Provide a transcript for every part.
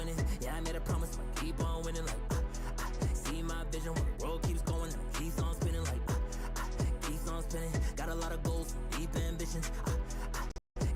winning. Yeah, I made a promise, I keep on winning like see my vision when the world keeps going and it keeps on spinning like keeps on spinning. Got a lot of goals, deep ambitions.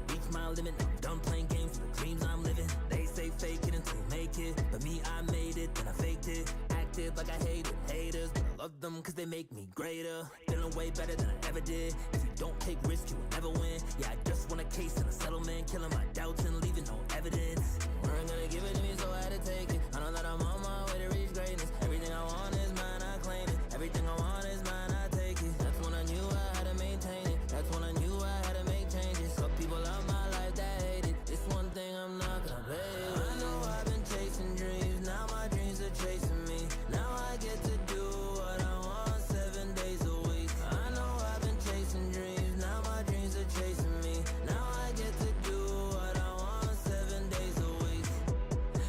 Reach my limit, I'm done playing games with the dreams I'm living. They say fake it until you make it, but me, I made it, then I faked it. Acted like I hated haters, but I love them cause they make me greater. Feeling way better than I ever did. If you don't take risks, you will never win. Yeah, I just want a case and a settlement, killing my doubts and leaving no evidence. Weren't gonna give it to me, so I had to take it. I know that I'm on my way to reach greatness. Everything I want is mine, I claim it. Everything I want is mine, I take it. That's when I knew I had to maintain it. That's when I knew I had to make changes. Some people love my life that hate it. It's one thing I'm not gonna play with. I know I've been chasing dreams, now my dreams are chasing me. Now I get to do what I want 7 days a week. I know I've been chasing dreams, now my dreams are chasing me. Now I get to do what I want 7 days a week.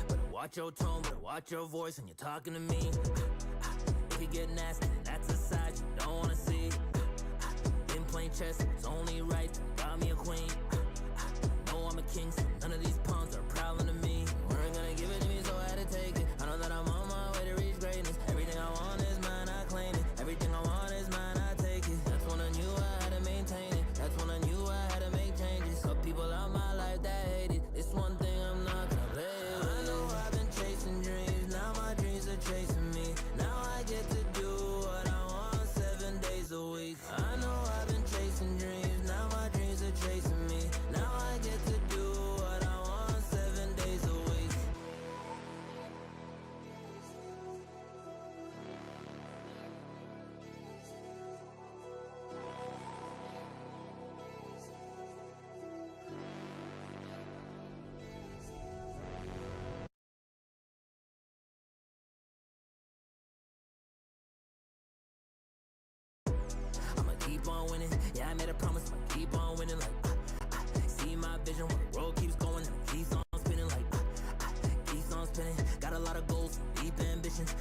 Better watch your tone, better watch your voice when you're talking to me. If you get nasty, that's a side you don't wanna see. Been playing chess, it's only right, got me a queen. Know I'm a king, so none of these pawns are prowling to me. Weren't gonna give it to me, so I had to take it. I know that I'm on my way to reach greatness. Everything I want is mine, I claim it. Everything I want is mine, I take it. That's when I knew I had to maintain it. That's when I knew I had to make changes. Some people out my life that hate it. It's one thing I'm not gonna play with. I know I've been chasing dreams, now my dreams are chasing me. Now I get to do what I want 7 days a week. I know I've been chasing dreams, now my dreams are chasing me. Now I get to do what I want 7 days a week. I'ma keep on winning. Yeah, I made a promise, I'ma keep on winning like see my vision when the world keeps going and it keeps on spinning like keeps on spinning. Got a lot of goals, deep ambitions.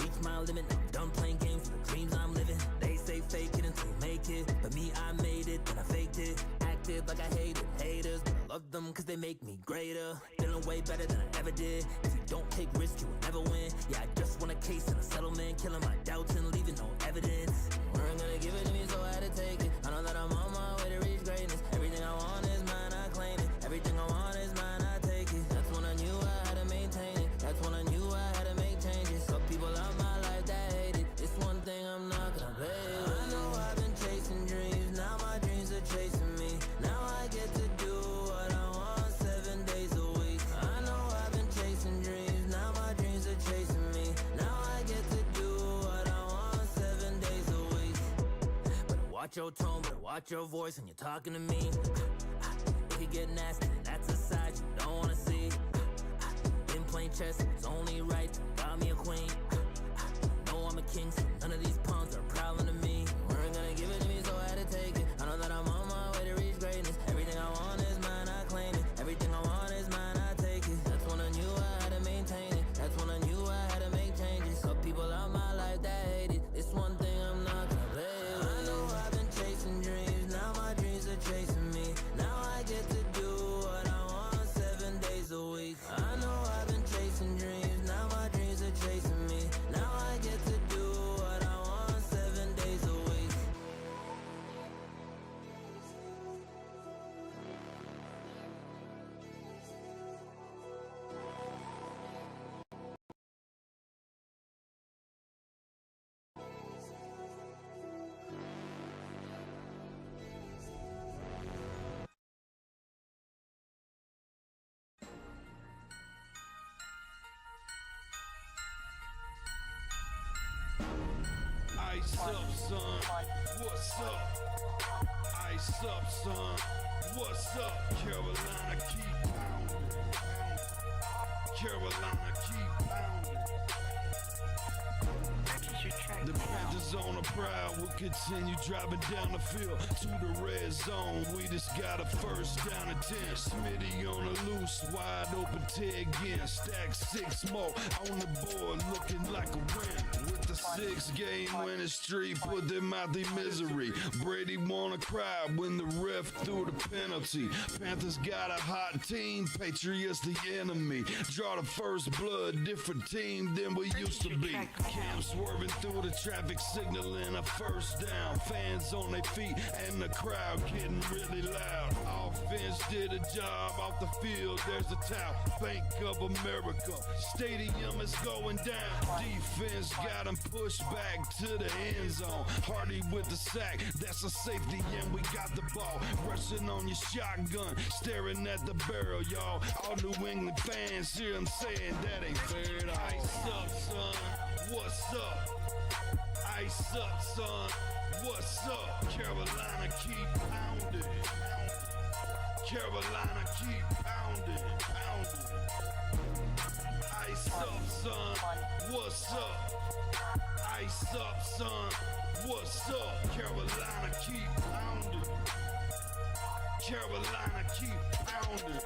Reach my limit, I'm done playing games with the dreams I'm living. They say fake it until you make it, but me, I made it, then I faked it. Acted like I hated haters, but I love them cause they make me greater. Feeling way better than I ever did. If you don't take risks, you will never win. Yeah, I just want a case and a settlement, killing my doubts and leaving no evidence. Weren't gonna give it to me, so I had to take it. I know that I'm on my way to reach greatness. Everything I want is mine, I claim it. Everything I want is mine, I take it. That's when I knew I had to maintain it. That's when I knew I had to make changes. Some people out my life that hate it. It's one thing I'm not gonna play with. I know I've been chasing dreams, now my dreams are chasing me. Now I get to do what I want 7 days a week. I know I've been chasing dreams, now my dreams are chasing me. Now I get to do what I want 7 days a week. Better watch your tone, better watch your voice when you're talking to me. If you get nasty, that's a side you don't wanna see. Been playing chess, it's only right, got me a queen. Know I'm a king, so none of these pawns are prowling to me. Weren't gonna give it to me, so I had to take it. I know that I'm on my way to reach greatness. Everything I want is mine, I claim it. Everything I want is mine, I take it. That's when I knew I had to maintain it. That's when I knew I had to make changes. Some people out my life that hate it. It's one thing I'm not gonna play with. I know I've been chasing dreams, now my dreams are chasing me. Now I get to do what I want 7 days a week. I know I've been chasing dreams, now my dreams are chasing me. Now I get to do what I want 7 days a week. Ice up, son. What's up? Ice up, son. What's up? Carolina, keep pounding. Carolina, keep pounding. The Panthers on a prowl will continue driving down the field to the red zone. We just got a first down and 10. Smitty on the loose, wide open, tear again. Stack 6 more on the board, looking like a win. With the 6-game winning streak put them out their misery. Brady wanna cry when the ref threw the penalty. Panthers got a hot team, Patriots the enemy. Draw the first blood, different team than we used to be. Cam swerving through the traffic, signaling a first down. Fans on their feet and the crowd getting really loud. Offense did a job off the field, there's a towel. Bank of America, stadium is going down. Defense got him pushed back to the end zone. Hardy with the sack, that's a safety and we got the ball. Rushing on your shotgun, staring at the barrel, y'all. All New England fans hear him saying that ain't fair at all. Ice up, son, what's up? Ice up, son, what's up? Carolina keep pounding. Carolina keep pounding, pounding. Ice up, son, what's up? Ice up, son, what's up? Carolina keep pounding. Carolina keep pounding.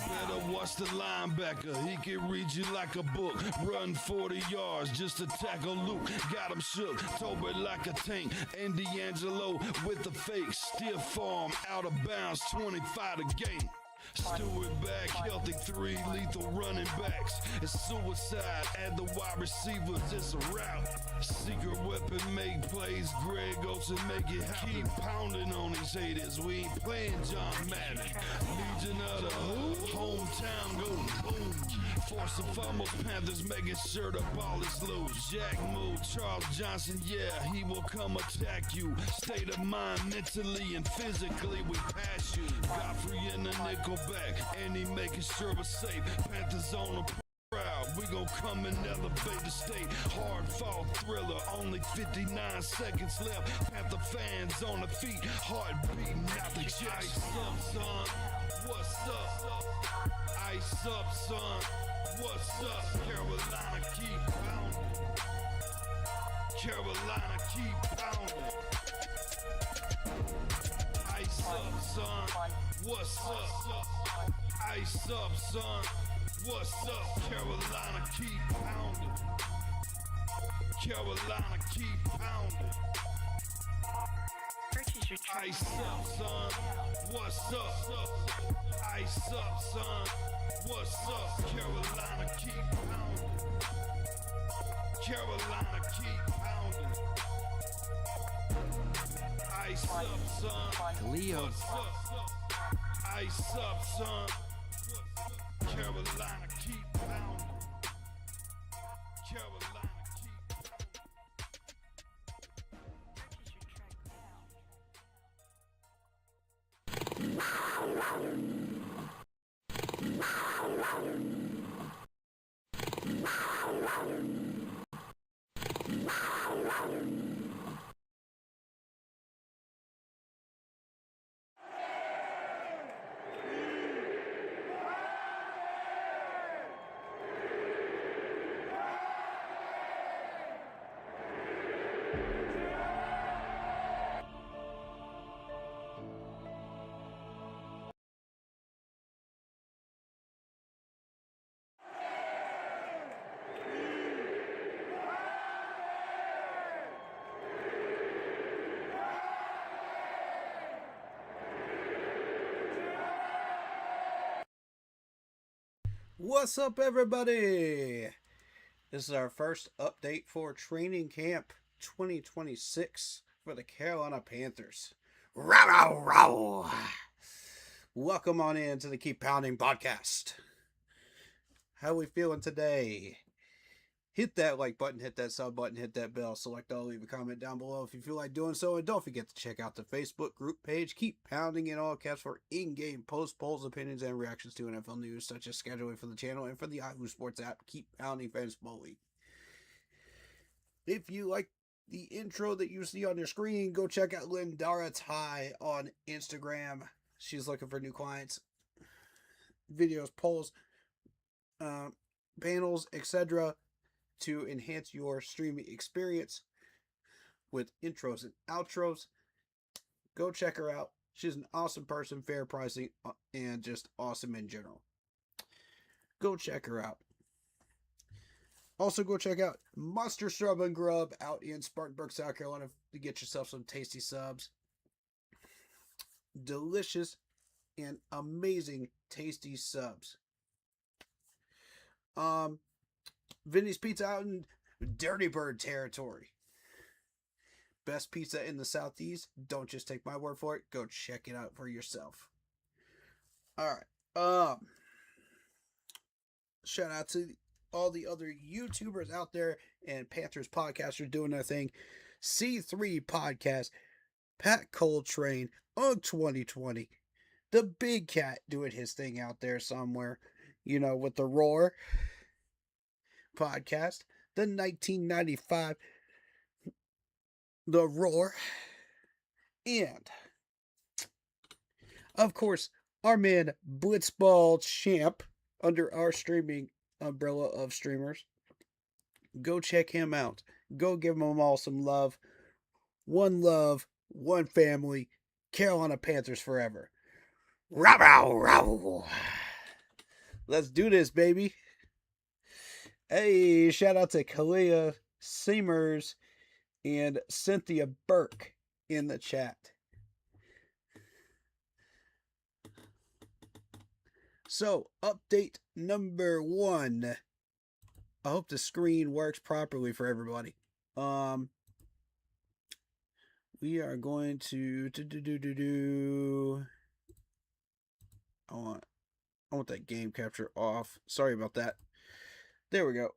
Better watch the linebacker, he can read you like a book. Run 40 yards just to tackle Luke. Got him shook, Tober like a tank. And D'Angelo with the fake. Stiff arm, out of bounds, 25 to gain. Stewart back, healthy 3 lethal running backs. It's suicide, add the wide receivers, it's a rout. Secret weapon, make plays, Greg Olsen make it happen. Keep pounding on these haters, we ain't playing John Madden. Legion of the hometown go boom. Force and fumbles, Panthers making sure the ball is loose. Jack move, Charles Johnson, yeah, he will come attack you. State of mind, mentally and physically, we pass you. Godfrey in the nickel back, and he making sure we're safe. Panthers on the proud, we gon' come and elevate the state. Hard fought thriller, only 59 seconds left. Panther fans on the feet, heart beating out the chest. Ice up, son, what's up? Ice up, son, what's up? Carolina keep pounding. Carolina keep pounding. Ice up, son, what's up? Ice up, son, what's up? Carolina keep pounding. Carolina keep pounding. Ice up, son, what's up? Ice up, son, what's up? Carolina keep pounding. Carolina keep pounding. Ice up, son, Leo. what's up? Ice up, son. Carolina keep pounding. Carolina keep pounding. What's up, everybody? This is our first update for training camp 2026 for the Carolina Panthers. Row, row, row. Welcome on in to the Keep Pounding podcast. How we feeling today? Hit that like button, hit that sub button, hit that bell, select all, leave a comment down below if you feel like doing so, and don't forget to check out the Facebook group page, Keep Pounding in all caps, for in-game posts, polls, opinions, and reactions to NFL news, such as scheduling for the channel and for the Yahoo Sports app, Keep Pounding Fantasy Football League. If you like the intro that you see on your screen, go check out Lindara Ty on Instagram. She's looking for new clients, videos, polls, panels, etc., to enhance your streaming experience with intros and outros. Go check her out. She's an awesome person, fair pricing, and just awesome in general. Go check her out. Also, go check out Monster Sub and Grub out in Spartanburg, South Carolina to get yourself some tasty subs. Delicious and amazing tasty subs. Vinny's Pizza out in Dirty Bird territory. Best pizza in the Southeast. Don't just take my word for it. Go check it out for yourself. All right. Shout out to all the other YouTubers out there and Panthers podcasters doing their thing. C3 Podcast, Pat Coltrane, UG 2020, the Big Cat doing his thing out there somewhere, with the Roar podcast, the 1995, the Roar, and of course, our man Blitzball Champ under our streaming umbrella of streamers. Go check him out. Go give them all some love. One love, one family. Carolina Panthers forever. Row. Let's do this, baby. Hey, shout out to Kalia Seamers and Cynthia Burke in the chat. So, update number 1. I hope the screen works properly for everybody. We are going to I want that game capture off. Sorry about that. There we go.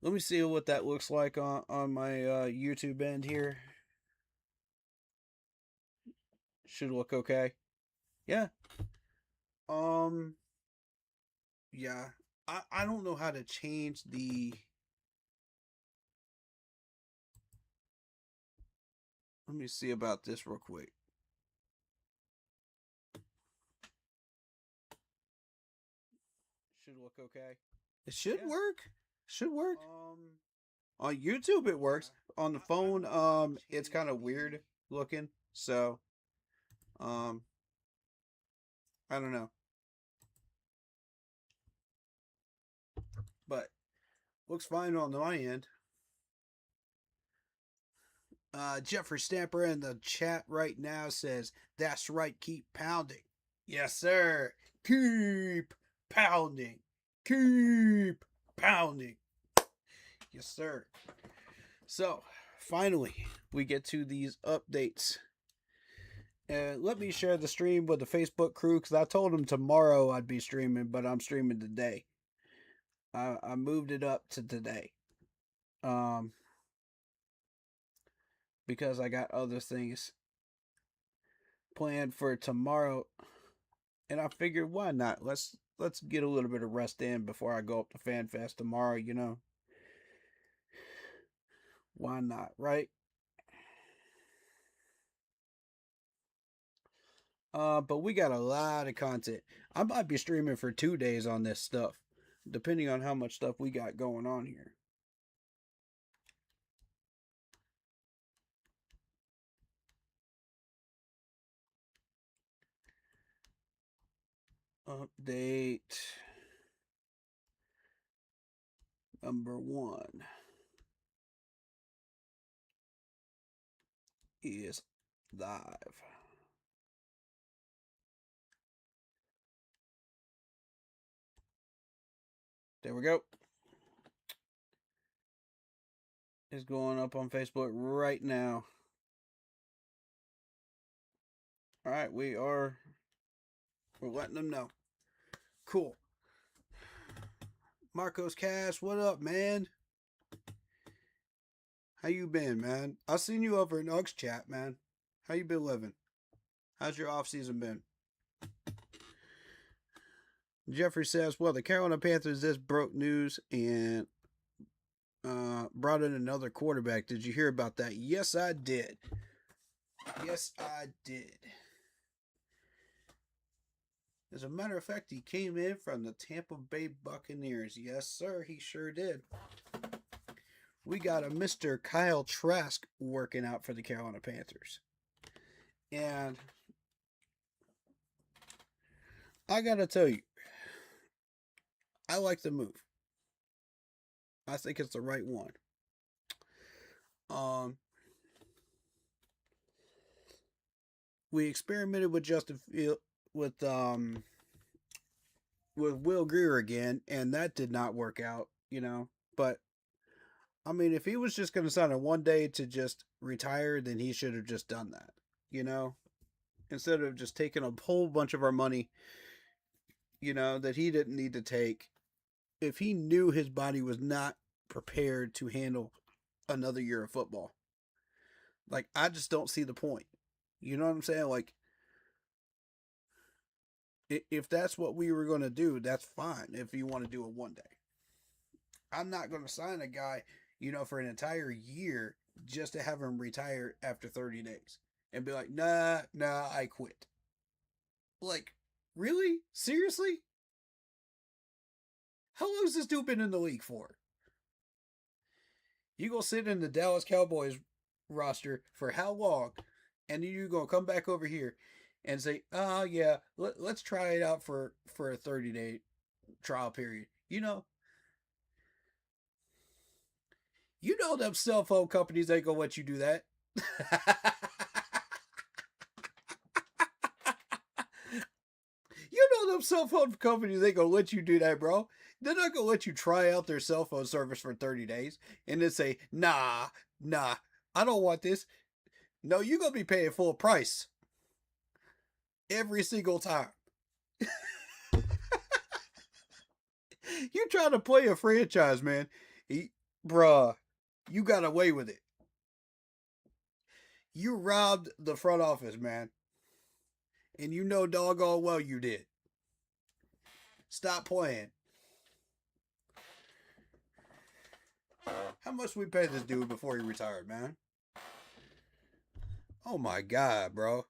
Let me see what that looks like on my YouTube end here. Should look okay. Yeah. Yeah. I don't know how to change the... Let me see about this real quick. Should look okay. It should work. Should work. On YouTube it works. On the phone, it's kind of weird looking. So, I don't know. But looks fine on my end. Jeffrey Stamper in the chat right now says, "That's right, keep pounding." Yes, sir. Keep pounding. Keep pounding. Yes, sir. So, finally, we get to these updates. And let me share the stream with the Facebook crew, because I told them tomorrow I'd be streaming, but I'm streaming today. I moved it up to today. Because I got other things planned for tomorrow. And I figured, why not? Let's get a little bit of rest in before I go up to FanFest tomorrow, Why not, right? But we got a lot of content. I might be streaming for 2 days on this stuff, depending on how much stuff we got going on here. Update number 1 is live. There we go. It's going up on Facebook right now. All right, we're letting them know. Cool. Marcos Cash, what up, man? How you been, man? I seen you over in Ug's chat, man. How you been living? How's your off season been? Jeffrey says, well, the Carolina Panthers just broke news and brought in another quarterback. Did you hear about that? Yes, I did. Yes, I did. As a matter of fact, he came in from the Tampa Bay Buccaneers. Yes, sir, he sure did. We got a Mr. Kyle Trask working out for the Carolina Panthers. And I got to tell you, I like the move. I think it's the right one. Um, we experimented with Justin Field with Will Greer again, and that did not work out. But I mean, if he was just going to sign a 1 day to just retire, then he should have just done that. You know, instead of just taking a whole bunch of our money, that he didn't need to take. If he knew his body was not prepared to handle another year of football, like, I just don't see the point. You know what I'm saying? Like, if that's what we were going to do, that's fine. If you want to do a 1 day, I'm not going to sign a guy, for an entire year just to have him retire after 30 days and be like, nah, I quit. Like, really? Seriously? How long has this dude been in the league for? You gonna sit in the Dallas Cowboys roster for how long? And then you gonna come back over here and say, oh yeah, let's try it out for a 30-day trial period. Them cell phone companies ain't gonna let you do that. Them cell phone companies ain't gonna let you do that, bro. They're not gonna let you try out their cell phone service for 30 days and then say, nah, I don't want this. No, you're gonna be paying full price every single time. You trying to play a franchise, man. Bruh, you got away with it. You robbed the front office, man. And you know doggone well you did. Stop playing. How much we pay this dude before he retired, man? Oh my God, bro.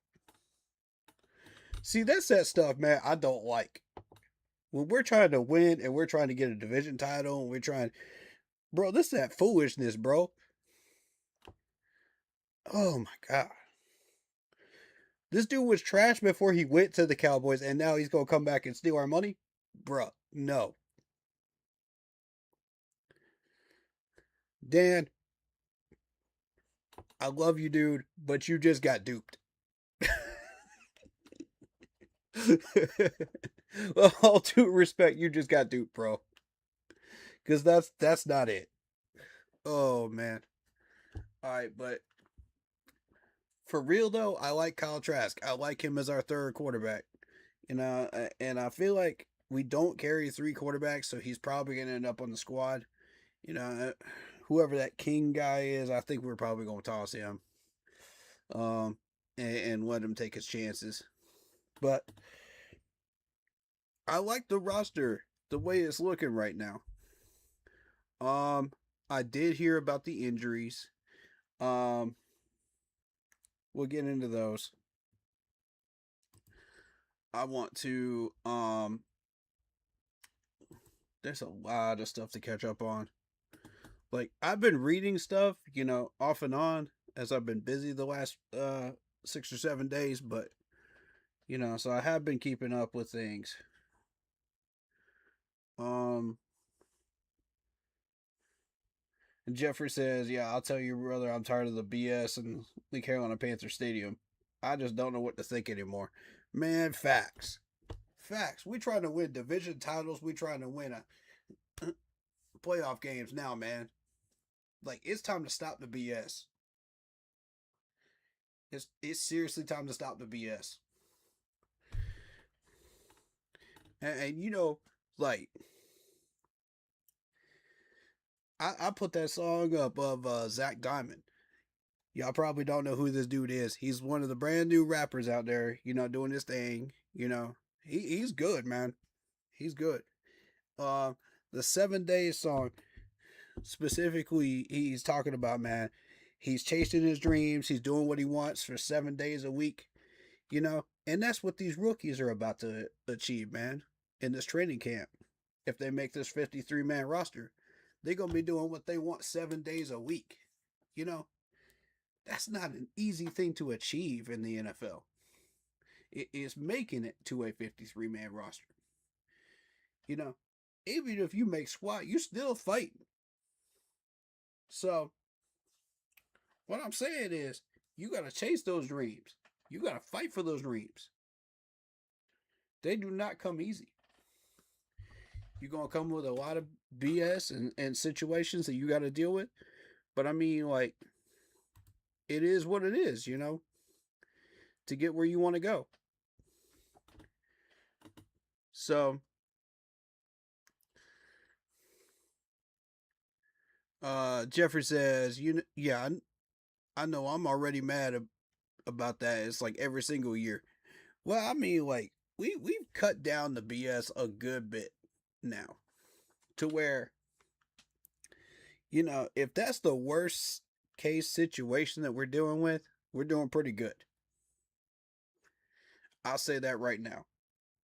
See, that's that stuff, man, I don't like. When we're trying to win and we're trying to get a division title and we're trying... Bro, this is that foolishness, bro. Oh my God. This dude was trash before he went to the Cowboys and now he's going to come back and steal our money? Bro, no. Dan, I love you, dude, but you just got duped. Well, all due respect, you just got duped, bro. Because that's not it. Oh, man. All right, but for real, though, I like Kyle Trask. I like him as our third quarterback. And I feel like we don't carry 3 quarterbacks, so he's probably going to end up on the squad. Whoever that King guy is, I think we're probably going to toss him. And let him take his chances. But I like the roster the way it's looking right now. I did hear about the injuries. We'll get into those. I want to there's a lot of stuff to catch up on. Like, I've been reading stuff, off and on as I've been busy the last 6 or 7 days, but so I have been keeping up with things. And Jeffrey says, yeah, I'll tell you, brother, I'm tired of the BS in the Carolina Panthers Stadium. I just don't know what to think anymore. Man, facts. We trying to win division titles. We trying to win a playoff games now, man. Like, it's time to stop the BS. It's seriously time to stop the BS. And like, I put that song up of Zach Diamond. Y'all probably don't know who this dude is. He's one of the brand new rappers out there, doing his thing. He's good, man. He's good. The 7 Days song, specifically, he's talking about, man, he's chasing his dreams. He's doing what he wants for 7 days a week, and that's what these rookies are about to achieve, man, in this training camp. If they make this 53-man roster, they're going to be doing what they want 7 days a week. That's not an easy thing to achieve in the NFL. It is making it to a 53-man roster. Even if you make squat, you still fighting. So, what I'm saying is, you got to chase those dreams. You got to fight for those dreams. They do not come easy. You're going to come with a lot of BS and situations that you got to deal with. But I mean, like, it is what it is, you know, to get where you want to go. So, Jeffrey says, yeah, I know I'm already mad about that. It's like every single year. Well, I mean, like, we've cut down the BS a good bit now to where, you know, if that's the worst case situation that we're dealing with, we're doing pretty good. I'll say that right now,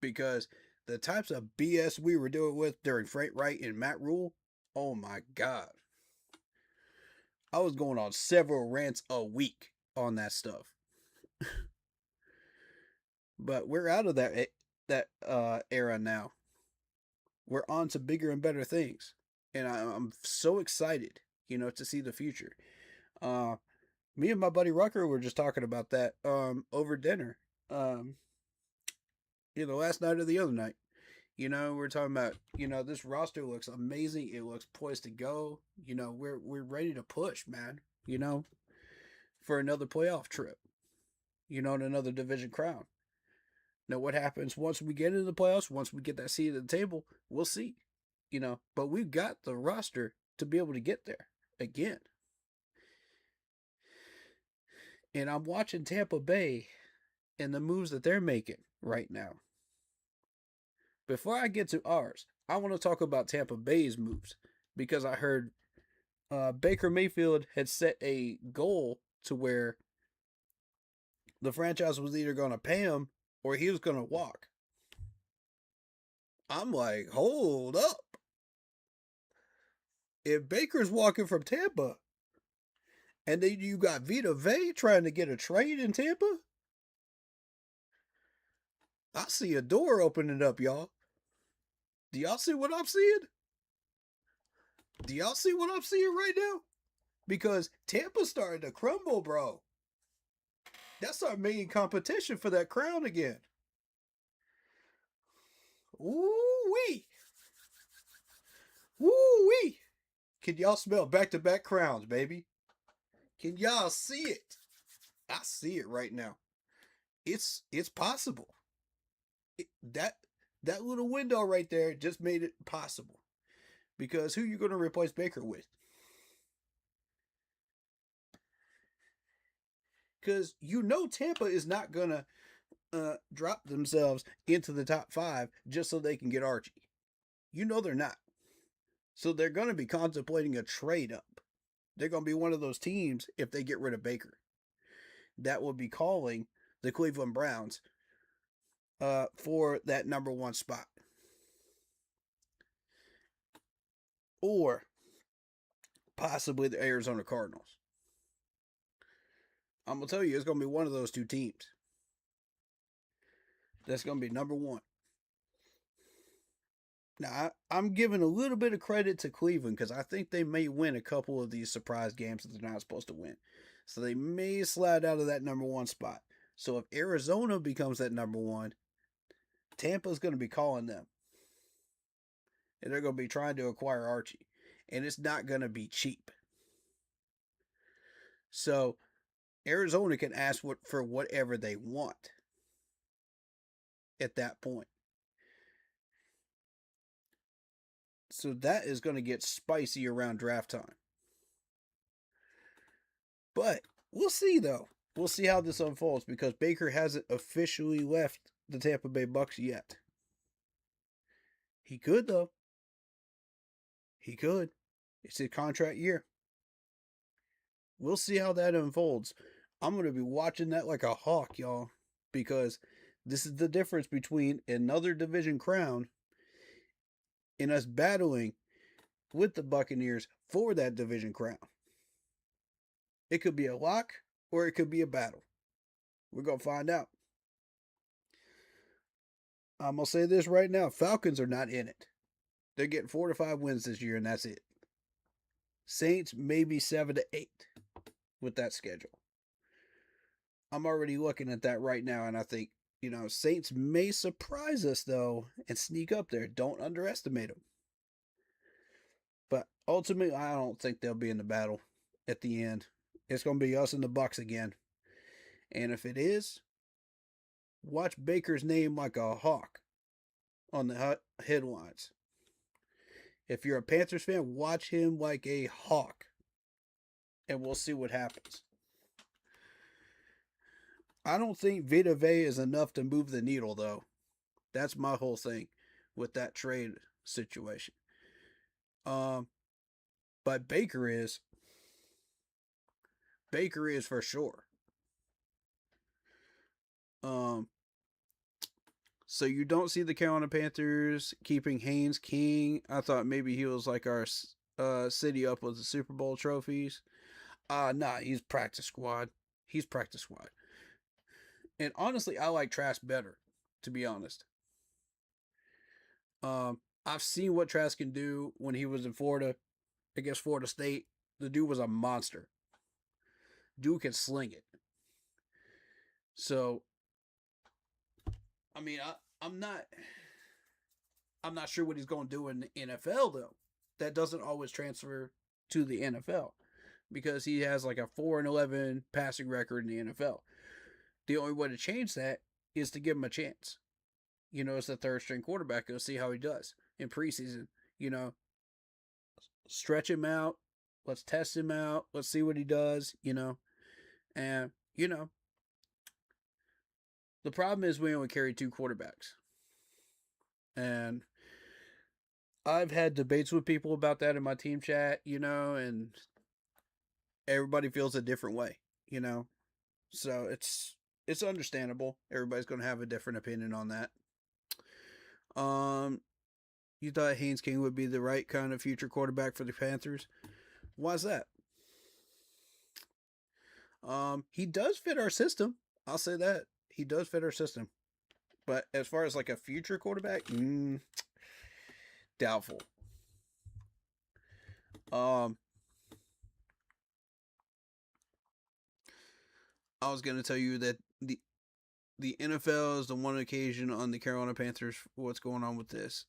because the types of BS we were dealing with during Frank Wright and Matt Rule, oh my God. I was going on several rants a week on that stuff. But we're out of that era now. We're on to bigger and better things. And I'm so excited, you know, to see the future. Me and my buddy Rucker were just talking about that over dinner. You know, last night or the other night. You know, we're talking about, you know, this roster looks amazing. It looks poised to go. You know, we're ready to push, man. You know, for another playoff trip. You know, and another division crown. Now, what happens once we get into the playoffs, once we get that seat at the table, we'll see. You know, but we've got the roster to be able to get there again. And I'm watching Tampa Bay and the moves that they're making right now. Before I get to ours, I want to talk about Tampa Bay's moves because I heard Baker Mayfield had set a goal to where the franchise was either going to pay him or he was going to walk. I'm like, hold up. If Baker's walking from Tampa and then you got Vita Vea trying to get a trade in Tampa, I see a door opening up, y'all. Do y'all see what I'm seeing? Do y'all see what I'm seeing right now? Because Tampa's starting to crumble, bro. That's our main competition for that crown again. Ooh-wee. Woo-wee. Can y'all smell back-to-back crowns, baby? Can y'all see it? I see it right now. It's possible. That little window right there just made it possible. Because who you going to replace Baker with? Because you know Tampa is not going to drop themselves into the top 5 just so they can get Archie. You know they're not. So they're going to be contemplating a trade up. They're going to be one of those teams, if they get rid of Baker, that will be calling the Cleveland Browns for that number 1 spot. Or possibly the Arizona Cardinals. I'm going to tell you, it's going to be one of those 2 teams. That's going to be number 1. Now, I'm giving a little bit of credit to Cleveland because I think they may win a couple of these surprise games that they're not supposed to win. So they may slide out of that number 1 spot. So if Arizona becomes that number 1, Tampa's going to be calling them. And they're going to be trying to acquire Archie. And it's not going to be cheap. So Arizona can ask for whatever they want at that point. So that is going to get spicy around draft time. But we'll see, though. We'll see how this unfolds because Baker hasn't officially left the Tampa Bay Bucks yet. He could, though. He could. It's his contract year. We'll see how that unfolds. I'm going to be watching that like a hawk, y'all, because this is the difference between another division crown and us battling with the Buccaneers for that division crown. It could be a lock or it could be a battle. We're going to find out. I'm going to say this right now. Falcons are not in it. They're getting 4 to 5 wins this year, and that's it. Saints maybe 7 to 8 with that schedule. I'm already looking at that right now, and I think, Saints may surprise us, though, and sneak up there. Don't underestimate them. But ultimately, I don't think they'll be in the battle at the end. It's going to be us and the Bucks again. And if it is, watch Baker's name like a hawk on the headlines. If you're a Panthers fan, watch him like a hawk. And we'll see what happens. I don't think Vita Vea is enough to move the needle, though. That's my whole thing with that trade situation. But Baker is. Baker is for sure. So you don't see the Carolina Panthers keeping Haynes King. I thought maybe he was like our city up with the Super Bowl trophies. Nah, he's practice squad. He's practice squad. And honestly, I like Trask better, to be honest. I've seen what Trask can do when he was in Florida, against Florida State. The dude was a monster. Dude can sling it. So, I mean, I'm not sure what he's going to do in the NFL, though. That doesn't always transfer to the NFL because he has like a 4-11 passing record in the NFL. The only way to change that is to give him a chance. As the third string quarterback. Go see how he does in preseason. Stretch him out. Let's test him out. Let's see what he does. And, the problem is we only carry 2 quarterbacks. And I've had debates with people about that in my team chat, and everybody feels a different way, So it's understandable. Everybody's going to have a different opinion on that. You thought Haynes King would be the right kind of future quarterback for the Panthers? Why's that? He does fit our system. I'll say that. He does fit our system. But as far as like a future quarterback, doubtful. I was going to tell you that the NFL is the one occasion on the Carolina Panthers what's going on with this.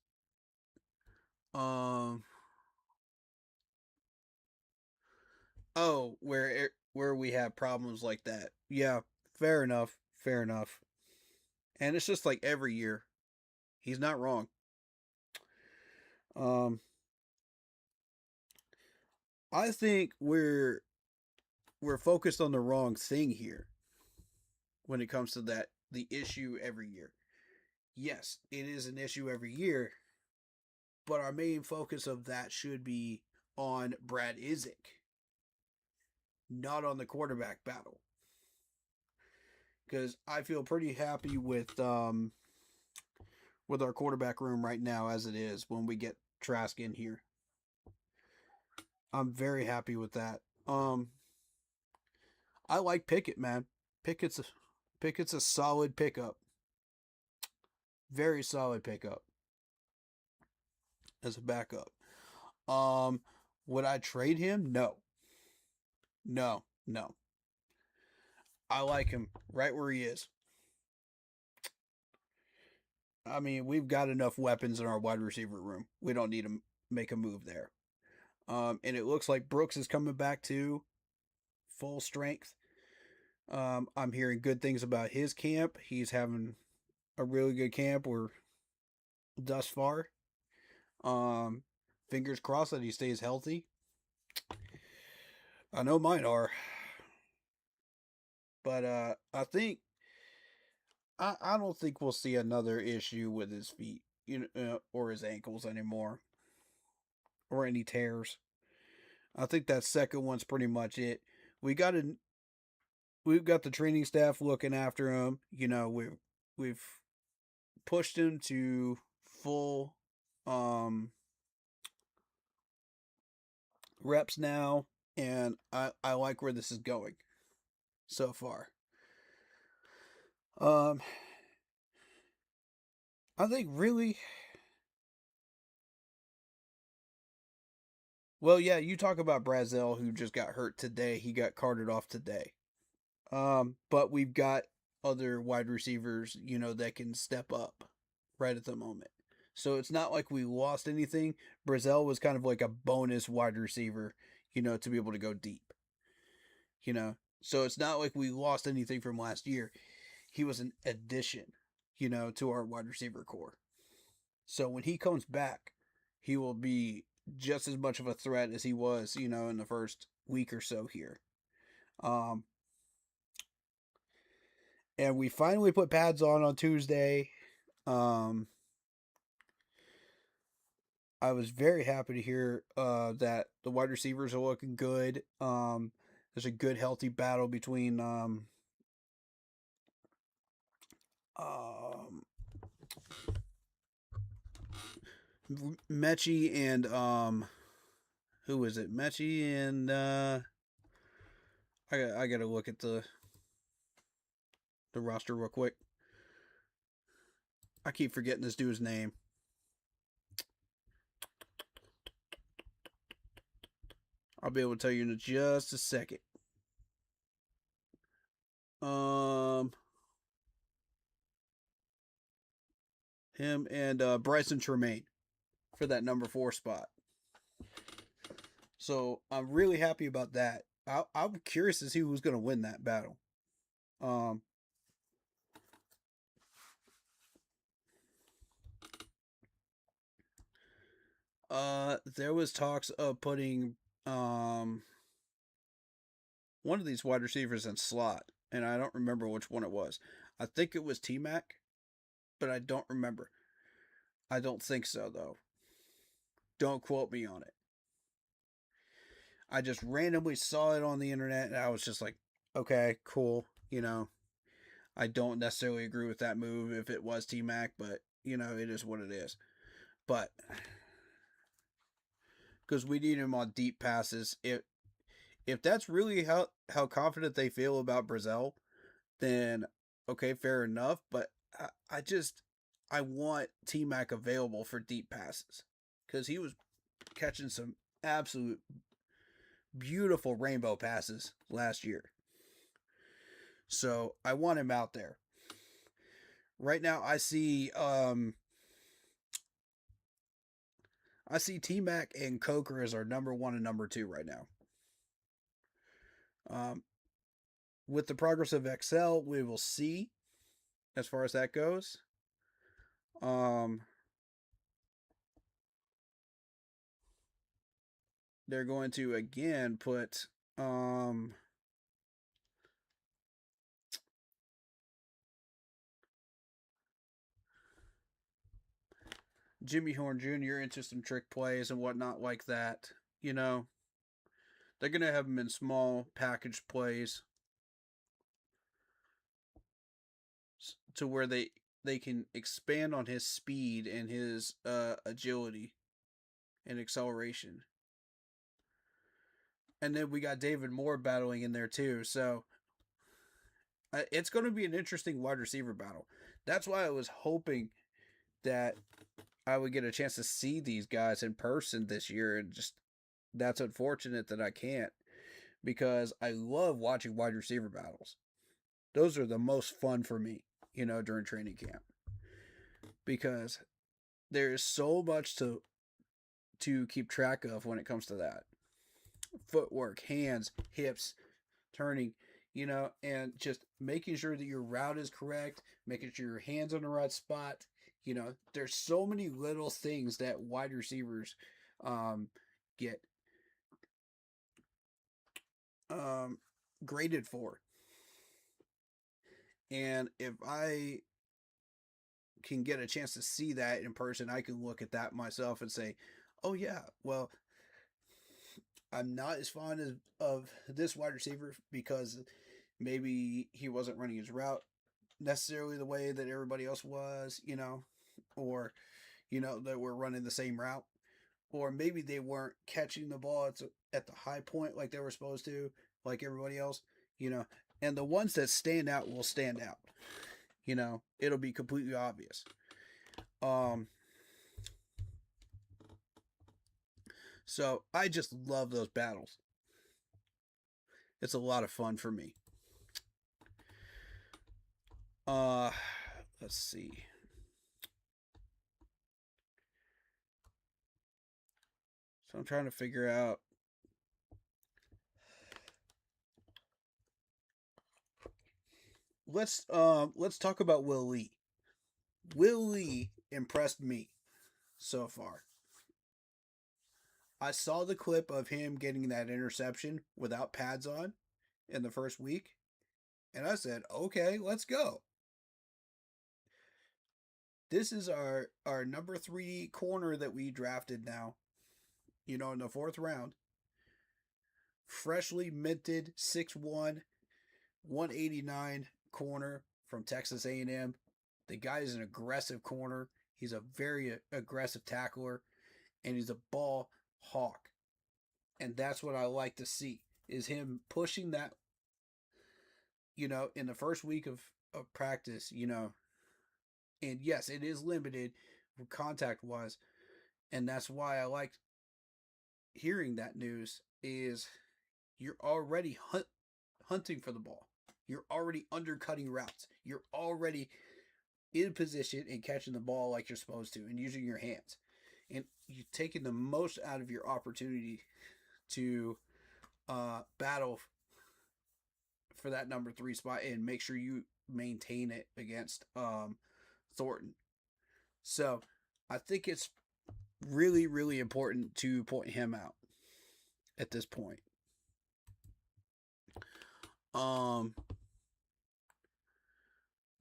Where we have problems like that. Yeah, fair enough. And it's just like every year. He's not wrong. I think we're focused on the wrong thing here when it comes to the issue every year. Yes, it is an issue every year, but our main focus of that should be on Brad Isaac, not on the quarterback battle. Because I feel pretty happy with our quarterback room right now as it is when we get Trask in here. I'm very happy with that. I like Pickett, man. Pickett's a solid pickup. Very solid pickup as a backup. Would I trade him? No. I like him right where he is. I mean, we've got enough weapons in our wide receiver room. We don't need to make a move there. And it looks like Brooks is coming back to full strength. I'm hearing good things about his camp. He's having a really good camp thus far. Fingers crossed that he stays healthy. I know mine are. But I think I don't think we'll see another issue with his feet, or his ankles anymore, or any tears. I think that second one's pretty much it. We've got the training staff looking after him. We've pushed him to full reps now, and I like where this is going so far. I think really Well, yeah, you talk about Brazel, who just got hurt today. He got carted off today. But we've got other wide receivers, that can step up right at the moment. So it's not like we lost anything. Brazel was kind of like a bonus wide receiver, to be able to go deep. So it's not like we lost anything from last year. He was an addition, to our wide receiver core. So when he comes back, he will be just as much of a threat as he was, in the first week or so here. Um, and we finally put pads on Tuesday. Um, I was very happy to hear that the wide receivers are looking good. There's a good, healthy battle between um, Mechie and who is it? Mechie and I gotta look at the roster real quick. I keep forgetting this dude's name. I'll be able to tell you in just a second. Him and Bryson Tremaine for that number 4 spot. So I'm really happy about that. I'm curious to see who's going to win that battle. There was talks of putting one of these wide receivers in slot, and I don't remember which one it was. I think it was T-Mac, but I don't remember. I don't think so, though. Don't quote me on it. I just randomly saw it on the internet, and I was just like, okay, cool. I don't necessarily agree with that move if it was T-Mac, but, it is what it is. But, because we need him on deep passes. If that's really how confident they feel about Brazel, then okay, fair enough. But I want T-Mac available for deep passes because he was catching some absolute beautiful rainbow passes last year. So I want him out there. Right now, I see T-Mac and Coker as our number 1 and number 2 right now. With the progress of Excel, we will see as far as that goes. They're going to again put Jimmy Horn Jr. into some trick plays and whatnot like that. They're going to have him in small package plays to where they can expand on his speed and his agility and acceleration. And then we got David Moore battling in there too. So it's going to be an interesting wide receiver battle. That's why I was hoping that I would get a chance to see these guys in person this year. And just that's unfortunate that I can't, because I love watching wide receiver battles. Those are the most fun for me, during training camp, because there is so much to keep track of when it comes to that. Footwork, hands, hips, turning, and just making sure that your route is correct, making sure your hands on the right spot. There's so many little things that wide receivers get graded for. And if I can get a chance to see that in person, I can look at that myself and say, oh yeah, well, I'm not as fond of this wide receiver because maybe he wasn't running his route necessarily the way that everybody else was, or, that we're running the same route. Or maybe they weren't catching the ball at the high point like they were supposed to, like everybody else, And the ones that stand out will stand out. It'll be completely obvious. So I just love those battles. It's a lot of fun for me. Uh, let's see. So I'm trying to figure out. Let's talk about Will Lee. Will Lee impressed me so far. I saw the clip of him getting that interception without pads on in the first week, and I said, "Okay, let's go." This is our number 3 corner that we drafted now. In the 4th round. Freshly minted 6'1", 189 corner from Texas A&M. The guy is an aggressive corner. He's a very aggressive tackler, and he's a ball hawk. And that's what I like to see, is him pushing that, in the first week of practice, and yes, it is limited contact-wise, and that's why I liked hearing that news, is you're already hunting for the ball. You're already undercutting routes. You're already in position and catching the ball like you're supposed to and using your hands. And you're taking the most out of your opportunity to battle for that number 3 spot and make sure you maintain it against Thornton. So I think it's really, really important to point him out at this point.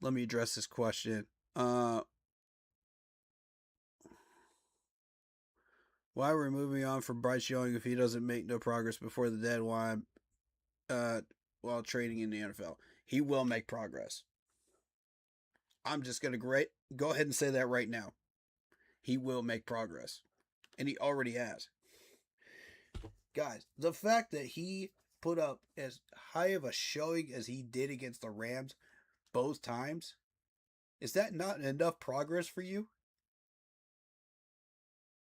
Let me address this question. Why are we moving on from Bryce Young if he doesn't make no progress before the deadline while trading in the NFL? He will make progress. I'm just going to go ahead and say that right now. He will make progress. And he already has. Guys, the fact that he put up as high of a showing as he did against the Rams both times, is that not enough progress for you?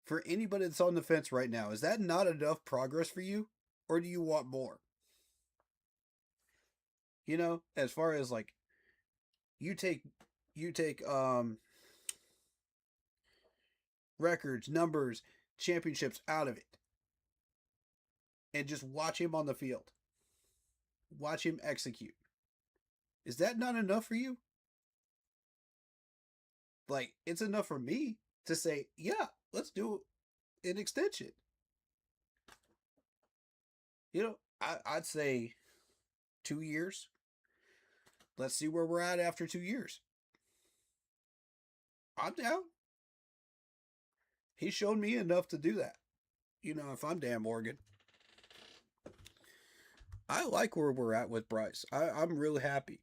For anybody that's on the fence right now, is that not enough progress for you? Or do you want more? As far as like, you take records, numbers, championships out of it, and just watch him on the field. Watch him execute. Is that not enough for you? Like, it's enough for me to say, yeah, let's do an extension. I'd say 2 years. Let's see where we're at after 2 years. I'm down. He showed me enough to do that. If I'm Dan Morgan. I like where we're at with Bryce. I'm really happy.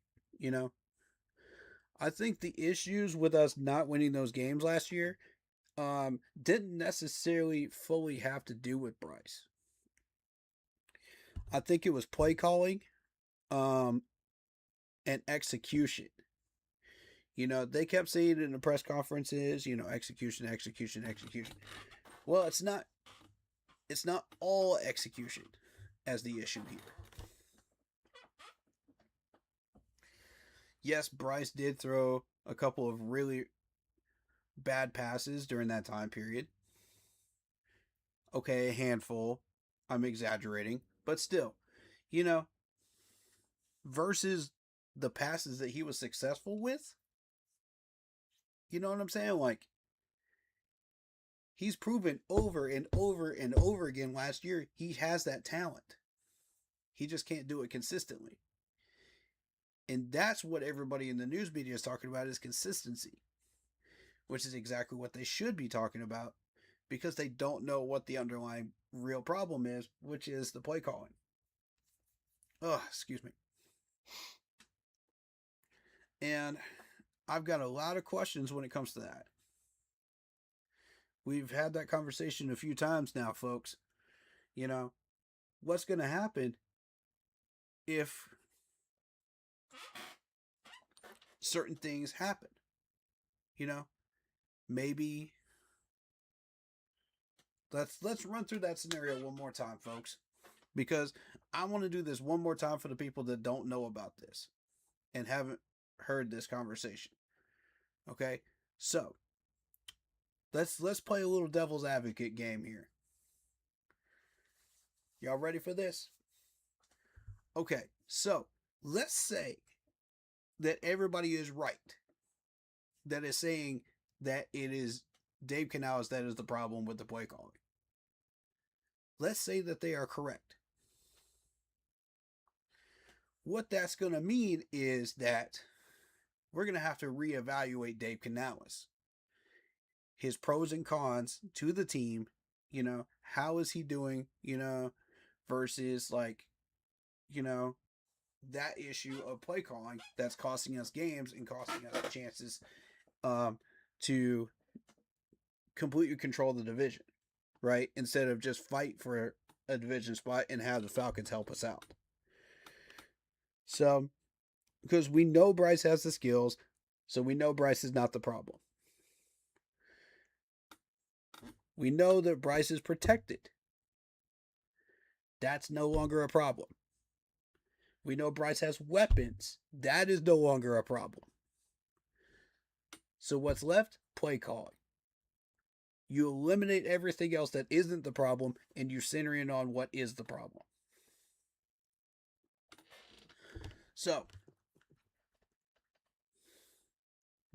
I think the issues with us not winning those games last year didn't necessarily fully have to do with Bryce. I think it was play calling and execution. They kept saying it in the press conferences, execution. Well, it's not all execution as the issue here. Yes, Bryce did throw a couple of really bad passes during that time period. Okay, a handful. I'm exaggerating. But still, versus the passes that he was successful with, you know what I'm saying? Like, he's proven over and over and over again last year he has that talent. He just can't do it consistently. And that's what everybody in the news media is talking about, is consistency, which is exactly what they should be talking about, because they don't know what the underlying real problem is, which is the play calling. Oh, excuse me. And I've got a lot of questions when it comes to that. We've had that conversation a few times now, folks. What's going to happen if certain things happen? Maybe Let's run through that scenario one more time, folks, because I want to do this one more time for the people that don't know about this and haven't heard this conversation. Okay, so let's play a little devil's advocate game here. Y'all ready for this? Okay, so let's say that everybody is right. That is saying that it is Dave Canales that is the problem with the play calling. Let's say that they are correct. What that's going to mean is that we're going to have to reevaluate Dave Canales. His pros and cons to the team, how is he doing, versus that issue of play calling that's costing us games and costing us chances to completely control the division, right? Instead of just fight for a division spot and have the Falcons help us out. So, because we know Bryce has the skills, so we know Bryce is not the problem. We know that Bryce is protected. That's no longer a problem. We know Bryce has weapons. That is no longer a problem. So what's left? Play calling. You eliminate everything else that isn't the problem, and you center in on what is the problem. So,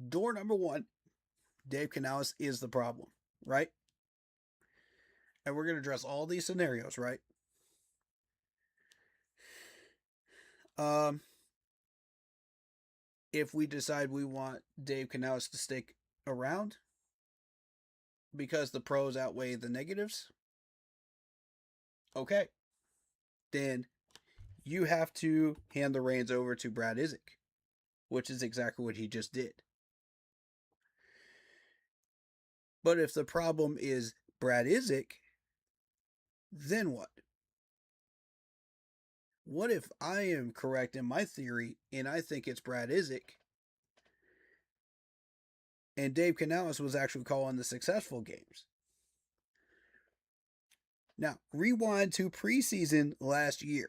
door number one, Dave Canales is the problem, right? And we're going to address all these scenarios, right? If we decide we want Dave Canales to stick around because the pros outweigh the negatives, okay, then you have to hand the reins over to Brad Isaac, which is exactly what he just did. But if the problem is Brad Isaac, then what? What if I am correct in my theory and I think it's Brad Isaac and Dave Canales was actually calling the successful games? Now, rewind to preseason last year.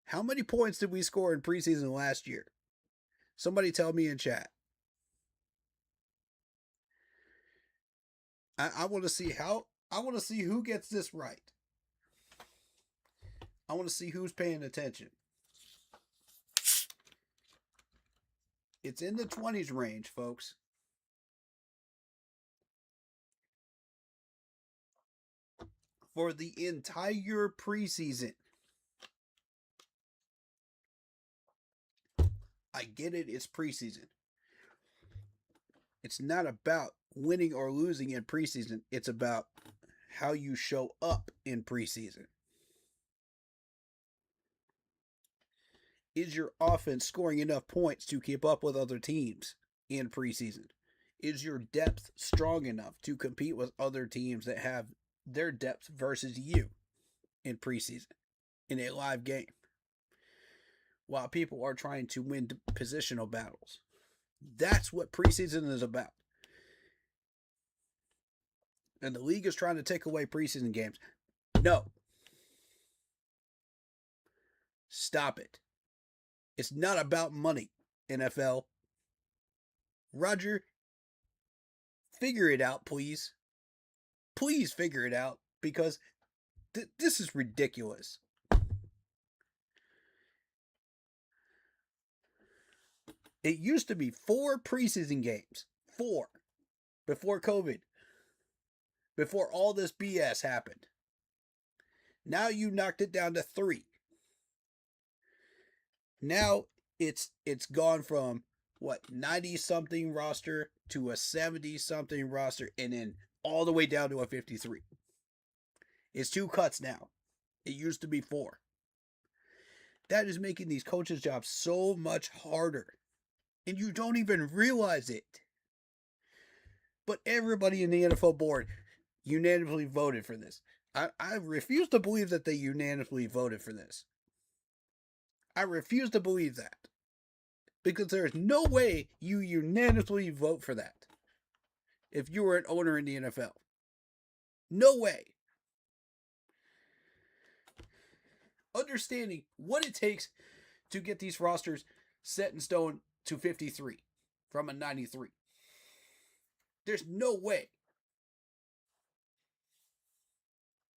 How many points did we score in preseason last year? Somebody tell me in chat. I want to see who gets this right. I want to see who's paying attention. It's in the 20s range, folks. For the entire preseason. I get it, it's preseason. It's not about winning or losing in preseason. It's about how you show up in preseason. Is your offense scoring enough points to keep up with other teams in preseason? Is your depth strong enough to compete with other teams that have their depth versus you in preseason, in a live game, while people are trying to win positional battles? That's what preseason is about. And the league is trying to take away preseason games. No. Stop it. It's not about money, NFL. Roger, figure it out, please. Please figure it out, because this is ridiculous. It used to be 4 preseason games. 4. Before COVID. Before all this BS happened. Now you knocked it down to 3. Now it's gone from 90-something roster to a 70-something roster, and then all the way down to a 53. It's 2 cuts now. It used to be 4. That is making these coaches' jobs so much harder. And you don't even realize it. But everybody in the NFL board unanimously voted for this. I refuse to believe that they unanimously voted for this. I refuse to believe that. Because there is no way you unanimously vote for that if you were an owner in the NFL. No way. Understanding what it takes to get these rosters set in stone to 53 from a 93. There's no way.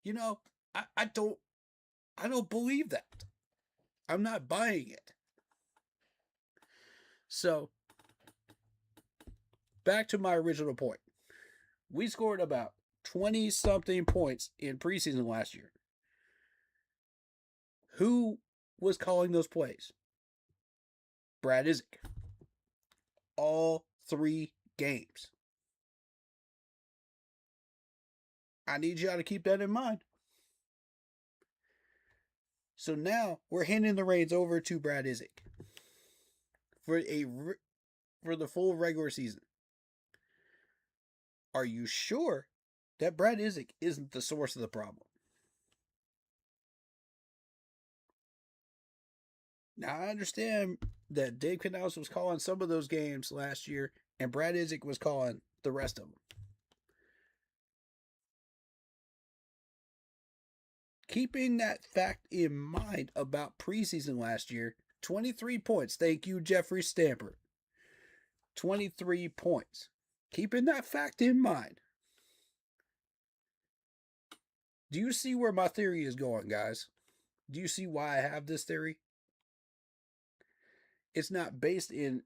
You know, I don't believe that. I'm not buying it. So, back to my original point. We scored about 20 something points in preseason last year. Who was calling those plays? Brad Isaac. All 3 games. I need y'all to keep that in mind. So now we're handing the reins over to Brad Isaac for the full regular season. Are you sure that Brad Isaac isn't the source of the problem? Now I understand that Dave Canales was calling some of those games last year, and Brad Isaac was calling the rest of them. Keeping that fact in mind about preseason last year, 23 points. Thank you, Jeffrey Stamper. 23 points. Keeping that fact in mind. Do you see where my theory is going, guys? Do you see why I have this theory? It's not based in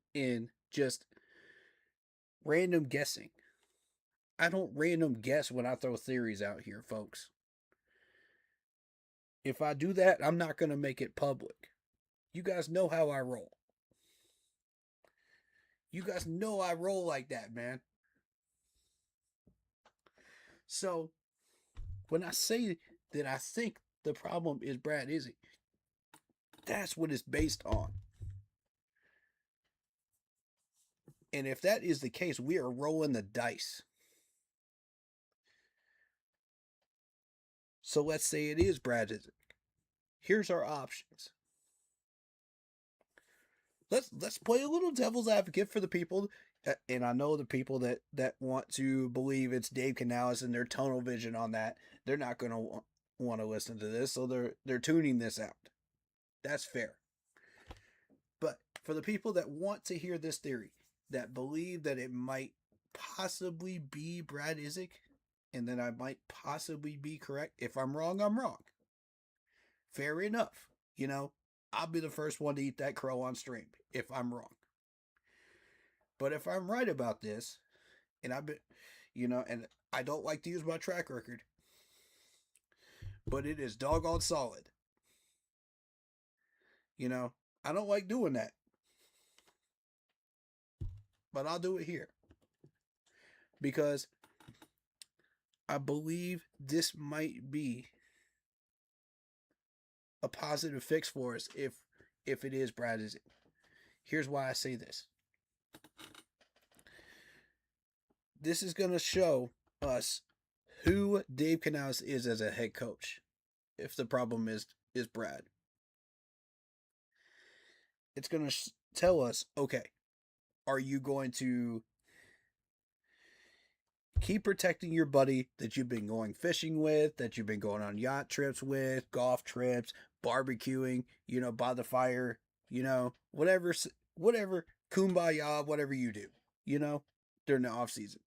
just random guessing. I don't random guess when I throw theories out here, folks. If I do that, I'm not going to make it public. You guys know how I roll. You guys know I roll like that, man. So, when I say that I think the problem is Brad Isaac, that's what it's based on. And if that is the case, we are rolling the dice. So let's say it is Brad Isaac. Here's our options. Let's play a little devil's advocate for the people, and I know the people that want to believe it's Dave Canales and their tunnel vision on that. They're not going to want to listen to this, so they're tuning this out. That's fair. But for the people that want to hear this theory, that believe that it might possibly be Brad Isaac, and then I might possibly be correct. If I'm wrong, I'm wrong. Fair enough. You know, I'll be the first one to eat that crow on stream if I'm wrong. But if I'm right about this, and I've been, and I don't like to use my track record, but it is doggone solid. I don't like doing that. But I'll do it here. Because I believe this might be a positive fix for us if it is Brad Isaac. Here's why I say this. This is going to show us who Dave Canales is as a head coach. If the problem is Brad. It's going to tell us, okay, are you going to keep protecting your buddy that you've been going fishing with, that you've been going on yacht trips with, golf trips, barbecuing, by the fire, whatever, kumbaya, whatever you do, during the off season,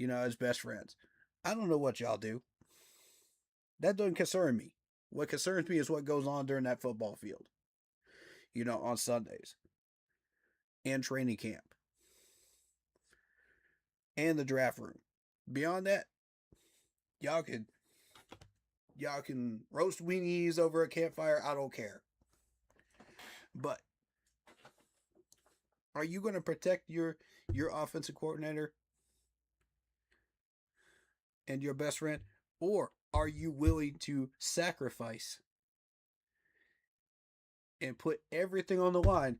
as best friends. I don't know what y'all do. That doesn't concern me. What concerns me is what goes on during that football field, on Sundays and training camp and the draft room. Beyond that, y'all can roast weenies over a campfire. I don't care. But are you going to protect your offensive coordinator and your best friend, or are you willing to sacrifice and put everything on the line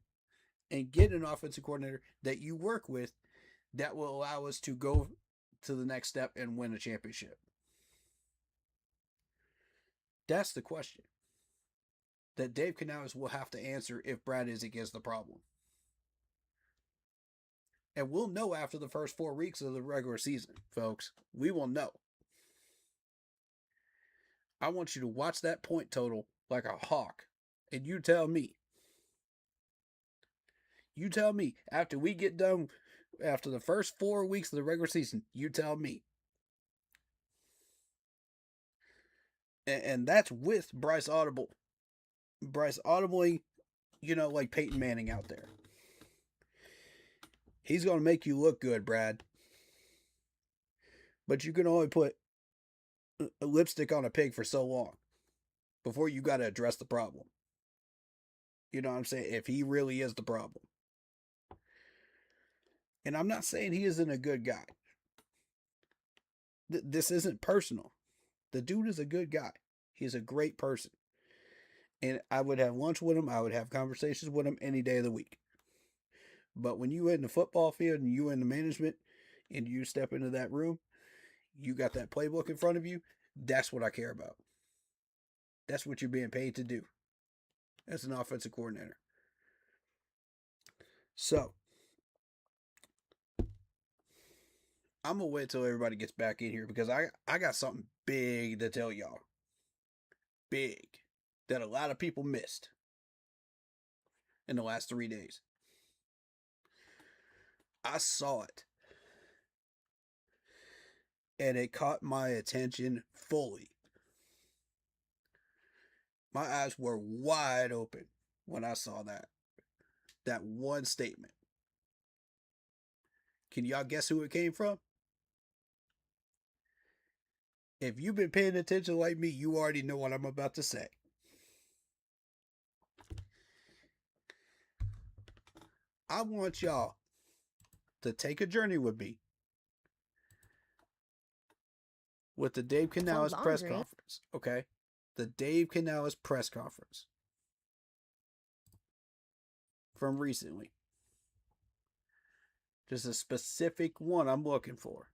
and get an offensive coordinator that you work with that will allow us to go to the next step and win a championship? That's the question that Dave Canales will have to answer if Brad Isaac is the problem. And we'll know after the first 4 weeks of the regular season, folks. We will know. I want you to watch that point total like a hawk. And you tell me. You tell me. After we get done, after the first 4 weeks of the regular season, you tell me. And that's with Bryce Audible. Bryce audibly, like Peyton Manning out there. He's going to make you look good, Brad. But you can only put a lipstick on a pig for so long before you got to address the problem. You know what I'm saying? If he really is the problem. And I'm not saying he isn't a good guy. This isn't personal. The dude is a good guy. He's a great person. And I would have lunch with him. I would have conversations with him any day of the week. But when you in the football field and you in the management and you step into that room, you got that playbook in front of you, that's what I care about. That's what you're being paid to do as an offensive coordinator. So, I'm going to wait till everybody gets back in here because I got something big to tell y'all. Big. That a lot of people missed in the last 3 days. I saw it. And it caught my attention fully. My eyes were wide open when I saw that. That one statement. Can y'all guess who it came from? If you've been paying attention like me, you already know what I'm about to say. I want y'all to take a journey with me with the Dave Canales press conference. Okay? The Dave Canales press conference from recently. Just a specific one I'm looking for.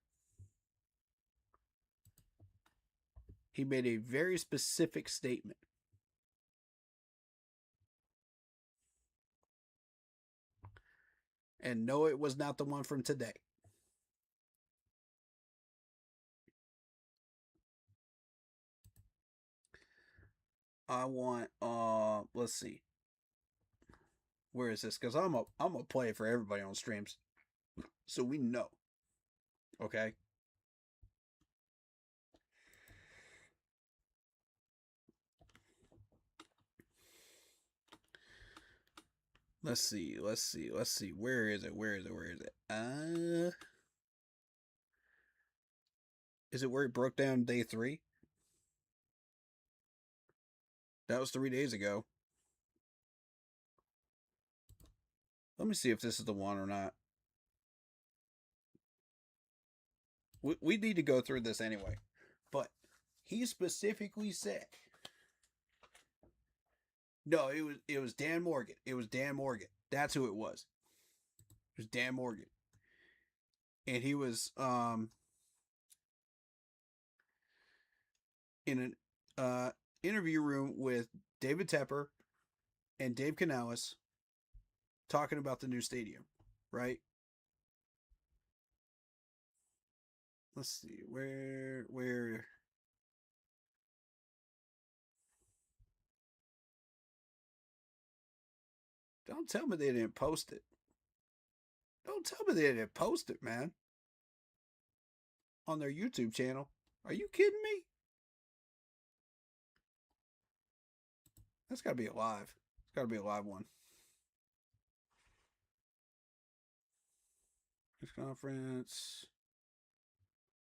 He made a very specific statement. And no, it was not the one from today. I want, let's see. Where is this? Because I'm a play it for everybody on streams. So we know. Okay? Let's see. Where is it? Is it where it broke down day 3? That was 3 days ago. Let me see if this is the one or not. We need to go through this anyway. But he specifically said, no, it was Dan Morgan. It was Dan Morgan. That's who it was. It was Dan Morgan. And he was in an interview room with David Tepper and Dave Canales talking about the new stadium, right? Let's see, where don't tell me they didn't post it. Don't tell me they didn't post it, man. On their YouTube channel. Are you kidding me? That's got to be a live. It's got to be a live one. This conference.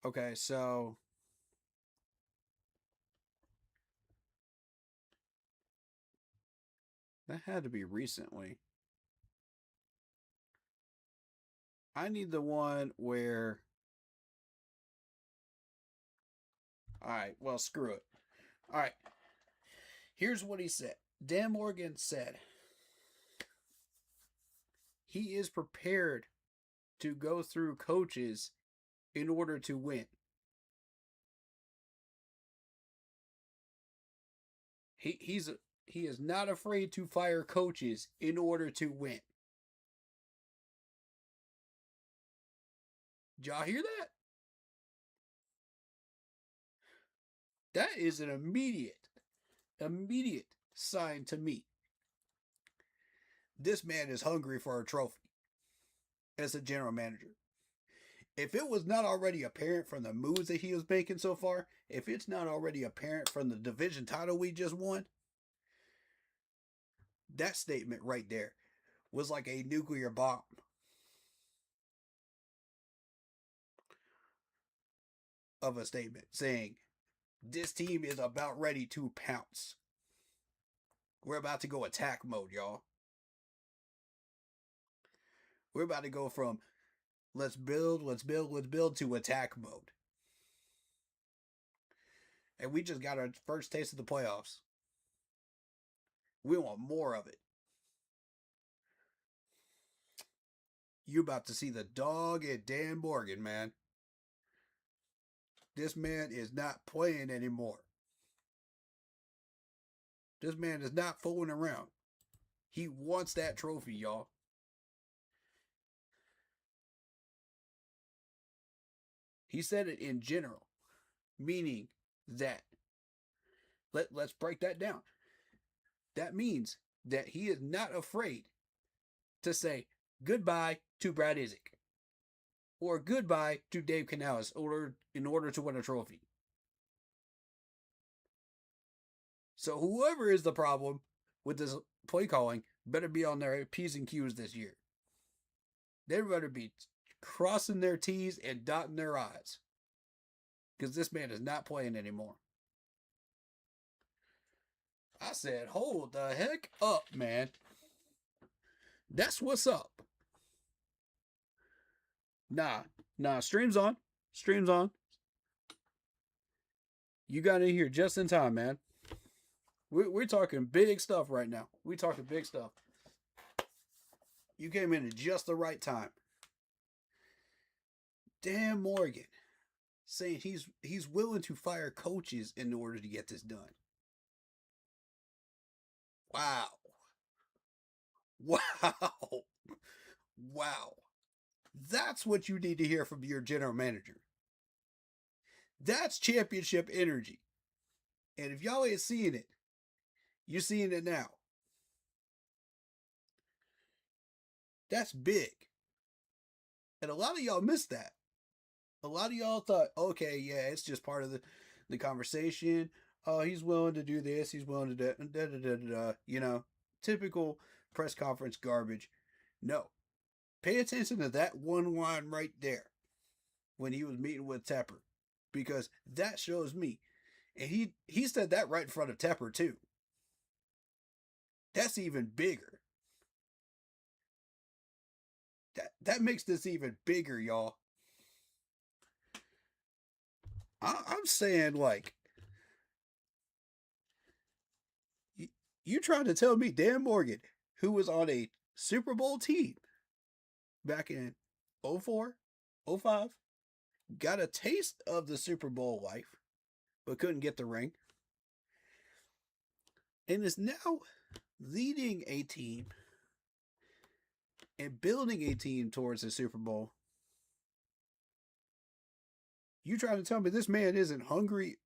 Okay, so that had to be recently. I need the one where... Alright, well, screw it. Alright. Here's what he said. Dan Morgan said he is prepared to go through coaches in order to win. He is not afraid to fire coaches in order to win. Did y'all hear that? That is an immediate sign to me. This man is hungry for a trophy as a general manager. If it was not already apparent from the moves that he was making so far, if it's not already apparent from the division title we just won, that statement right there was like a nuclear bomb. Of a statement saying, this team is about ready to pounce. We're about to go attack mode, y'all. We're about to go from let's build to attack mode. And we just got our first taste of the playoffs. We want more of it. You about to see the dog at Dan Morgan, man. This man is not playing anymore. This man is not fooling around. He wants that trophy, y'all. He said it in general, meaning that, let's break that down. That means that he is not afraid to say goodbye to Brad Isaac or goodbye to Dave Canales in order to win a trophy. So whoever is the problem with this play calling better be on their P's and Q's this year. They better be crossing their T's and dotting their I's. Because this man is not playing anymore. I said, hold the heck up, man. That's what's up. Nah, stream's on. Stream's on. You got in here just in time, man. We're talking big stuff right now. We're talking big stuff. You came in at just the right time. Dan Morgan saying he's willing to fire coaches in order to get this done. Wow. That's what you need to hear from your general manager. That's championship energy. And if y'all ain't seeing it, you're seeing it now. That's big. And a lot of y'all missed that. A lot of y'all thought, okay, yeah, it's just part of the conversation. Oh, he's willing to do this. He's willing to do, you know, typical press conference garbage. No. Pay attention to that one line right there when he was meeting with Tepper, because that shows me. And he said that right in front of Tepper too. That's even bigger. That makes this even bigger, y'all. I'm saying, like, you trying to tell me Dan Morgan, who was on a Super Bowl team back in 04, 05, got a taste of the Super Bowl life, but couldn't get the ring, and is now leading a team and building a team towards the Super Bowl. You trying to tell me this man isn't hungry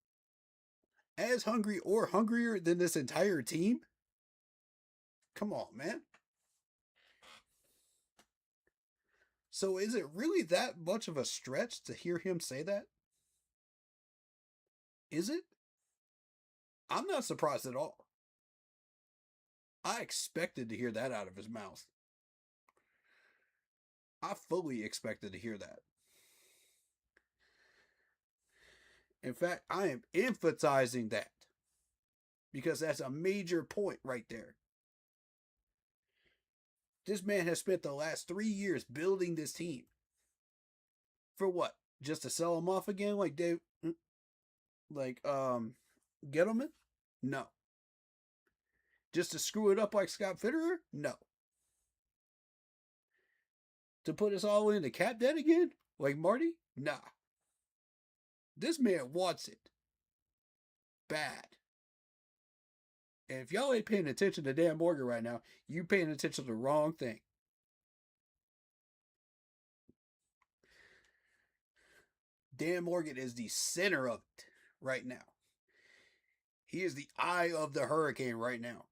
or hungrier than this entire team? Come on, man. So is it really that much of a stretch to hear him say that? Is it? I'm not surprised at all. I expected to hear that out of his mouth. I fully expected to hear that. In fact, I am emphasizing that because that's a major point right there. This man has spent the last 3 years building this team. For what? Just to sell him off again like Gettleman? No. Just to screw it up like Scott Fitterer? No. To put us all in the cap debt again? Like Marty? Nah. This man wants it. Bad. And if y'all ain't paying attention to Dan Morgan right now, you paying attention to the wrong thing. Dan Morgan is the center of it right now. He is the eye of the hurricane right now.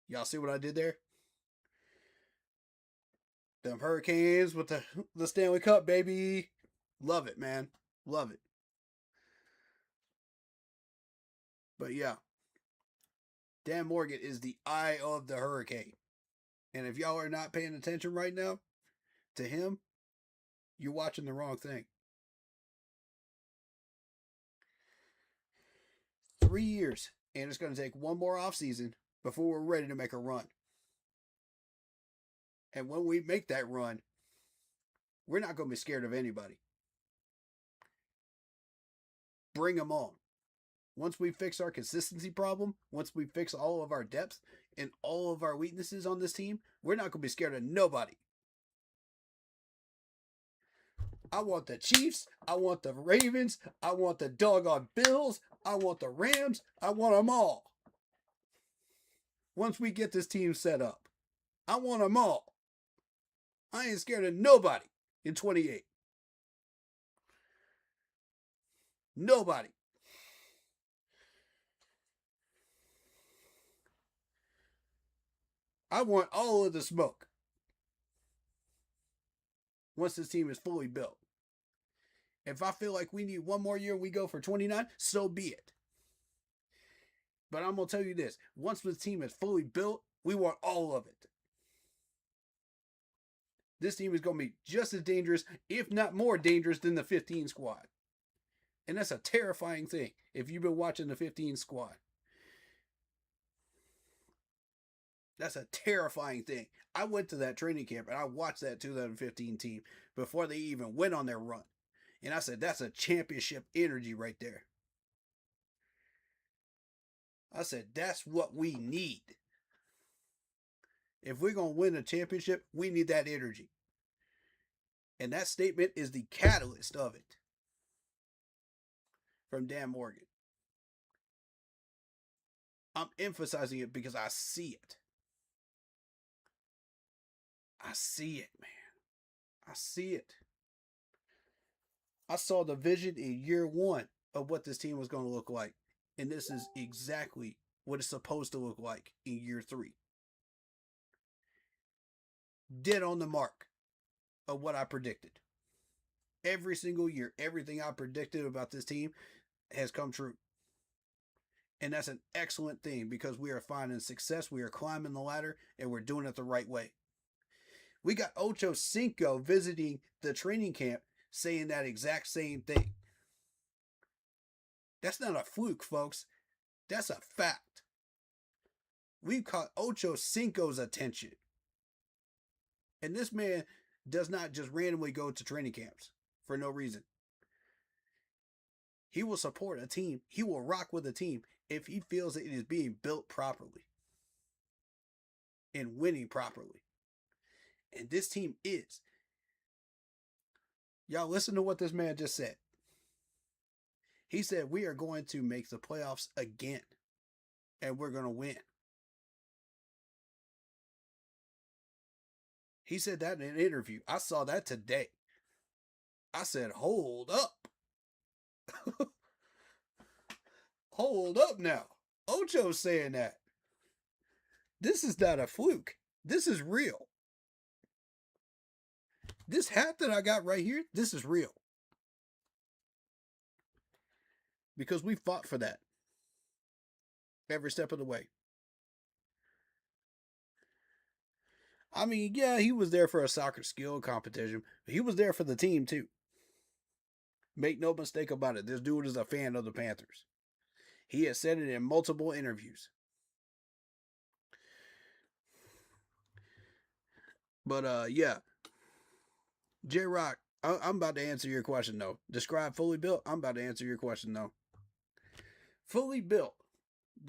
Y'all see what I did there? Them Hurricanes with the Stanley Cup, baby. Love it, man. Love it. But yeah, Dan Morgan is the eye of the hurricane. And if y'all are not paying attention right now to him, you're watching the wrong thing. 3 years, and it's going to take one more offseason before we're ready to make a run. And when we make that run, we're not going to be scared of anybody. Bring them on. Once we fix our consistency problem, once we fix all of our depth and all of our weaknesses on this team, we're not going to be scared of nobody. I want the Chiefs. I want the Ravens. I want the doggone Bills. I want the Rams. I want them all. Once we get this team set up, I want them all. I ain't scared of nobody in 28. Nobody. I want all of the smoke once this team is fully built. If I feel like we need one more year and we go for 29, so be it. But I'm going to tell you this. Once this team is fully built, we want all of it. This team is going to be just as dangerous, if not more dangerous, than the 15 squad. And that's a terrifying thing if you've been watching the 15 squad. That's a terrifying thing. I went to that training camp and I watched that 2015 team before they even went on their run. And I said, that's a championship energy right there. I said, that's what we need. If we're going to win a championship, we need that energy. And that statement is the catalyst of it. From Dan Morgan. I'm emphasizing it because I see it. I see it, man. I see it. I saw the vision in year one of what this team was going to look like. And this is exactly what it's supposed to look like in year 3. Dead on the mark of what I predicted. Every single year, everything I predicted about this team has come true. And that's an excellent thing because we are finding success. We are climbing the ladder and we're doing it the right way. We got Ocho Cinco visiting the training camp saying that exact same thing. That's not a fluke, folks. That's a fact. We've caught Ocho Cinco's attention. And this man does not just randomly go to training camps for no reason. He will support a team. He will rock with a team if he feels that it is being built properly and winning properly. And this team is. Y'all listen to what this man just said. He said, we are going to make the playoffs again. And we're going to win. He said that in an interview. I saw that today. I said, hold up. Hold up now. Ocho's saying that. This is not a fluke. This is real. This hat that I got right here, this is real. Because we fought for that. Every step of the way. I mean, yeah, he was there for a soccer skill competition, but he was there for the team too. Make no mistake about it, this dude is a fan of the Panthers. He has said it in multiple interviews. But, yeah. J-Rock, I'm about to answer your question, though. Describe fully built. I'm about to answer your question, though. Fully built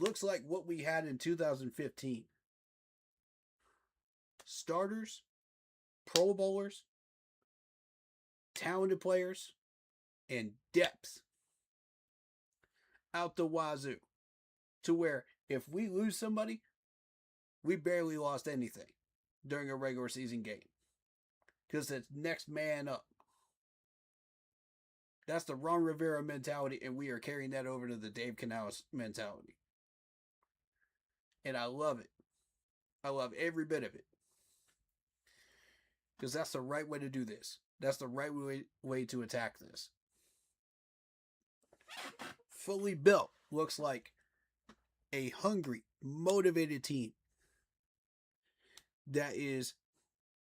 looks like what we had in 2015. Starters, Pro Bowlers, talented players, and depth out the wazoo. To where if we lose somebody, we barely lost anything during a regular season game. Because it's next man up. That's the Ron Rivera mentality, and we are carrying that over to the Dave Canales mentality. And I love it. I love every bit of it. Because that's the right way to do this. That's the right way to attack this. Fully built looks like a hungry, motivated team that is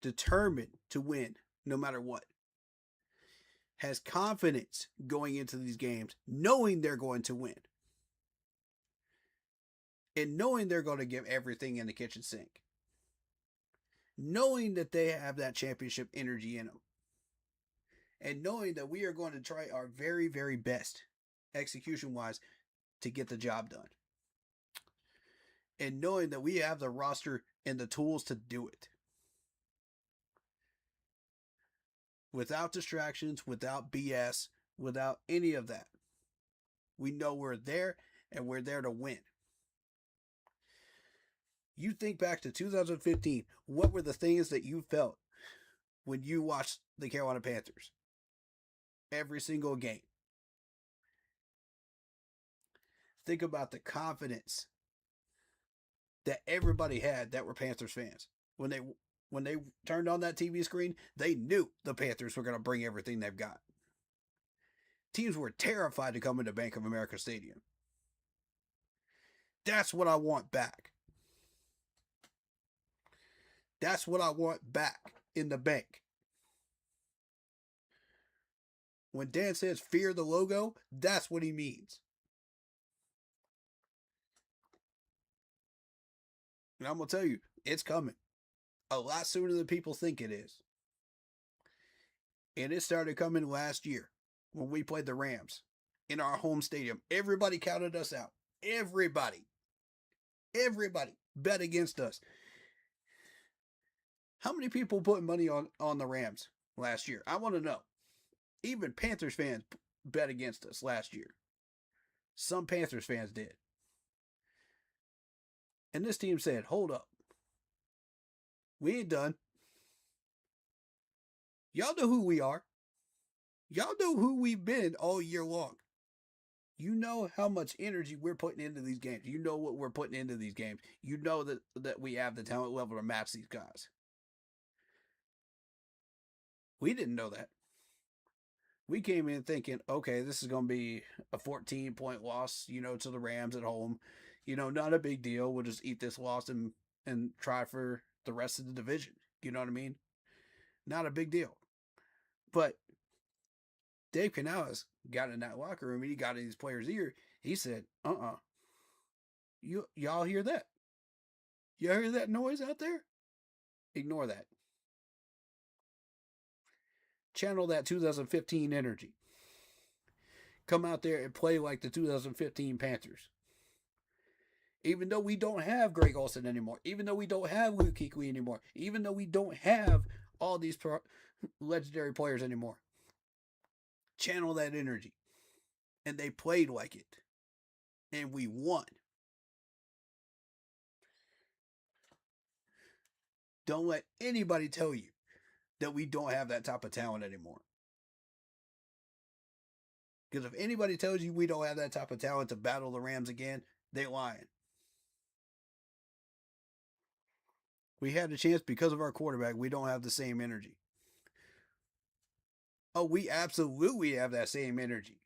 determined to win no matter what. Has confidence going into these games, knowing they're going to win. And knowing they're going to give everything in the kitchen sink. Knowing that they have that championship energy in them. And knowing that we are going to try our very, very best, execution-wise, to get the job done. And knowing that we have the roster and the tools to do it. Without distractions, without BS, without any of that. We know we're there, and we're there to win. You think back to 2015, what were the things that you felt when you watched the Carolina Panthers? Every single game. Think about the confidence that everybody had that were Panthers fans. When they turned on that TV screen, they knew the Panthers were going to bring everything they've got. Teams were terrified to come into Bank of America Stadium. That's what I want back. That's what I want back in the bank. When Dan says fear the logo, that's what he means. And I'm going to tell you, it's coming. A lot sooner than people think it is. And it started coming last year when we played the Rams in our home stadium. Everybody counted us out. Everybody bet against us. How many people put money on the Rams last year? I want to know. Even Panthers fans bet against us last year. Some Panthers fans did. And this team said, hold up. We ain't done. Y'all know who we are. Y'all know who we've been all year long. You know how much energy we're putting into these games. You know what we're putting into these games. You know that we have the talent level to match these guys. We didn't know that. We came in thinking, okay, this is going to be a 14-point loss, to the Rams at home. Not a big deal. We'll just eat this loss and try for the rest of the division. You know what I mean? Not a big deal. But Dave Canales got in that locker room and he got in his players' ear. He said, y'all hear that? Y'all hear that noise out there? Ignore that. Channel that 2015 energy. Come out there and play like the 2015 Panthers. Even though we don't have Greg Olsen anymore. Even though we don't have Luke Kuechly anymore. Even though we don't have all these legendary players anymore. Channel that energy. And they played like it. And we won. Don't let anybody tell you that we don't have that type of talent anymore. Because if anybody tells you we don't have that type of talent to battle the Rams again, they lying. We had a chance because of our quarterback. We don't have the same energy. Oh, we absolutely have that same energy.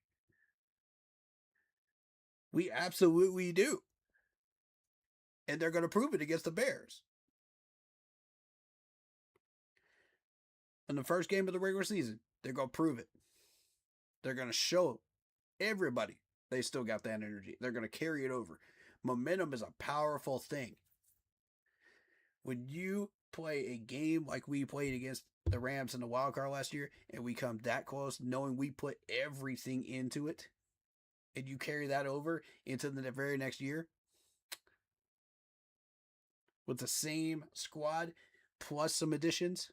We absolutely do. And they're going to prove it against the Bears. In the first game of the regular season, they're going to prove it. They're going to show everybody they still got that energy. They're going to carry it over. Momentum is a powerful thing. When you play a game like we played against the Rams in the wild card last year, and we come that close, knowing we put everything into it, and you carry that over into the very next year, with the same squad, plus some additions,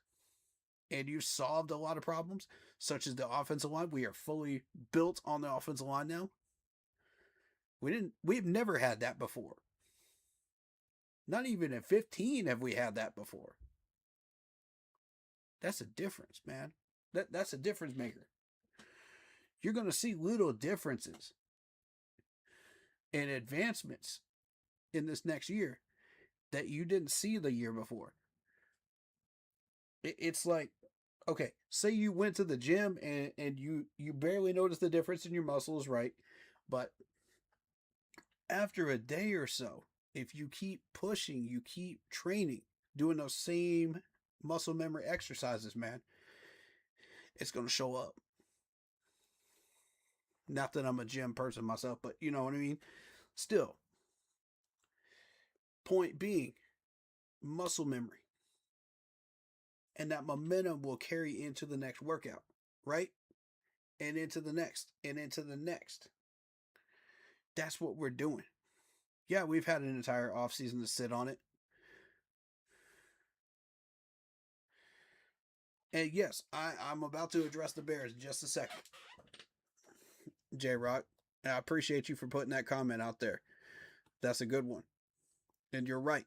and you've solved a lot of problems, such as the offensive line. We are fully built on the offensive line now. We've never had that before. Not even in 15 have we had that before. That's a difference, man. That's a difference maker. you're going to see little differences and advancements in this next year that you didn't see the year before. It's like, okay, say you went to the gym and you barely noticed the difference in your muscles, right? But after a day or so, if you keep pushing, you keep training, doing those same muscle memory exercises, man, it's going to show up. Not that I'm a gym person myself, but you know what I mean? Still, point being, muscle memory. And that momentum will carry into the next workout, right? And into the next, and into the next. That's what we're doing. Yeah, we've had an entire offseason to sit on it. And yes, I'm about to address the Bears in just a second. J Rock, I appreciate you for putting that comment out there. That's a good one. And you're right.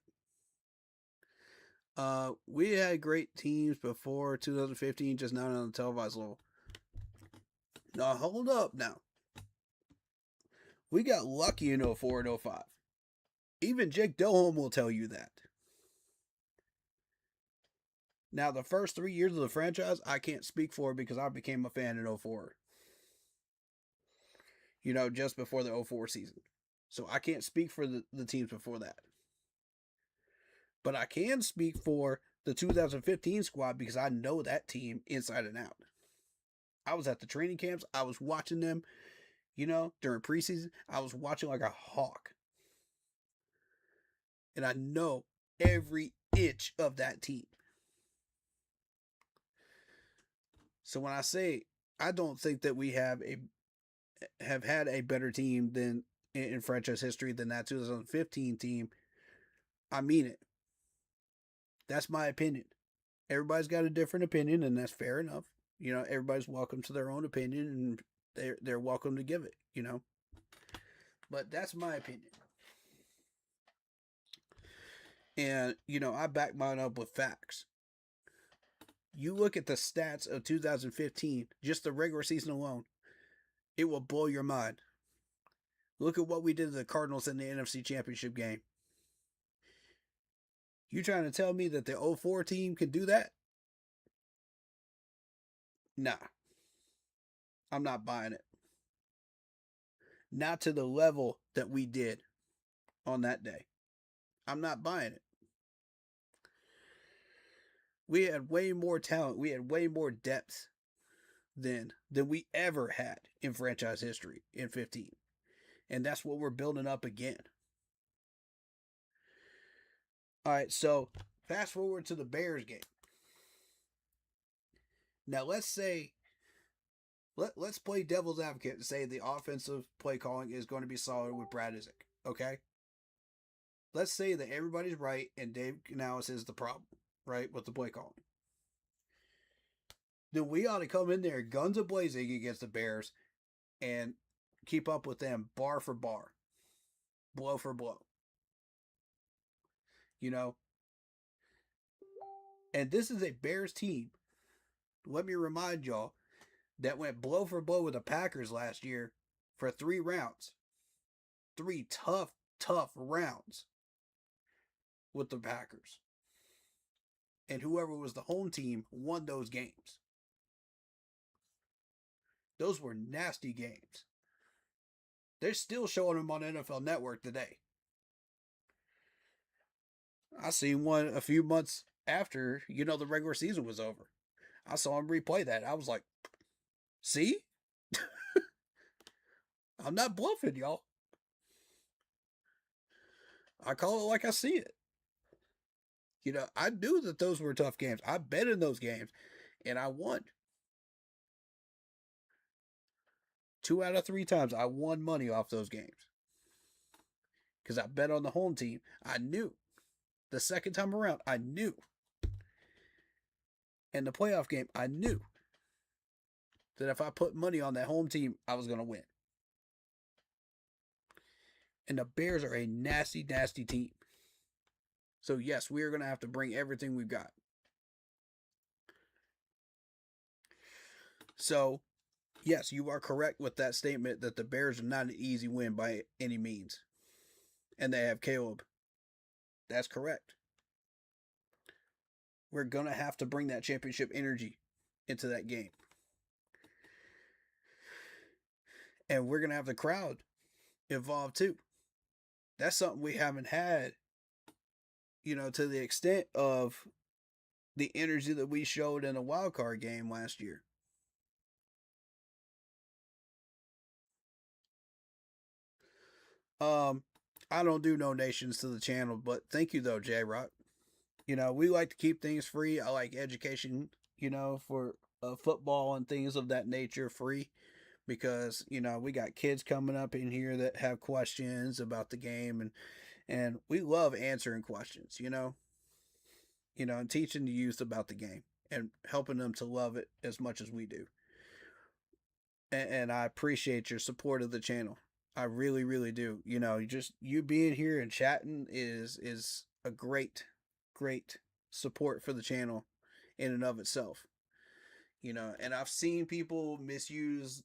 We had great teams before 2015, just not on the televised level. Now, hold up now. We got lucky in 04 and 05. Even Jake Delhomme will tell you that. Now, the first 3 years of the franchise, I can't speak for because I became a fan in 04. You know, just before the 04 season. So I can't speak for the teams before that. But I can speak for the 2015 squad because I know that team inside and out. I was at the training camps. I was watching them, you know, during preseason. I was watching like a hawk. And I know every inch of that team. So when I say I don't think that we have had a better team than in franchise history than that 2015 team, I mean it. That's my opinion. Everybody's got a different opinion, and that's fair enough. You know, everybody's welcome to their own opinion, and they're welcome to give it, you know. But that's my opinion. And, you know, I back mine up with facts. You look at the stats of 2015, just the regular season alone, it will blow your mind. Look at what we did to the Cardinals in the NFC Championship game. You trying to tell me that the 04 team can do that? Nah. I'm not buying it. Not to the level that we did on that day. I'm not buying it. We had way more talent. We had way more depth than we ever had in franchise history in 15. And that's what we're building up again. All right, so fast forward to the Bears game. Now let's say, let's play devil's advocate and say the offensive play calling is going to be solid with Brad Isaac, okay? Let's say that everybody's right and Dave Canales is the problem, right, with the play calling. Then we ought to come in there guns a-blazing against the Bears and keep up with them bar for bar, blow for blow. You know? And this is a Bears team, let me remind y'all, that went blow for blow with the Packers last year for 3 rounds. 3 tough rounds with the Packers. And whoever was the home team won those games. Those were nasty games. They're still showing them on NFL Network today. I seen one a few months after, you know, the regular season was over. I saw him replay that. I was like, see? I'm not bluffing, y'all. I call it like I see it. You know, I knew that those were tough games. I bet in those games, and I won. 2 out of 3 times, I won money off those games. Because I bet on the home team. I knew. The second time around, I knew. And the playoff game, I knew that if I put money on that home team, I was going to win. And the Bears are a nasty, nasty team. So, yes, we are going to have to bring everything we've got. So, Yes, you are correct with that statement that the Bears are not an easy win by any means. And they have Caleb. That's correct. We're going to have to bring that championship energy into that game. And we're going to have the crowd involved too. That's something we haven't had, to the extent of the energy that we showed in a wild card game last year. I don't do donations to the channel, but thank you though, J Rock. We like to keep things free. I like education, for football and things of that nature free because, we got kids coming up in here that have questions about the game and we love answering questions, and teaching the youth about the game and helping them to love it as much as we do. And I appreciate your support of the channel. I really, really do. Just you being here and chatting is a great, great support for the channel in and of itself. And I've seen people misuse,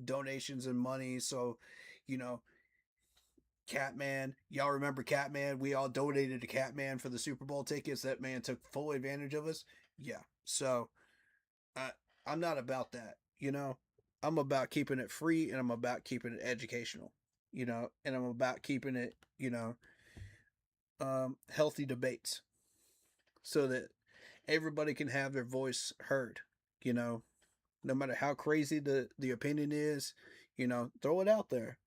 donations and money. So, you know, Catman, y'all remember Catman? We all donated to Catman for the Super Bowl tickets. That man took full advantage of us. Yeah. So I'm not about that, I'm about keeping it free and I'm about keeping it educational, and I'm about keeping it, healthy debates so that everybody can have their voice heard, no matter how crazy the opinion is, throw it out there,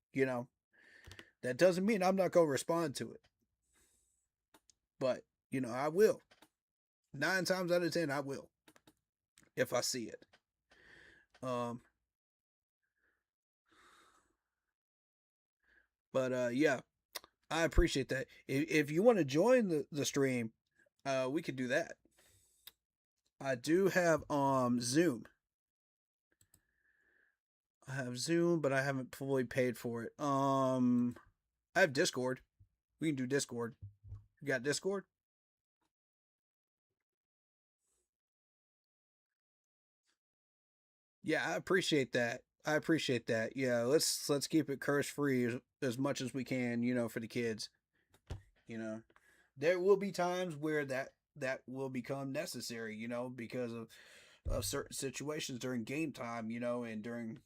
that doesn't mean I'm not going to respond to it, but, I will. 9 times out of 10, I will, if I see it. But yeah, I appreciate that. If you want to join the stream, we could do that. I do have Zoom. I have Zoom, but I haven't fully paid for it. I have Discord. We can do Discord. You got Discord? Yeah, I appreciate that. I appreciate that. Yeah, let's keep it curse free as much as we can, for the kids. There will be times where that will become necessary, because of certain situations during game time, and during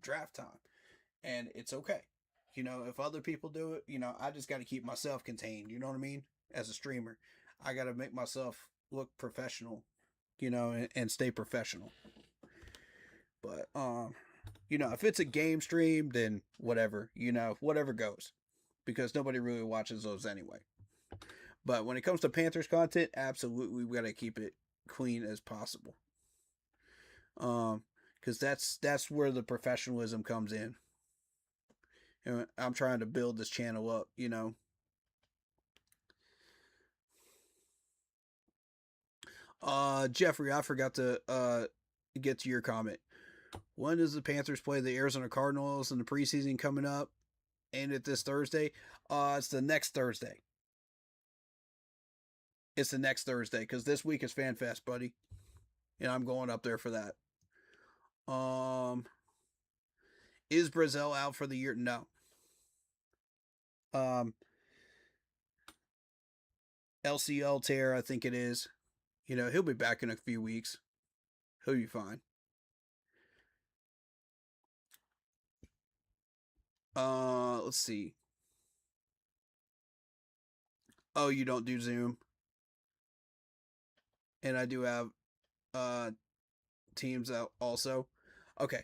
draft time. And it's okay. If other people do it, I just got to keep myself contained, you know what I mean? As a streamer, I got to make myself look professional, and stay professional. But if it's a game stream, then whatever, whatever goes, because nobody really watches those anyway. But when it comes to Panthers content, absolutely we got to keep it clean as possible. Because that's where the professionalism comes in. And I'm trying to build this channel up, Jeffrey, I forgot to get to your comment. When does the Panthers play the Arizona Cardinals in the preseason coming up? Ain't it this Thursday? It's the next Thursday. It's the next Thursday because this week is FanFest, buddy, and I'm going up there for that. Is Brazil out for the year? No. LCL tear, I think it is. He'll be back in a few weeks. He'll be fine. Let's see. Oh, you don't do Zoom? And I do have Teams out also. Okay.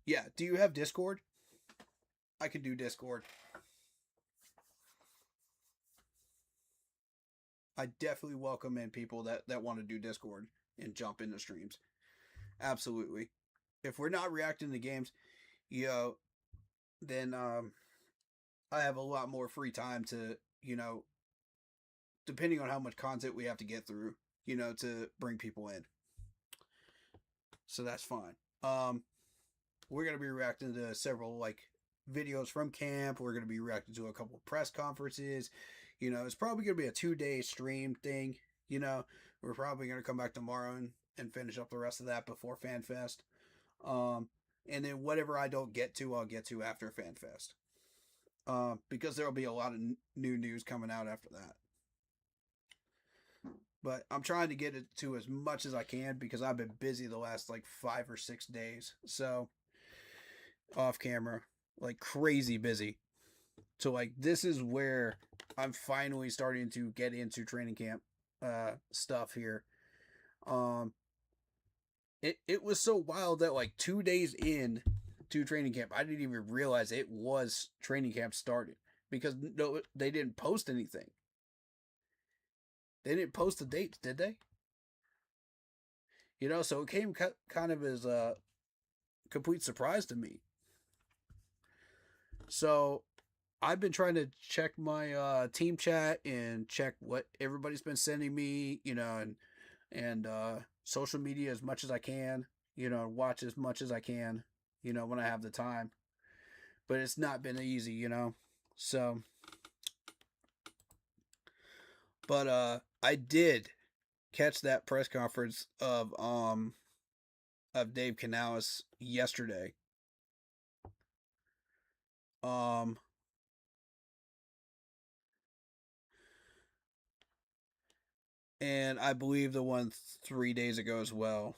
Yeah, do you have Discord? I can do Discord. I definitely welcome in people that want to do Discord and jump into streams. Absolutely. If we're not reacting to games, then I have a lot more free time to, depending on how much content we have to get through, to bring people in. So that's fine. We're going to be reacting to several videos from camp. We're going to be reacting to a couple press conferences. It's probably going to be a 2-day stream thing. We're probably going to come back tomorrow and finish up the rest of that before FanFest. And then whatever I don't get to, I'll get to after FanFest. Because there'll be a lot of new news coming out after that. But I'm trying to get it to as much as I can because I've been busy the last like 5 or 6 days. So off camera, like crazy busy. So like this is where I'm finally starting to get into training camp stuff here. It was so wild that like 2 days in to training camp, I didn't even realize it was training camp started because no, they didn't post anything. They didn't post the dates, did they? You know, so it came kind of as a complete surprise to me. So I've been trying to check my team chat and check what everybody's been sending me, you know, and social media as much as I can, you know, watch as much as I can, you know, when I have the time. But it's not been easy, you know. So, but I did catch that press conference of Dave Canales yesterday. And I believe the one 3 days ago as well.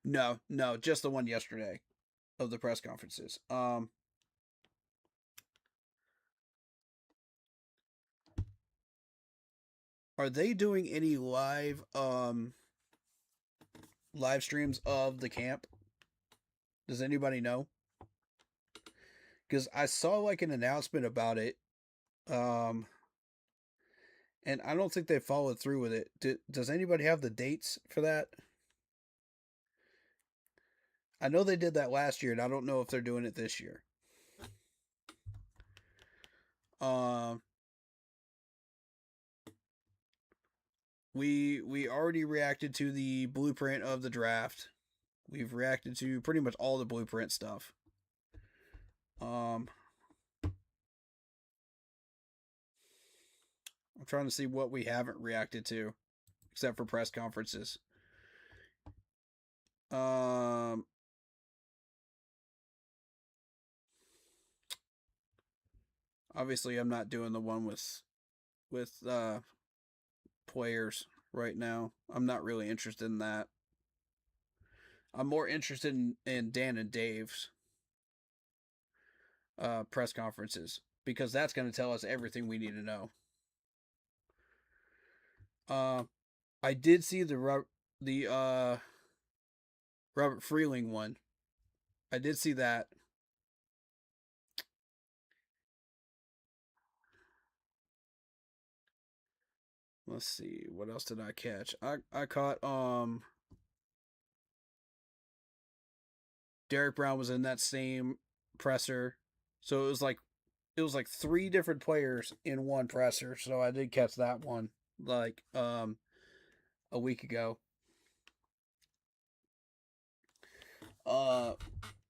No, just the one yesterday of the press conferences. Are they doing any live streams of the camp? Does anybody know? Because I saw like an announcement about it, and I don't think they followed through with it. Does anybody have the dates for that? I know they did that last year, and I don't know if they're doing it this year. We already reacted to the blueprint of the draft. We've reacted to pretty much all the blueprint stuff. I'm trying to see what we haven't reacted to, except for press conferences. Obviously, I'm not doing the one with players right now. I'm not really interested in that. I'm more interested in Dan and Dave's press conferences because that's going to tell us everything we need to know. I did see the Robert Freeling one. I did see that. Let's see, what else did I catch? I caught Derek Brown was in that same presser. So it was like 3 different players in one presser. So I did catch that one like a week ago.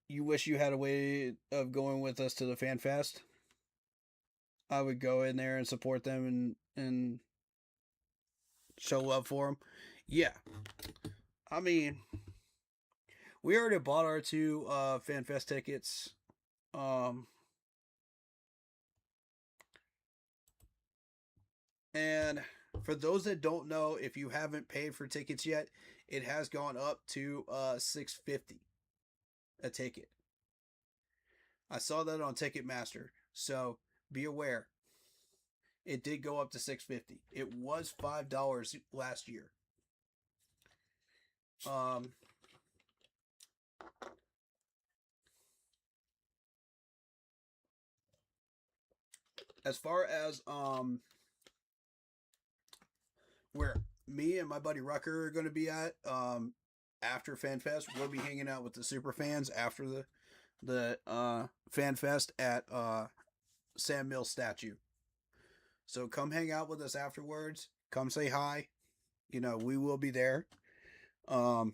You wish you had a way of going with us to the Fan Fest? I would go in there and support them and show love for them. Yeah. I mean, we already bought our 2 Fan Fest tickets. And for those that don't know, if you haven't paid for tickets yet, it has gone up to $650 a ticket. I saw that on Ticketmaster, so be aware. It did go up to $650. It was $5 last year. As far as where me and my buddy Rucker are going to be at after FanFest, we'll be hanging out with the super fans after the FanFest at Sam Mills statue. So come hang out with us afterwards. Come say hi. You know, we will be there. If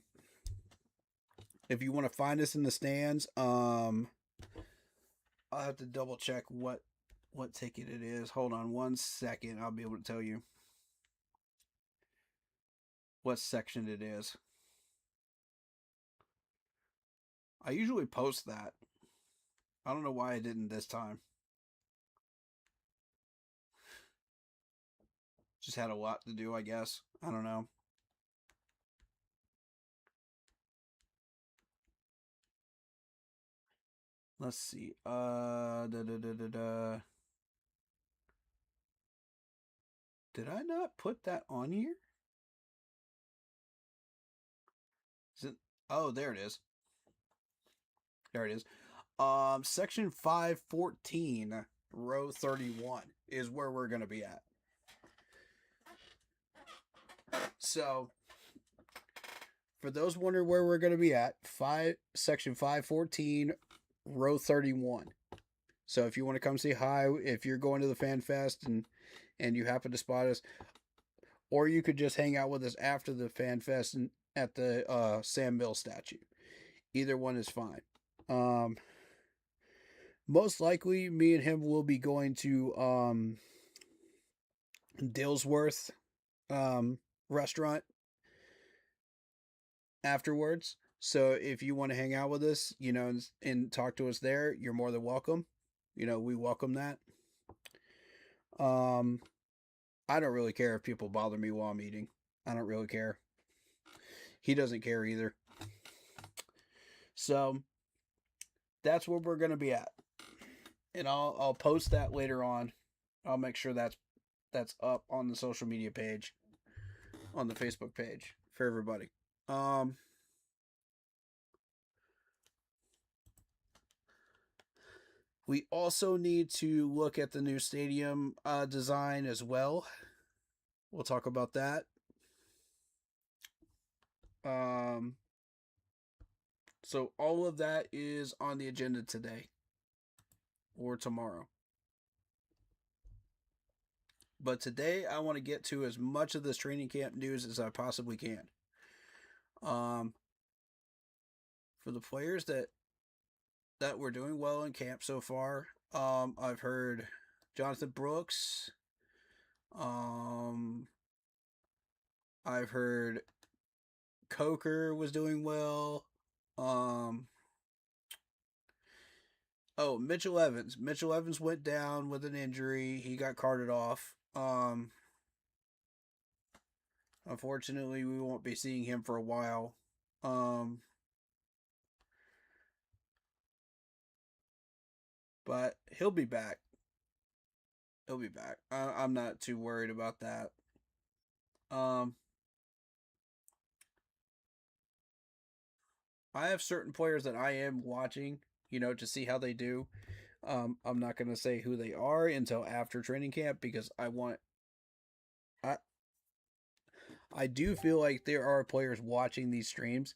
you want to find us in the stands, I'll have to double check what ticket it is. Hold on 1 second. I'll be able to tell you what section it is. I usually post that. I don't know why I didn't this time. Just had a lot to do, I guess. I don't know. Let's see. Did I not put that on here? Is it? Oh, there it is. There it is. Section 514, row 31 is where we're going to be at. So, for those wondering where we're going to be at, section 514, row 31. So if you want to come say hi, if you're going to the Fan Fest and you happen to spot us, or you could just hang out with us after the Fan Fest and at the Sam Mills statue. Either one is fine. Most likely, me and him will be going to Dillsworth restaurant afterwards. So if you want to hang out with us, and talk to us there, you're more than welcome. We welcome that. I don't really care if people bother me while I'm eating. I don't really care. He doesn't care either. So that's where we're going to be at. And I'll post that later on. I'll make sure that's up on the social media page, on the Facebook page for everybody. We also need to look at the new stadium design as well. We'll talk about that. So all of that is on the agenda today or tomorrow. But today I want to get to as much of this training camp news as I possibly can. For the players that were doing well in camp so far, I've heard Jonathan Brooks. I've heard Coker was doing well. Mitchell Evans. Mitchell Evans went down with an injury. He got carted off. Unfortunately, we won't be seeing him for a while. But he'll be back. He'll be back. I'm not too worried about that. I have certain players that I am watching, to see how they do. I'm not going to say who they are until after training camp because I do feel like there are players watching these streams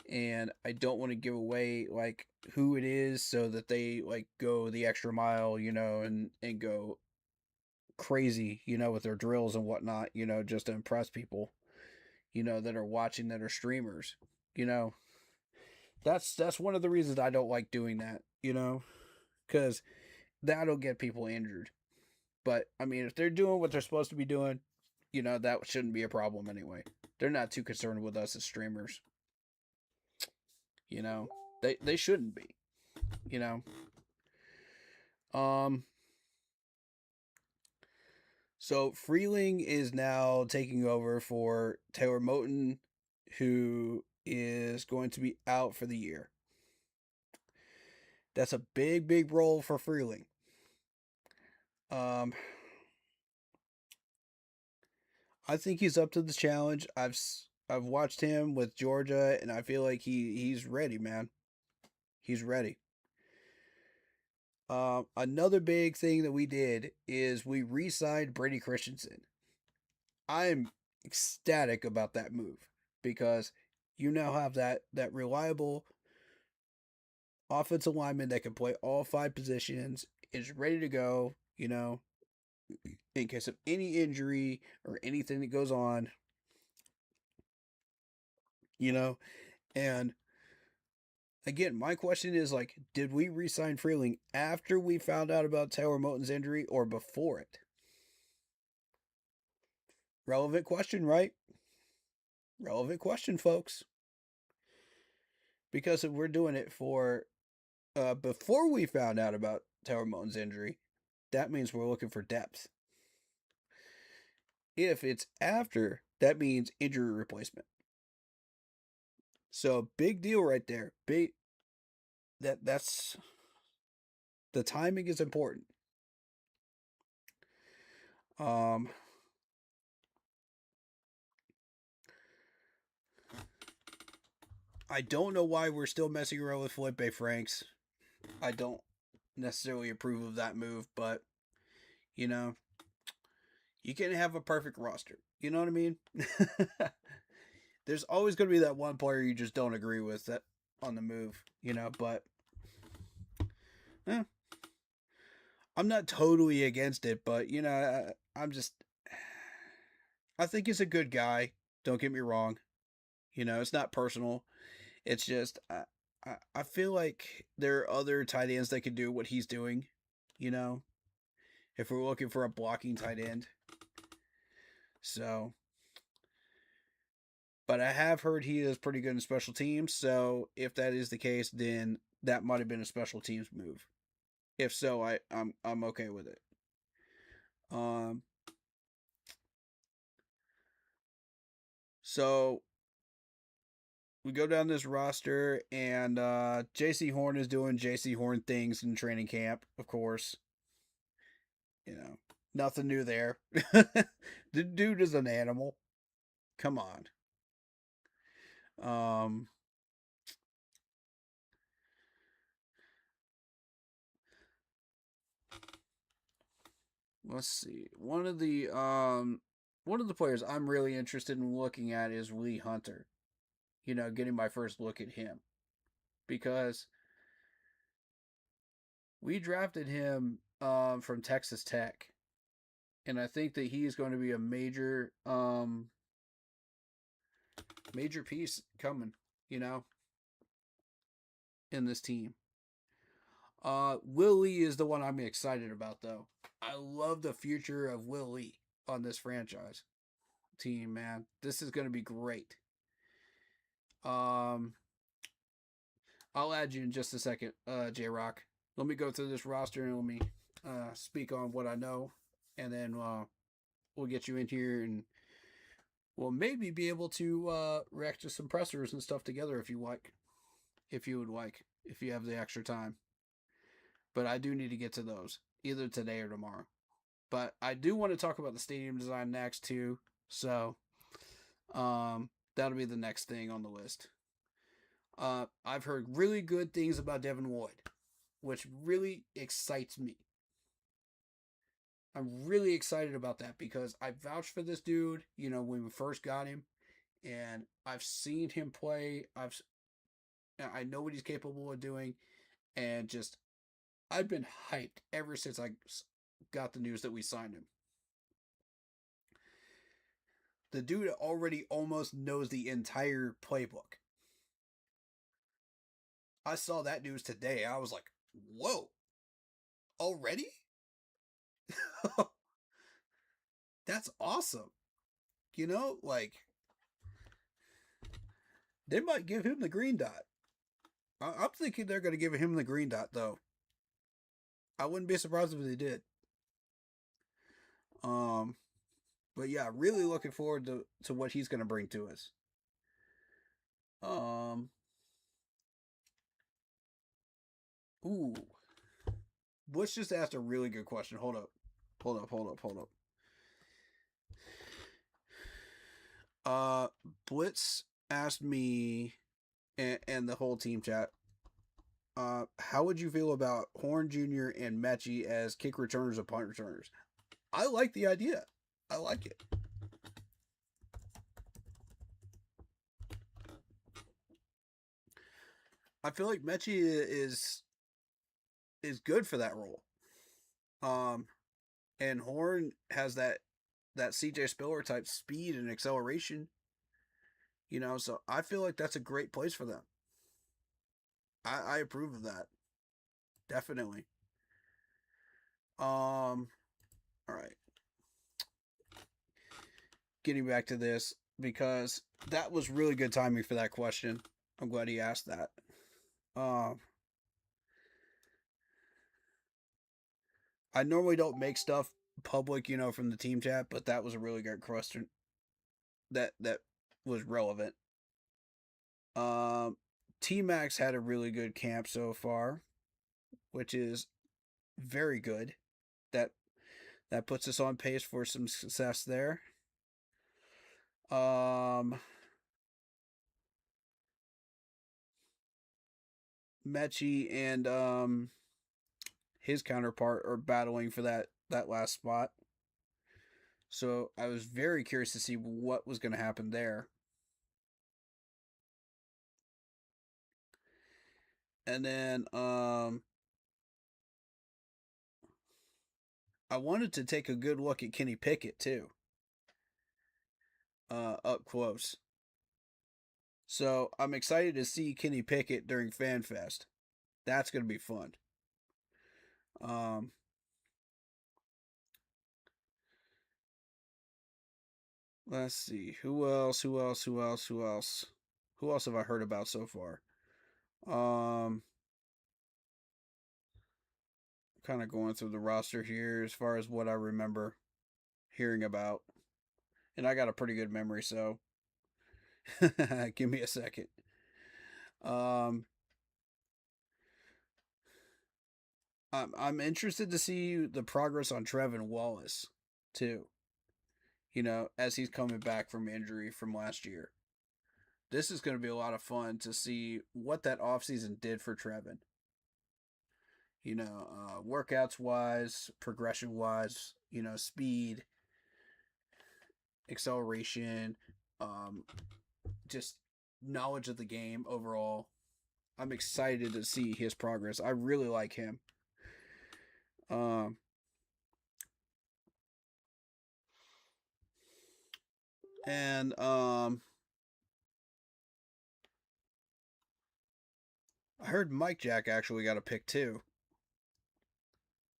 and I don't want to give away like who it is so that they like go the extra mile, and go crazy, with their drills and whatnot, just to impress people, that are watching, that are streamers, That's one of the reasons I don't like doing that, because that'll get people injured. But I mean, if they're doing what they're supposed to be doing, that shouldn't be a problem anyway. They're not too concerned with us as streamers. They shouldn't be. So Freeling is now taking over for Taylor Moton, who is going to be out for the year. That's a big, big role for Freeling. I think he's up to the challenge. I've watched him with Georgia, and I feel like he's ready, man. He's ready. Another big thing that we did is we re-signed Brady Christensen. I'm ecstatic about that move because you now have that reliable offensive lineman that can play all 5 positions, is ready to go, in case of any injury or anything that goes on, and again, my question is like, did we re-sign Freeling after we found out about Taylor Moton's injury or before it? Relevant question, right? Relevant question, folks. Because if we're doing it for before we found out about Taylor Moton's injury, that means we're looking for depth. If it's after, that means injury replacement. So big deal right there. That's the timing is important. I don't know why we're still messing around with Felipe Franks. I don't necessarily approve of that move, but you know, you can have a perfect roster. You know what I mean? There's always going to be that one player you just don't agree with that on the move, but I'm not totally against it, but I think he's a good guy. Don't get me wrong. It's not personal. It's just I feel like there are other tight ends that can do what he's doing. If we're looking for a blocking tight end. So, but I have heard he is pretty good in special teams. So if that is the case, then that might have been a special teams move. If so, I'm okay with it. So we go down this roster, and J.C. Horn is doing J.C. Horn things in training camp, of course. Nothing new there. The dude is an animal. Come on. Let's see. One of the players I'm really interested in looking at is Lee Hunter. Getting my first look at him. Because we drafted him from Texas Tech. And I think that he is going to be a major piece coming, in this team. Will Lee is the one I'm excited about, though. I love the future of Will Lee on this franchise team, man. This is going to be great. I'll add you in just a second, J-Rock. Let me go through this roster and let me speak on what I know, and then we'll get you in here, and we'll maybe be able to react to some pressers and stuff together if you like. If you would like. If you have the extra time. But I do need to get to those, either today or tomorrow. But I do want to talk about the stadium design next, too. So, that'll be the next thing on the list. I've heard really good things about Devin Lloyd, which really excites me. I'm really excited about that because I vouched for this dude, when we first got him. And I've seen him play. I know what he's capable of doing. And just, I've been hyped ever since I got the news that we signed him. The dude already almost knows the entire playbook. I saw that news today. I was like, whoa, already? That's awesome. They might give him the green dot. I'm thinking they're going to give him the green dot, though. I wouldn't be surprised if they did. But yeah, really looking forward to what he's going to bring to us. Ooh. Butch just asked a really good question. Hold up. Blitz asked me and the whole team chat, how would you feel about Horn Jr. and Mechie as kick returners and punt returners? I like the idea. I like it. I feel like Mechie is good for that role. And Horn has that CJ Spiller type speed and acceleration. So I feel like that's a great place for them. I approve of that. Definitely. All right. Getting back to this, because that was really good timing for that question. I'm glad he asked that. Um, I normally don't make stuff public, from the team chat, but that was a really good question that was relevant. Um, T Max had a really good camp so far, which is very good. That that puts us on pace for some success there. Um, Mechie and his counterpart are battling for that last spot. So I was very curious to see what was going to happen there. And then I wanted to take a good look at Kenny Pickett too, up close. So I'm excited to see Kenny Pickett during FanFest. That's going to be fun. Um, let's see who else. Who else have I heard about so far? Um, kind of going through the roster here as far as what I remember hearing about, and I got a pretty good memory, so give me a second. Um, I'm interested to see the progress on Trevin Wallace too. As he's coming back from injury from last year. This is going to be a lot of fun to see what that offseason did for Trevin. Workouts wise, progression wise, speed, acceleration, just knowledge of the game overall. I'm excited to see his progress. I really like him. Um, and I heard Mike Jack actually got a pick too.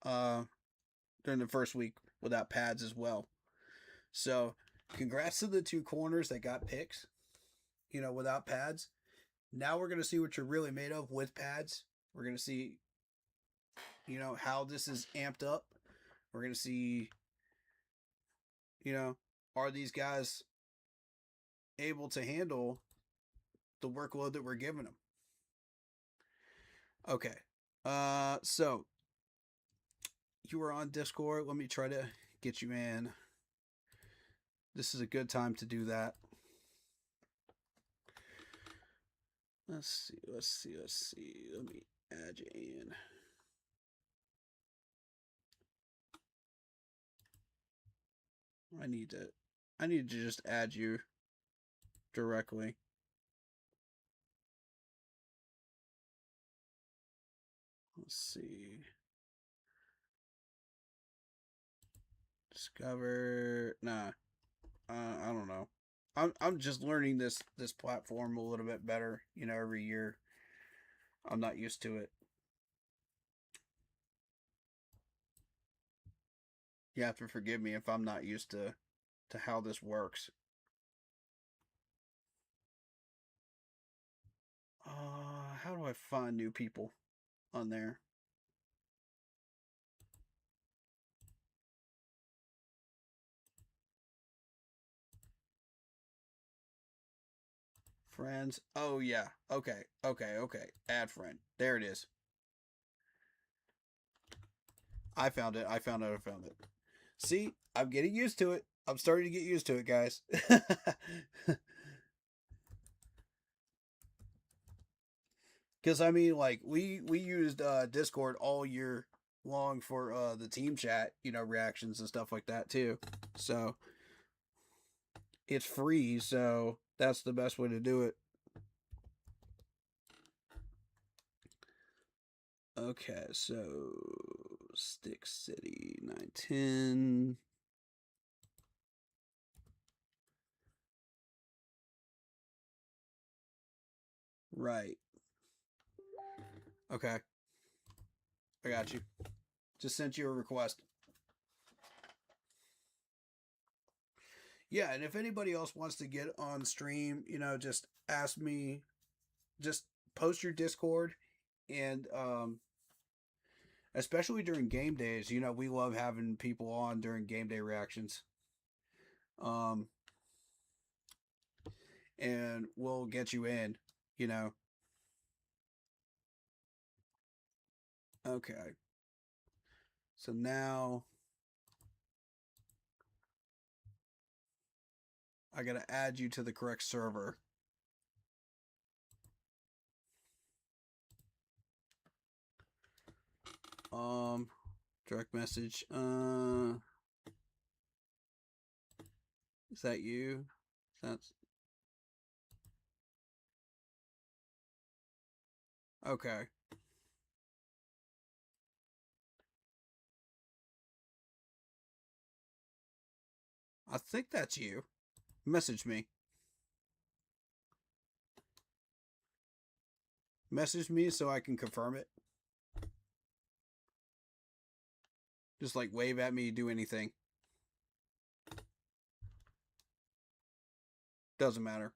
Uh, during the first week without pads as well. So, congrats to the two corners that got picks, without pads. Now we're going to see what you're really made of with pads. We're going to see, how this is amped up. We're going to see, are these guys able to handle the workload that we're giving them? Okay. So you were on Discord. Let me try to get you in. This is a good time to do that. Let's see. Let me add you in. I need to just add you directly. Let's see. Discover. Nah. I don't know. I'm just learning this platform a little bit better, every year. I'm not used to it. You have to forgive me if I'm not used to how this works. How do I find new people on there? Friends. Oh yeah. Okay. Add friend. There it is. I found it. See, I'm getting used to it. I'm starting to get used to it, guys. Because I mean, like we used Discord all year long for the team chat, reactions and stuff like that too. So it's free, so that's the best way to do it. Okay, so Stick City 910. Right. Okay. I got you. Just sent you a request. Yeah, and if anybody else wants to get on stream, just ask me. Just post your Discord And especially during game days, you know, we love having people on during game day reactions. Um, and we'll get you in, you know. Okay. So now I got to add you to the correct server. Direct message. Is that you? That's okay. I think that's you. Message me. Message me so I can confirm it. Just like wave at me, do anything. Doesn't matter.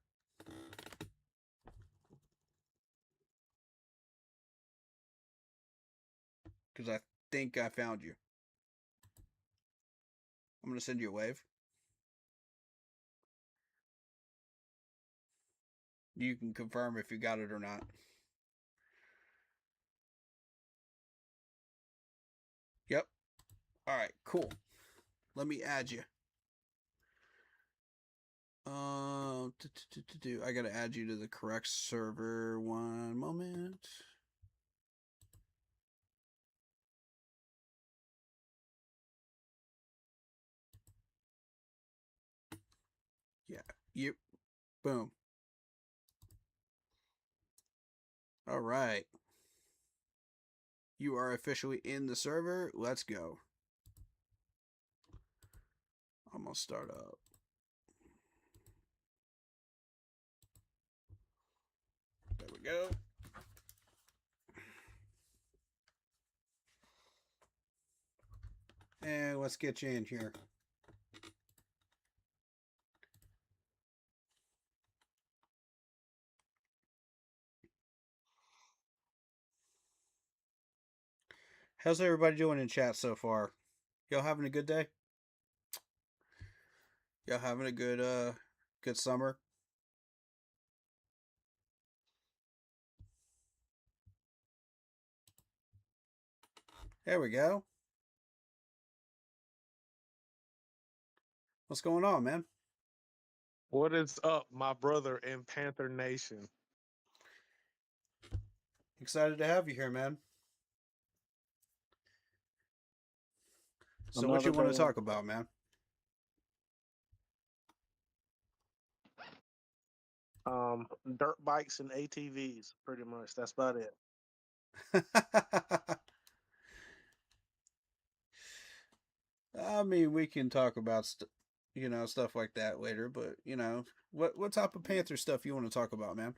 Because I think I found you. I'm going to send you a wave. You can confirm if you got it or not. Yep. All right, cool. Let me add you. I gotta add you to the correct server. One moment. Yeah. Yep. Boom. All right. You are officially in the server. Let's go. I'm gonna start up. There we go. And let's get you in here. How's everybody doing in chat so far? Y'all having a good day? Y'all having a good summer? There we go. What's going on, man? What is up, my brother in Panther Nation? Excited to have you here, man. So what you want to talk about, man? Dirt bikes and ATVs, pretty much. That's about it. I mean, we can talk about stuff like that later, but what type of Panther stuff you want to talk about, man?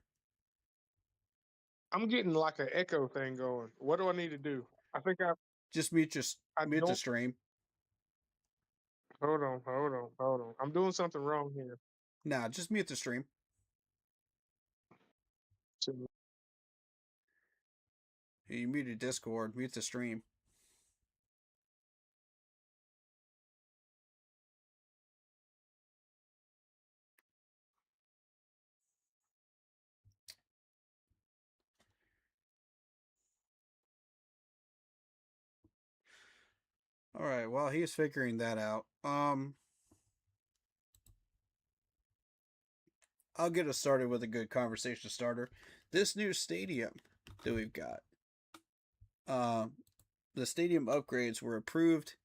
I'm getting like an echo thing going. What do I need to do? I think Just mute the don't. stream. Hold on. I'm doing something wrong here. Nah, just mute the stream. You muted Discord, mute the stream. All right, while he's figuring that out, I'll get us started with a good conversation starter. This new stadium that we've got, the stadium upgrades were approved.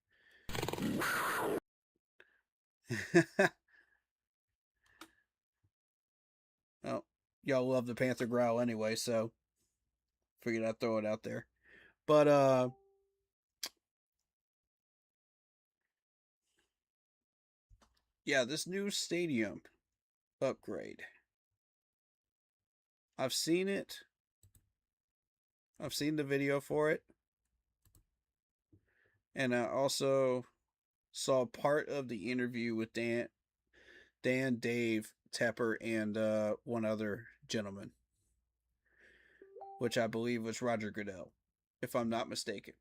Well, y'all love the Panther growl anyway, so figured I'd throw it out there. But yeah, this new stadium upgrade. I've seen it. I've seen the video for it. And I also saw part of the interview with Dan, Dave, Tepper, and one other gentleman. which I believe was Roger Goodell, if I'm not mistaken.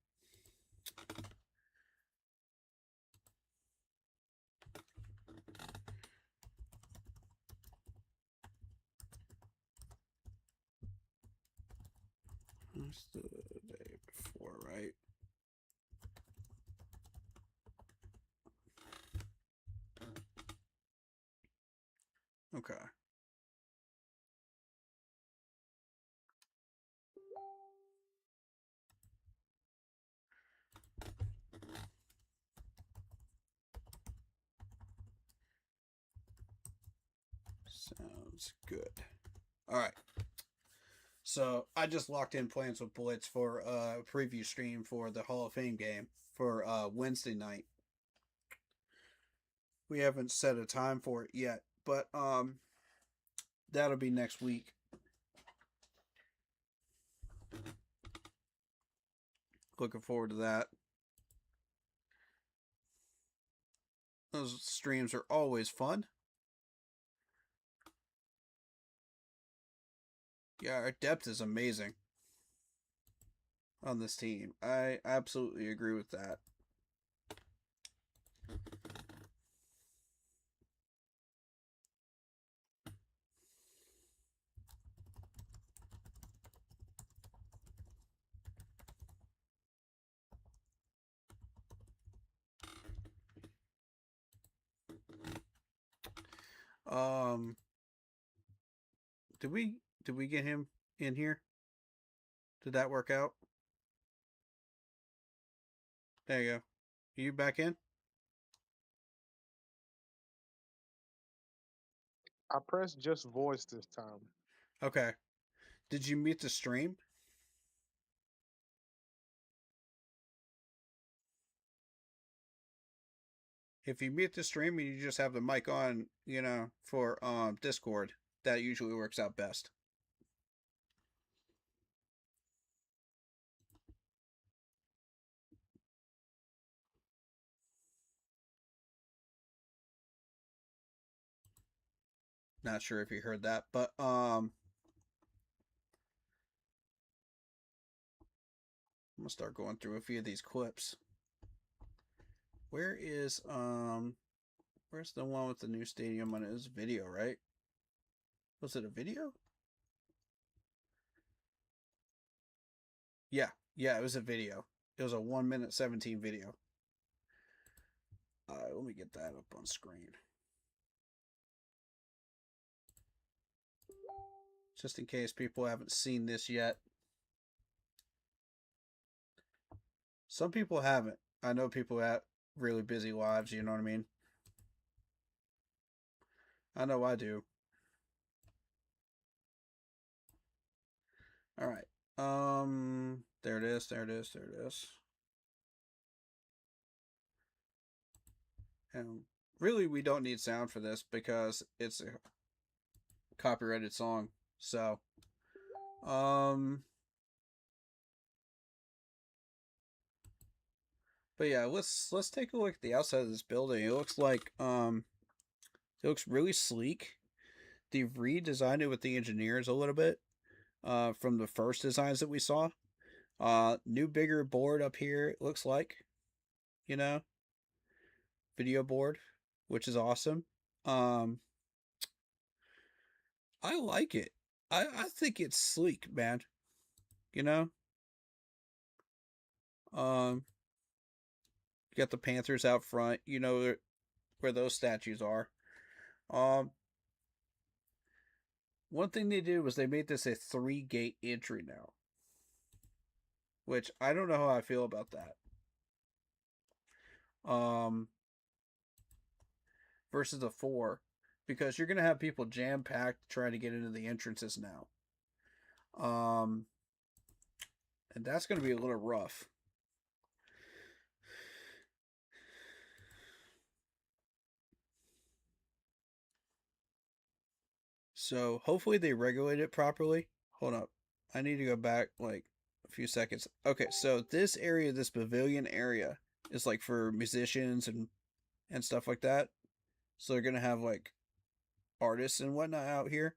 That's the day before, right? Okay. Sounds good. All right. So I just locked in plans with Blitz for a preview stream for the Hall of Fame game for Wednesday night. We haven't set a time for it yet, but that'll be next week. Looking forward to that. Those streams are always fun. Yeah, our depth is amazing on this team. I absolutely agree with that. Um, did we get him in here? Did that work out? There you go. Are you back in? I pressed just voice this time. Okay. Did you mute the stream? If you mute the stream and you just have the mic on, for Discord, that usually works out best. Not sure if you heard that, but I'm gonna start going through a few of these clips. Where's the one with the new stadium on it? It was video, right? Was it a video? Yeah, it was a video. It was a 1 minute 17 video. Let me get that up on screen. Just in case people haven't seen this yet. Some people haven't. I know people have really busy lives, you know what I mean? I know I do. All right. There it is. And really, we don't need sound for this because it's a copyrighted song. So, but yeah, let's take a look at the outside of this building. It looks like it looks really sleek. They've redesigned it with the engineers a little bit from the first designs that we saw. New bigger board up here, it looks like, video board, which is awesome. I like it. I think it's sleek, man. You got the Panthers out front, where those statues are. One thing they did was they made this a 3-gate entry now, which I don't know how I feel about that. Versus a 4, because you're gonna have people jam packed trying to get into the entrances now. And that's gonna be a little rough. So hopefully they regulate it properly. Hold up. I need to go back like a few seconds. Okay, so this area, this pavilion area, is like for musicians and stuff like that. So they're gonna have like artists and whatnot out here.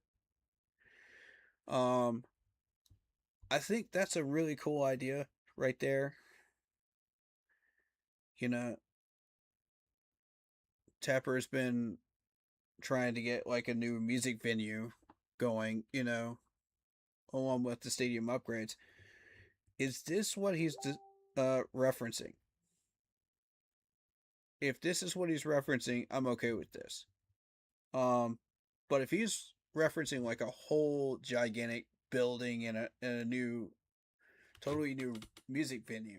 I think that's a really cool idea right there. You know, Tapper's been trying to get like a new music venue going, along with the stadium upgrades. Is this what he's referencing? If this is what he's referencing, I'm okay with this. Um, but if he's referencing like a whole gigantic building and a new, totally new music venue,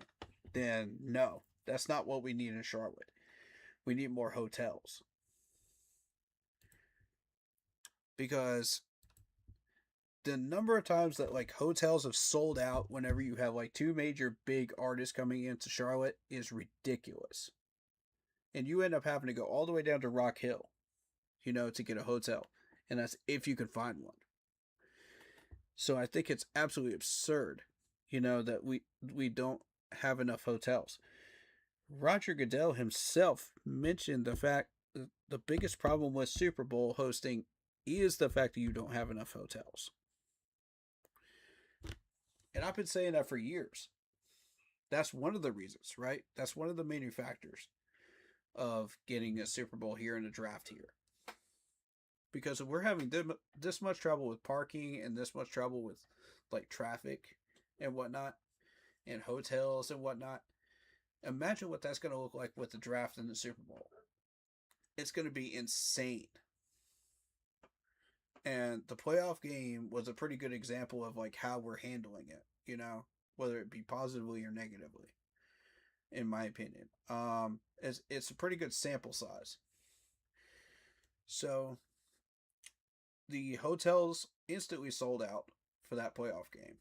then no, that's not what we need in Charlotte. We need more hotels because the number of times that like hotels have sold out whenever you have like two major big artists coming into Charlotte is ridiculous. And you end up having to go all the way down to Rock Hill, to get a hotel. And that's if you can find one. So I think it's absolutely absurd, that we don't have enough hotels. Roger Goodell himself mentioned the fact that the biggest problem with Super Bowl hosting is the fact that you don't have enough hotels. And I've been saying that for years. That's one of the reasons, right? That's one of the main factors of getting a Super Bowl here and a draft here. Because if we're having this much trouble with parking and this much trouble with like traffic and whatnot and hotels and whatnot, imagine what that's going to look like with the draft and the Super Bowl. It's going to be insane. And the playoff game was a pretty good example of like how we're handling it, whether it be positively or negatively, in my opinion. It's a pretty good sample size. So the hotels instantly sold out for that playoff game.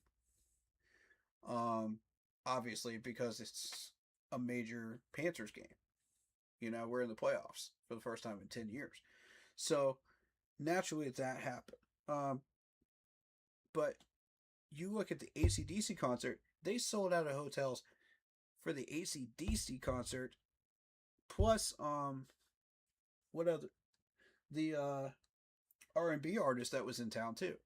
Obviously because it's a major Panthers game. We're in the playoffs for the first time in 10 years. So naturally that happened. But you look at the AC/DC concert, they sold out of hotels for the AC/DC concert, plus what other the R&B artist that was in town too.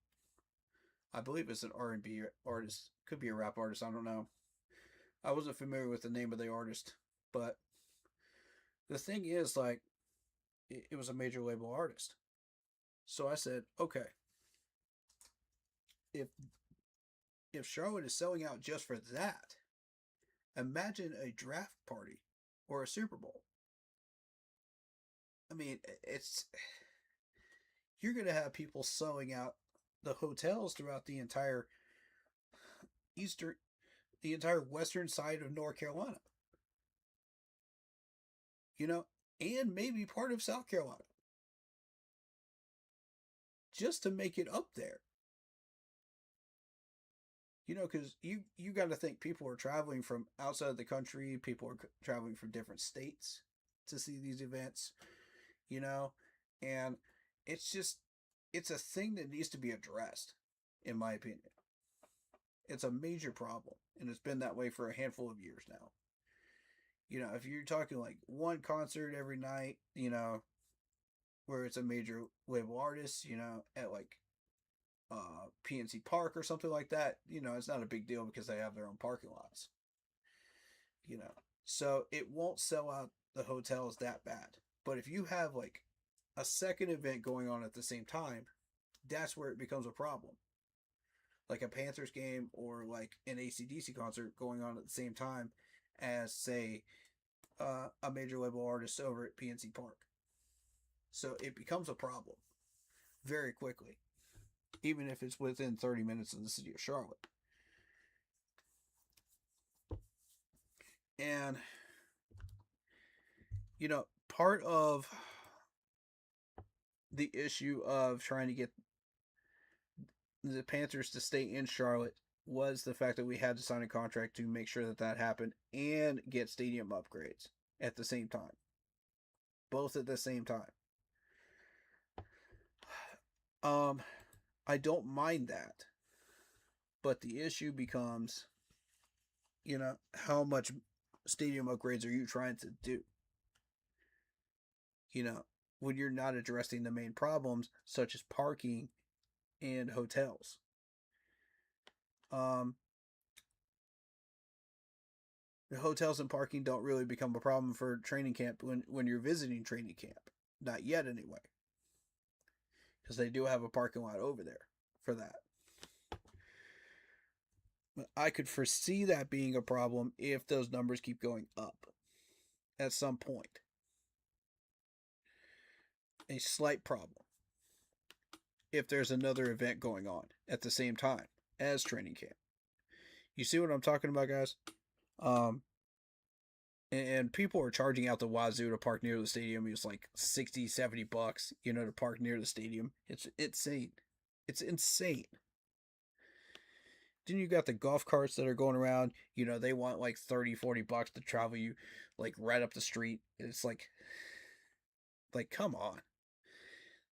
I believe it's an R&B artist, could be a rap artist, I don't know. I wasn't familiar with the name of the artist, but the thing is, like, it was a major label artist. So I said, okay, if Charlotte is selling out just for that, imagine a draft party or a Super Bowl. I mean, you're going to have people selling out the hotels throughout the entire western side of North Carolina. And maybe part of South Carolina. Just to make it up there. Because you got to think people are traveling from outside of the country. People are traveling from different states to see these events. And it's a thing that needs to be addressed, in my opinion. It's a major problem, and it's been that way for a handful of years now. If you're talking like one concert every night, where it's a major label artist, at like PNC Park or something like that, it's not a big deal because they have their own parking lots. So it won't sell out the hotels that bad. But if you have like a second event going on at the same time, that's where it becomes a problem. Like a Panthers game or like an AC/DC concert going on at the same time as, say, a major label artist over at PNC Park. So it becomes a problem very quickly, even if it's within 30 minutes of the city of Charlotte. And, part of the issue of trying to get the Panthers to stay in Charlotte was the fact that we had to sign a contract to make sure that happened and get stadium upgrades at the same time. Both at the same time. I don't mind that. But the issue becomes, how much stadium upgrades are you trying to do? When you're not addressing the main problems, such as parking and hotels. Um, the hotels and parking don't really become a problem for training camp when you're visiting training camp. Not yet, anyway. Because they do have a parking lot over there for that. But I could foresee that being a problem if those numbers keep going up at some point. A slight problem if there's another event going on at the same time as training camp. You see what I'm talking about, guys? And people are charging out the wazoo to park near the stadium. It's like 60, $70, to park near the stadium. It's insane. It's insane. Then you got the golf carts that are going around. They want like 30, $40 to travel you like right up the street. It's like come on.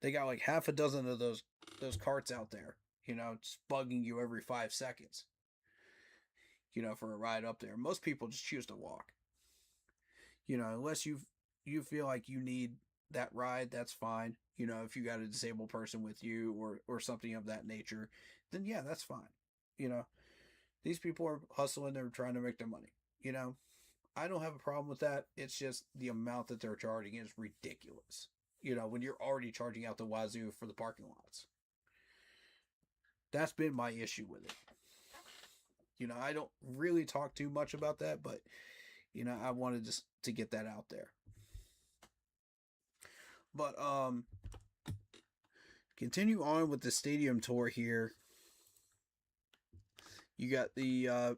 They got like half a dozen of those carts out there, just bugging you every 5 seconds, for a ride up there. Most people just choose to walk. Unless you feel like you need that ride, that's fine. If you got a disabled person with you or something of that nature, then yeah, that's fine. These people are hustling, they're trying to make their money. I don't have a problem with that. It's just the amount that they're charging is ridiculous. When you're already charging out the wazoo for the parking lots. That's been my issue with it. I don't really talk too much about that, but I wanted to get that out there. But continue on with the stadium tour here. You got the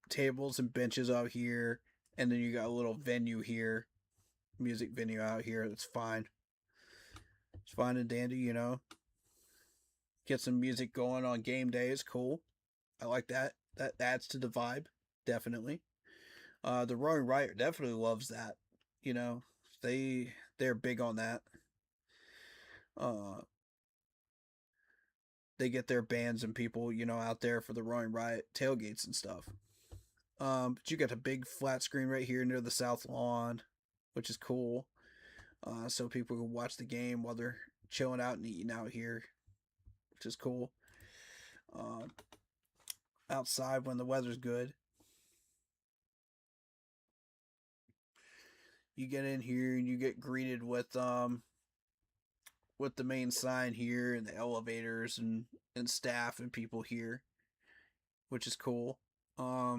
tables and benches out here, and then you got a little venue here, music venue out here. That's fine. It's fine and dandy, Get some music going on game day is cool. I like that. That adds to the vibe, definitely. The Roaring Riot definitely loves that. They're big on that. They get their bands and people, out there for the Roaring Riot tailgates and stuff. But you got a big flat screen right here near the south lawn, which is cool. So people can watch the game while they're chilling out and eating out here, which is cool. Outside when the weather's good. You get in here and you get greeted with the main sign here and the elevators and staff and people here, which is cool. I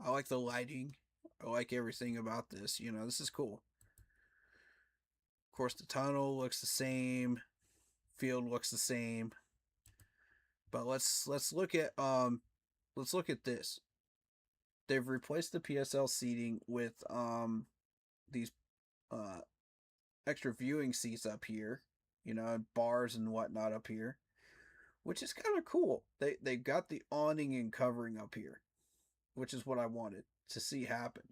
like the lighting. I like everything about this. This is cool. Of course, the tunnel looks the same. Field looks the same. But let's look at this. They've replaced the PSL seating with these extra viewing seats up here, bars and whatnot up here, which is kind of cool. They got the awning and covering up here, which is what I wanted to see happen.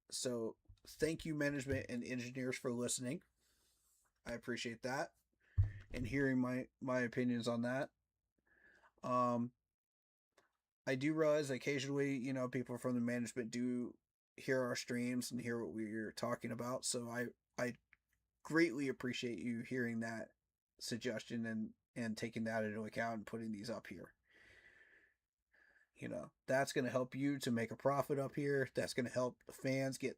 So thank you, management and engineers, for listening. I appreciate that and hearing my opinions on that. I do realize occasionally, people from the management do hear our streams and hear what we're talking about. So I greatly appreciate you hearing that suggestion and taking that into account and putting these up here. That's going to help you to make a profit up here. That's going to help the fans get,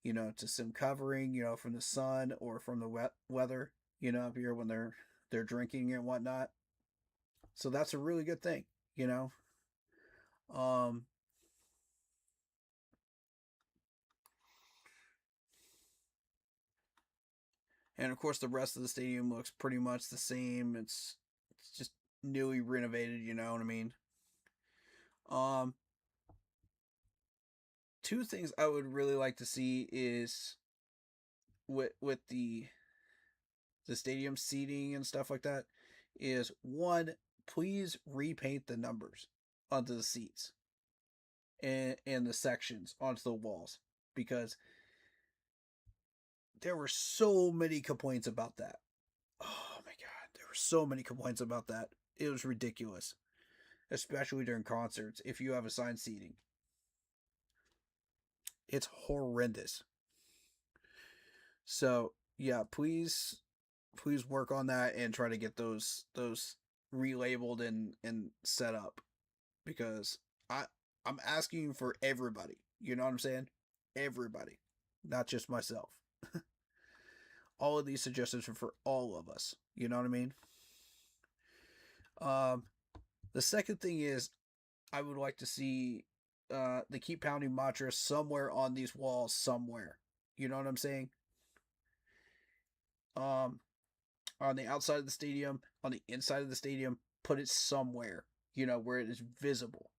to some covering, from the sun or from the weather, up here when they're drinking and whatnot. So that's a really good thing, and of course the rest of the stadium looks pretty much the same. It's just newly renovated, you know what I mean? Two things I would really like to see is with the stadium seating and stuff like that is, one, please repaint the numbers onto the seats and the sections onto the walls, because there were so many complaints about that. Oh my god, there were so many complaints about that. It was ridiculous, especially during concerts. If you have assigned seating, it's horrendous. So yeah, please work on that and try to get those relabeled and set up, because I'm asking for everybody. You know what I'm saying? Everybody, not just myself. All of these suggestions are for all of us. You know what I mean? The second thing is, I would like to see the keep pounding mantra somewhere on these walls somewhere. You know what I'm saying? On the outside of the stadium, on the inside of the stadium, put it somewhere, where it is visible.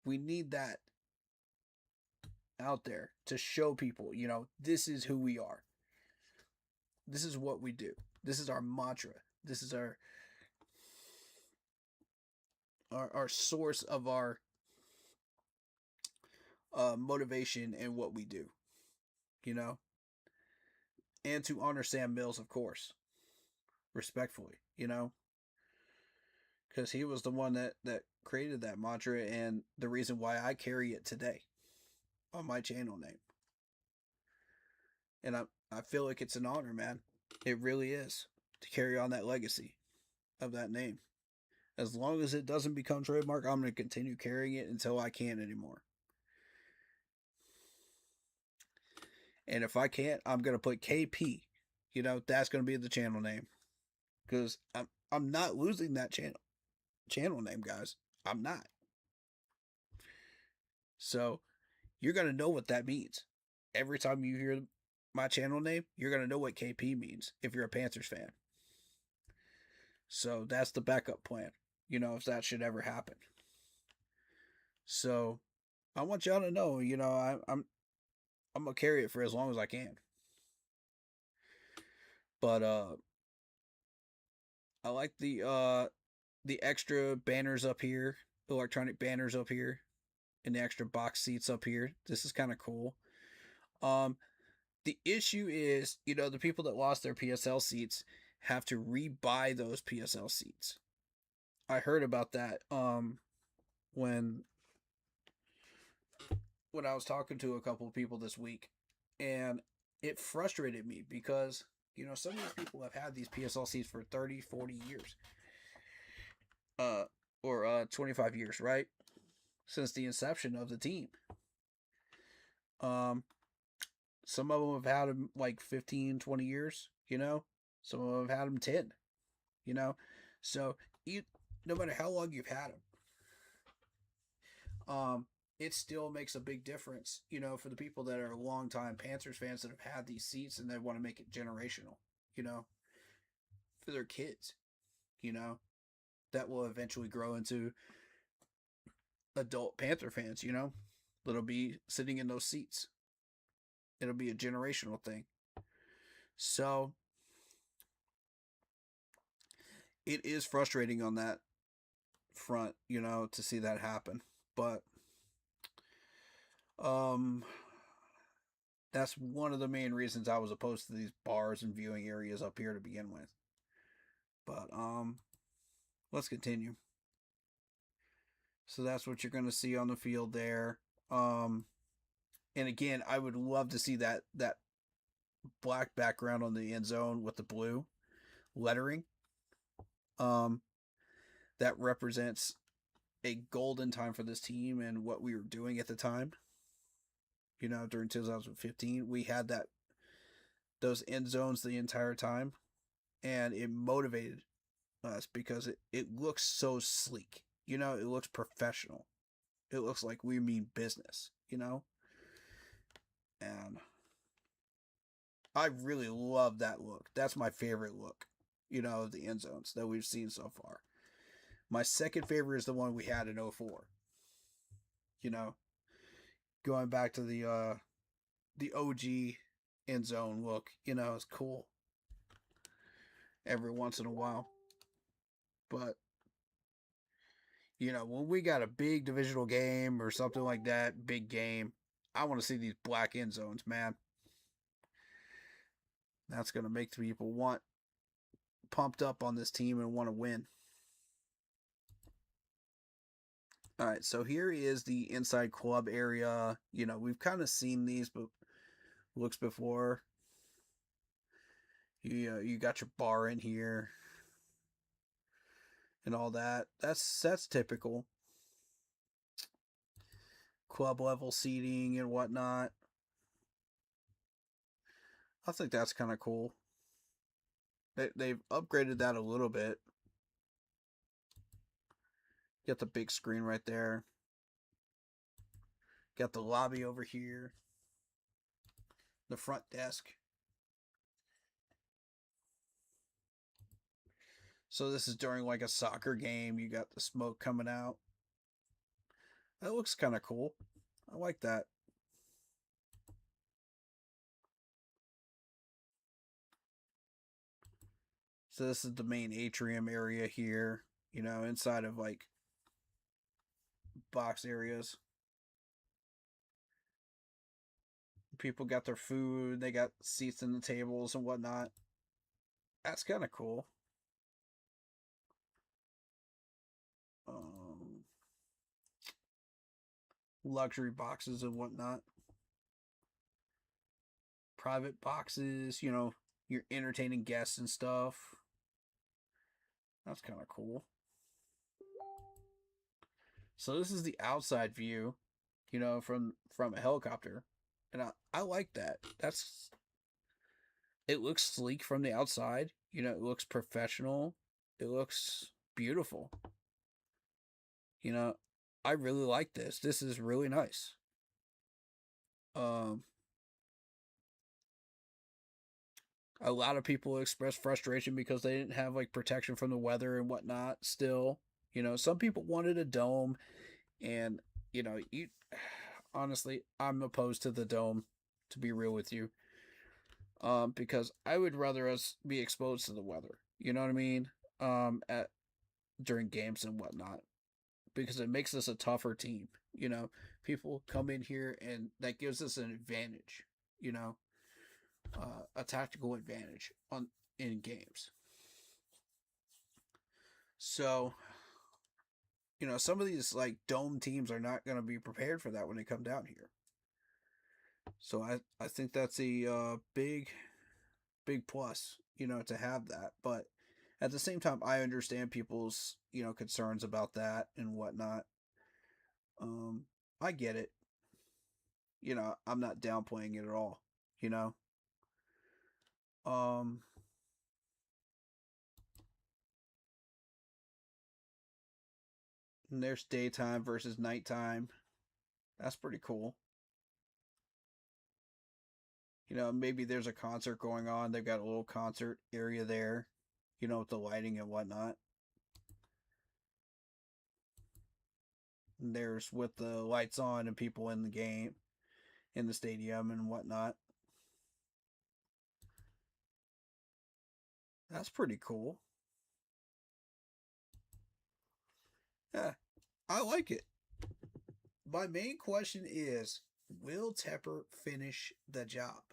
We need that out there to show people, this is who we are. This is what we do. This is our mantra. This is our source of our motivation and what we do, and to honor Sam Mills, of course, respectfully, because he was the one that created that mantra, and the reason why I carry it today on my channel name. And I feel like it's an honor, man. It really is, to carry on that legacy of that name. As long as it doesn't become trademark, I'm going to continue carrying it until I can't anymore. And if I can't, I'm going to put KP. That's going to be the channel name. Because I'm not losing that channel name, guys. I'm not. So, you're going to know what that means. Every time you hear my channel name, you're going to know what KP means if you're a Panthers fan. So, that's the backup plan, if that should ever happen. So, I want y'all to know, I'm going to carry it for as long as I can. But I like the extra banners up here, electronic banners up here, and the extra box seats up here. This is kind of cool. The issue is, the people that lost their PSL seats have to rebuy those PSL seats. I heard about that when I was talking to a couple of people this week, and it frustrated me because, some of these people have had these PSL seats for 30, 40 years. Or 25 years, right? Since the inception of the team. Some of them have had them like 15, 20 years, Some of them have had them 10, So, no matter how long you've had them, it still makes a big difference, for the people that are longtime Panthers fans that have had these seats and they want to make it generational, for their kids, that will eventually grow into adult Panther fans, that'll be sitting in those seats. It'll be a generational thing. So, it is frustrating on that front, to see that happen. But, that's one of the main reasons I was opposed to these bars and viewing areas up here to begin with. But, let's continue. So that's what you're going to see on the field there. And again, I would love to see that black background on the end zone with the blue lettering. That represents a golden time for this team and what we were doing at the time. During 2015, we had those end zones the entire time, and it motivated us because it looks so sleek. It looks professional. It looks like we mean business, And I really love that look. That's my favorite look, of the end zones that we've seen so far. My second favorite is the one we had in 04. Going back to the OG end zone look, it's cool every once in a while. But, when we got a big divisional game or something like that, big game, I want to see these black end zones, man. That's going to make the people pumped up on this team and want to win. All right, so here is the inside club area. We've kind of seen these looks before. You got your bar in here. and all that. That's typical. Club level seating and whatnot. I think that's kind of cool. They've upgraded that a little bit. Got the big screen right there. Got the lobby over here. The front desk. So this is during like a soccer game. You got the smoke coming out. That looks kind of cool. I like that. So this is the main atrium area here, you know, inside of like box areas. People got their food, they got seats in the tables and whatnot. That's kind of cool. Luxury boxes and whatnot. Private boxes, you know, you're entertaining guests and stuff. That's kind of cool. So this is the outside view, you know, from a helicopter, and I like that. It looks sleek from the outside. You know, it looks professional. It looks beautiful. You know, I really like this. This is really nice. A lot of people express frustration because they didn't have like protection from the weather and whatnot. Still, you know, some people wanted a dome, and you know, you honestly, I'm opposed to the dome. To be real with you, because I would rather us be exposed to the weather. You know what I mean? At during games and whatnot, because it makes us a tougher team. You know, people come in here and that gives us an advantage. You know, a tactical advantage in games. So, you know, some of these like dome teams are not going to be prepared for that when they come down here. So I think that's a big plus, you know, to have that. But at the same time, I understand people's, you know, concerns about that and whatnot. I get it. You know, I'm not downplaying it at all. You know, um, and there's daytime versus nighttime. That's pretty cool. You know, maybe there's a concert going on. They've got a little concert area there, you know, with the lighting and whatnot. And there's with the lights on and people in the game, in the stadium and whatnot. That's pretty cool. Yeah, I like it. My main question is, will Tepper finish the job?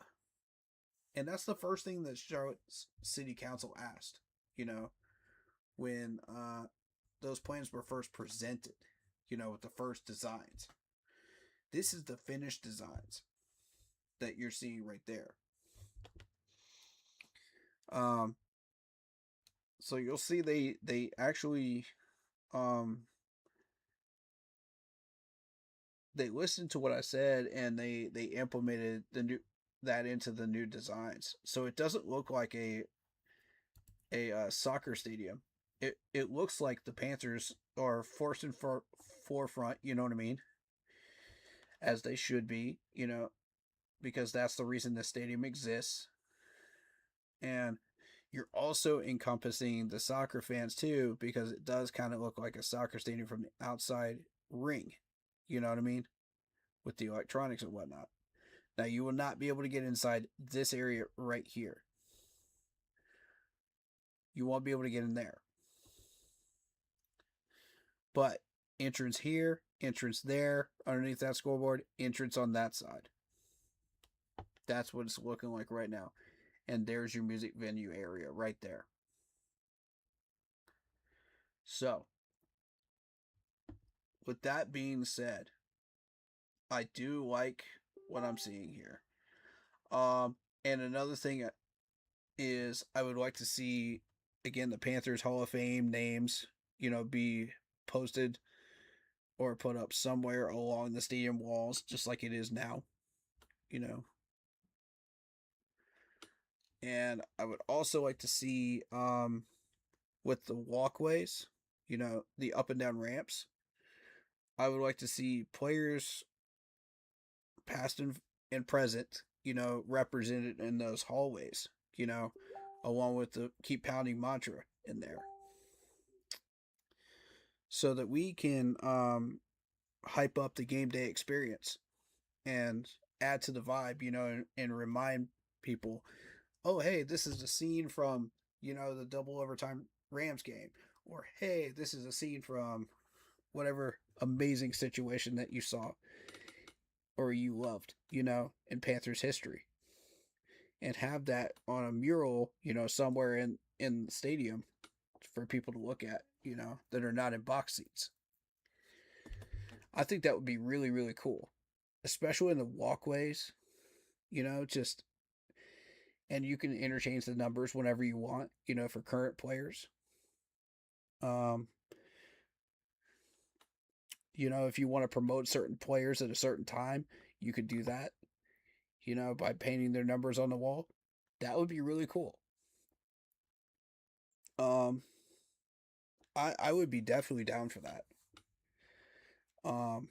And that's the first thing that Charlotte City Council asked, you know, when those plans were first presented, you know, with the first designs. This is the finished designs that you're seeing right there. So you'll see they actually they listened to what I said and they implemented that into the new designs. So it doesn't look like a soccer stadium. It looks like the Panthers are forced in forefront. You know what I mean? As they should be. You know, because that's the reason the stadium exists. And you're also encompassing the soccer fans too, because it does kind of look like a soccer stadium from the outside ring. You know what I mean? With the electronics and whatnot. Now, you will not be able to get inside this area right here. You won't be able to get in there. But entrance here, entrance there, underneath that scoreboard, entrance on that side. That's what it's looking like right now. And there's your music venue area right there. So, with that being said, I do like what I'm seeing here. And another thing is I would like to see, again, the Panthers Hall of Fame names, be posted or put up somewhere along the stadium walls, just like it is now, you know. And I would also like to see, with the walkways, the up and down ramps, I would like to see players past and present, represented in those hallways, along with the keep pounding mantra in there. So that we can hype up the game day experience and add to the vibe, and remind people, oh, hey, this is a scene from, the double overtime Rams game. Or, hey, this is a scene from whatever amazing situation that you saw or you loved, in Panthers history. And have that on a mural, somewhere in the stadium for people to look at, that are not in box seats. I think that would be really, really cool, especially in the walkways, just, and you can interchange the numbers whenever you want, for current players. If you want to promote certain players at a certain time, you could do that, by painting their numbers on the wall. That would be really cool. I would be definitely down for that. And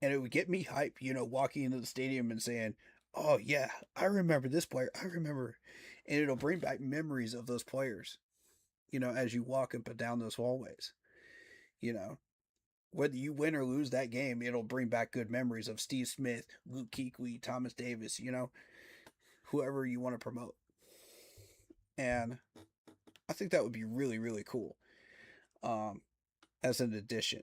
it would get me hype, walking into the stadium and saying, oh yeah, I remember this player. I remember. And it'll bring back memories of those players, as you walk up and down those hallways. Whether you win or lose that game, it'll bring back good memories of Steve Smith, Luke Kuechly, Thomas Davis, whoever you want to promote. And I think that would be really, really cool. As an addition.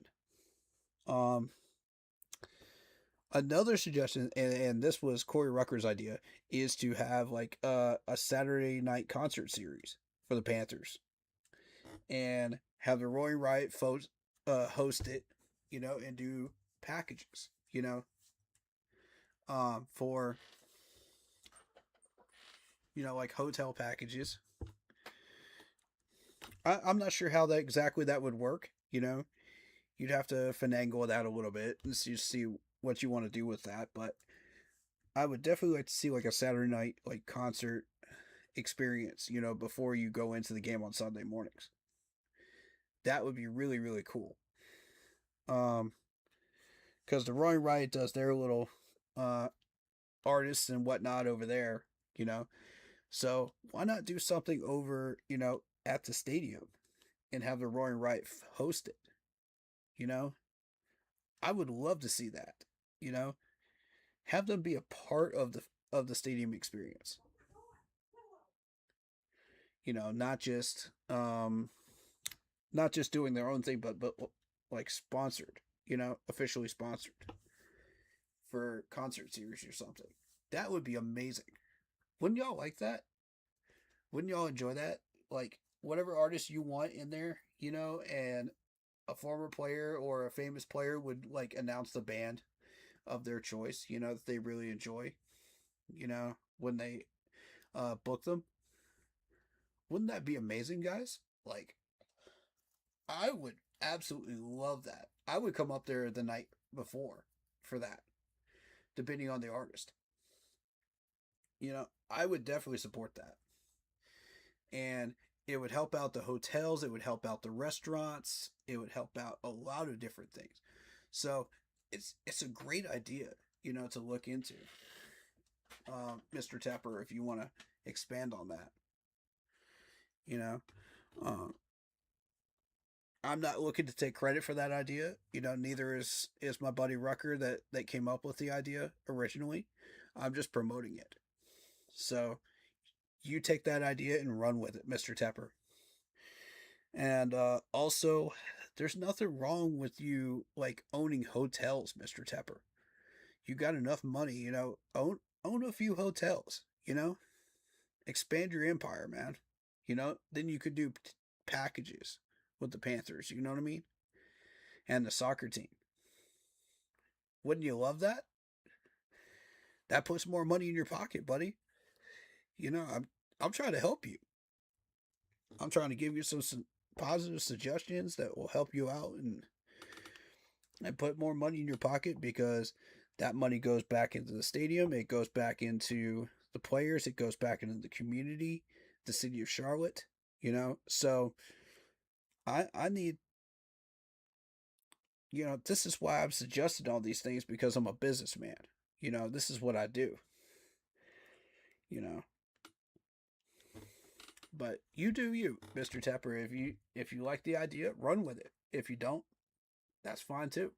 Another suggestion, and this was Corey Rucker's idea, is to have like a Saturday night concert series for the Panthers, and have the Roaring Riot host it, and do packages, for like hotel packages. I'm not sure how that would work. You'd have to finagle that a little bit and see what you want to do with that. But I would definitely like to see like a Saturday night like concert experience, before you go into the game on Sunday mornings. That would be really, really cool. Because the Roaring Riot does their little artists and whatnot over there, So why not do something over, at the stadium and have the Roaring Riot host it? I would love to see that, have them be a part of the stadium experience. Not just doing their own thing, but like sponsored, officially sponsored for concert series or something. That would be amazing. Wouldn't y'all like that? Wouldn't y'all enjoy that? Like whatever artist you want in there, and a former player or a famous player would like announce the band of their choice, that they really enjoy, when they book them. Wouldn't that be amazing, guys? Like, I would absolutely love that. I would come up there the night before for that, depending on the artist. I would definitely support that. And it would help out the hotels. It would help out the restaurants. It would help out a lot of different things. So it's a great idea, to look into. Mr. Tepper, if you want to expand on that. I'm not looking to take credit for that idea. Neither is my buddy Rucker that came up with the idea originally. I'm just promoting it. So you take that idea and run with it, Mr. Tepper. And also, there's nothing wrong with you like owning hotels, Mr. Tepper. You got enough money, own a few hotels, expand your empire, man. Then you could do packages with the Panthers, you know what I mean? And the soccer team. Wouldn't you love that? That puts more money in your pocket, buddy. I'm trying to help you. I'm trying to give you some positive suggestions that will help you out and put more money in your pocket, because that money goes back into the stadium. It goes back into the players. It goes back into the community, the city of Charlotte, So I need, this is why I've suggested all these things, because I'm a businessman. This is what I do, you know. But you do you, Mr. Tepper. If you like the idea, run with it. If you don't, that's fine too.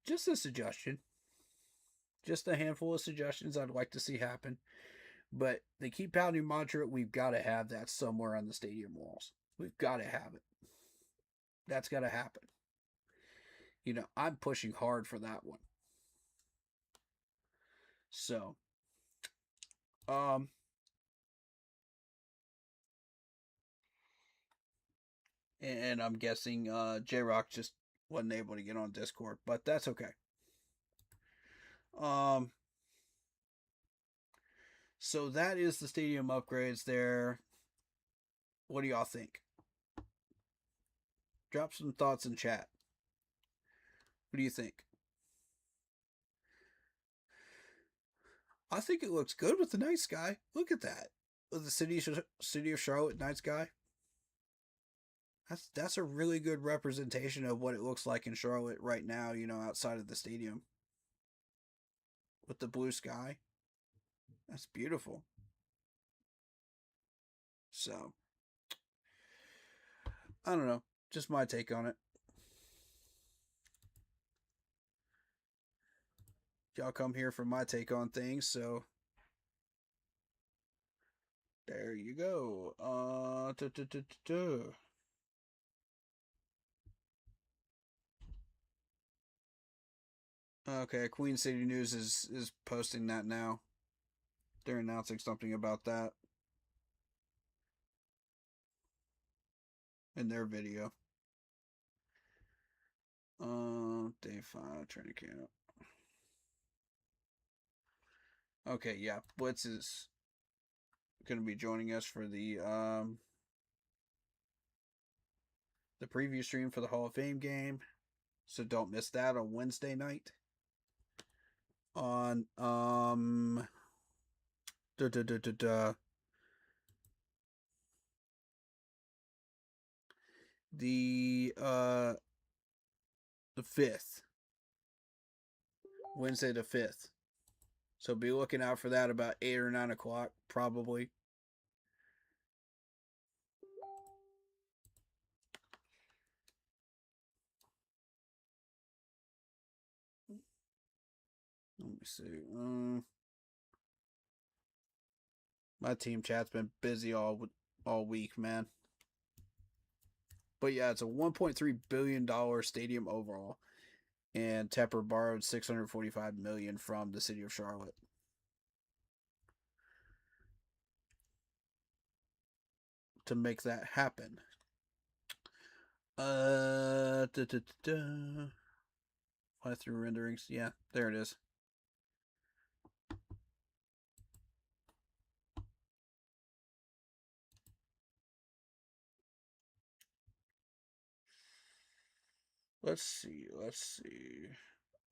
Just a suggestion. Just a handful of suggestions I'd like to see happen. But they keep pounding mantra, we've got to have that somewhere on the stadium walls. We've got to have it. That's got to happen. I'm pushing hard for that one. So, and I'm guessing J-Rock just wasn't able to get on Discord, but that's okay. So that is the stadium upgrades there. What do y'all think? Drop some thoughts in chat. What do you think? I think it looks good with the night sky. Look at that. With the city of Charlotte night sky. That's a really good representation of what it looks like in Charlotte right now, outside of the stadium. With the blue sky. That's beautiful. So, I don't know. Just my take on it. Y'all come here for my take on things, so there you go. Okay, Queen City News is posting that now. They're announcing something about that in their video. Day 5 training camp. Okay, yeah, Blitz is going to be joining us for the preview stream for the Hall of Fame game, so don't miss that on Wednesday night. On the 5th, Wednesday the 5th. So be looking out for that about 8 or 9 o'clock, probably. Let me see. My team chat's been busy all week, man. But yeah, it's a $1.3 billion stadium overall, and Tepper borrowed $645 million from the city of Charlotte. To make that happen. Fly through renderings. Yeah, there it is. Let's see.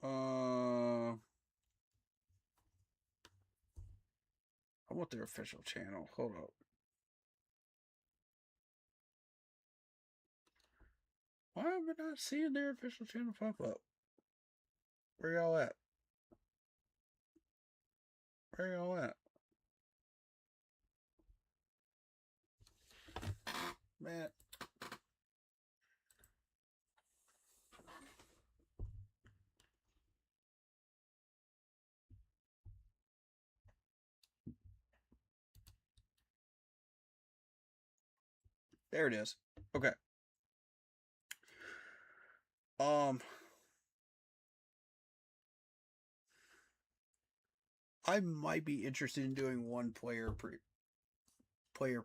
I want their official channel. Hold up. Why am I not seeing their official channel pop up? Where y'all at? Man. There it is. Okay. I might be interested in doing one player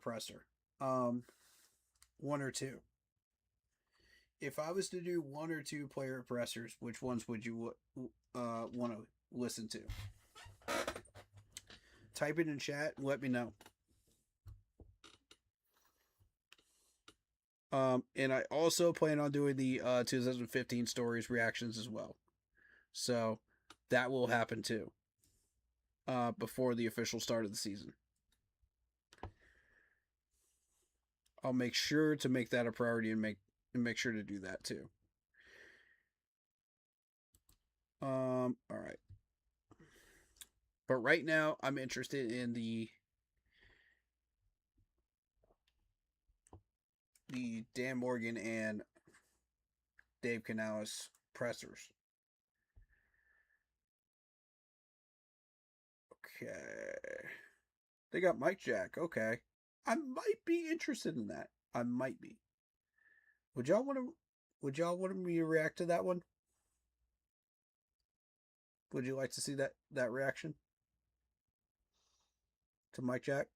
presser. One or two. If I was to do one or two player pressers, which ones would you want to listen to? Type it in chat and let me know. And I also plan on doing the 2015 stories reactions as well. So that will happen too. Before the official start of the season. I'll make sure to make that a priority and make sure to do that too. All right. But right now, I'm interested in the Dan Morgan and Dave Canales pressers. Okay. They got Mike Jack. Okay. I might be interested in that. I might be. Would y'all want me to react to that one? Would you like to see that reaction to Mike Jack?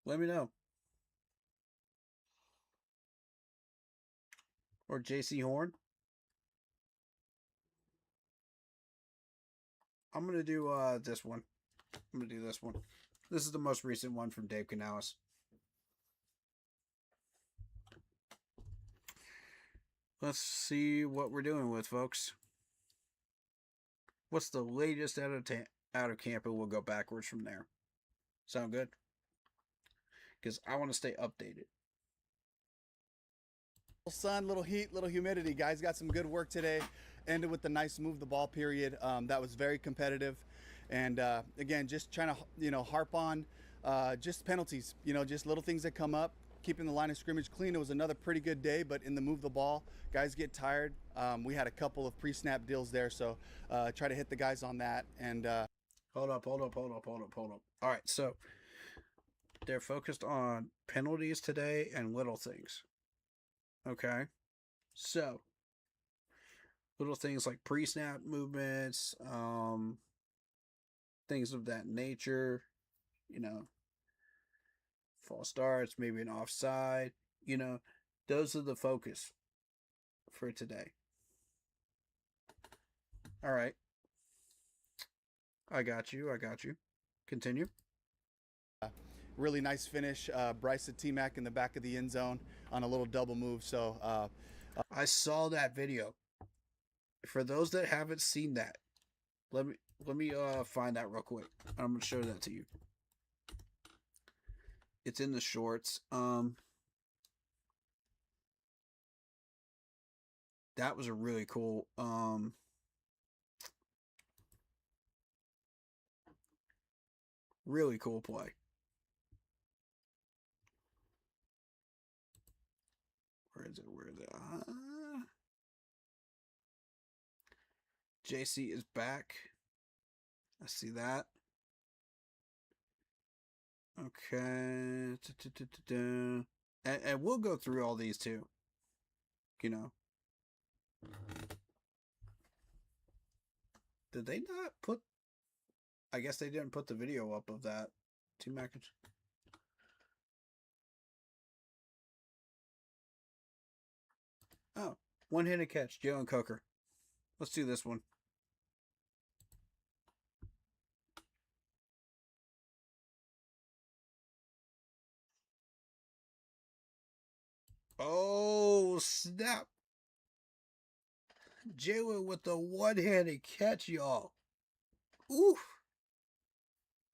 Let me know. Or JC Horn. I'm gonna do this one. I'm gonna do this one. This is the most recent one from Dave Canales. Let's see what we're doing with, folks. What's the latest out of camp, and we'll go backwards from there. Sound good? Because I want to stay updated. Sun, little heat, little humidity. Guys got some good work today. Ended with the nice move the ball period. That was very competitive. And again, just trying to harp on just penalties. Just little things that come up. Keeping the line of scrimmage clean. It was another pretty good day, but in the move the ball, guys get tired. We had a couple of pre-snap deals there, so try to hit the guys on that. And hold up. All right, so they're focused on penalties today and little things. Okay, so little things like pre-snap movements, things of that nature. False starts, maybe an offside. Those are the focus for today. All right. I got you. Continue. Really nice finish. Bryce T-Mac in the back of the end zone on a little double move. So I saw that video. For those that haven't seen that, let me find that real quick. I'm gonna show that to you. It's in the shorts. That was a really cool really cool play. Where is it? JC is back. I see that. Okay. And we'll go through all these too. Did they not put... I guess they didn't put the video up of that. T-Mac. Oh, one-handed catch, Jalen Coker. Let's do this one. Oh, snap. Jalen with the one-handed catch, y'all. Ooh.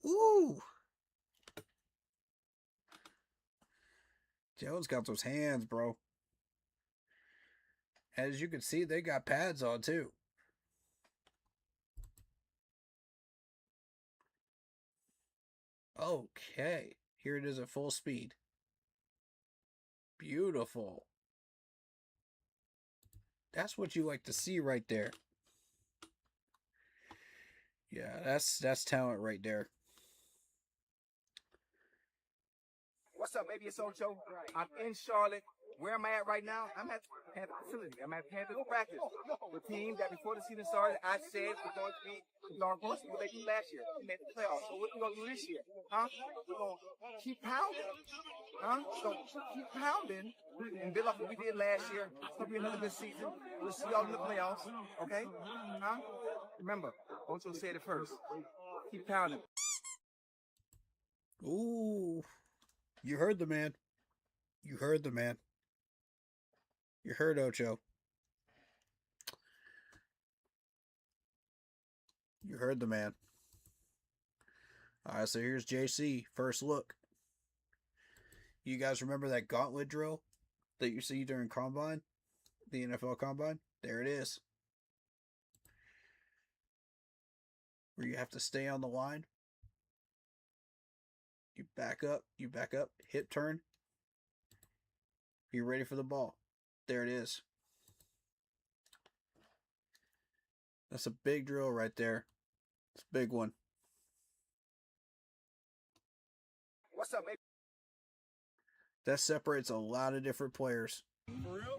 Ooh. Jalen's got those hands, bro. As you can see, they got pads on, too. Okay. Here it is at full speed. Beautiful. That's what you like to see right there. Yeah, that's talent right there. What's up, baby? It's Ocho. I'm in Charlotte. Where am I at right now? I'm at Panther facility. I'm at Panther practice. The team that before the season started, I said we're going to be what they did last year. We made the playoffs. So what are we going to do this year? Huh? We're going to keep pounding. Huh? We're going to keep pounding and build off what we did last year. It's going to be another good season. We'll see y'all in the playoffs. Okay? Huh? Remember, Ocho said it first. Keep pounding. Ooh. You heard the man. You heard Ocho. You heard the man. All right, so here's JC. First look. You guys remember that gauntlet drill that you see during Combine? The NFL Combine? There it is. Where you have to stay on the line. You back up, hip turn. You're ready for the ball. There it is. That's a big drill right there. It's a big one. What's up, baby? That separates a lot of different players. For real?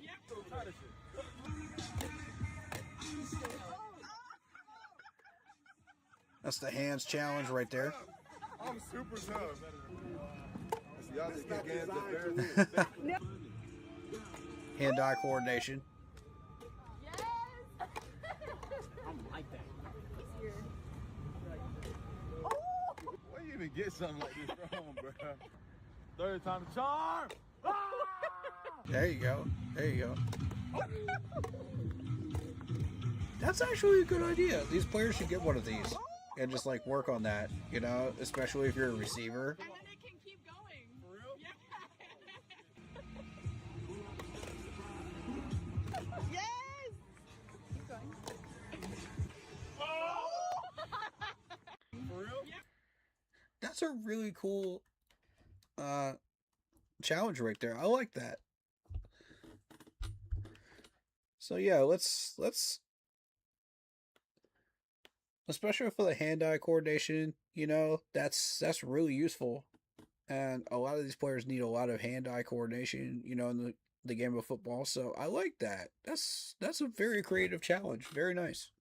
That's the hands challenge right there. I'm super tough. Y'all just get games at very Hand-eye coordination. Yes! I like that. Where you even get something like this from, bro? Third time to charm. There you go. There you go. That's actually a good idea. These players should get one of these and just like work on that, you know, especially if you're a receiver. And then it can keep going. For real? Yeah. Yes! Keep going. For real? That's a really cool challenge right there. I like that. So yeah, let's especially for the hand-eye coordination, you know, that's really useful. And a lot of these players need a lot of hand-eye coordination, you know, in the game of football. So I like that. That's a very creative challenge. Very nice.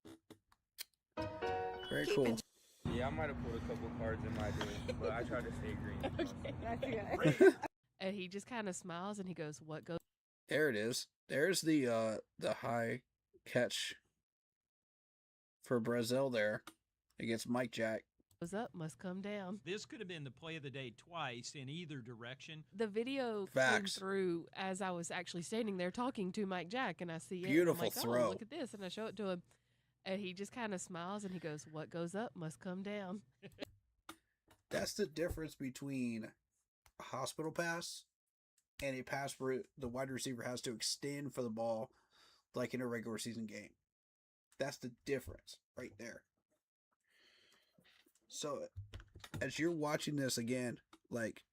Very cool. Yeah, I might have pulled a couple cards in my game, but I tried to stay green. Okay, that's good. And he just kind of smiles and he goes, "What goes There it is. There's the high catch for Brazil there against Mike Jack. up must come down." This could have been the play of the day twice in either direction. The video Facts. came through as I was actually standing there talking to Mike Jack, and I see it. Beautiful I'm like, throw. Oh, look at this, and I show it to him, and he just kind of smiles and he goes, "What goes up must come down." That's the difference between a hospital pass and a pass where the wide receiver has to extend for the ball like in a regular season game. That's the difference right there. So as you're watching this again, like,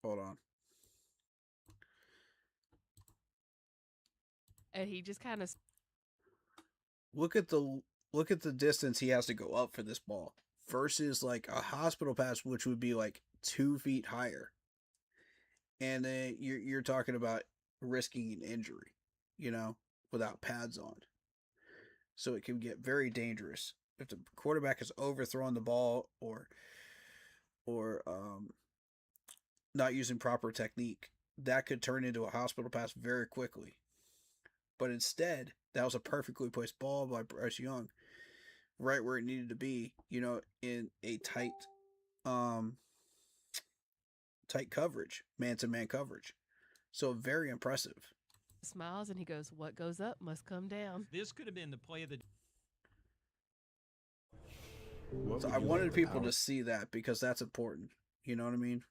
hold on. And he just kind of Look at the distance he has to go up for this ball versus like a hospital pass, which would be like 2 feet higher. And then you're talking about risking an injury, you know, without pads on. So it can get very dangerous if the quarterback is overthrowing the ball or not using proper technique. That could turn into a hospital pass very quickly. But instead, that was a perfectly placed ball by Bryce Young, right where it needed to be, you know, in a tight coverage, man-to-man coverage. So very impressive. smiles and he goes, "What goes up must come down." This could have been the play of the So I wanted people to see that because that's important. You know what I mean?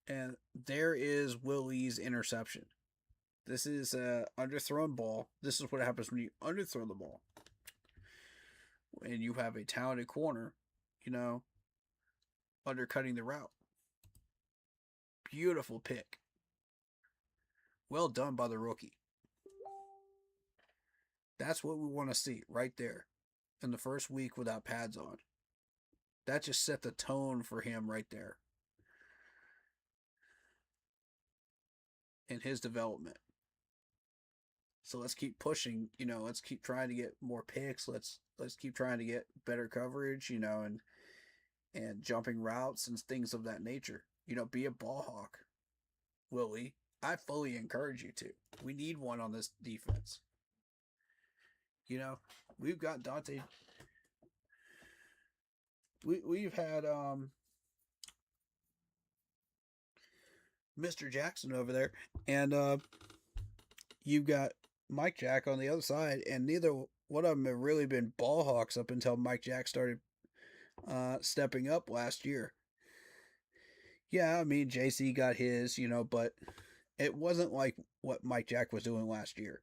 And there is Willie's interception. This is a underthrown ball. This is what happens when you underthrow the ball. And you have a talented corner, you know, undercutting the route. Beautiful pick. Well done by the rookie. That's what we want to see right there in the first week without pads on. That just set the tone for him right there in his development. So let's keep pushing, you know, let's keep trying to get more picks. Let's keep trying to get better coverage, you know, and jumping routes and things of that nature. You know, be a ball hawk, Willie. I fully encourage you to. We need one on this defense. You know, we've got Dante. We've had Mr. Jackson over there, and you've got Mike Jack on the other side, and neither one of them have really been ball hawks up until Mike Jack started stepping up last year. Yeah, I mean, JC got his, but it wasn't like what Mike Jack was doing last year.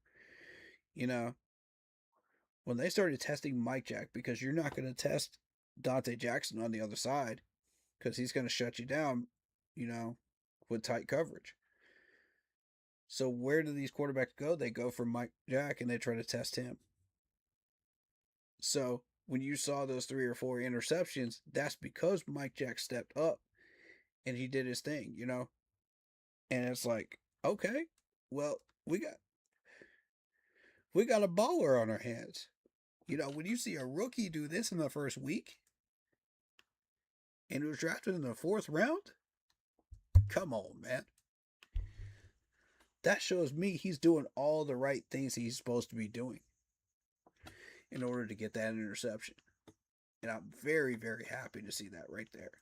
When they started testing Mike Jack, because you're not going to test Dante Jackson on the other side, because he's going to shut you down, with tight coverage. So where do these quarterbacks go? They go for Mike Jack and they try to test him. So when you saw those 3 or 4 interceptions, that's because Mike Jack stepped up and he did his thing, And it's like, okay, well, we got a baller on our hands. When you see a rookie do this in the first week and he was drafted in the 4th round, come on, man. That shows me he's doing all the right things he's supposed to be doing in order to get that interception. And I'm very, very happy to see that right there.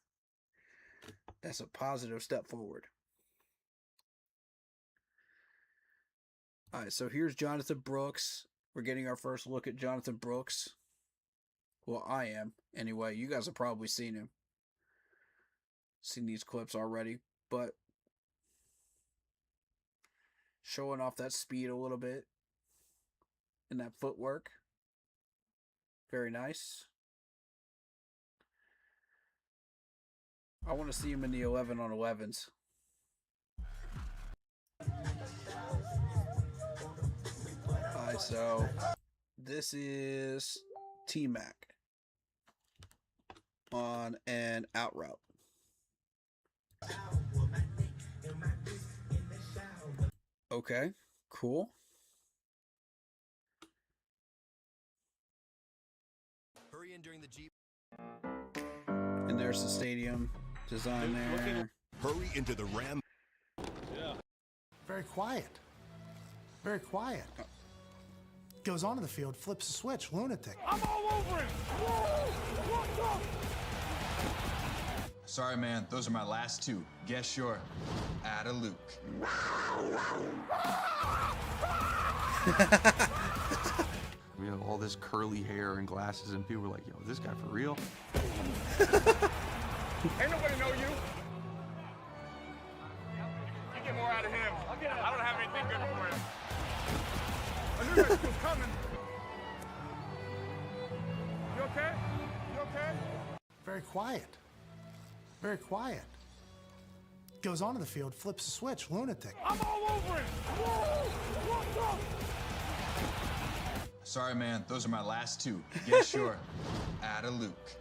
That's a positive step forward. All right, so here's Jonathan Brooks. We're getting our first look at Jonathan Brooks. Well, I am. Anyway, you guys have probably seen him. Seen these clips already. But showing off that speed a little bit. And that footwork. Very nice. I want to see him in the 11 on 11s. Alright, so this is T-Mac on an out route. Okay, cool. Hurry in during the Jeep. And there's the stadium design there. Hurry into the Ram. Yeah. Very quiet. Very quiet. Goes onto the field, flips the switch, lunatic. I'm all over it. Whoa, Sorry, man. Those are my last 2. Guess your add a Luke. We have all this curly hair and glasses, and people were like, yo, is this guy for real? Ain't nobody know you. You get more out of him. I don't have anything good for him. I knew that was coming. You okay? You okay? Very quiet. Very quiet. Goes onto the field, flips the switch, lunatic. I'm all over it. Whoa. Sorry, man. Those are my last 2. Guess your add a Luke.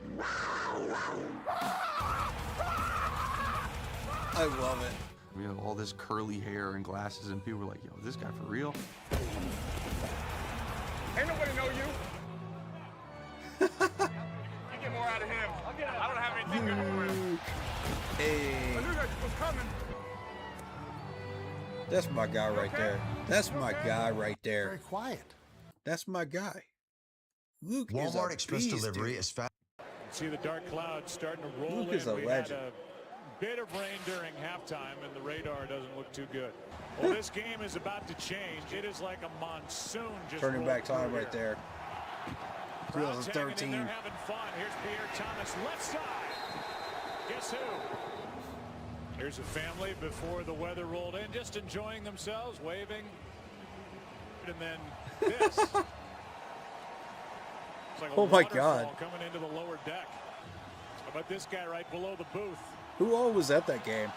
I love it. We have all this curly hair and glasses, and people were like, yo, is this guy for real? Ain't nobody know you. You get more out of him. I don't have anything good for him. Hey. I knew that was coming. That's my guy right there. That's my guy right there. Very quiet. That's my guy. Luke is Walmart a Express beast, delivery dude. is fast. See the dark clouds starting to roll Luke in. is a We legend. had a bit of rain during halftime, and the radar doesn't look too good. Well, this game is about to change. It is like a monsoon just Turning back rolled time through right here. there. Crowd's hanging in 2013. there having fun. Here's Pierre Thomas, left side. Guess who? Here's a family before the weather rolled in, just enjoying themselves, waving. And then this. It's like a Oh my waterfall God. coming into the lower deck. How about this guy right below the booth? Who all was at that game?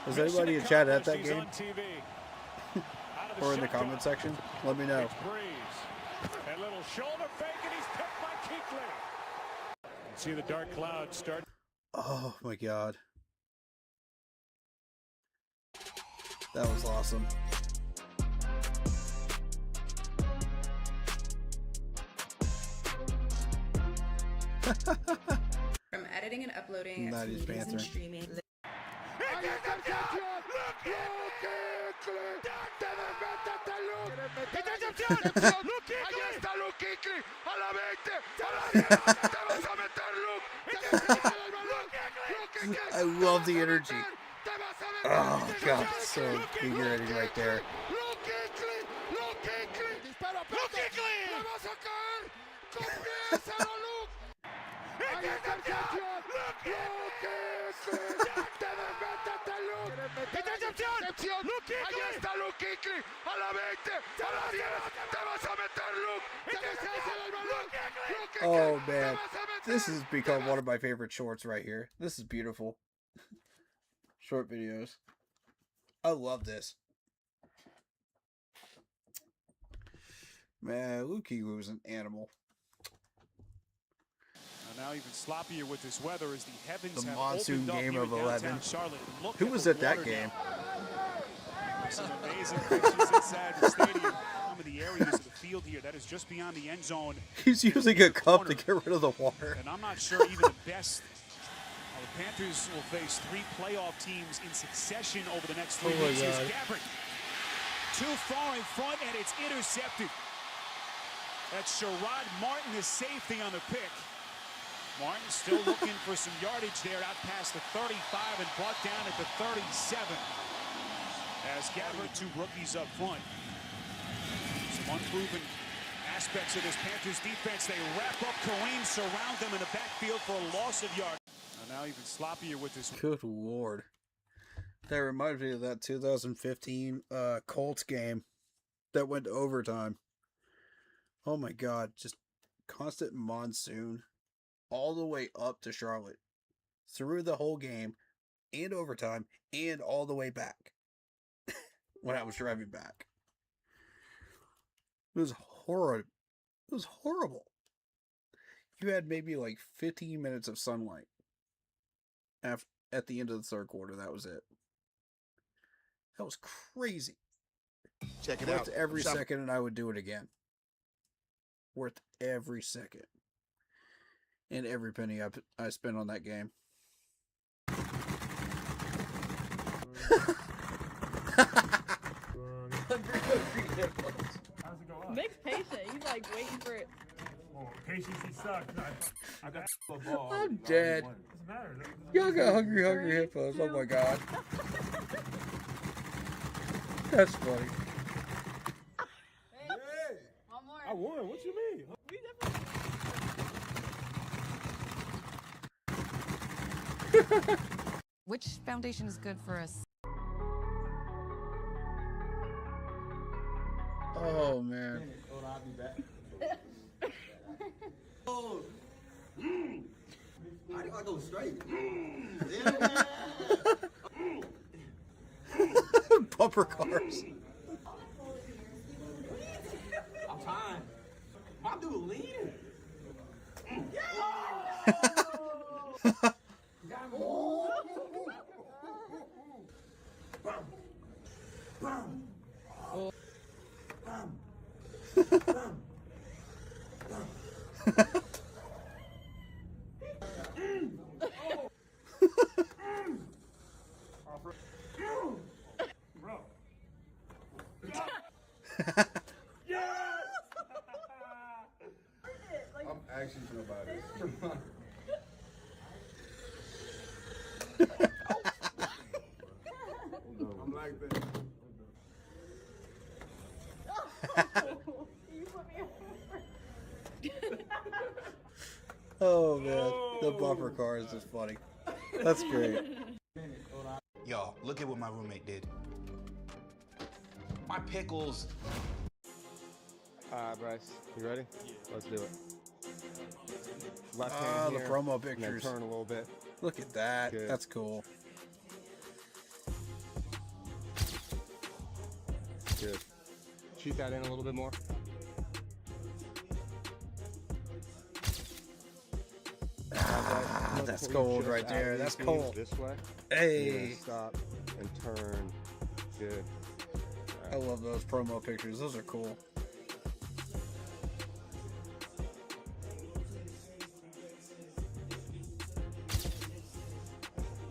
Was Mission anybody in chat at accomplished. that He's game? on TV. Out of Or in the shotgun. comment section? Let me know. It's Breeze. A little shoulder fake, and he's picked by Kuechly. See the dark clouds start. Oh my God. That was awesome. From editing and uploading to 90s movies Panther. and streaming. I love the energy. Oh god, so invigorating right there. Oh man, this has become one of my favorite shorts right here. This is beautiful. Short videos. I love this. Man, Luke Kuechly was an animal. Now even sloppier with this weather as the heavens The have monsoon opened up game here of in 11. downtown Charlotte. Look Who at was the at that water game? now. Some amazing pictures inside the stadium. Some of the areas of the field here that is just beyond the end zone. He's using a cup to get rid of the water. And I'm not sure even the best. The Panthers will face 3 playoff teams in succession over the next 3 Oh my weeks. Here's God. Gabbert. Too far in front, and it's intercepted. That's Sherrod Martin, the safety on the pick. Martin still looking for some yardage there out past the 35 and brought down at the 37. As Gabbert, 2 rookies up front. Some unproven aspects of this Panthers defense. They wrap up Kareem, surround them in the backfield for a loss of yard. Now even sloppier with this. Good lord. That reminds me of that 2015 Colts game that went to overtime. Oh my god, just constant monsoon all the way up to Charlotte. Through the whole game and overtime and all the way back when I was driving back. It was horrible. It was horrible. You had maybe like 15 minutes of sunlight at the end of the third quarter. That was it. That was crazy. Check it Worth out. every second, and I would do it again. Worth every second. And every penny I spent on that game. Nick's patient. He's like waiting for it. Oh, patience, he sucks. I got a ball. I'm dead. Doesn't matter. Y'all got hungry hippos. Oh my god. That's funny. One more. I won. What you mean? Which foundation is good for us? Oh man. Hold on, I'll be back. Oh. How do I go straight? Bumper cars. I'm fine. My dude leading. Bro. I'm actually gonna buy this. I'm like that. You put me over. Oh man. The bumper cars is funny. That's great. Yo, look at what my roommate did. My pickles. Bryce, you ready? Yeah. Let's do it. Left Ah, hand the here, promo and then pictures. turn a little bit. Look at that. Good. That's cool. Good. Shoot that in a little bit more. Ah, that's cold Just right out there. of That's these beams cold. This way. Hey. You're gonna stop and turn. Good. I love those promo pictures. Those are cool.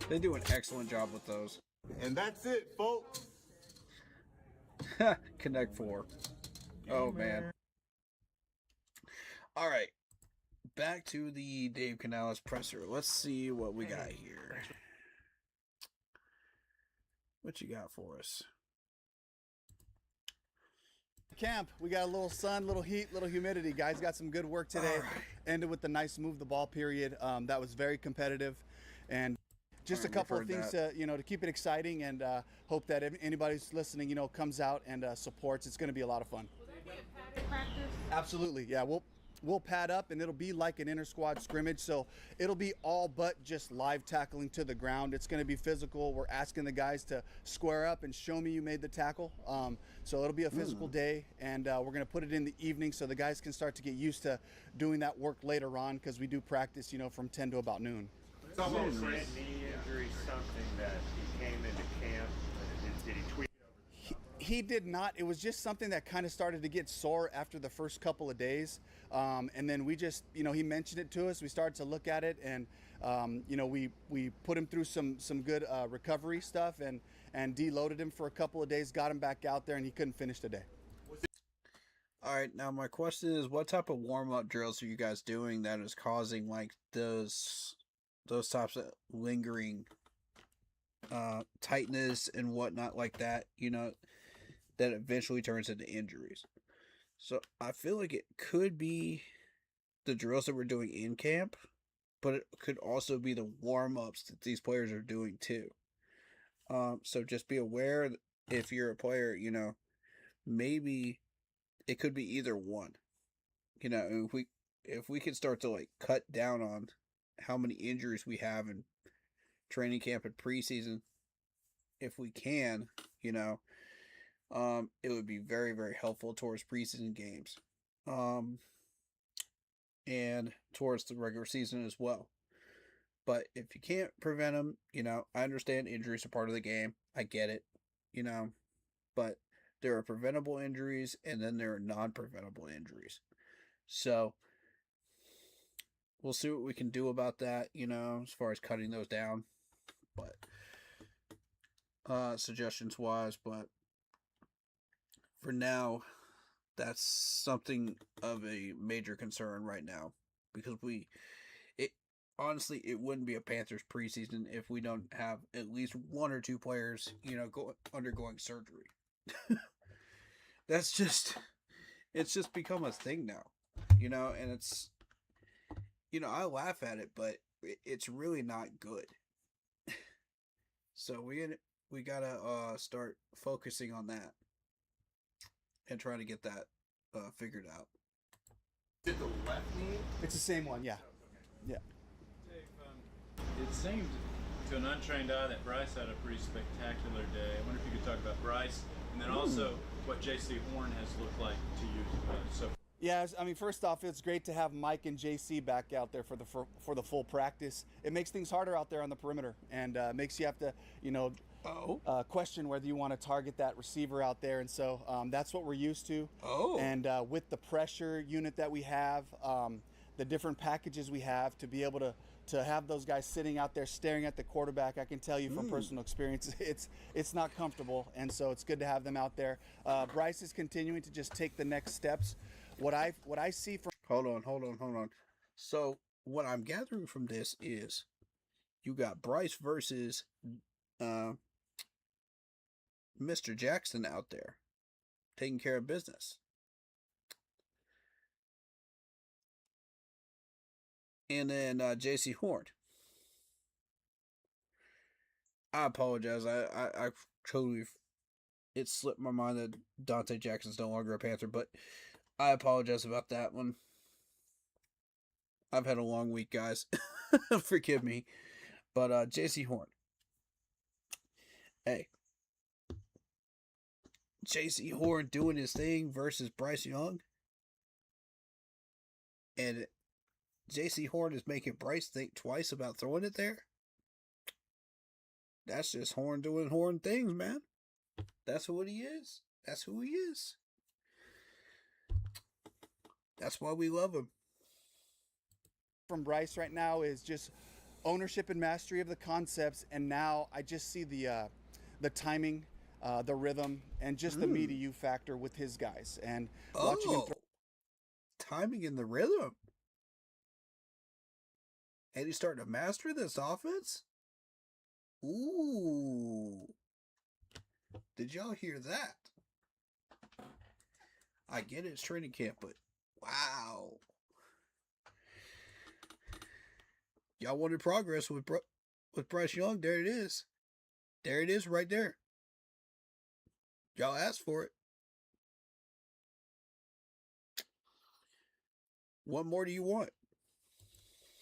They do an excellent job with those. And that's it, folks. Connect 4. Oh man. All right. Back to the Dave Canales presser. Let's see what we got here. What you got for us? Camp, we got a little sun, little heat, little humidity. Guys got some good work today. Ended with the nice move the ball period. That was very competitive, and just a couple of things to to keep it exciting, and hope that if anybody's listening comes out and supports. It's going to be a lot of fun. Absolutely, yeah. We'll pad up, and it'll be like an inter squad scrimmage, so it'll be all but just live tackling to the ground. It's going to be physical. We're asking the guys to square up and show me you made the tackle. So it'll be a physical day, and we're going to put it in the evening so the guys can start to get used to doing that work later on, because we do practice from 10 to about noon. It's almost knee injury, something that he came into camp. Did he tweak? He did not. It was just something that kind of started to get sore after the first couple of days. And then we just, he mentioned it to us. We started to look at it, and, we put him through some good recovery stuff and deloaded him for a couple of days, got him back out there, and he couldn't finish the day. All right, now my question is, what type of warm-up drills are you guys doing that is causing like those types of lingering tightness and whatnot like that, that eventually turns into injuries? So I feel like it could be the drills that we're doing in camp, but it could also be the warm-ups that these players are doing too. So just be aware that if you're a player, maybe it could be either one. If we could start to like cut down on how many injuries we have in training camp and preseason, if we can, it would be very, very helpful towards preseason games, and towards the regular season as well. But if you can't prevent them, I understand injuries are part of the game. I get it, but there are preventable injuries, and then there are non-preventable injuries. So we'll see what we can do about that, as far as cutting those down. But suggestions wise, but for now, that's something of a major concern right now, because honestly, it wouldn't be a Panthers preseason if we don't have at least one or two players, undergoing surgery. It's just become a thing now, and it's, I laugh at it, but it's really not good. So we gotta start focusing on that and trying to get that figured out. Is it the left knee? It's the same one, yeah. Yeah. Dave, it seemed to an untrained eye that Bryce had a pretty spectacular day. I wonder if you could talk about Bryce, and then also what JC Horn has looked like to you so. Yeah, I mean, first off, it's great to have Mike and JC back out there for the full practice. It makes things harder out there on the perimeter, and makes you have to, question whether you want to target that receiver out there. And so that's what we're used to. And with the pressure unit that we have, the different packages we have, to be able to have those guys sitting out there staring at the quarterback, I can tell you from personal experience, it's not comfortable. And so it's good to have them out there. Bryce is continuing to just take the next steps. What I see from... Hold on. So what I'm gathering from this is you got Bryce versus Mr. Jackson out there taking care of business. And then JC Horn. I apologize. I totally... It slipped my mind that Dante Jackson's no longer a Panther, but I apologize about that one. I've had a long week, guys. Forgive me. But JC Horn. Hey. JC Horn doing his thing versus Bryce Young. And JC Horn is making Bryce think twice about throwing it there. That's just Horn doing Horn things, man. That's what he is. That's who he is. That's why we love him. From Bryce right now is just ownership and mastery of the concepts, and now I just see the timing, the rhythm, and just the me to you factor with his guys. And watching him timing and the rhythm. And he's starting to master this offense? Ooh. Did y'all hear that? I get it's training camp, but wow. Y'all wanted progress with Bryce Young. There it is. There it is right there. Y'all asked for it. What more do you want?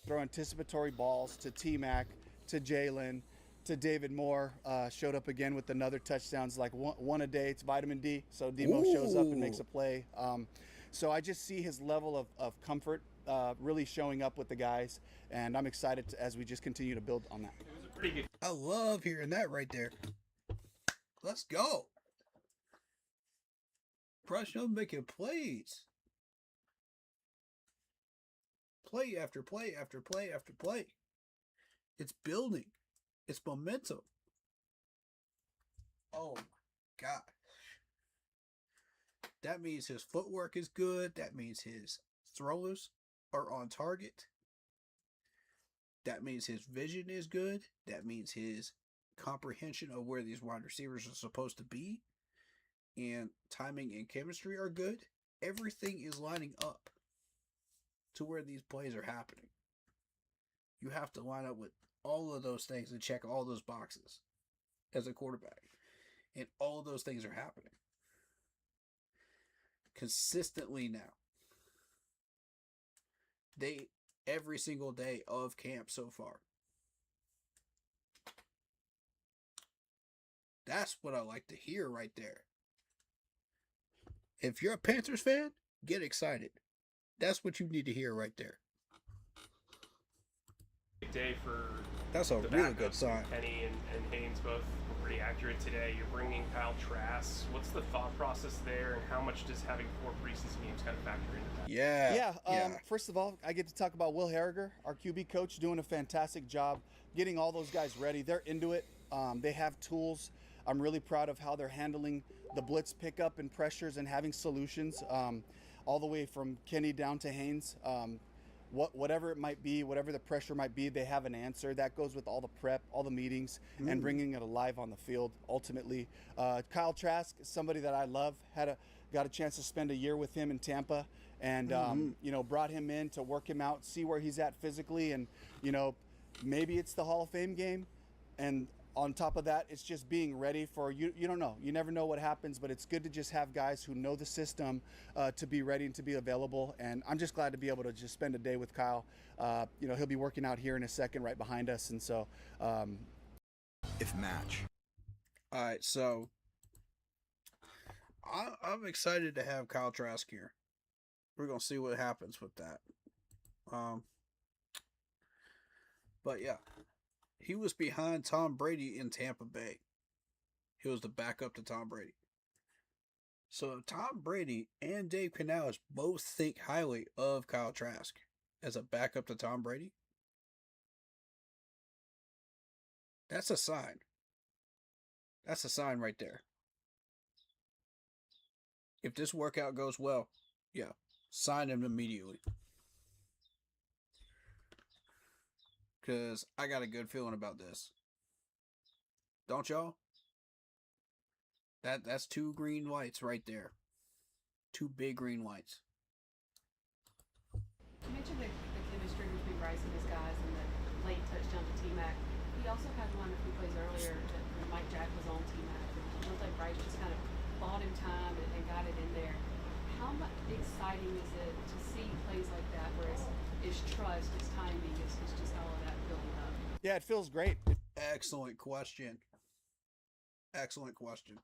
Throw anticipatory balls to T-Mac, to Jalen, to David Moore. Showed up again with another touchdowns, like one a day. It's vitamin D, so Demo shows up and makes a play. So I just see his level of comfort really showing up with the guys, and I'm excited as we just continue to build on that. I love hearing that right there. Let's go. Bryce Young making plays. Play after play after play after play. It's building. It's momentum. Oh my gosh. That means his footwork is good. That means his throws are on target. That means his vision is good. That means his comprehension of where these wide receivers are supposed to be and timing and chemistry are good. Everything is lining up to where these plays are happening. You have to line up with all of those things and check all those boxes as a quarterback. And all of those things are happening consistently now. Every single day of camp so far. That's what I like to hear right there. If you're a Panthers fan, get excited. That's what you need to hear right there. Day for that's a really good sign. Kenny and Haynes both were pretty accurate today. You're bringing Kyle Trask. What's the thought process there, and how much does having 4 preseason games kind of factor into that? Yeah. First of all, I get to talk about Will Harriger, our QB coach, doing a fantastic job getting all those guys ready. They're into it. They have tools. I'm really proud of how they're handling the blitz pickup and pressures and having solutions, all the way from Kenny down to Haynes. Whatever it might be, whatever the pressure might be, they have an answer. That goes with all the prep, all the meetings, and bringing it alive on the field. Ultimately, Kyle Trask, somebody that I love, got a chance to spend a year with him in Tampa, and brought him in to work him out, see where he's at physically, and maybe it's the Hall of Fame game, and on top of that, it's just being ready for you. You don't know. You never know what happens, but it's good to just have guys who know the system to be ready and to be available. And I'm just glad to be able to just spend a day with Kyle. He'll be working out here in a second right behind us. And so. If match. All right. So I'm excited to have Kyle Trask here. We're going to see what happens with that. But yeah. He was behind Tom Brady in Tampa Bay. He was the backup to Tom Brady. So if Tom Brady and Dave Canales both think highly of Kyle Trask as a backup to Tom Brady, that's a sign. That's a sign right there. If this workout goes well, yeah, sign him immediately. Because I got a good feeling about this. Don't y'all? That's 2 green lights right there. 2 big green lights. You mentioned the chemistry between Bryce and his guys and the late touchdown to T-Mac. He also had one a few plays earlier that when Mike Jack was on T-Mac. It looked like Bryce just kind of bought him time and got it in there. How much exciting is it to see plays like that where it's trust, it's timing, it's just all of that building up? Yeah, it feels great. Excellent question. Excellent question.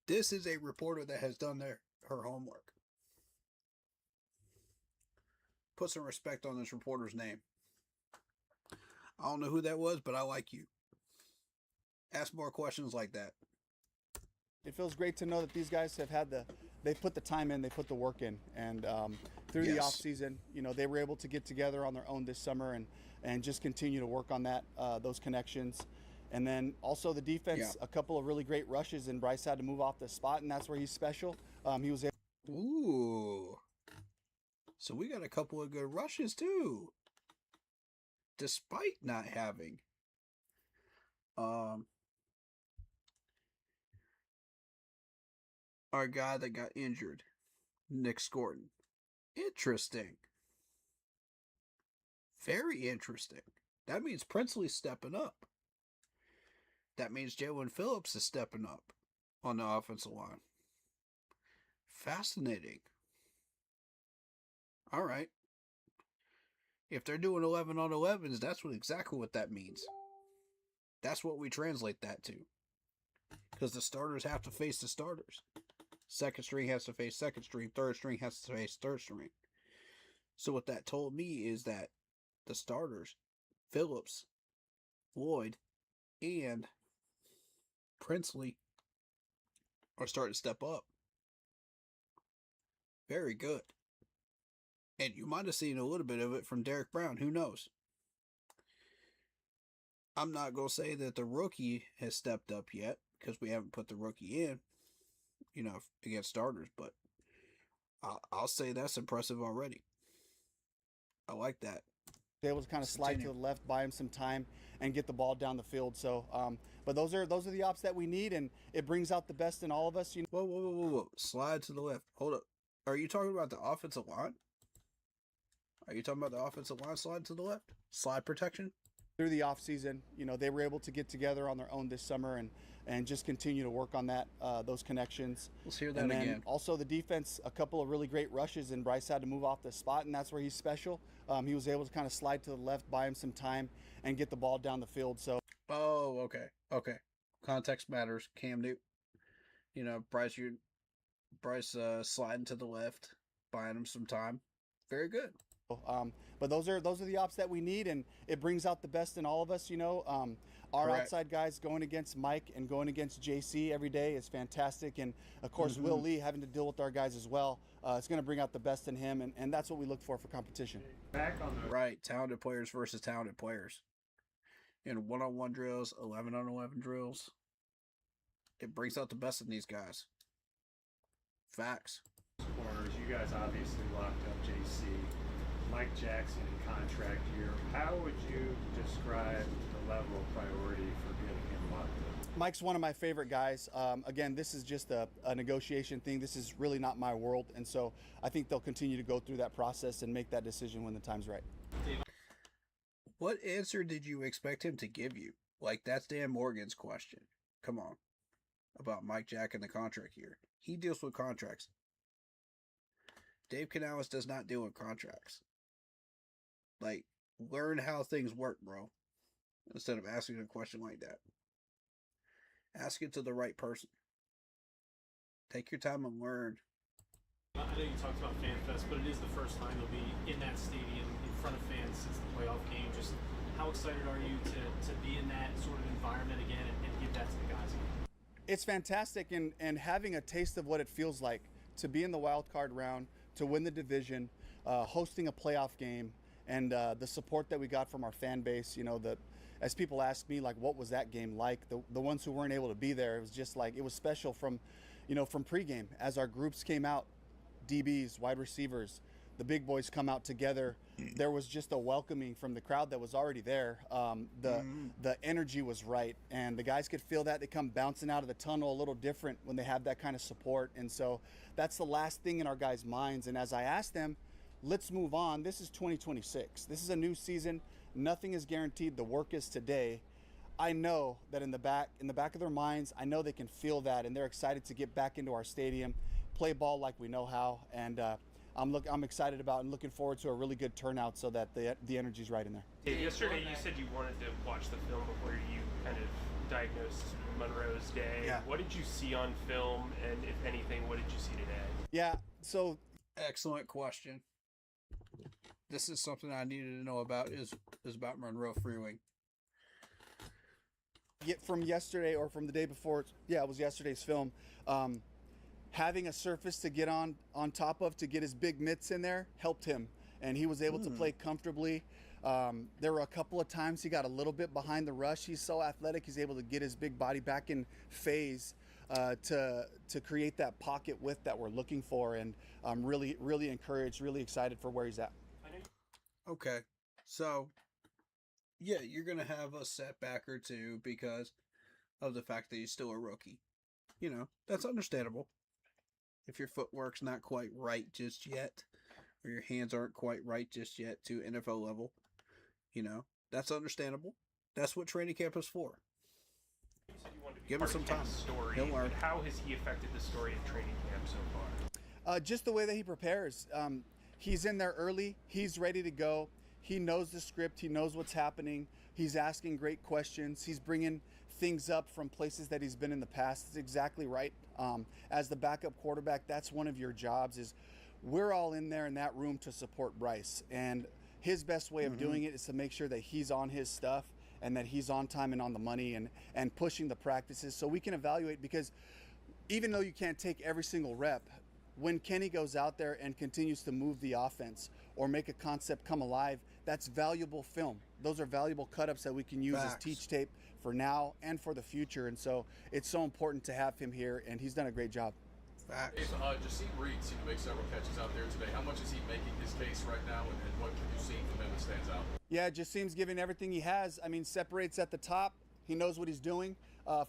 This is a reporter that has done her homework. Put some respect on this reporter's name. I don't know who that was, but I like you. Ask more questions like that. It feels great to know that these guys they put the time in, they put the work in, and through the off season, they were able to get together on their own this summer and just continue to work on those connections. And then also the defense, a couple of really great rushes, and Bryce had to move off the spot, and that's where he's special. He was able. Ooh. So we got a couple of good rushes too, despite not having our guy that got injured, Nick Scorton. Interesting. Very interesting. That means Princely's stepping up. That means Jalen Phillips is stepping up on the offensive line. Fascinating. All right. If they're doing 11 on 11s, that's exactly what that means. That's what we translate that to. Because the starters have to face the starters. Second string has to face second string. Third string has to face third string. So what that told me is that the starters, Phillips, Lloyd, and Princely, are starting to step up. Very good. And you might have seen a little bit of it from Derek Brown. Who knows? I'm not going to say that the rookie has stepped up yet because we haven't put the rookie in, against starters. But I'll say that's impressive already. I like that. Able to kind of slide to the left, buy him some time, and get the ball down the field. So, but those are the ops that we need, and it brings out the best in all of us. Whoa! Slide to the left. Hold up. Are you talking about the offensive line? Are you talking about the offensive line slide to the left? Slide protection? Through the off season, they were able to get together on their own this summer and just continue to work on that those connections. Let's hear that and then again. Also the defense, a couple of really great rushes, and Bryce had to move off the spot, and that's where he's special. He was able to kind of slide to the left, buy him some time, and get the ball down the field. So. Oh, okay. Context matters. Cam Newton, Bryce sliding to the left, buying him some time. Very good. But those are the ops that we need, and it brings out the best in all of us. Our Correct. outside guys going against Mike and going against JC every day is fantastic, and of course Will Lee having to deal with our guys as well. It's going to bring out the best in him, and that's what we look for competition. Back on the Right, talented players versus talented players. In one-on-one drills, 11-on-11 drills, it brings out the best in these guys. Facts. corners, you guys obviously locked up JC. Mike Jackson in contract year. How would you describe the level of priority for getting him locked up? Mike's one of my favorite guys. Again, this is just a negotiation thing. This is really not my world, and so I think they'll continue to go through that process and make that decision when the time's right. What answer did you expect him to give you? Like, that's Dan Morgan's question. Come on. About Mike Jack and the contract year. He deals with contracts. Dave Canales does not deal with contracts. Like, learn how things work, bro. Instead of asking a question like that. Ask it to the right person. Take your time and learn. I know you talked about FanFest, but it is the first time you'll be in that stadium in front of fans since the playoff game. Just how excited are you to be in that sort of environment again and give that to the guys again? It's fantastic, and having a taste of what it feels like to be in the wild card round, to win the division, hosting a playoff game, and the support that we got from our fan base. As people ask me, like, what was that game like? The ones who weren't able to be there, it was just like, it was special from pregame as our groups came out, DBs, wide receivers, the big boys come out together. There was just a welcoming from the crowd that was already there. The energy was right, and the guys could feel that. They come bouncing out of the tunnel a little different when they have that kind of support, and so that's the last thing in our guys' minds. And as I asked them, let's move on. This is 2026. This is a new season. Nothing is guaranteed. The work is today. I know that in the back of their minds, I know they can feel that, and they're excited to get back into our stadium, play ball like we know how, and I'm excited about and looking forward to a really good turnout so that the energy's right in there. Yesterday you said you wanted to watch the film before you kind of diagnosed Monroe's day. Yeah. What did you see on film, and if anything, what did you see today? Yeah, so excellent question. This is something I needed to know about is about Monroe Freewing. From yesterday or from the day before, it was yesterday's film. Having a surface to get on top of to get his big mitts in there helped him, and he was able to play comfortably. There were a couple of times he got a little bit behind the rush. He's so athletic, he's able to get his big body back in phase to create that pocket width that we're looking for, and I'm really, really encouraged, really excited for where he's at. Okay, so yeah, you're gonna have a setback or two because of the fact that he's still a rookie. That's understandable. if your footwork's not quite right just yet, or your hands aren't quite right just yet to NFL level, you know, that's understandable. That's what training camp is for. You said you wanted to be Give him part some of time. Kent's story. He'll learn. But how has he affected the story of training camp so far? Just the way that he prepares. He's in there early. He's ready to go. He knows the script. He knows what's happening. He's asking great questions. He's bringing things up from places that he's been in the past. It's exactly right. As the backup quarterback, that's one of your jobs. Is we're all in there in that room to support Bryce, and his best way of doing it is to make sure that he's on his stuff and that he's on time and on the money and pushing the practices so we can evaluate, because even though you can't take every single rep, when Kenny goes out there and continues to move the offense or make a concept come alive, that's valuable film. Those are valuable cut-ups that we can use as teach tape for now and for the future. And so it's so important to have him here, and he's done a great job. If Jasim Reed seemed to make several catches out there today, how much is he making his case right now, and what have you seen from him that stands out? Yeah, Jasim's giving everything he has. I mean, separates at the top. He knows what he's doing.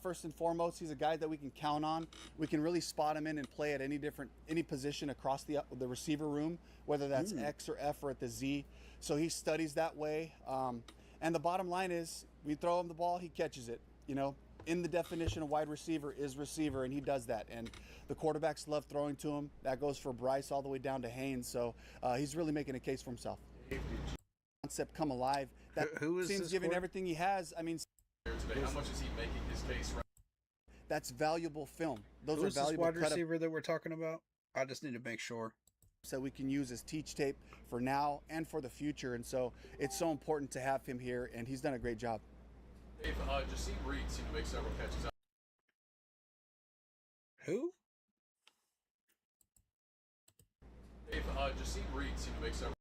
First and foremost, he's a guy that we can count on. We can really spot him in and play at any position across the receiver room, whether that's X or F or at the Z. So he studies that way. And the bottom line is, we throw him the ball, he catches it. You know, in the definition of wide receiver is receiver, and he does that. And the quarterbacks love throwing to him. That goes for Bryce all the way down to Haynes. So he's really making a case for himself. Concept come alive. That who is seems giving everything he has. I mean, today, how much is he making his case right that's valuable film. Those Who's are valuable this wide receiver that we're talking about? I just need to make sure. So we can use as teach tape for now and for the future. And so it's so important to have him here, and he's done a great job. If Jasim Reed seemed to make several catches out. Who? If Jasim Reed seemed to make several.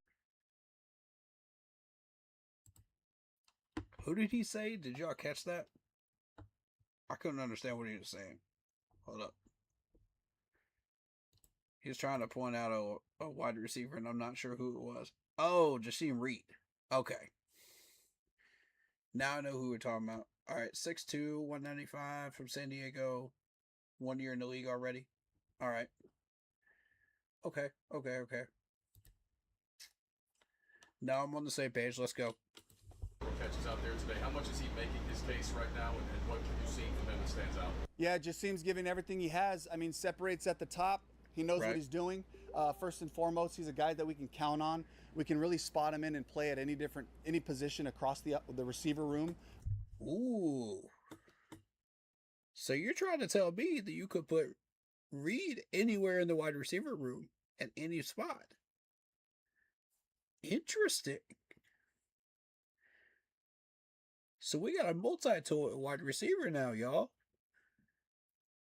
Who did he say? Did y'all catch that? I couldn't understand what he was saying. Hold up. He was trying to point out a wide receiver, and I'm not sure who it was. Oh, Jasim Reed. Okay. Now I know who we're talking about. All right, 6'2", 195 from San Diego. 1 year in the league already. All right. Okay. Now I'm on the same page. Let's go. Catches out there today. How much is he making his case right now, and what have you seen from him that stands out? Yeah, Jasim's giving everything he has. I mean, separates at the top. He knows what he's doing. First and foremost, he's a guy that we can count on. We can really spot him in and play at any position across the receiver room. Ooh. So you're trying to tell me that you could put Reed anywhere in the wide receiver room at any spot? Interesting. So we got a multi-tool wide receiver now, y'all.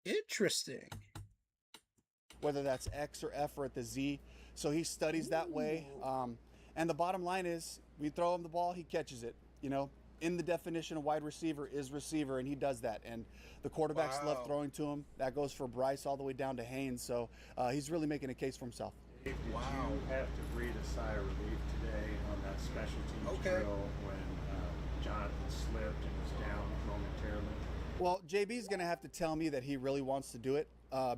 Interesting. Whether that's X or F or at the Z. So he studies that way. And the bottom line is, we throw him the ball, he catches it. You know, in the definition of wide receiver is receiver, and he does that. And the quarterbacks love throwing to him. That goes for Bryce all the way down to Haynes. So he's really making a case for himself. Did you have to breathe a sigh of relief today on that special teams drill when Jonathan slipped and was down momentarily? Well, JB's going to have to tell me that he really wants to do it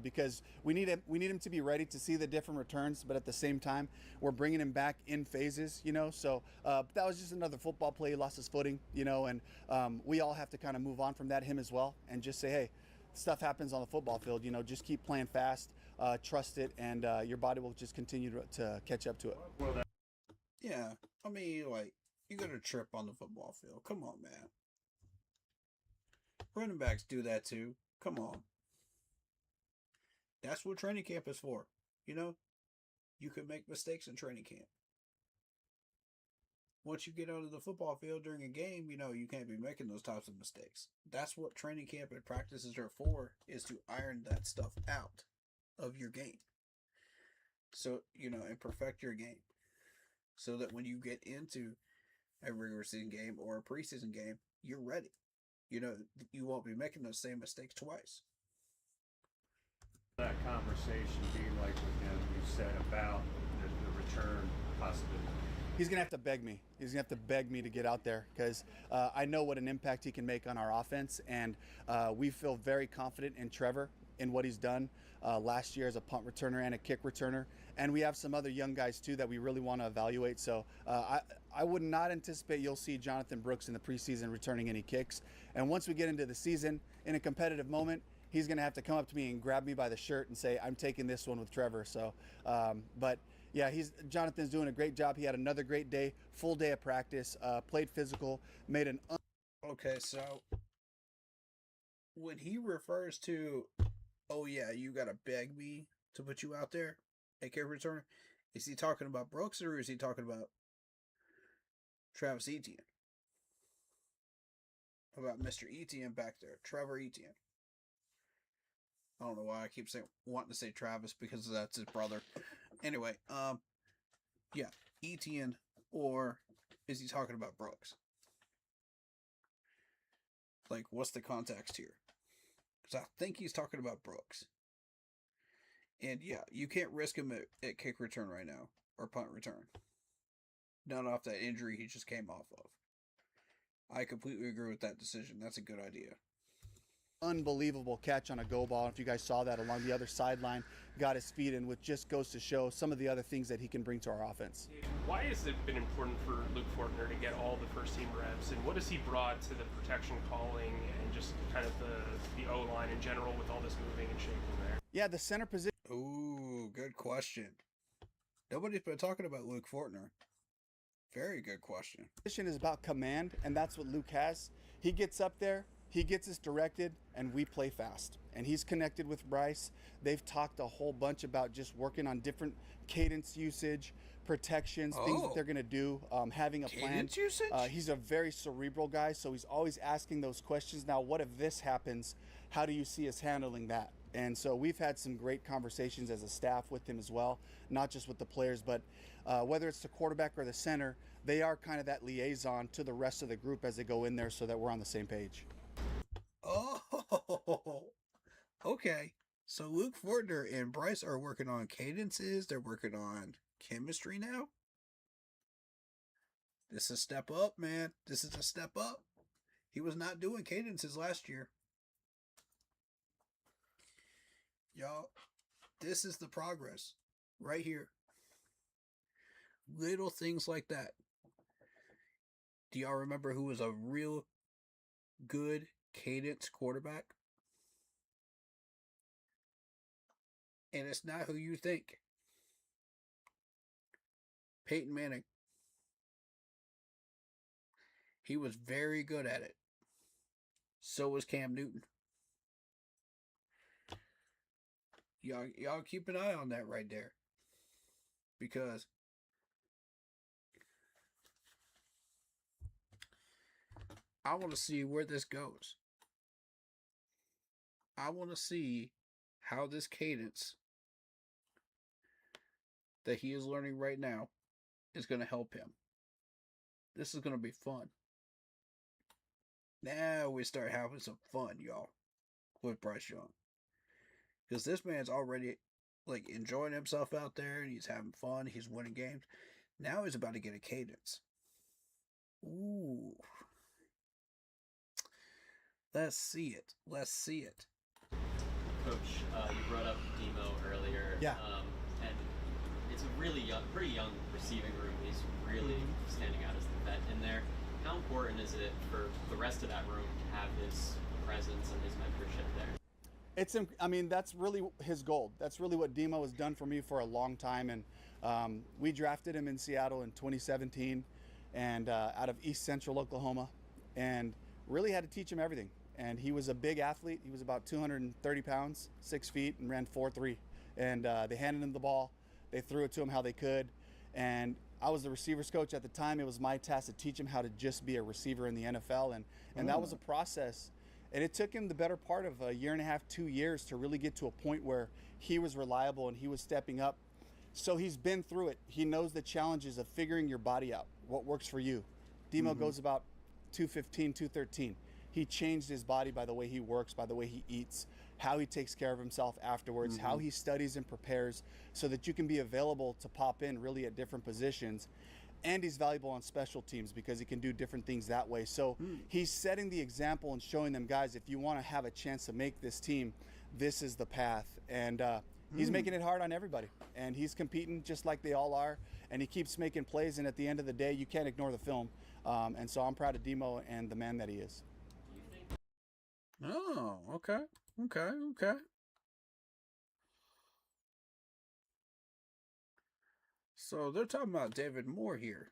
because we need him to be ready to see the different returns, but at the same time, we're bringing him back in phases, you know. So that was just another football play. He lost his footing, you know, and we all have to kind of move on from that, him as well, and just say, hey, stuff happens on the football field, you know, just keep playing fast, trust it, and your body will just continue to catch up to it. Yeah, I mean, like, you're going to trip on the football field. Come on, man. Running backs do that too. Come on. That's what training camp is for. You know, you can make mistakes in training camp. Once you get onto the football field during a game, you know, you can't be making those types of mistakes. That's what training camp and practices are for, is to iron that stuff out of your game. So, you know, and perfect your game. So that when you get into a regular season game or a preseason game, you're ready. You know, you won't be making those same mistakes twice. That conversation being like with him, you said about the return possibility. He's going to have to beg me. He's going to have to beg me to get out there because I know what an impact he can make on our offense, and we feel very confident in Trevor in what he's done last year as a punt returner and a kick returner. And we have some other young guys too that we really want to evaluate. So I would not anticipate you'll see Jonathan Brooks in the preseason returning any kicks. And once we get into the season in a competitive moment, he's going to have to come up to me and grab me by the shirt and say, I'm taking this one with Trevor. So, but yeah, Jonathan's doing a great job. He had another great day, full day of practice, played physical, made an. Okay, so when he refers to, oh yeah, you got to beg me to put you out there, a kick returner, is he talking about Brooks or is he talking about Travis Etienne? About Mr. Etienne back there, Trevor Etienne. I don't know why I keep wanting to say Travis because that's his brother. Anyway, yeah, Etienne, or is he talking about Brooks? Like, what's the context here? Because I think he's talking about Brooks. And yeah, you can't risk him at kick return right now, or punt return. Not off that injury he just came off of. I completely agree with that decision. That's a good idea. Unbelievable catch on a go ball. If you guys saw that along the other sideline, got his feet in, which just goes to show some of the other things that he can bring to our offense. Why has it been important for Luke Fortner to get all the first team reps, and what has he brought to the protection calling and just kind of the O-line in general with all this moving and shaking there? Yeah, the center position. Ooh, good question. Nobody's been talking about Luke Fortner. Very good question. Position is about command, and that's what Luke has. He gets up there, he gets us directed, and we play fast. And he's connected with Bryce. They've talked a whole bunch about just working on different cadence usage, protections, things that they're going to do, having a plan. Cadence usage? He's a very cerebral guy, so he's always asking those questions. Now, what if this happens? How do you see us handling that? And so we've had some great conversations as a staff with him as well, not just with the players, but whether it's the quarterback or the center, they are kind of that liaison to the rest of the group as they go in there so that we're on the same page. Oh, okay. So Luke Fortner and Bryce are working on cadences. They're working on chemistry now. This is a step up, man. This is a step up. He was not doing cadences last year. Y'all, this is the progress right here. Little things like that. Do y'all remember who was a real good cadence quarterback? And it's not who you think. Peyton Manning. He was very good at it. So was Cam Newton. Y'all keep an eye on that right there. Because I want to see where this goes. I want to see how this cadence that he is learning right now is going to help him. This is going to be fun. Now we start having some fun, y'all, with Bryce Young. Because this man's already like enjoying himself out there and he's having fun. He's winning games. Now he's about to get a cadence. Ooh. Let's see it. Let's see it. Coach, you brought up Demo earlier. Yeah. And it's a really young, pretty young receiving room. He's really standing out as the vet in there. How important is it for the rest of that room to have his presence and his mentorship there? I mean, that's really his goal. That's really what Demo has done for me for a long time. And we drafted him in Seattle in 2017 and out of East Central Oklahoma, and really had to teach him everything. And he was a big athlete. He was about 230 pounds, 6 feet, and ran 4.3. And they handed him the ball. They threw it to him how they could. And I was the receivers coach at the time. It was my task to teach him how to just be a receiver in the NFL. And that was a process. And it took him the better part of a year and a half, 2 years to really get to a point where he was reliable and he was stepping up. So he's been through it. He knows the challenges of figuring your body out, what works for you. Demo goes about 215, 213. He changed his body by the way he works, by the way he eats, how he takes care of himself afterwards, how he studies and prepares so that you can be available to pop in really at different positions. And he's valuable on special teams because he can do different things that way. So he's setting the example and showing them, guys, if you want to have a chance to make this team, this is the path. And he's making it hard on everybody. And he's competing just like they all are. And he keeps making plays. And at the end of the day, you can't ignore the film. And so I'm proud of Demo and the man that he is. Oh, okay. Okay. So they're talking about David Moore here.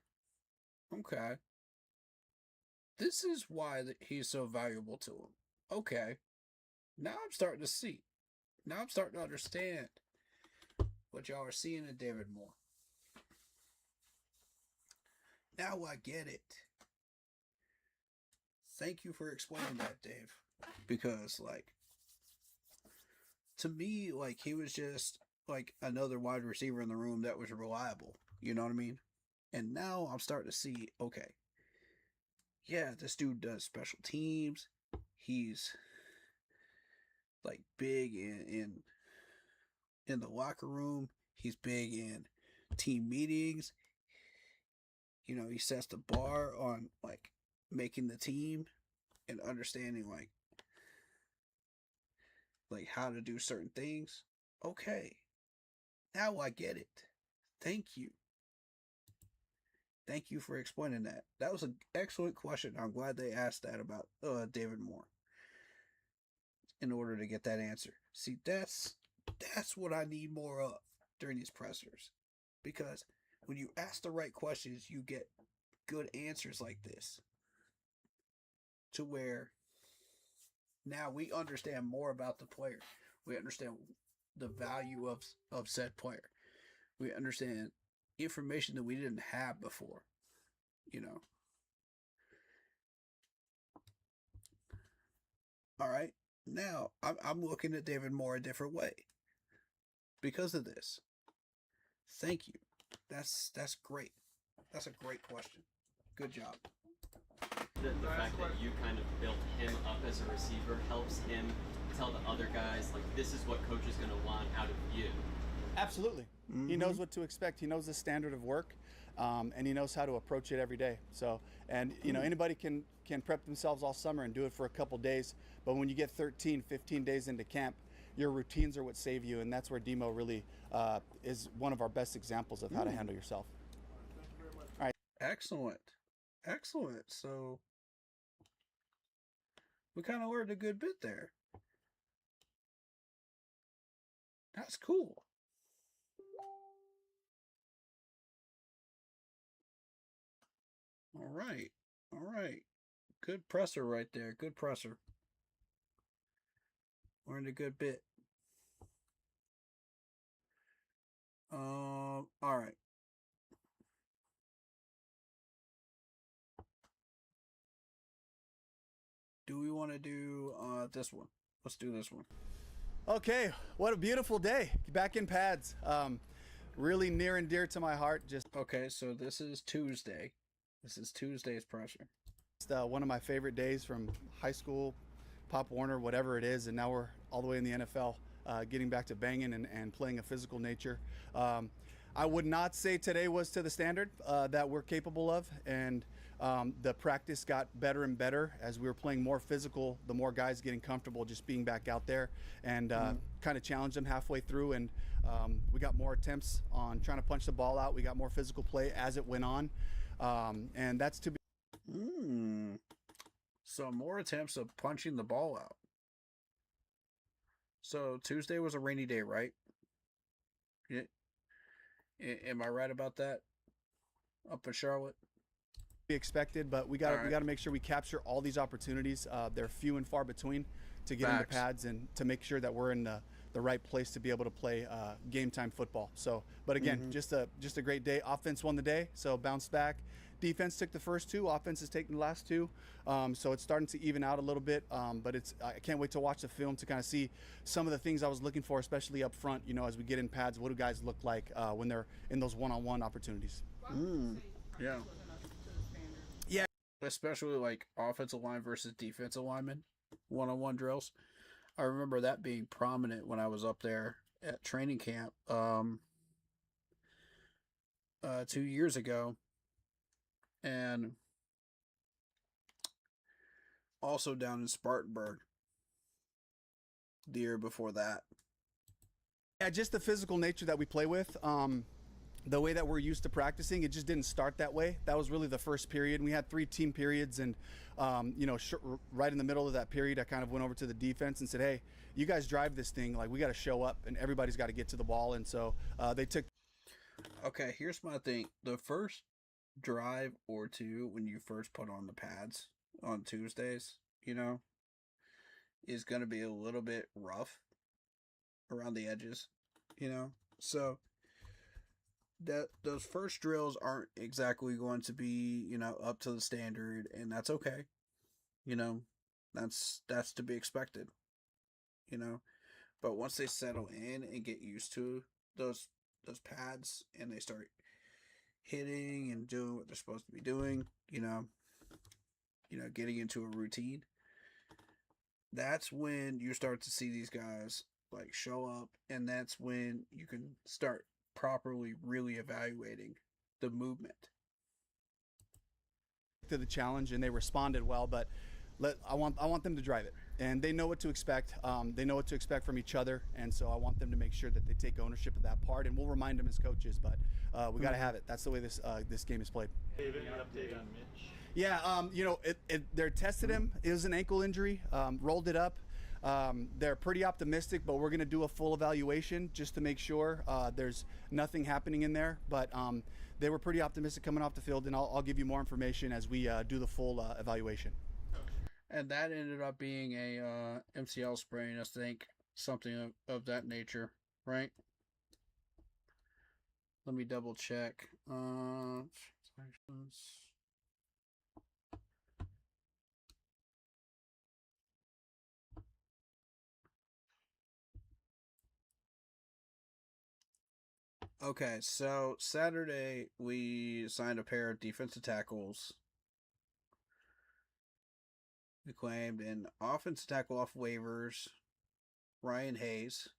Okay. This is why he's so valuable to him. Okay. Now I'm starting to see. Now I'm starting to understand what y'all are seeing in David Moore. Now I get it. Thank you for explaining that, Dave. Because, like, to me, like, he was just, like, another wide receiver in the room that was reliable. You know what I mean? And now I'm starting to see, okay, yeah, this dude does special teams. He's, like, big in the locker room. He's big in team meetings. You know, he sets the bar on, like, making the team and understanding, like how to do certain things. Okay. Now I get it. Thank you. Thank you for explaining that. That was an excellent question. I'm glad they asked that about David Moore in order to get that answer. See, that's what I need more of during these pressers. Because when you ask the right questions, you get good answers like this. To where now we understand more about the player. We understand the value of said player. We understand information that we didn't have before. You know. All right. Now I'm looking at David Moore a different way because of this. Thank you. That's great. That's a great question. Good job. The fact that you kind of built him up as a receiver helps him tell the other guys, like, this is what coach is going to want out of you. Absolutely. Mm-hmm. He knows what to expect. He knows the standard of work, and he knows how to approach it every day. So, and, you know, anybody can prep themselves all summer and do it for a couple days. But when you get 13, 15 days into camp, your routines are what save you. And that's where Demo really is one of our best examples of how to handle yourself. All right. Excellent. Excellent. So we kind of learned a good bit there. That's cool. All right. All right. Good presser right there. Good presser. Learned a good bit. All right. Do we want to do this one? Let's do this one. Okay, what a beautiful day. Back in pads. Really near and dear to my heart. Just okay, so this is Tuesday. This is Tuesday's pressure. It's one of my favorite days from high school, Pop Warner, whatever it is, and now we're all the way in the NFL, getting back to banging and playing a physical nature. I would not say today was to the standard that we're capable of, and the practice got better and better as we were playing more physical, the more guys getting comfortable just being back out there, and kind of challenged them halfway through, and we got more attempts on trying to punch the ball out. We got more physical play as it went on, and that's to be. So more attempts of punching the ball out. So Tuesday was a rainy day, right? Yeah. Am I right about that? Up in Charlotte? Be expected, but we got to make sure we capture all these opportunities. They're few and far between to get into pads and to make sure that we're in the right place to be able to play game time football. So, but again, just a great day. Offense won the day, so bounced back. Defense took the first two. Offense is taking the last two. So it's starting to even out a little bit. But I can't wait to watch the film to kind of see some of the things I was looking for, especially up front. You know, as we get in pads, what do guys look like when they're in those one-on-one opportunities? Yeah. Yeah. Especially like offensive line versus defensive linemen, one-on-one drills. I remember that being prominent when I was up there at training camp 2 years ago. And also down in Spartanburg. the year before that. Yeah, just the physical nature that we play with. The way that we're used to practicing, it just didn't start that way. That was really the first period. We had 3 team periods, and right in the middle of that period, I kind of went over to the defense and said, "Hey, you guys drive this thing. Like, we got to show up, and everybody's got to get to the ball." And so they took. Okay, here's my thing. The first drive or two, when you first put on the pads on Tuesdays, is going to be a little bit rough around the edges, so that those first drills aren't exactly going to be, up to the standard, and that's okay. That's to be expected. But once they settle in and get used to those pads and they start hitting and doing what they're supposed to be doing, getting into a routine, that's when you start to see these guys like show up, and that's when you can start properly really evaluating the movement. To the challenge, and they responded well, but I want them to drive it, and they know what to expect. They know what to expect from each other, and so I want them to make sure that they take ownership of that part, and we'll remind them as coaches, but we got to have it. That's the way this game is played. David, an update on Mitch? Yeah, they tested him. It was an ankle injury, rolled it up. They're pretty optimistic, but we're going to do a full evaluation just to make sure there's nothing happening in there. But they were pretty optimistic coming off the field, and I'll give you more information as we do the full evaluation. And that ended up being a MCL sprain, I think, something of that nature, right? Let me double check. Okay, so Saturday we signed a pair of defensive tackles. We claimed an offensive tackle off waivers, Ryan Hayes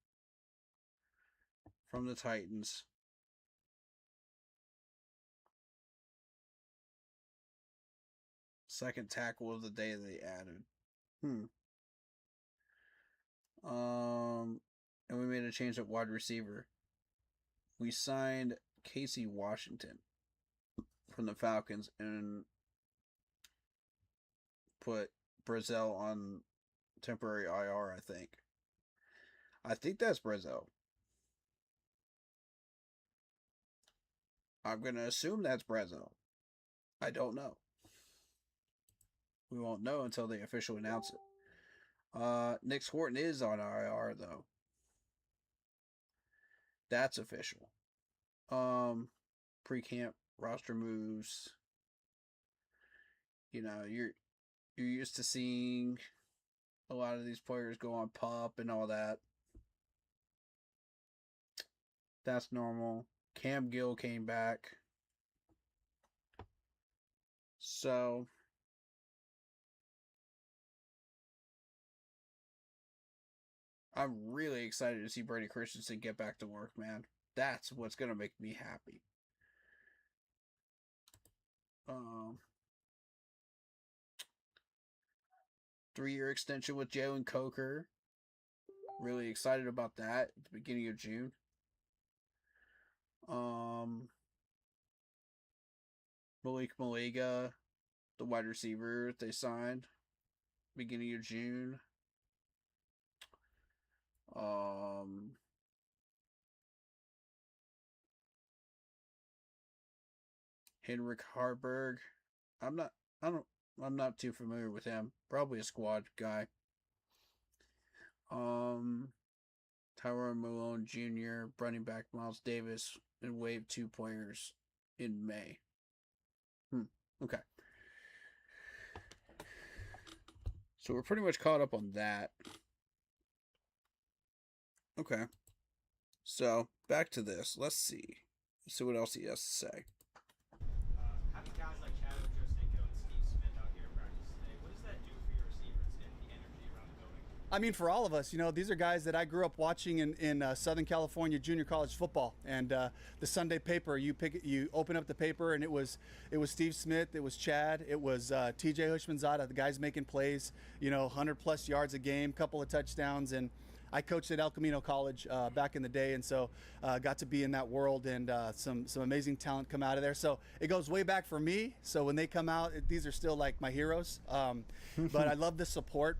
from the Titans. Second tackle of the day they added. And we made a change at wide receiver. We signed Casey Washington from the Falcons and put Brazil on temporary IR, I think. I think that's Brazil. I'm going to assume that's Brazil. I don't know. We won't know until they officially announce it. Nick Horton is on IR, though. That's official. Pre-camp roster moves. You're used to seeing a lot of these players go on PUP and all that. That's normal. Cam Gill came back. So I'm really excited to see Brady Christensen get back to work, man. That's what's going to make me happy. 3-year extension with Jalen Coker. Really excited about that at the beginning of June. Malik Maliga, the wide receiver they signed beginning of June. Henrik Harburg. I'm not too familiar with him. Probably a squad guy. Tyrone Malone Jr., running back Miles Davis, and waived 2 players in May. Okay. So we're pretty much caught up on that. Okay. So back to this. Let's see what else he has to say. Having guys like Chad Ochocinco and Steve Smith out here in practice today, what does that do for your receivers and the energy around the building? I mean, for all of us, these are guys that I grew up watching in Southern California junior college football, and the Sunday paper. You open up the paper, and it was Steve Smith, it was Chad, it was T.J. Hushmanzada, the guys making plays, 100+ yards a game, couple of touchdowns, and I coached at El Camino College back in the day, and so got to be in that world, and some amazing talent come out of there. So it goes way back for me. So when they come out, these are still like my heroes. But I love the support.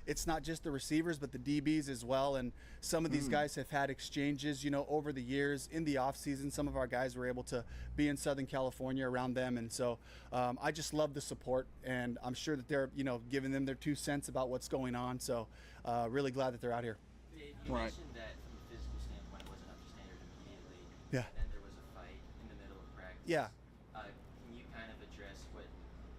It's not just the receivers, but the DBs as well. And some of these guys have had exchanges, over the years in the off season. Some of our guys were able to be in Southern California around them. And so I just love the support, and I'm sure that they're, giving them their 2 cents about what's going on. So really glad that they're out here. You mentioned that from a physical standpoint, it wasn't up to standard immediately. Yeah. And then there was a fight in the middle of practice. Yeah. Can you kind of address what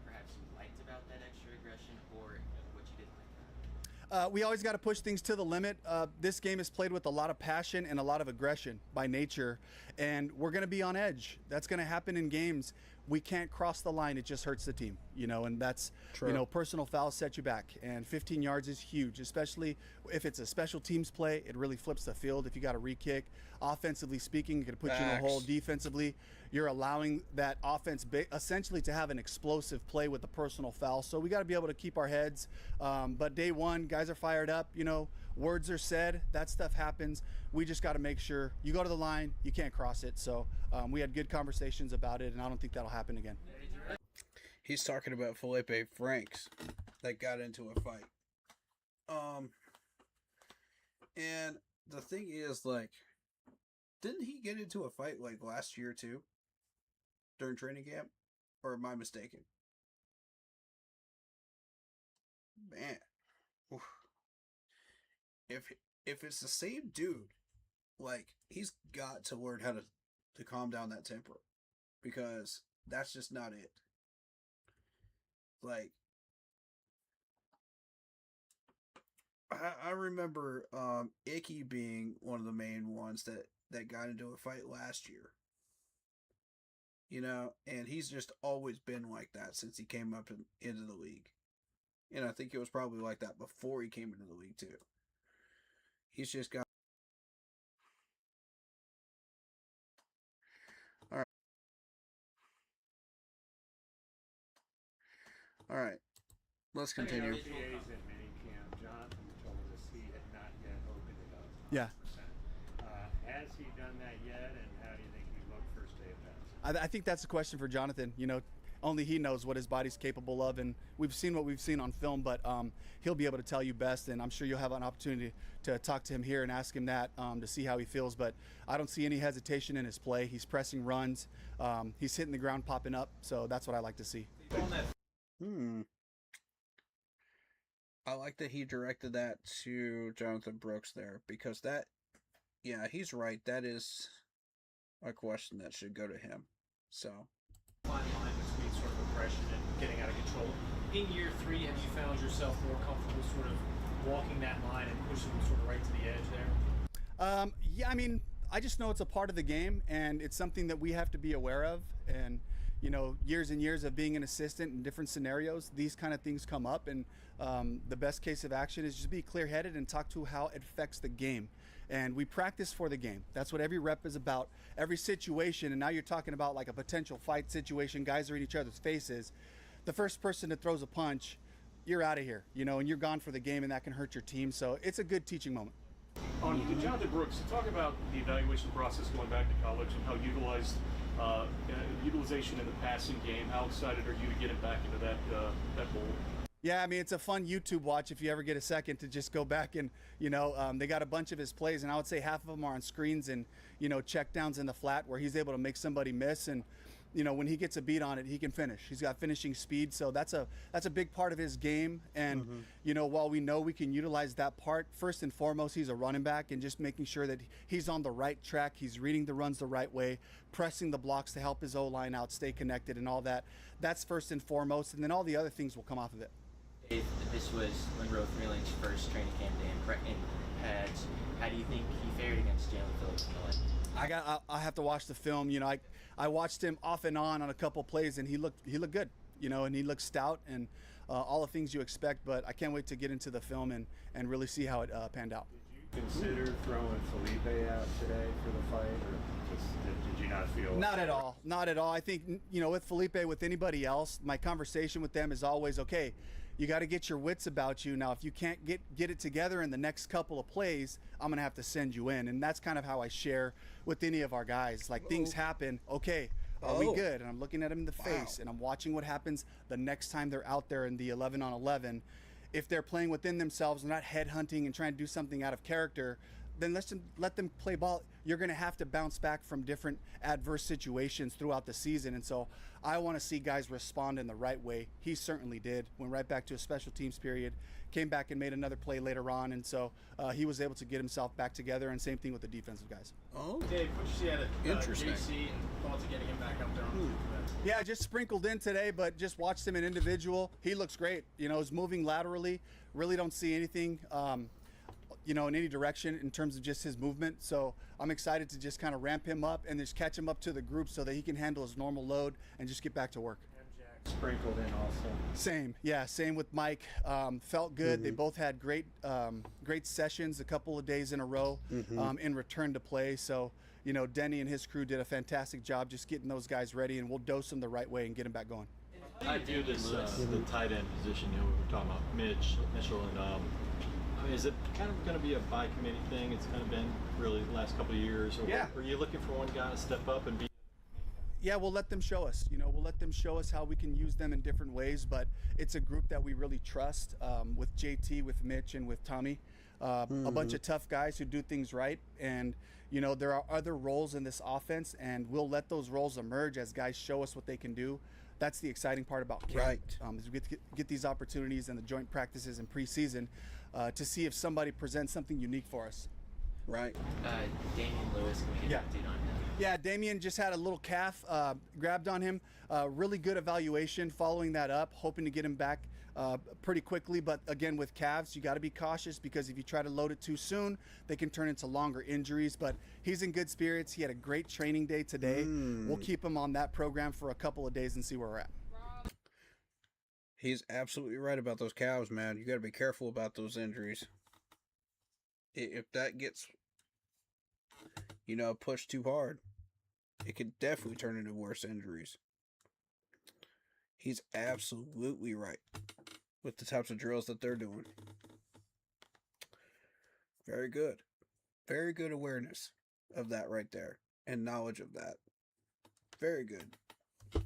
perhaps you liked about that extra aggression, or what you didn't like about it? We always got to push things to the limit. This game is played with a lot of passion and a lot of aggression by nature, and we're going to be on edge. That's going to happen in games. We can't cross the line. It just hurts the team, and that's, True. Personal fouls set you back, and 15 yards is huge, especially if it's a special teams play. It really flips the field if you got a re-kick. Offensively speaking, it could put you in a hole. Defensively, you're allowing that offense essentially to have an explosive play with a personal foul. So we got to be able to keep our heads. But day one, guys are fired up. Words are said. That stuff happens. We just got to make sure you go to the line, you can't cross it. So we had good conversations about it, and I don't think that'll happen again. He's talking about Felipe Franks that got into a fight. And the thing is, didn't he get into a fight last year too? During training camp? Or am I mistaken? Man. Oof. If it's the same dude, he's got to learn how to calm down that temper. Because that's just not it. I remember Icky being one of the main ones that got into a fight last year. And he's just always been like that since he came up into the league. And I think it was probably like that before he came into the league too. He's just got... All right. Let's continue. OTAs in minicamp, Jonathan told us he had not yet opened it up. Yeah. Has he done that yet, and how do you think he looked first day of pads? I think that's a question for Jonathan. Only he knows what his body's capable of, and we've seen what we've seen on film, but he'll be able to tell you best, and I'm sure you'll have an opportunity to talk to him here and ask him that to see how he feels. But I don't see any hesitation in his play. He's pressing runs. He's hitting the ground, popping up, so that's what I like to see. I like that he directed that to Jonathan Brooks there, because he's right. That is a question that should go to him. So, Fine line between sort of aggression and getting out of control. In year 3, have you found yourself more comfortable sort of walking that line and pushing sort of right to the edge there? Yeah, I just know it's a part of the game, and it's something that we have to be aware of. And years and years of being an assistant in different scenarios, these kind of things come up, and the best case of action is just be clear-headed and talk to how it affects the game. And we practice for the game. That's what every rep is about, every situation. And now you're talking about a potential fight situation, guys are in each other's faces. The first person that throws a punch, you're out of here, and you're gone for the game, and that can hurt your team. So it's a good teaching moment. On Jonathan Brooks, talk about the evaluation process going back to college and how utilization in the passing game. How excited are you to get him back into that bowl? Yeah, it's a fun YouTube watch if you ever get a second to just go back and, they got a bunch of his plays, and I would say half of them are on screens and, check downs in the flat where he's able to make somebody miss. And, when he gets a beat on it, he can finish. He's got finishing speed, so that's a big part of his game. And, while we know we can utilize that part, first and foremost, he's a running back, and just making sure that he's on the right track, he's reading the runs the right way, pressing the blocks to help his O-line out, stay connected and all that. That's first and foremost, and then all the other things will come off of it. This was Monroe Freeling's first training camp day in pads. How do you think he fared against Jalen Phillips in the line? I have to watch the film. I watched him off and on a couple plays, and he looked good. And he looked stout and all the things you expect. But I can't wait to get into the film and really see how it panned out. Did you consider throwing Felipe out today for the fight, or did you not feel? Not at all. I think with Felipe, with anybody else, my conversation with them is always okay. you got to get your wits about you. Now, if you can't get it together in the next couple of plays, I'm going to have to send you in. And that's kind of how I share with any of our guys. Like, things happen. Okay, are we good? And I'm looking at them in the face, and I'm watching what happens the next time they're out there in the 11-on-11. If they're playing within themselves, they're not headhunting and trying to do something out of character, then let them play ball. You're going to have to bounce back from different adverse situations throughout the season. And so I want to see guys respond in the right way. He certainly did. Went right back to a special teams period, came back and made another play later on. And so he was able to get himself back together, and same thing with the defensive guys. Oh, Dave, what you see out of Interesting. JC and thoughts of getting him back up there on the field? Yeah, just sprinkled in today, but just watched him in individual. He looks great. You know, he's moving laterally. Really don't see anything, in any direction in terms of just his movement. So I'm excited to just kind of ramp him up and just catch him up to the group so that he can handle his normal load and just get back to work. Sprinkled in also. Same with Mike. Felt good. They both had great sessions a couple of days in a row in return to play. So, Denny and his crew did a fantastic job just getting those guys ready, and we'll dose them the right way and get them back going. I view this the tight end position. We were talking about Mitchell, and is it kind of going to be a by committee thing? It's kind of been really the last couple of years. Or Yeah. are you looking for one guy to step up and be? Yeah, we'll let them show us. We'll let them show us how we can use them in different ways. But it's a group that we really trust, with JT, with Mitch, and with Tommy. A bunch of tough guys who do things right. And, there are other roles in this offense, and we'll let those roles emerge as guys show us what they can do. That's the exciting part about camp. Right. Is we get these opportunities in the joint practices and preseason to see if somebody presents something unique for us. Right. Damian Lewis, can we get an update on him? Yeah, Damian just had a little calf grabbed on him. Really good evaluation following that up, hoping to get him back pretty quickly. But again, with calves, you got to be cautious because if you try to load it too soon, they can turn into longer injuries. But he's in good spirits. He had a great training day today. We'll keep him on that program for a couple of days and see where we're at. He's absolutely right about those calves, man. You got to be careful about those injuries. If that gets, pushed too hard, it could definitely turn into worse injuries. He's absolutely right with the types of drills that they're doing. Very good. Very good awareness of that right there and knowledge of that. Very good. Do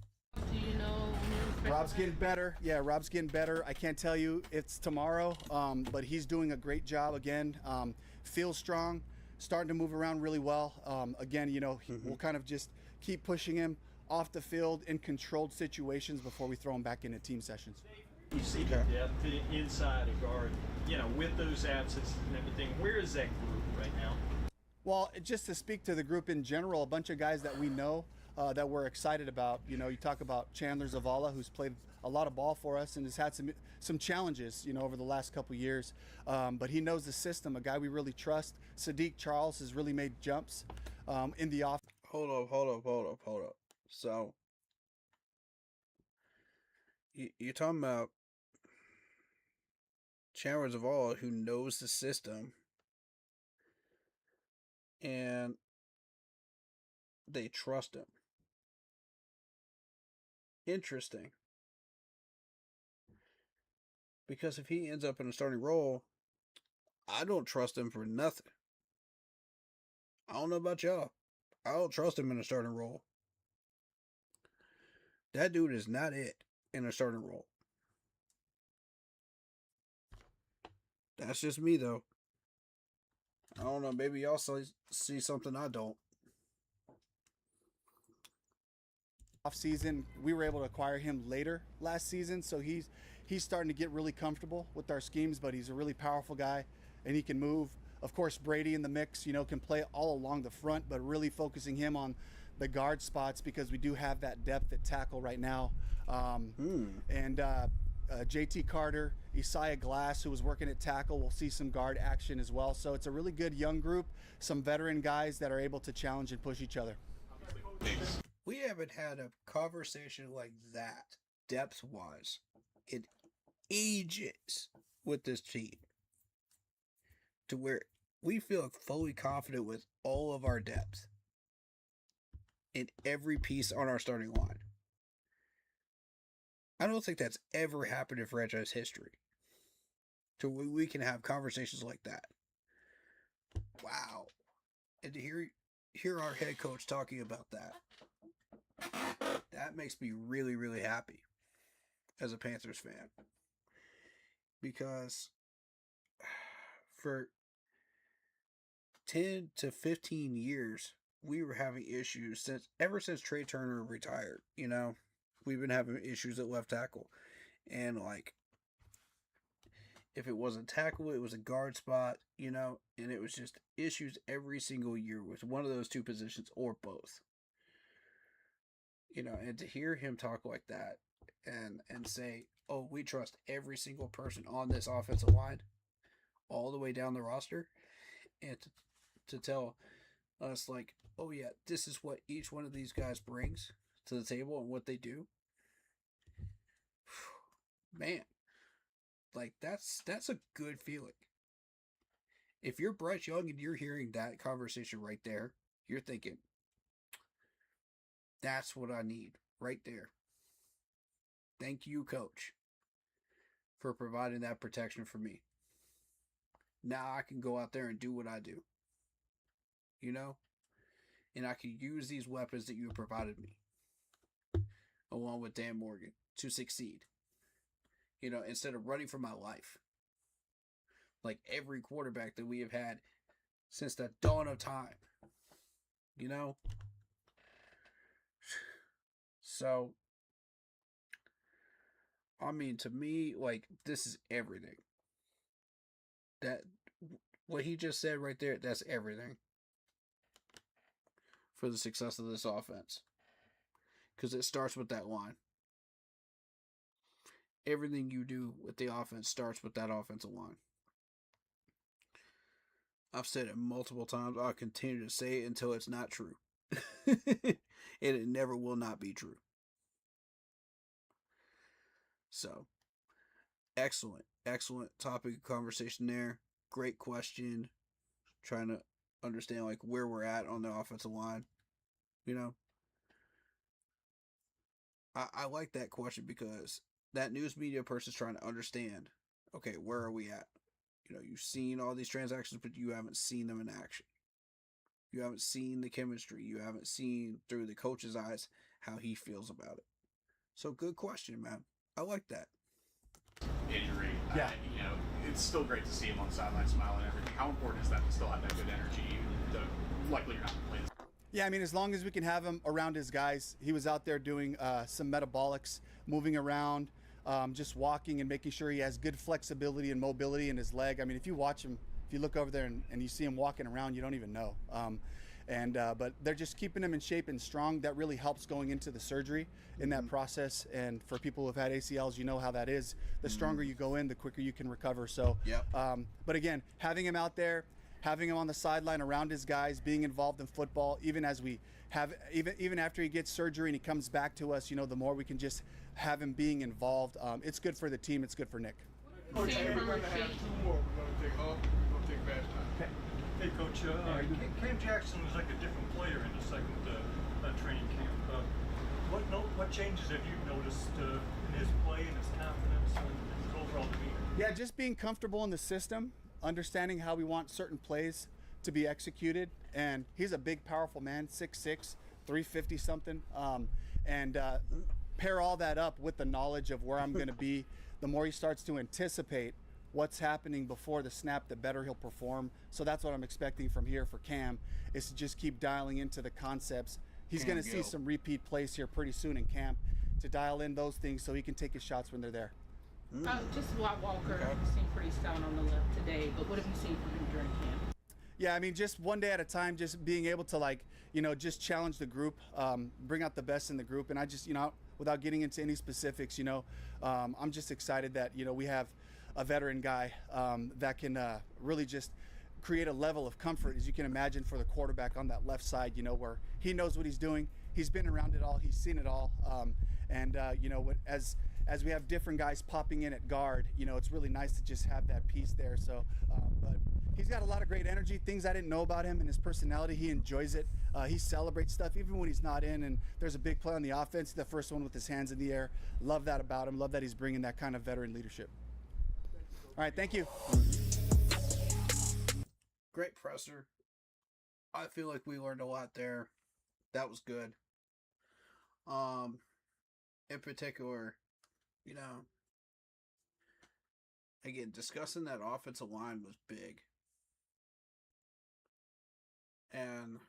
you know when Rob's getting better. Yeah, Rob's getting better. I can't tell you it's tomorrow, but he's doing a great job again. Feels strong, starting to move around really well. Again, we'll kind of just keep pushing him off the field in controlled situations before we throw him back into team sessions. You see the depth inside a guard, with those absences and everything. Where is that group right now? Well, just to speak to the group in general, a bunch of guys that we know that we're excited about. You talk about Chandler Zavala, who's played a lot of ball for us and has had some challenges, over the last couple of years. But he knows the system, a guy we really trust. Sadiq Charles has really made jumps in the off. Hold up. So, you're talking about Chandler Zavala, who knows the system, and they trust him. Interesting. Because if he ends up in a starting role, I don't trust him for nothing. I don't know about y'all. I don't trust him in a starting role. That dude is not it in a starting role. That's just me, though. I don't know. Maybe y'all see something I don't. Off season, we were able to acquire him later last season, so he's starting to get really comfortable with our schemes. But he's a really powerful guy, and he can move. Of course, Brady in the mix, can play all along the front, but really focusing him on the guard spots because we do have that depth at tackle right now. And JT Carter, Isaiah Glass, who was working at tackle, will see some guard action as well. So it's a really good young group, some veteran guys that are able to challenge and push each other. We haven't had a conversation like that, depth-wise, in ages with this team, to where we feel fully confident with all of our depth in every piece on our starting line. I don't think that's ever happened in franchise history. So we can have conversations like that. Wow. And to hear our head coach talking about that makes me really, really happy as a Panthers fan. Because for 10 to 15 years, we were having issues ever since Trey Turner retired. You know, we've been having issues at left tackle. And like, if it wasn't tackle, it was a guard spot, you know, and it was just issues every single year with one of those two positions or both. You know, and to hear him talk like that and say, oh, we trust every single person on this offensive line all the way down the roster, and to tell us like, oh yeah, this is what each one of these guys brings to the table and what they do. Man, like that's a good feeling. If you're Bryce Young and you're hearing that conversation right there, you're thinking, that's what I need right there. Thank you, coach, for providing that protection for me. Now I can go out there and do what I do. You know? And I can use these weapons that you have provided me, along with Dan Morgan, to succeed. You know, instead of running for my life. Like every quarterback that we have had since the dawn of time. You know? So, I mean, to me, like, this is everything. That, what he just said right there, that's everything for the success of this offense. Because it starts with that line. Everything you do with the offense starts with that offensive line. I've said it multiple times. I'll continue to say it until it's not true. And it never will not be true. So, excellent topic of conversation there. Great question. Trying to understand like where we're at on the offensive line. You know, I like that question because that news media person's trying to understand, okay, where are we at? You know, you've seen all these transactions, but you haven't seen them in action. You haven't seen the chemistry. You haven't seen through the coach's eyes how he feels about it. So good question, man. I like that. Injury. Yeah. You know, it's still great to see him on the sideline smiling and everything. How important is that to still have that good energy, even though likely you're not playing? Yeah, I mean, as long as we can have him around his guys. He was out there doing some metabolics, moving around, just walking and making sure he has good flexibility and mobility in his leg. I mean, if you watch him, if you look over there and you see him walking around, you don't even know. But they're just keeping him in shape and strong. That really helps going into the surgery in that process. And for people who have had ACLs, you know how that is. The stronger you go in, the quicker you can recover. So, but again, having him out there, having him on the sideline around his guys, being involved in football, even as we have, even after he gets surgery and he comes back to us, you know, the more we can just have him being involved. It's good for the team. It's good for Nick. Coach, we're going to have two more. We're going to take off. We're going to take back time. Hey, Coach, Cam Jackson was like a different player in the second training camp. What changes have you noticed in his play and his confidence and his overall demeanor? Yeah, just being comfortable in the system, understanding how we want certain plays to be executed. And he's a big, powerful man, 6'6", 350 something. Pair all that up with the knowledge of where I'm going to be. The more he starts to anticipate what's happening before the snap, the better he'll perform. So that's what I'm expecting from here for Cam, is to just keep dialing into the concepts. He's going to see some repeat plays here pretty soon in camp to dial in those things so he can take his shots when they're there. Just Watt Walker seemed pretty stout on the left today, but what have you seen from him during camp? Yeah, I mean, just one day at a time, just being able to, like, you know, just challenge the group, bring out the best in the group. And I just, you know, without getting into any specifics, you know, I'm just excited that, you know, we have a veteran guy that can really just create a level of comfort, as you can imagine, for the quarterback on that left side, you know, where he knows what he's doing. He's been around it all. He's seen it all. You know, as as we have different guys popping in at guard, you know, it's really nice to just have that piece there. So, but he's got a lot of great energy, things I didn't know about him and his personality. He enjoys it. He celebrates stuff even when he's not in, and there's a big play on the offense, the first one with his hands in the air. Love that about him. Love that he's bringing that kind of veteran leadership. All right, thank you. Great presser. I feel like we learned a lot there. That was good. In particular, you know, again, discussing that offensive line was big. And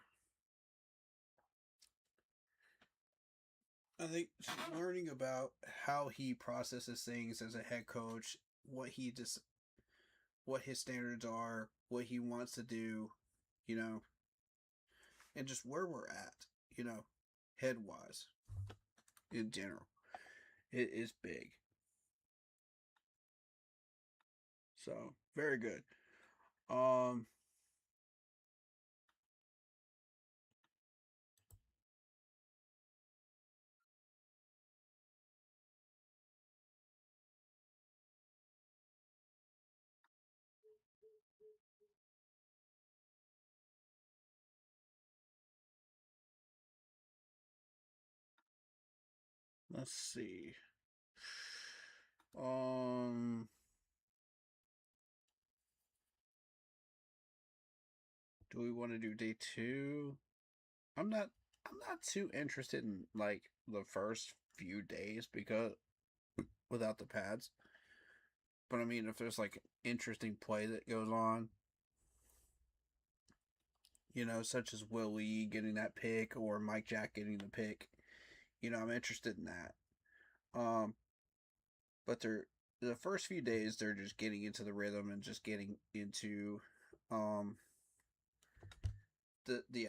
I think just learning about how he processes things as a head coach, what his standards are, what he wants to do, you know, and just where we're at, you know, head wise in general. It is big. So, very good. Let's see. Do we want to do day 2? I'm not too interested in like the first few days because without the pads. But I mean, if there's like interesting play that goes on, you know, such as Willie getting that pick or Mike Jack getting the pick, you know, I'm interested in that. But the first few days they're just getting into the rhythm and just getting into the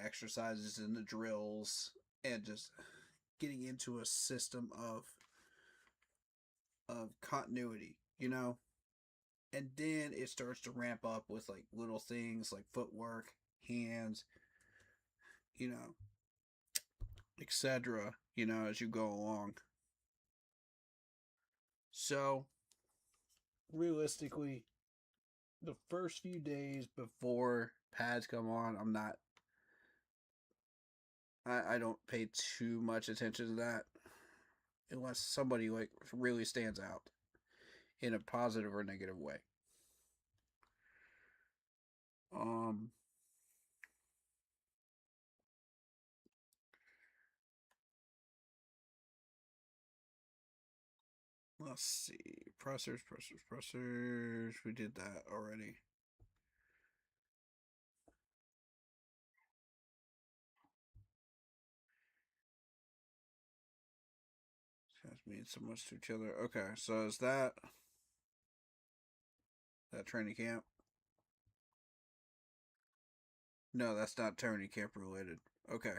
exercises and the drills and just getting into a system of continuity, you know. And then it starts to ramp up with like little things like footwork, hands, you know, etc., you know, as you go along. So, realistically, the first few days before pads come on, I don't pay too much attention to that unless somebody like really stands out in a positive or negative way. Let's see. Pressers. We did that already. Guys mean so much to each other. Okay, so is that training camp? No, that's not training camp related. Okay.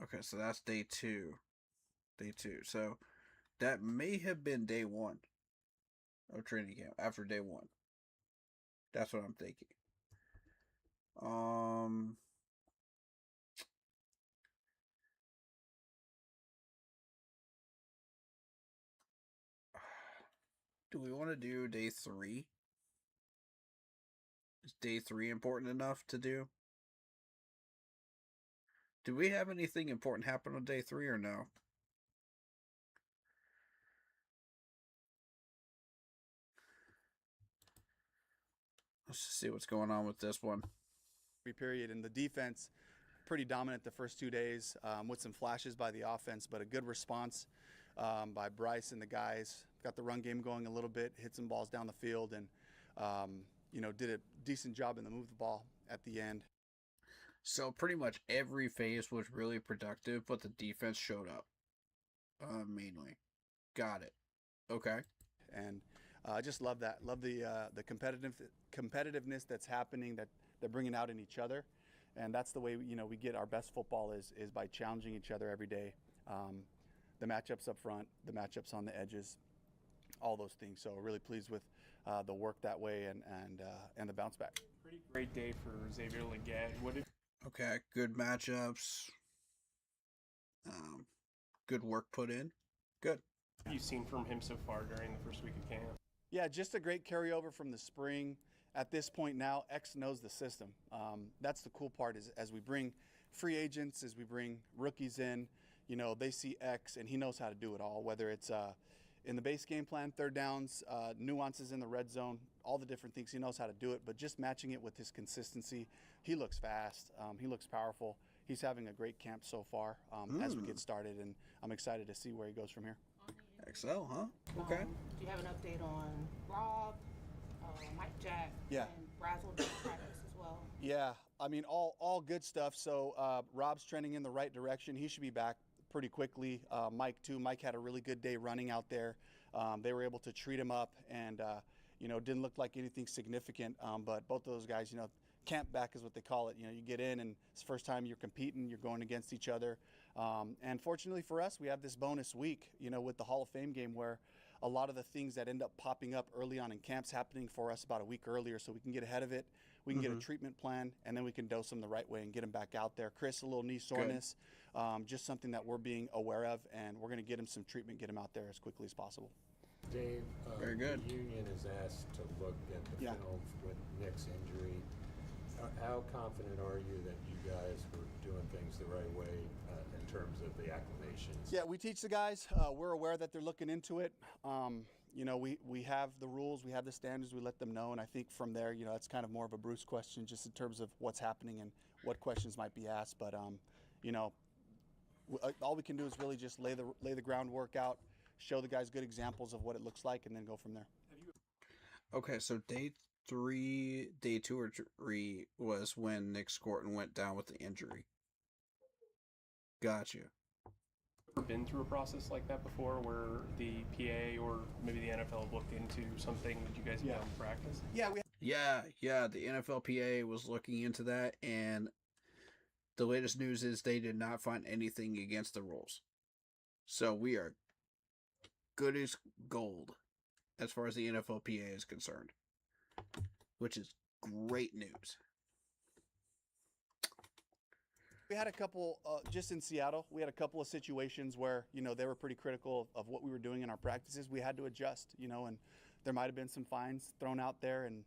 Okay, so that's day 2. Day 2. So that may have been day 1 of training camp after day 1. That's what I'm thinking. Do we want to do day 3? Is day 3 important enough to do? Do we have anything important happen on day 3 or no? Let's just see what's going on with this one. Period. And the defense, pretty dominant the first 2 days with some flashes by the offense, but a good response by Bryce and the guys. Got the run game going a little bit, hit some balls down the field, and you know, did a decent job in the move the ball at the end. So pretty much every phase was really productive, but the defense showed up mainly. Got it. Okay. And I just love that. Love the competitiveness that's happening, that they're bringing out in each other, and that's the way we get our best football is by challenging each other every day. The matchups up front, the matchups on the edges, all those things. So really pleased with the work that way and the bounce back. Pretty great day for Xavier Leggett. Okay, good matchups. Good work put in. Good. What have you seen from him so far during the first week of camp? Yeah, just a great carryover from the spring. At this point now, X knows the system. That's the cool part is as we bring free agents, as we bring rookies in, they see X and he knows how to do it all, whether it's in the base game plan, third downs, nuances in the red zone, all the different things. He knows how to do it, but just matching it with his consistency. He looks fast. He looks powerful. He's having a great camp so far as we get started, and I'm excited to see where he goes from here. XL, huh? Okay. Do you have an update on Rob, Mike Jack, and Brazel doing practice as well? Yeah, I mean, all good stuff. So Rob's trending in the right direction. He should be back pretty quickly. Mike, too. Mike had a really good day running out there. They were able to treat him up and, didn't look like anything significant. But both of those guys, camp back is what they call it. You get in and it's the first time you're competing, you're going against each other. And fortunately for us, we have this bonus week, with the Hall of Fame game where a lot of the things that end up popping up early on in camps happening for us about a week earlier, so we can get ahead of it. We can get a treatment plan, and then we can dose them the right way and get them back out there. Chris, a little knee soreness, just something that we're being aware of, and we're going to get him some treatment, get him out there as quickly as possible. Dave, Very good. The union is asked to look at the film with Nick's injury. How confident are you that you guys were doing things the right way in terms of the acclimations? Yeah, we teach the guys. We're aware that they're looking into it. We have the rules, we have the standards, we let them know, and I think from there, it's kind of more of a Bruce question just in terms of what's happening and what questions might be asked. But all we can do is really just lay the groundwork out, show the guys good examples of what it looks like, and then go from there. Okay, so day 2 or 3 was when Nick Scorton went down with the injury. Gotcha. Ever been through a process like that before where the PA or maybe the NFL have looked into something that you guys have done in practice? Yeah, the NFLPA was looking into that, and the latest news is they did not find anything against the rules. So we are good as gold as far as the NFLPA is concerned, which is great news. We had a couple, just in Seattle, we had a couple of situations where, they were pretty critical of what we were doing in our practices. We had to adjust, and there might have been some fines thrown out there and,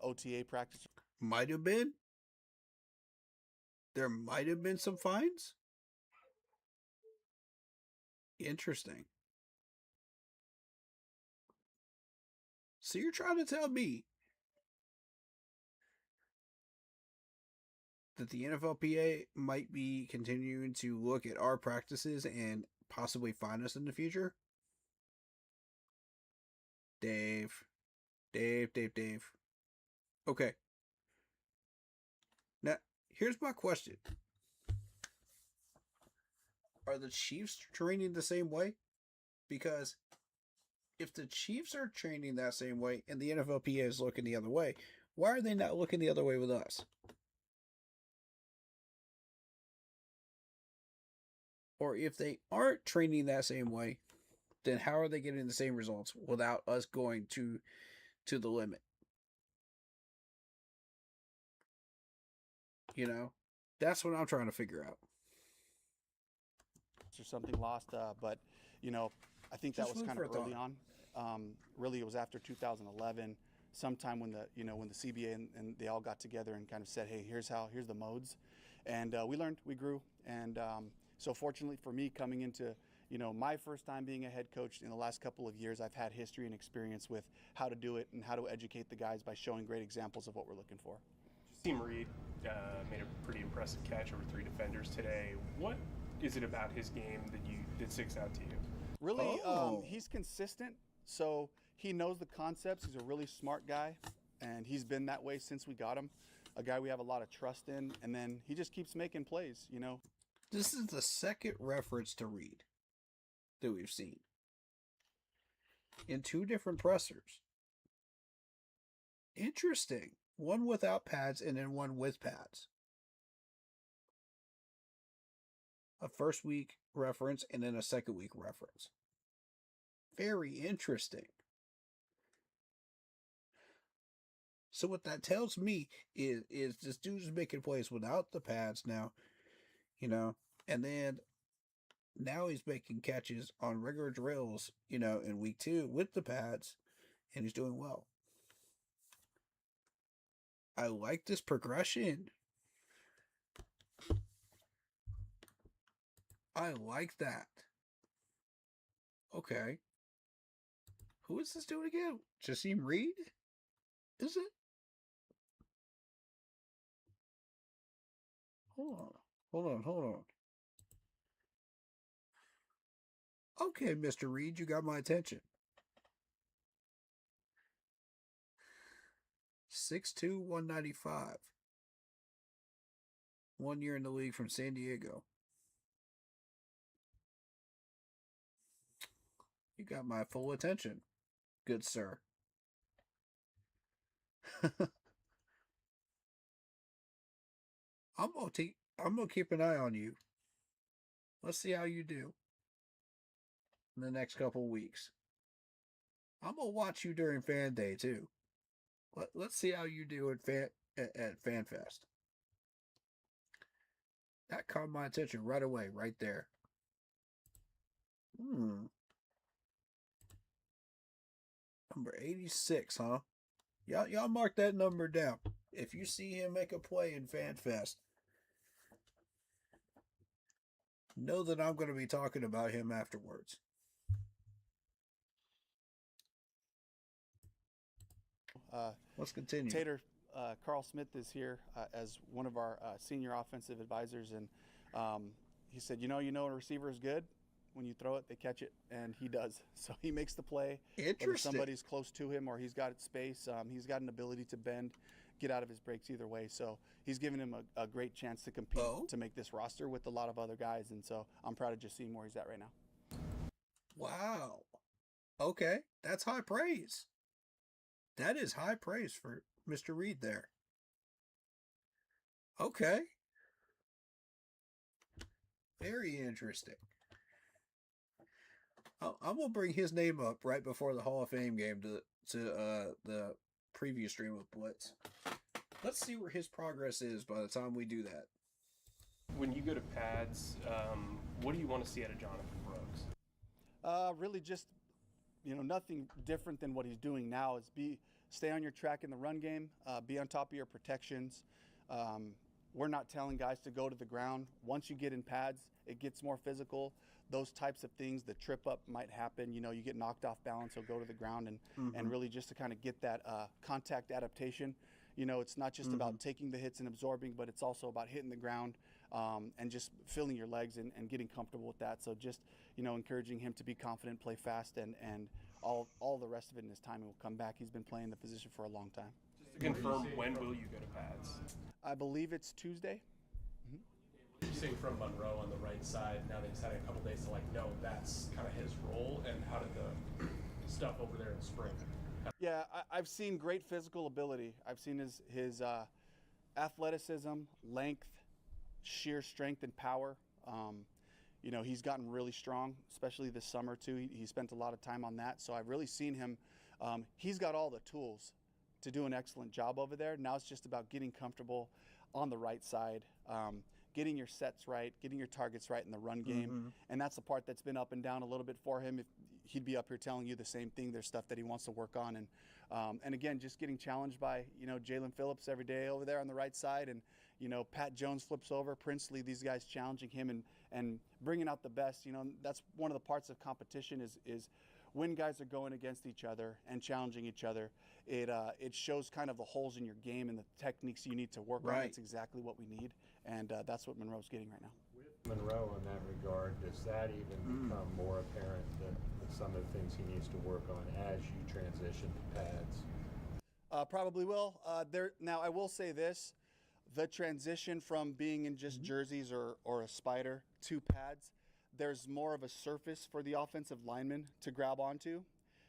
OTA practice. Might have been? There might have been some fines? Interesting. So you're trying to tell me that the NFLPA might be continuing to look at our practices and possibly fine us in the future? Dave. Okay. Now, here's my question. Are the Chiefs training the same way? Because if the Chiefs are training that same way and the NFLPA is looking the other way, why are they not looking the other way with us? Or if they aren't training that same way, then how are they getting the same results without us going to the limit? That's what I'm trying to figure out. Or something lost, but I think that was kind of early on. Really, it was after 2011, sometime when the CBA and they all got together and kind of said, hey, here's the modes, and we learned, we grew, and so fortunately for me, coming into my first time being a head coach in the last couple of years, I've had history and experience with how to do it and how to educate the guys by showing great examples of what we're looking for. Team Reed made a pretty impressive catch over 3 defenders today. What is it about his game that sticks out to you? Really, he's consistent, so he knows the concepts. He's a really smart guy, and he's been that way since we got him. A guy we have a lot of trust in, and then he just keeps making plays, This is the second reference to Reed that we've seen in 2 different pressers. Interesting. One without pads and then one with pads. A first week reference and then a second week reference. Very interesting. So what that tells me is this dude's making plays without the pads now, and then now he's making catches on regular drills, in week 2 with the pads, and he's doing well. I like this progression. I like that. Okay. Who is this dude again? Jasim Reed? Is it? Hold on. Okay, Mr. Reed, you got my attention. 6'2", 195. 1 year in the league from San Diego. You got my full attention, good sir. I'm gonna keep an eye on you. Let's see how you do in the next couple weeks. I'm gonna watch you during Fan Day too. Let's see how you do at FanFest. That caught my attention right away, right there. Number 86, huh? Y'all mark that number down. If you see him make a play in FanFest, know that I'm going to be talking about him afterwards. Let's continue. Tater, Carl Smith is here as one of our senior offensive advisors, and he said, you know, a receiver is good. When you throw it, they catch it, and he does. So he makes the play. Interesting. Whether somebody's close to him or he's got space, he's got an ability to bend, get out of his breaks either way. So he's given him a great chance to compete to make this roster with a lot of other guys, and so I'm proud of just seeing where he's at right now. Wow. Okay, that's high praise. That is high praise for Mr. Reed there. Okay. Very interesting. I'm gonna bring his name up right before the Hall of Fame game to the preview stream of Blitz. Let's see where his progress is by the time we do that. When you go to pads, what do you want to see out of Jonathan Brooks? Really just, nothing different than what he's doing now. Is stay on your track in the run game, be on top of your protections. We're not telling guys to go to the ground. Once you get in pads, it gets more physical. Those types of things, the trip up might happen. You get knocked off balance, so go to the ground and really just to kind of get that contact adaptation. It's not just about taking the hits and absorbing, but it's also about hitting the ground and just feeling your legs and getting comfortable with that. So just, encouraging him to be confident, play fast, and all the rest of it in his time will come back. He's been playing the position for a long time. Just to confirm, when will you go to pads? I believe it's Tuesday. What are you seeing from Monroe on the right side now that he's had a couple days to know that's kind of his role, and how did the stuff over there in the spring? Yeah, I've seen great physical ability. I've seen his athleticism, length, sheer strength and power. He's gotten really strong, especially this summer too. He spent a lot of time on that, so I've really seen him. He's got all the tools to do an excellent job over there. Now it's just about getting comfortable on the right side, getting your sets right, getting your targets right in the run game. And that's the part that's been up and down a little bit for him. If he'd be up here telling you the same thing. There's stuff that he wants to work on. And again, just getting challenged by, Jalen Phillips every day over there on the right side. And, Pat Jones flips over, Princely, these guys challenging him and bringing out the best. That's one of the parts of competition is when guys are going against each other and challenging each other, it shows kind of the holes in your game and the techniques you need to work on. It's exactly what we need, and that's what Monroe's getting right now. With Monroe in that regard, does that even become more apparent that some of the things he needs to work on as you transition to pads? Probably will. Now, I will say this. The transition from being in just jerseys or a spider to pads, there's more of a surface for the offensive lineman to grab onto.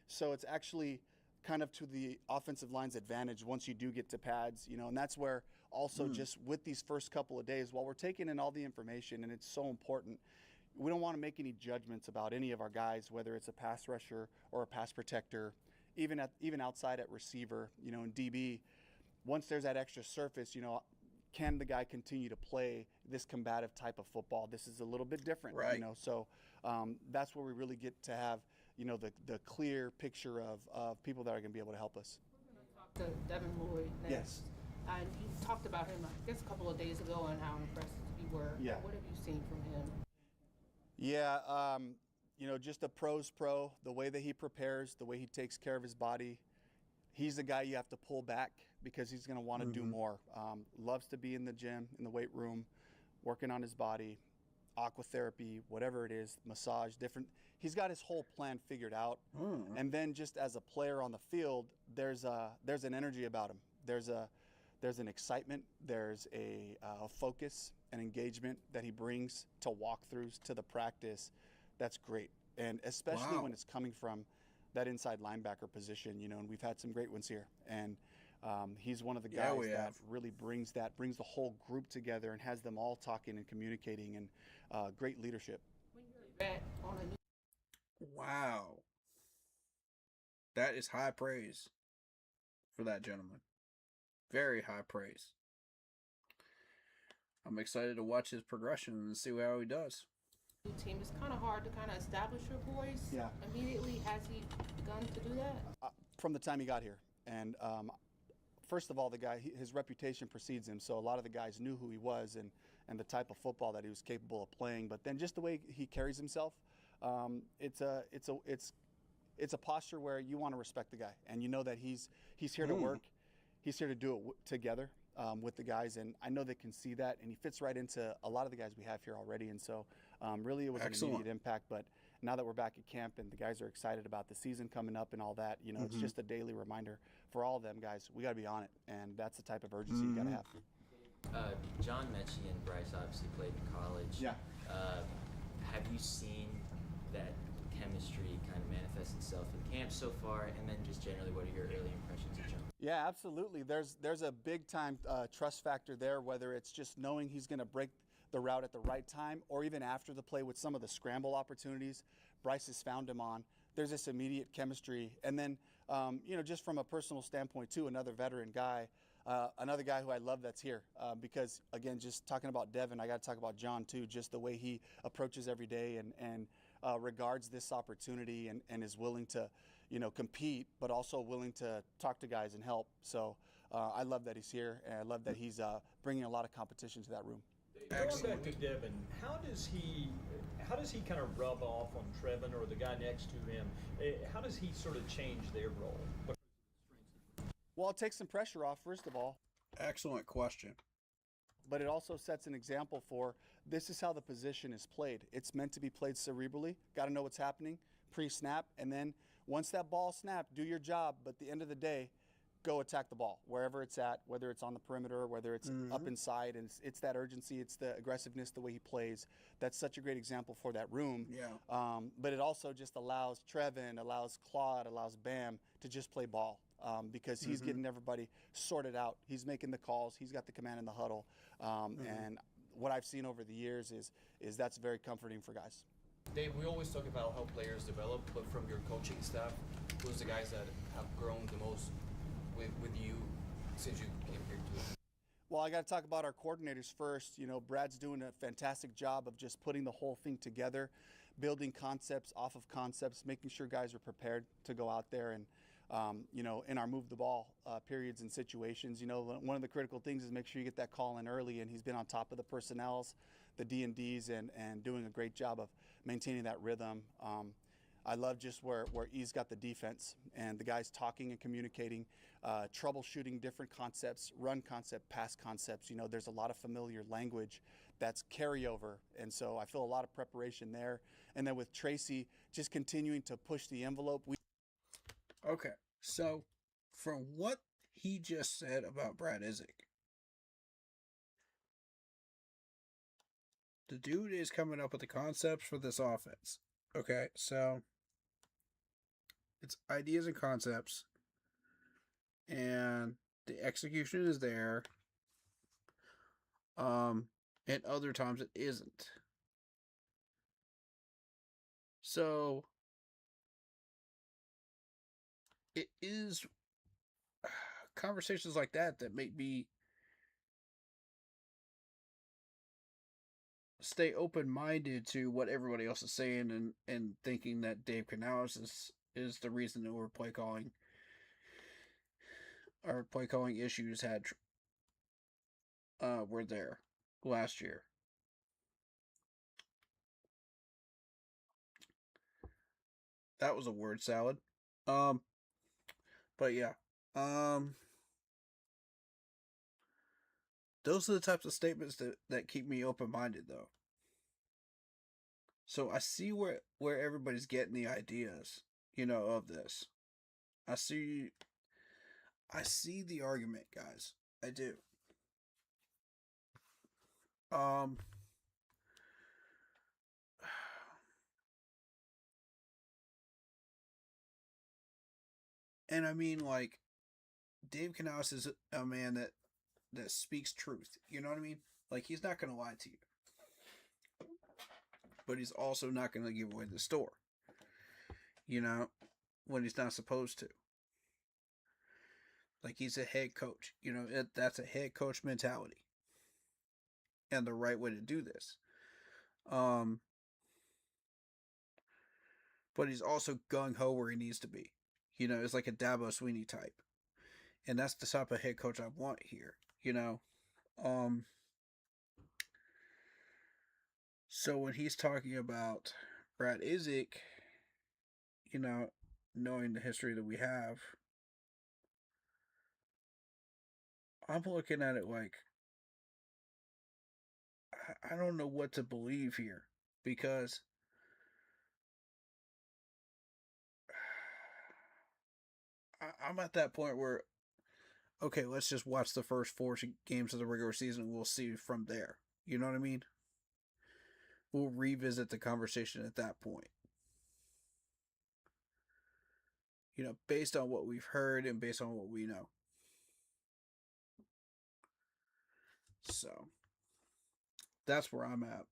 So it's actually kind of to the offensive line's advantage once you do get to pads, and that's where also just with these first couple of days, while we're taking in all the information, and it's so important, we don't want to make any judgments about any of our guys, whether it's a pass rusher or a pass protector, even outside at receiver, in DB. once there's that extra surface, can the guy continue to play this combative type of football? This is a little bit different, Right. So that's where we really get to have, the clear picture of people that are going to be able to help us. Talk to Devin Lloyd next. Yes. And you talked about him, I guess, a couple of days ago and how impressed you were. Yeah. What have you seen from him? Yeah, just a pro's pro, the way that he prepares, the way he takes care of his body. He's the guy you have to pull back because he's going to want to do more. Loves to be in the gym, in the weight room, working on his body, aqua therapy, whatever it is, massage, different. He's got his whole plan figured out. And then just as a player on the field, there's an energy about him. There's an excitement. There's a focus and engagement that he brings to walkthroughs, to the practice. That's great. And especially when it's coming from that inside linebacker position, and we've had some great ones here. And he's one of the guys that really brings the whole group together and has them all talking and communicating, and great leadership. When you're back on a new Wow. That is high praise for that gentleman. Very high praise. I'm excited to watch his progression and see how he does. team, it's kind of hard to kind of establish your voice immediately. Has he begun to do that? From the time he got here. And first of all, his reputation precedes him. So a lot of the guys knew who he was and the type of football that he was capable of playing. But then just the way he carries himself, it's a posture where you want to respect the guy, and you know that he's here to work. He's here to do it together with the guys, and I know they can see that, and he fits right into a lot of the guys we have here already. And so really it was an immediate impact. But now that we're back at camp and the guys are excited about the season coming up and all that, it's just a daily reminder for all of them guys. We got to be on it, and that's the type of urgency you got to have. John Mechie and Bryce obviously played in college. Yeah. Have you seen that chemistry kind of manifest itself in camp so far, and then just generally, what are your early impressions of John? Yeah, absolutely. There's a big time trust factor there, whether it's just knowing he's going to break the route at the right time, or even after the play with some of the scramble opportunities Bryce has found him on. There's this immediate chemistry, and then just from a personal standpoint too, another veteran guy. Another guy who I love that's here because, again, just talking about Devin, I got to talk about John too, just the way he approaches every day and regards this opportunity and is willing to, compete, but also willing to talk to guys and help. So I love that he's here, and I love that he's bringing a lot of competition to that room. Going back to Devin, how does he kind of rub off on Trevin or the guy next to him? How does he sort of change their role? Well, it takes some pressure off, first of all. Excellent question. But it also sets an example for this is how the position is played. It's meant to be played cerebrally. Got to know what's happening pre-snap. And then once that ball snapped, do your job. But at the end of the day, go attack the ball wherever it's at, whether it's on the perimeter, whether it's up inside. And it's that urgency. It's the aggressiveness, the way he plays. That's such a great example for that room. Yeah. But it also just allows Trevin, allows Claude, allows Bam to just play ball. Because he's getting everybody sorted out. He's making the calls. He's got the command in the huddle. And what I've seen over the years is that's very comforting for guys. Dave, we always talk about how players develop, but from your coaching staff, who's the guys that have grown the most with you since you came here to it? Well, I got to talk about our coordinators first. Brad's doing a fantastic job of just putting the whole thing together, building concepts off of concepts, making sure guys are prepared to go out there and in our move the ball periods and situations, one of the critical things is make sure you get that call in early, and he's been on top of the personnels, the D&Ds, and doing a great job of maintaining that rhythm. I love just where he's got the defense and the guys talking and communicating, troubleshooting different concepts, run concept, pass concepts. There's a lot of familiar language that's carryover, and so I feel a lot of preparation there. And then with Tracy, just continuing to push the envelope. Okay, so from what he just said about Brad Isaac, the dude is coming up with the concepts for this offense. Okay, so it's ideas and concepts, and the execution is there. And other times it isn't. So it is conversations like that make me stay open-minded to what everybody else is saying, and thinking that Dave Canales is the reason that we're play calling, our play calling issues were there last year. That was a word salad. But yeah. Those are the types of statements that keep me open-minded, though. So I see where everybody's getting the ideas, of this. I see the argument, guys. I do. And I mean, like, Dave Canales is a man that speaks truth. You know what I mean? Like, he's not going to lie to you. But he's also not going to give away the store. When he's not supposed to. Like, he's a head coach. That's a head coach mentality. And the right way to do this. But he's also gung-ho where he needs to be. It's like a Dabo Sweeney type. And that's the type of head coach I want here. So when he's talking about Brad Isaac, knowing the history that we have, I'm looking at it like, I don't know what to believe here, because I'm at that point where, okay, let's just watch the first 4 games of the regular season and we'll see from there. You know what I mean? We'll revisit the conversation at that point. Based on what we've heard and based on what we know. So, that's where I'm at.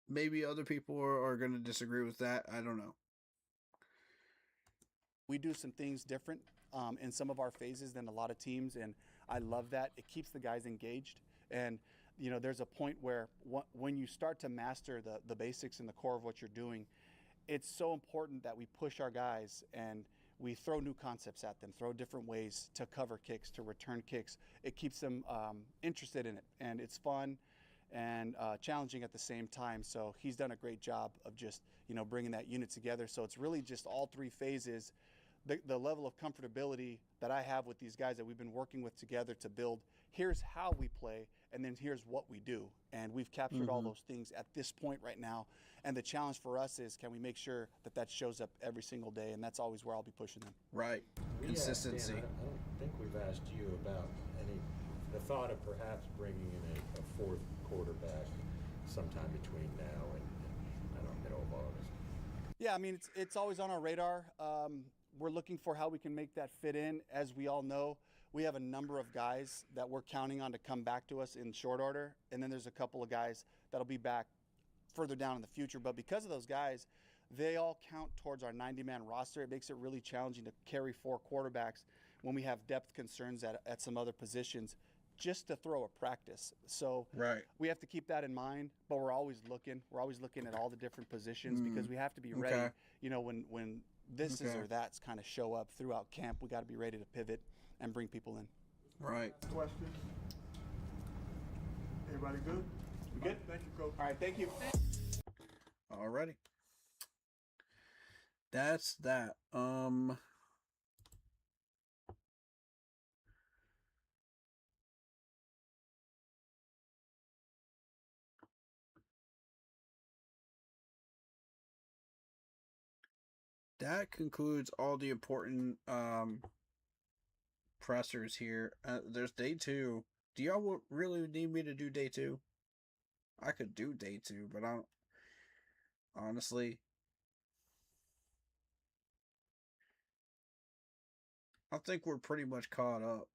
Maybe other people are going to disagree with that. I don't know. We do some things different in some of our phases than a lot of teams, and I love that. It keeps the guys engaged. And, there's a point where when you start to master the basics and the core of what you're doing, it's so important that we push our guys and we throw new concepts at them, throw different ways to cover kicks, to return kicks. It keeps them interested in it, and it's fun and challenging at the same time. So he's done a great job of just, bringing that unit together. So it's really just all 3 phases. The level of comfortability that I have with these guys that we've been working with together to build, here's how we play, and then here's what we do. And we've captured all those things at this point right now. And the challenge for us is, can we make sure that shows up every single day? And that's always where I'll be pushing them. Right. Consistency. Dan, I don't think we've asked you about the thought of perhaps bringing in a 4th quarterback sometime between now and middle of August. Yeah, I mean, it's always on our radar. We're looking for how we can make that fit in. As we all know, we have a number of guys that we're counting on to come back to us in short order. And then there's a couple of guys that'll be back further down in the future. But because of those guys, they all count towards our 90-man roster. It makes it really challenging to carry 4 quarterbacks when we have depth concerns at some other positions, just to throw a practice. So we have to keep that in mind, but we're always looking. We're always looking at all the different positions because we have to be ready. When this is or that's kind of show up throughout camp, we got to be ready to pivot and bring people in. Right. Questions? Everybody good? We good? Thank you, Coach. All right, thank you. Alrighty. That's that. That concludes all the important pressers here. There's day 2. Do y'all really need me to do day 2? I could do day 2, but I don't. Honestly, I think we're pretty much caught up.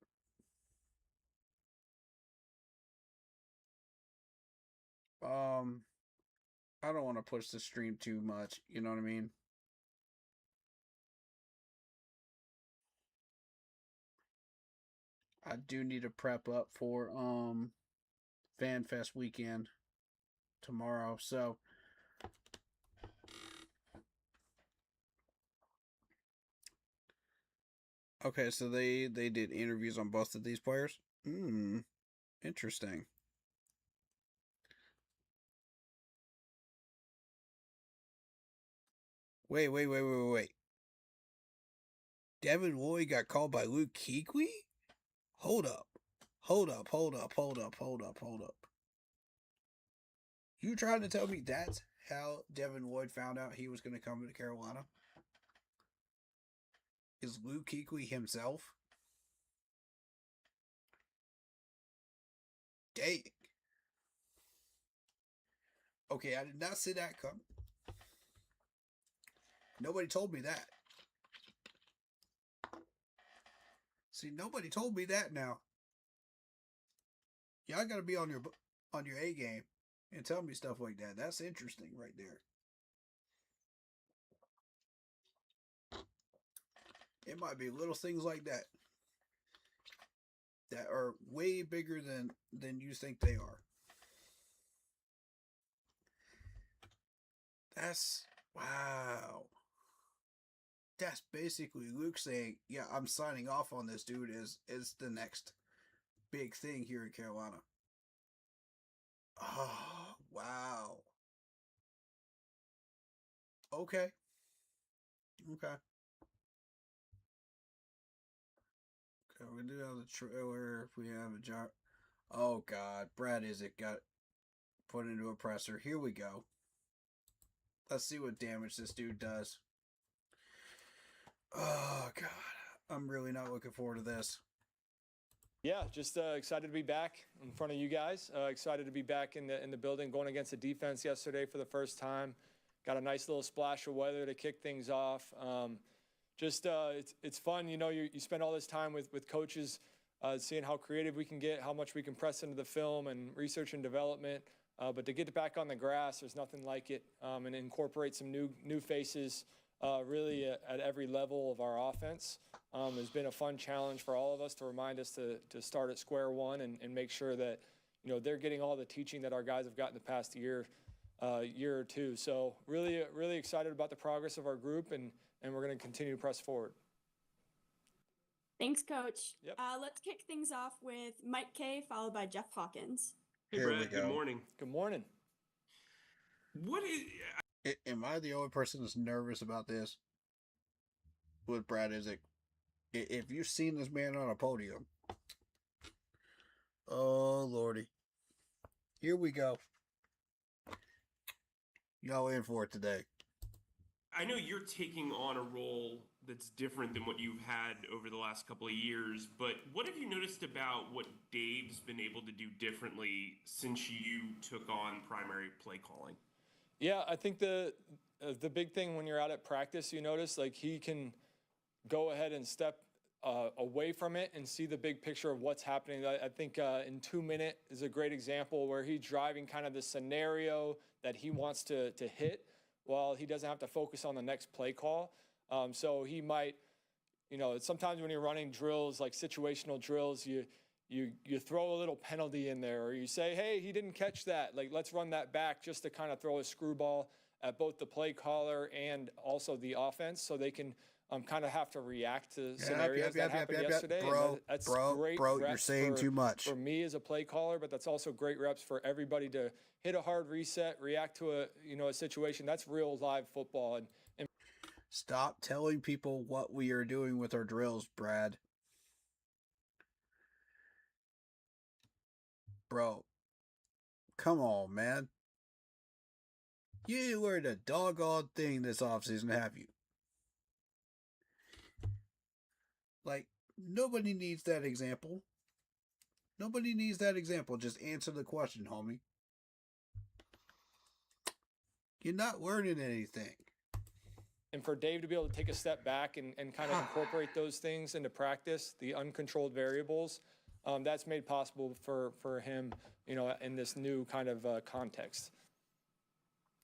I don't want to push the stream too much. You know what I mean? I do need to prep up for Fan Fest weekend tomorrow. So okay, so they did interviews on both of these players. Interesting. Wait. Devin Lloyd got called by Luke Kuechly? Hold up. You trying to tell me that's how Devin Lloyd found out he was going to come to Carolina? Is Luke Kuechly himself? Dang. Okay, I did not see that coming. Nobody told me that. See, nobody told me that now. Y'all got to be on your A game and tell me stuff like that. That's interesting right there. It might be little things like that that are way bigger than you think they are. That's wow. That's basically Luke saying, "Yeah, I'm signing off on this dude is the next big thing here in Carolina." Oh, wow. Okay. Okay, we do have the trailer if we have a jar. Oh God, Brad Isaac got put into a presser. Here we go. Let's see what damage this dude does. Oh God, I'm really not looking forward to this. Yeah, just excited to be back in front of you guys. Excited to be back in the building, going against the defense yesterday for the first time. Got a nice little splash of weather to kick things off. It's fun, you know. You spend all this time with coaches, seeing how creative we can get, how much we can press into the film and research and development. But to get back on the grass, there's nothing like it, and incorporate some new faces. Really at every level of our offense. Has been a fun challenge for all of us to remind us to start at square one and make sure that, you know, they're getting all the teaching that our guys have gotten the past year or two. So really excited about the progress of our group, and we're going to continue to press forward. Thanks, Coach. Yep. Let's kick things off with Mike Kay, followed by Jeff Hawkins. Hey, Here we Brad, go. good morning. Good morning. Am I the only person that's nervous about this? With Brad Isaac, if you've seen this man on a podium, oh Lordy, here we go. Y'all in for it today. I know you're taking on a role that's different than what you've had over the last couple of years, but what have you noticed about what Dave's been able to do differently since you took on primary play calling? Yeah, I think the big thing when you're out at practice, you notice, like, he can go ahead and step away from it and see the big picture of what's happening. I think in 2 Minute is a great example where he's driving kind of the scenario that he wants to hit while he doesn't have to focus on the next play call. So he might, you know, sometimes when you're running drills, like situational drills, you throw a little penalty in there, or you say, hey, he didn't catch that. Like, let's run that back, just to kind of throw a screwball at both the play caller and also the offense, so they can kind of have to react to scenarios that happened yesterday. That's great Bro, you're reps saying too much. for me as a play caller, but that's also great reps for everybody to hit a hard reset, react to a situation. That's real live football. And Stop telling people what we are doing with our drills, Brad. Bro, come on, man. You ain't learned a doggone thing this offseason, have you? Like, nobody needs that example. Nobody needs that example. Just answer the question, homie. You're not learning anything. And for Dave to be able to take a step back and kind of incorporate those things into practice, the uncontrolled variables, that's made possible for him, you know, in this new kind of context.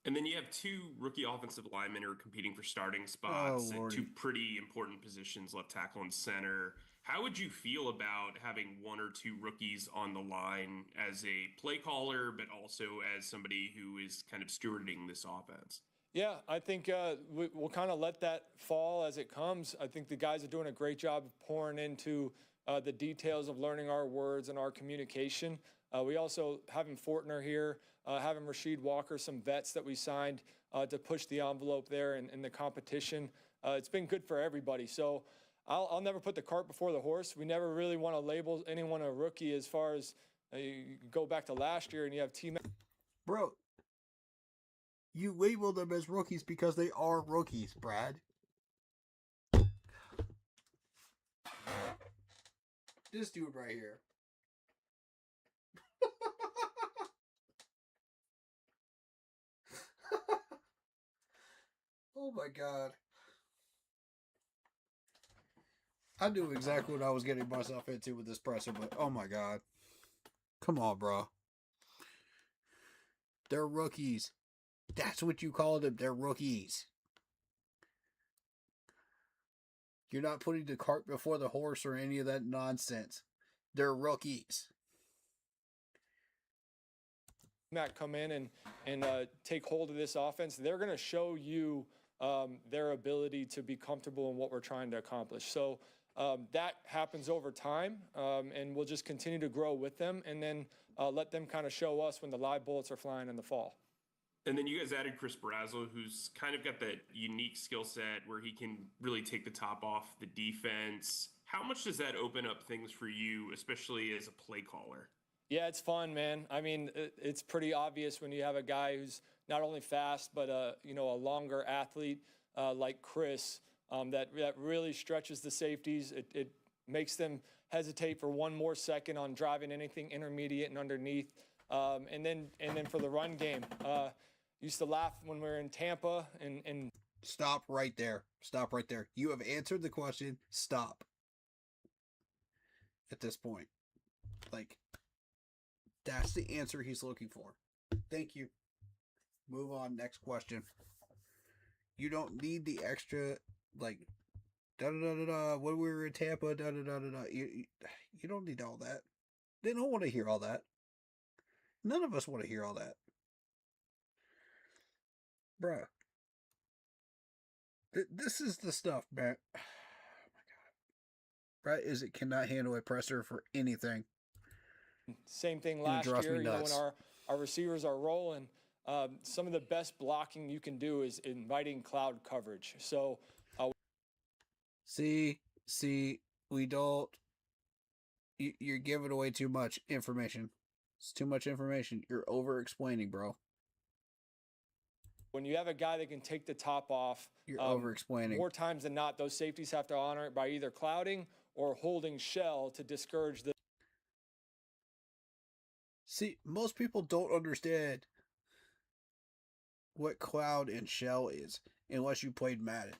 And then you have two rookie offensive linemen who are competing for starting spots at two pretty important positions, left tackle and center. How would you feel about having one or two rookies on the line as a play caller, but also as somebody who is kind of stewarding this offense? Yeah, I think we'll kind of let that fall as it comes. I think the guys are doing a great job of pouring into the details of learning our words and our communication. We also having Fortner here, having Rasheed Walker, some vets that we signed to push the envelope there in the competition. It's been good for everybody. So I'll never put the cart before the horse. We never really want to label anyone a rookie as far as you go back to last year and you have T-Mac. Bro, you label them as rookies because they are rookies, Brad. This dude right here. Oh my God. I knew exactly what I was getting myself into with this presser, but oh my God. Come on, bro. They're rookies. That's what you call them. They're rookies. You're not putting the cart before the horse or any of that nonsense. They're rookies. Mac come in and take hold of this offense. They're going to show you their ability to be comfortable in what we're trying to accomplish. So that happens over time, and we'll just continue to grow with them and then let them kind of show us when the live bullets are flying in the fall. And then you guys added Chris Brazzell, who's kind of got that unique skill set where he can really take the top off the defense. How much does that open up things for you, especially as a play caller? Yeah, it's fun, man. I mean, it's pretty obvious when you have a guy who's not only fast, but a longer athlete like Chris that really stretches the safeties. It makes them hesitate for one more second on driving anything intermediate and underneath. And then for the run game, used to laugh when we were in Tampa and Stop right there. Stop right there. You have answered the question. Stop. At this point. Like, that's the answer he's looking for. Thank you. Move on. Next question. You don't need the extra, like, da-da-da-da-da, when we were in Tampa, da-da-da-da-da. You don't need all that. They don't want to hear all that. None of us want to hear all that. Bruh. This is the stuff, man. Oh my God. Right? Is it cannot handle a presser for anything. Same thing last year, when our receivers are rolling, some of the best blocking you can do is inviting cloud coverage. So, see, we don't. You're giving away too much information. It's too much information. You're over-explaining, bro. When you have a guy that can take the top off, you're over-explaining. More times than not, those safeties have to honor it by either clouding or holding shell to discourage the. See, most people don't understand what cloud and shell is unless you played Madden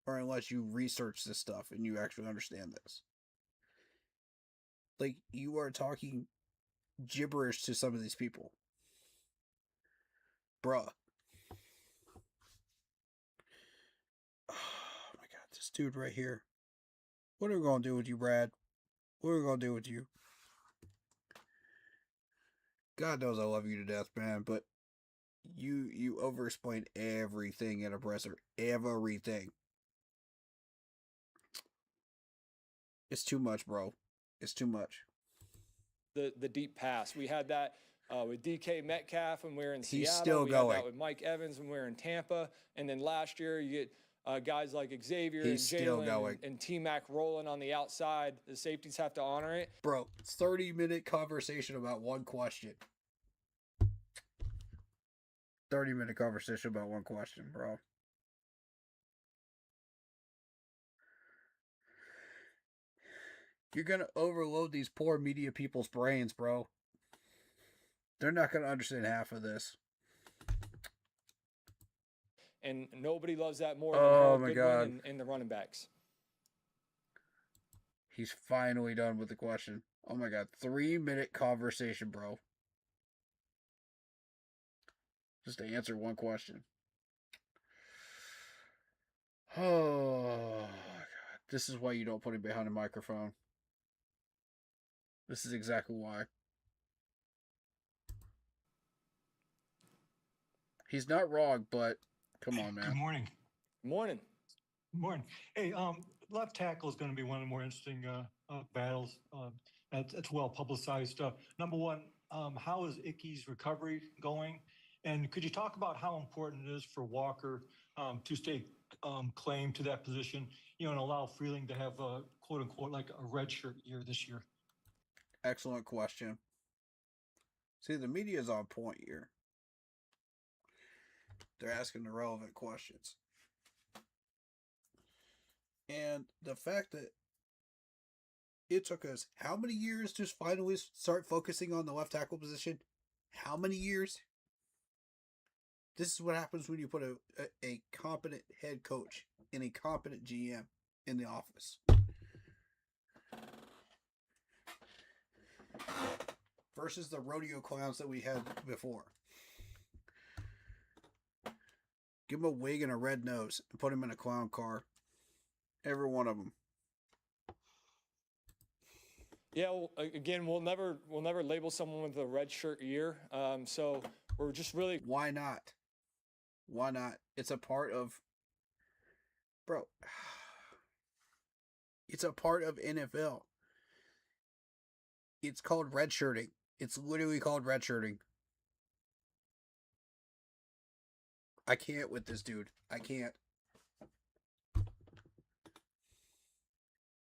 or unless you research this stuff and you actually understand this. Like, you are talking gibberish to some of these people. Bruh. Oh my God, this dude right here. What are we going to do with you, Brad? What are we going to do with you? God knows I love you to death, man, but you over-explain everything in a presser. Everything. It's too much, bro. It's too much. The deep pass. We had that with DK Metcalf when we were in Seattle. He's still we going. had that with Mike Evans when we were in Tampa. And then last year you get guys like Xavier and Jalen and T-Mac rolling on the outside. The safeties have to honor it. Bro, 30-minute conversation about one question. 30-minute conversation about one question, bro. You're going to overload these poor media people's brains, bro. They're not going to understand half of this. And nobody loves that more than Harold Goodwin and the running backs. He's finally done with the question. Oh my God, 3-minute conversation, bro. just to answer one question. Oh, God. This is why you don't put him behind a microphone. This is exactly why. He's not wrong, but come on, man. Good morning. Morning. Morning. Hey, left tackle is going to be one of the more interesting battles. That's well publicized. Number one, how is Icky's recovery going? And could you talk about how important it is for Walker to stay claimed to that position, and allow Freeling to have a quote unquote like a redshirt year this year? Excellent question. See, the media is on point here. They're asking the relevant questions. And the fact that it took us how many years to finally start focusing on the left tackle position? How many years? This is what happens when you put a competent head coach and a competent GM in the office. Versus the rodeo clowns that we had before. Give him a wig and a red nose and put him in a clown car. Every one of them. Yeah, well, again, we'll never label someone with a red shirt year. So we're just really. Why not? Why not? It's a part of. Bro. It's a part of NFL. It's called redshirting. It's literally called redshirting. I can't with this dude. I can't.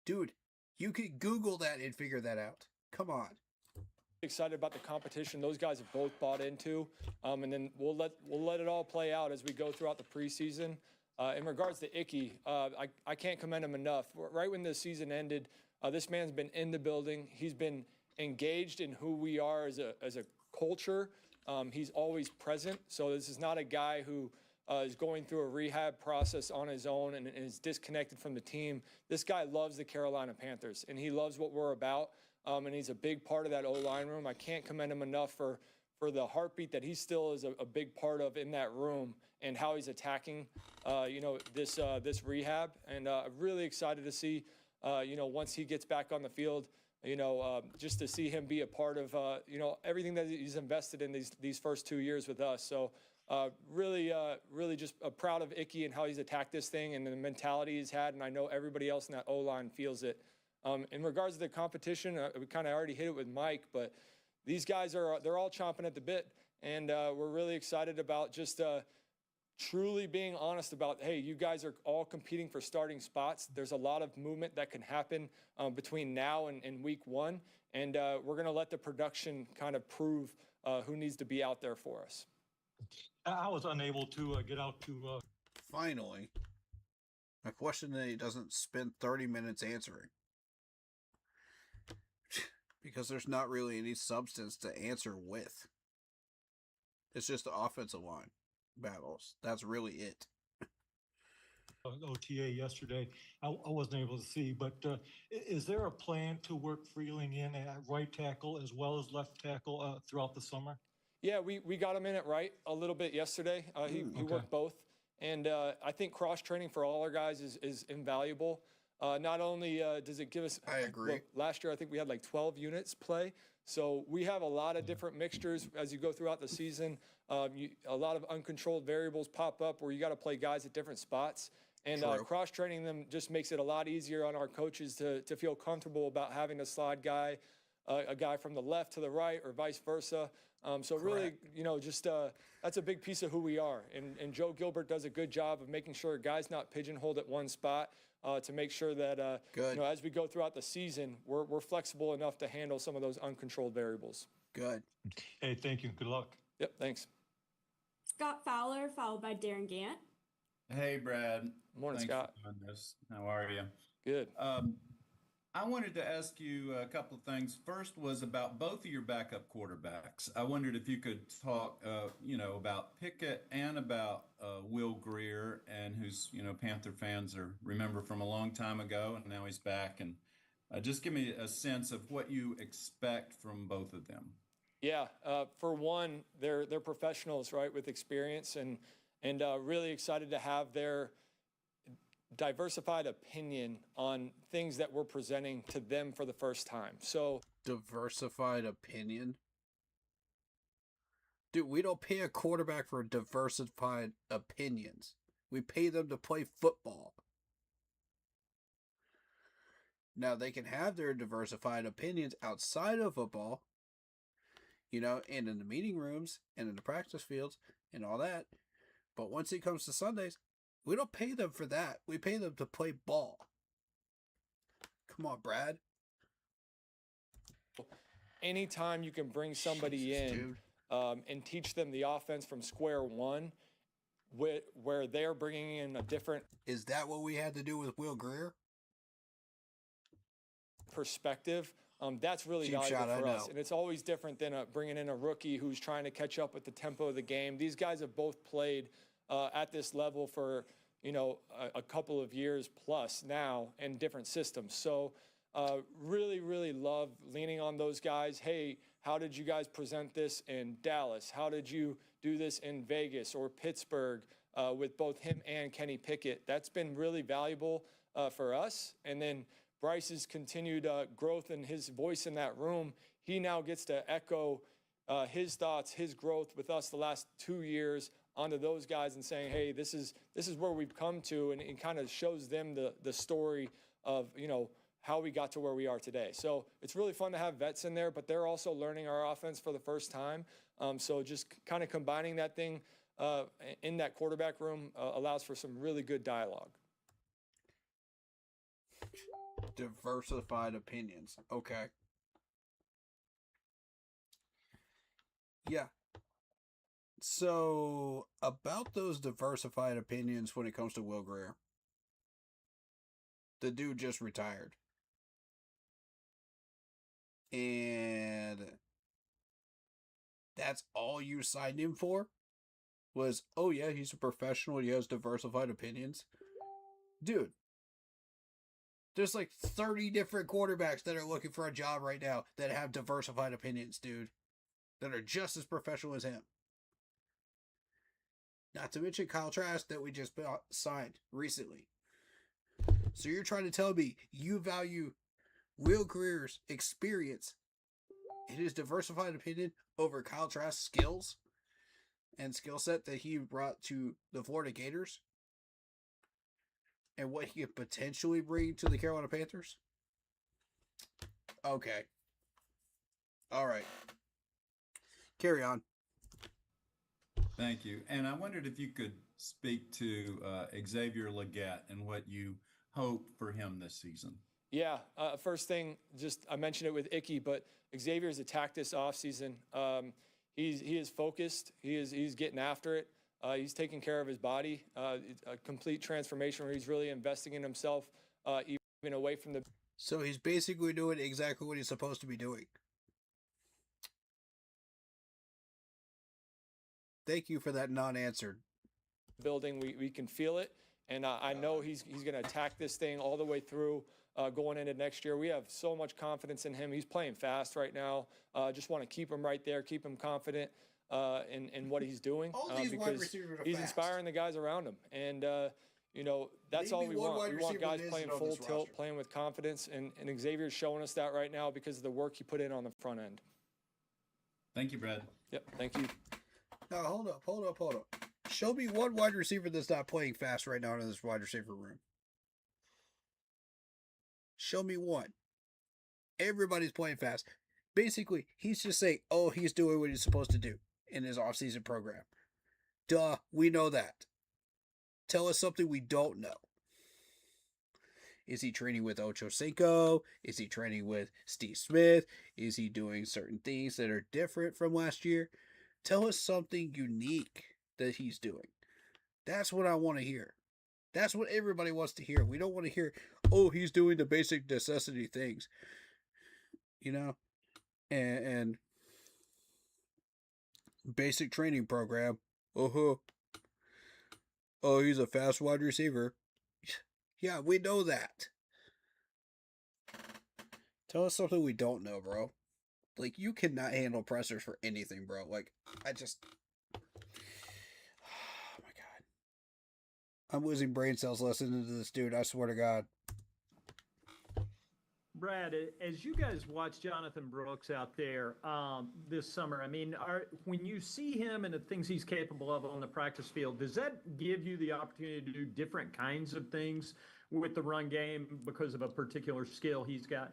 Dude, you could Google that and figure that out. Come on. Excited about the competition those guys have both bought into, and then we'll let it all play out as we go throughout the preseason. In regards to Icky, I can't commend him enough. Right when the season ended, this man's been in the building. He's been engaged in who we are as a culture. He's always present. So this is not a guy who is going through a rehab process on his own and is disconnected from the team. This guy loves the Carolina Panthers, and he loves what we're about, and he's a big part of that O-line room. I can't commend him enough for the heartbeat that he still is a big part of in that room and how he's attacking, this rehab. And I'm really excited to see, once he gets back on the field, just to see him be a part of, everything that he's invested in these first 2 years with us. So really just proud of Icky and how he's attacked this thing and the mentality he's had. And I know everybody else in that O-line feels it. In regards to the competition, we kind of already hit it with Mike, but these guys they're all chomping at the bit. And we're really excited about just truly being honest about, hey, you guys are all competing for starting spots. There's a lot of movement that can happen between now and week one. And we're going to let the production kind of prove who needs to be out there for us. I was unable to get out to. Finally, a question that he doesn't spend 30 minutes answering. Because there's not really any substance to answer with. It's just the offensive line battles. That's really it. OTA yesterday, I wasn't able to see, but is there a plan to work Freeling in at right tackle as well as left tackle throughout the summer? Yeah, we got him in at right a little bit yesterday. He worked both. And I think cross-training for all our guys is invaluable. Not only does it give us... I agree. Well, last year, I think we had like 12 units play. So we have a lot of different mixtures as you go throughout the season. A lot of uncontrolled variables pop up where you got to play guys at different spots. And cross-training them just makes it a lot easier on our coaches to feel comfortable about having a slide guy, a guy from the left to the right or vice versa. So really, that's a big piece of who we are. And Joe Gilbert does a good job of making sure a guy's not pigeonholed at one spot to make sure that, as we go throughout the season, we're flexible enough to handle some of those uncontrolled variables. Good. Hey, thank you. Good luck. Yep, thanks. Scott Fowler, followed by Darren Gant. Hey, Brad. Morning, Thanks Scott. for doing this. How are you? Good. I wanted to ask you a couple of things. First was about both of your backup quarterbacks. I wondered if you could talk, about Pickett and about Will Greer, and who's, Panther fans remember from a long time ago, and now he's back. And just give me a sense of what you expect from both of them. Yeah, for one, they're professionals, right, with experience, and really excited to have their diversified opinion on things that we're presenting to them for the first time. So diversified opinion? Dude, we don't pay a quarterback for diversified opinions. We pay them to play football. Now, they can have their diversified opinions outside of football, you know, and in the meeting rooms and in the practice fields and all that. But once it comes to Sundays, we don't pay them for that. We pay them to play ball. Come on, Brad. Anytime you can bring somebody in and teach them the offense from square one, where they're bringing in a different... Is that what we had to do with Will Grier? Perspective, that's really valuable for us. And it's always different than bringing in a rookie who's trying to catch up with the tempo of the game. These guys have both played at this level for, you know, a couple of years plus now in different systems. So really, really love leaning on those guys. Hey, how did you guys present this in Dallas? How did you do this in Vegas or Pittsburgh with both him and Kenny Pickett? That's been really valuable for us. And then Bryce's continued growth and his voice in that room, he now gets to echo his thoughts, his growth with us the last 2 years onto those guys and saying, hey, this is where we've come to, and it kind of shows them the story of, you know, how we got to where we are today. So it's really fun to have vets in there, but they're also learning our offense for the first time. So just kind of combining that thing in that quarterback room allows for some really good dialogue. Diversified opinions. Okay. Yeah. So, about those diversified opinions when it comes to Will Grier. The dude just retired. And that's all you signed him for? Was, oh yeah, he's a professional, he has diversified opinions. Dude. There's like 30 different quarterbacks that are looking for a job right now that have diversified opinions, dude. That are just as professional as him. Not to mention Kyle Trask that we just signed recently. So you're trying to tell me you value Will Grier's experience and his diversified opinion over Kyle Trask's skills and skill set that he brought to the Florida Gators? And what he could potentially bring to the Carolina Panthers? Okay. All right. Carry on. Thank you. And I wondered if you could speak to Xavier Legette and what you hope for him this season. Yeah. First thing, just I mentioned it with Icky, but Xavier's attacked this offseason. He is focused. He's getting after it. He's taking care of his body, a complete transformation where he's really investing in himself, even away from the... So he's basically doing exactly what he's supposed to be doing. Thank you for that non-answered. Building, we can feel it, and I know he's going to attack this thing all the way through going into next year. We have so much confidence in him. He's playing fast right now. Just want to keep him right there, keep him confident in what he's doing, because he's inspiring the guys around him. And, you know, that's all we want. We want guys playing full tilt, playing with confidence, and Xavier's showing us that right now because of the work he put in on the front end. Thank you, Brad. Yep, thank you. Now, hold up. Show me one wide receiver that's not playing fast right now in this wide receiver room. Show me one. Everybody's playing fast. Basically, he's just saying, oh, he's doing what he's supposed to do in his offseason program. Duh, we know that. Tell us something we don't know. Is he training with Ocho Cinco? Is he training with Steve Smith? Is he doing certain things that are different from last year? Tell us something unique that he's doing. That's what I want to hear. That's what everybody wants to hear. We don't want to hear, oh, he's doing the basic necessity things. You know? And basic training program. Oh, he's a fast wide receiver. Yeah, we know that. Tell us something we don't know, bro. Like, you cannot handle pressers for anything, bro. Like, I just... Oh, my God. I'm losing brain cells listening to this dude, I swear to God. Brad, as you guys watch Jonathan Brooks out there this summer, I mean, when you see him and the things he's capable of on the practice field, does that give you the opportunity to do different kinds of things with the run game because of a particular skill he's got?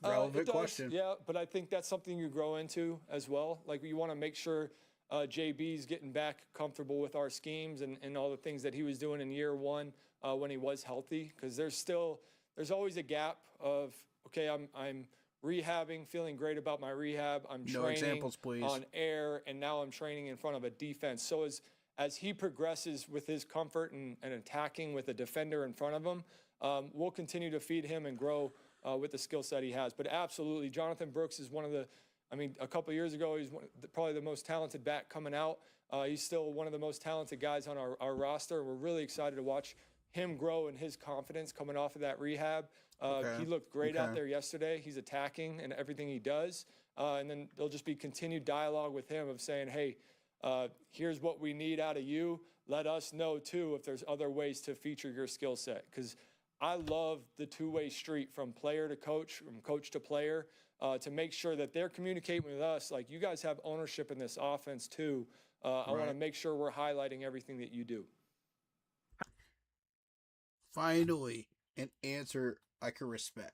Relevant question. Yeah, but I think that's something you grow into as well. Like, you want to make sure JB's getting back comfortable with our schemes and all the things that he was doing in year one when he was healthy, because there's always a gap of, okay, I'm rehabbing, feeling great about my rehab. I'm No training examples, please. on air, and now I'm training in front of a defense. So as he progresses with his comfort and attacking with a defender in front of him, we'll continue to feed him and grow with the skill set he has. But absolutely, Jonathan Brooks is one of the, I mean, a couple of years ago, he's probably the most talented back coming out. He's still one of the most talented guys on our roster. We're really excited to watch him grow in his confidence coming off of that rehab. He looked great out there yesterday. He's attacking in everything he does. And then there'll just be continued dialogue with him of saying, hey, here's what we need out of you. Let us know, too, if there's other ways to feature your skill set. Because I love the two-way street from player to coach, from coach to player, to make sure that they're communicating with us. Like, you guys have ownership in this offense, too. I want to make sure we're highlighting everything that you do. Finally, an answer I can respect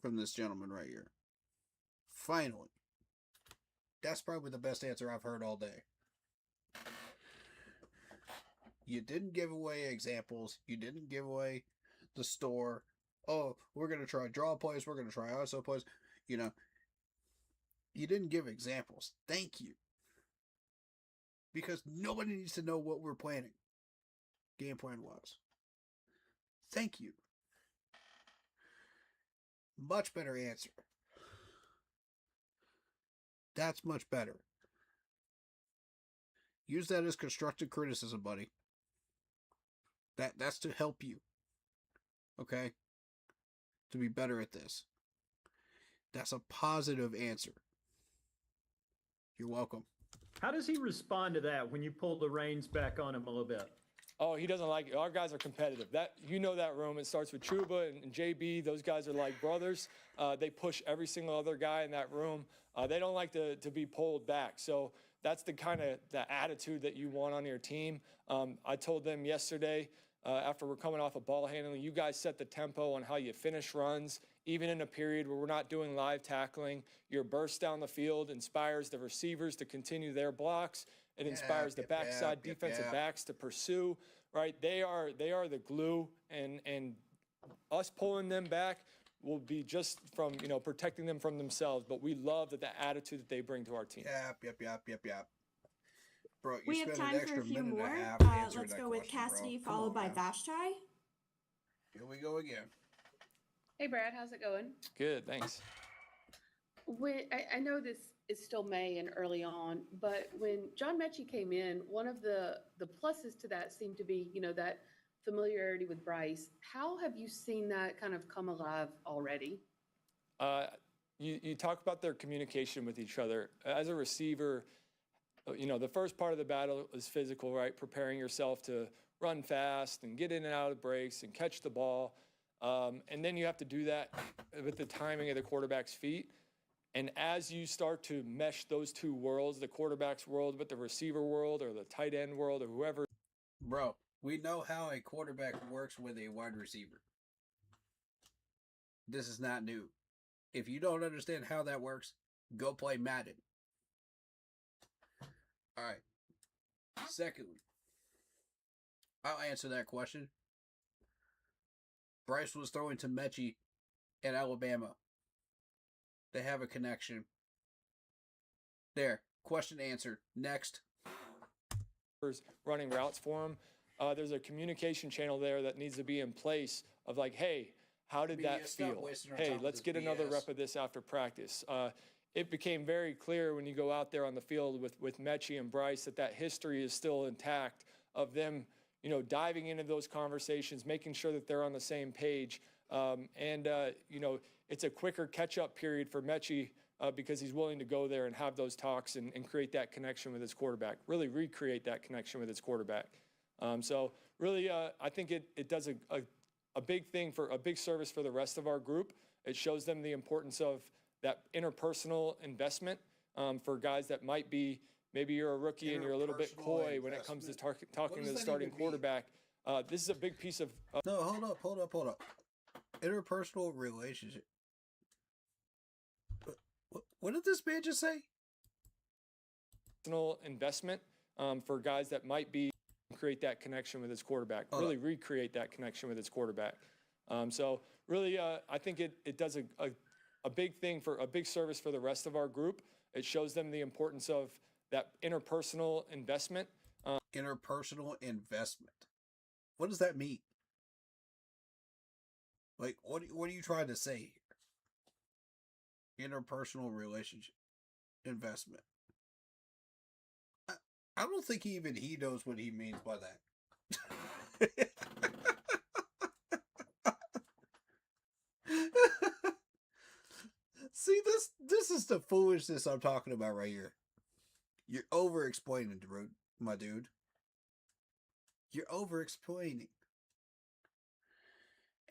from this gentleman right here. Finally. That's probably the best answer I've heard all day. You didn't give away examples. You didn't give away the store. Oh, we're going to try draw plays. We're going to try ISO plays. You know, you didn't give examples. Thank you. Because nobody needs to know what we're planning. Game plan was. Thank you. Much better answer. That's much better. Use that as constructive criticism, buddy. That's to help you. Okay? To be better at this. That's a positive answer. You're welcome. How does he respond to that when you pull the reins back on him a little bit? Oh, he doesn't like it. Our guys are competitive. You know that room. It starts with Truba and JB. Those guys are like brothers. They push every single other guy in that room. They don't like to be pulled back. So that's the kind of the attitude that you want on your team. I told them yesterday, after we're coming off of ball handling, you guys set the tempo on how you finish runs. Even in a period where we're not doing live tackling, your burst down the field inspires the receivers to continue their blocks. It inspires the backside defensive backs to pursue, right? They are the glue, and us pulling them back will be just from, protecting them from themselves. But we love the attitude that they bring to our team. Yep. Bro, you We have spent time an extra for a few minute more. and a half answering Let's that go with question, Cassidy, bro. Come followed on, by man. Vashti. Here we go again. Hey, Brad, how's it going? Good, thanks. I know this is still May and early on, but when John Mechie came in, one of the pluses to that seemed to be, that familiarity with Bryce. How have you seen that kind of come alive already? You talk about their communication with each other. As a receiver, the first part of the battle is physical, right? Preparing yourself to run fast and get in and out of breaks and catch the ball. And then you have to do that with the timing of the quarterback's feet. And as you start to mesh those two worlds, the quarterback's world with the receiver world or the tight end world or whoever. Bro, we know how a quarterback works with a wide receiver. This is not new. If you don't understand how that works, go play Madden. All right. Secondly, I'll answer that question. Bryce was throwing to Mechie at Alabama. They have a connection. There. Question answered. Next. Running routes for him. There's a communication channel there that needs to be in place of like, hey, how did that feel? Hey, let's get another rep of this after practice. It became very clear when you go out there on the field with Mechie and Bryce that history is still intact of them, diving into those conversations, making sure that they're on the same page. it's a quicker catch-up period for Mechie because he's willing to go there and have those talks and create that connection with his quarterback, really recreate that connection with his quarterback. So really, I think it does a big thing for a big service for the rest of our group. It shows them the importance of that interpersonal investment for guys that might be, maybe you're a rookie and you're a little bit coy when it comes to talking to the starting quarterback. This is a big piece of. No, hold up. Interpersonal relationship. What did this man just say? Personal investment for guys that might be create that connection with his quarterback, really recreate that connection with his quarterback. So really, I think it does a big thing for a big service for the rest of our group. It shows them the importance of that interpersonal investment. Interpersonal investment. What does that mean? Like, what are you trying to say here? Interpersonal relationship investment. I don't think even he knows what he means by that. See, this is the foolishness I'm talking about right here. You're over-explaining, my dude. You're over-explaining.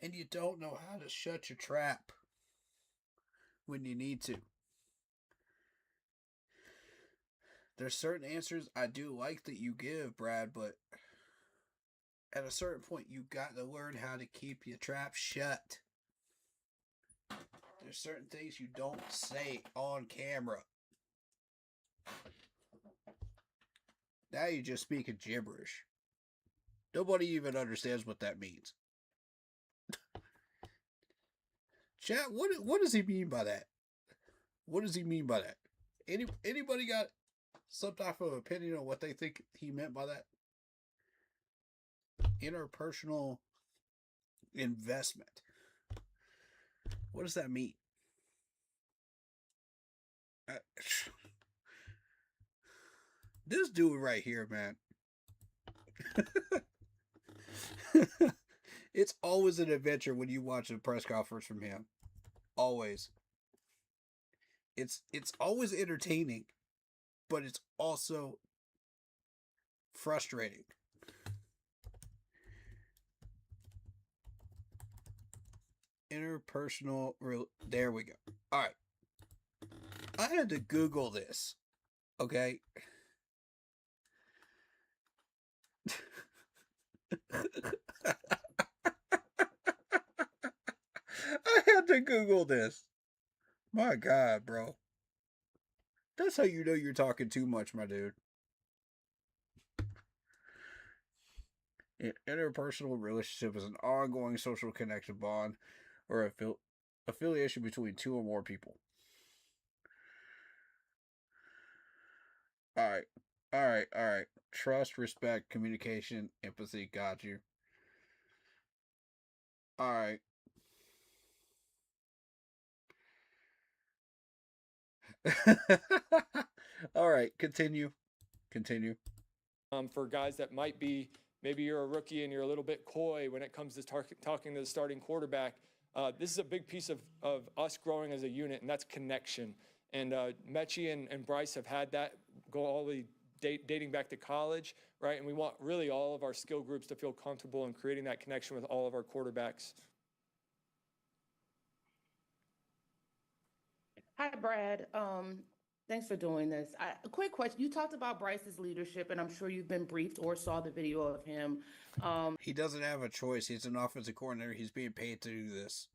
And you don't know how to shut your trap when you need to. There's certain answers I do like that you give, Brad, but at a certain point, you got to learn how to keep your trap shut. There's certain things you don't say on camera. Now you're just speaking gibberish. Nobody even understands what that means. Chat, what does he mean by that? What does he mean by that? Anybody got some type of opinion on what they think he meant by that? Interpersonal investment. What does that mean? This dude right here, man. It's always an adventure when you watch a press conference from him. Always. It's always entertaining, but it's also frustrating. Interpersonal there we go. All right. I had to Google this. Okay. I had to Google this. My God, bro. That's how you know you're talking too much, my dude. An interpersonal relationship is an ongoing social connection, bond, or affiliation between two or more people. All right. Trust, respect, communication, empathy. Got you. All right. All right. Continue. For guys that might be, maybe you're a rookie and you're a little bit coy when it comes to talking to the starting quarterback. This is a big piece of us growing as a unit, and that's connection. And Mechie and Bryce have had that go all the way dating back to college, right? And we want really all of our skill groups to feel comfortable in creating that connection with all of our quarterbacks. Hi, Brad. Thanks for doing this. A quick question. You talked about Bryce's leadership, and I'm sure you've been briefed or saw the video of him. He doesn't have a choice. He's an offensive coordinator. He's being paid to do this.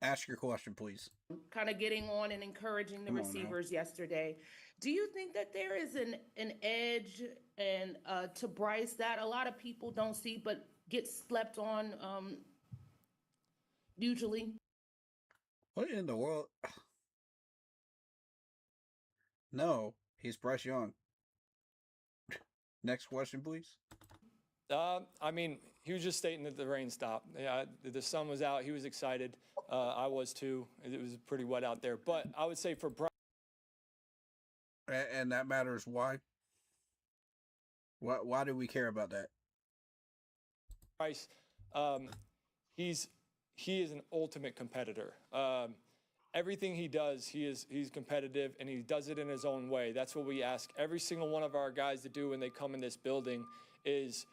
Ask your question, please. Kind of getting on and encouraging the receivers yesterday. Do you think that there is an edge and to Bryce that a lot of people don't see but get slept on usually? What in the world? No, he's Bryce Young. Next question, please. I mean, he was just stating that the rain stopped. Yeah, the sun was out. He was excited. I was too. It was pretty wet out there. But I would say for Bryce. And that matters. Why? Why do we care about that? Bryce, he's he is an ultimate competitor. Everything he does, he's competitive, and he does it in his own way. That's what we ask every single one of our guys to do when they come in this building is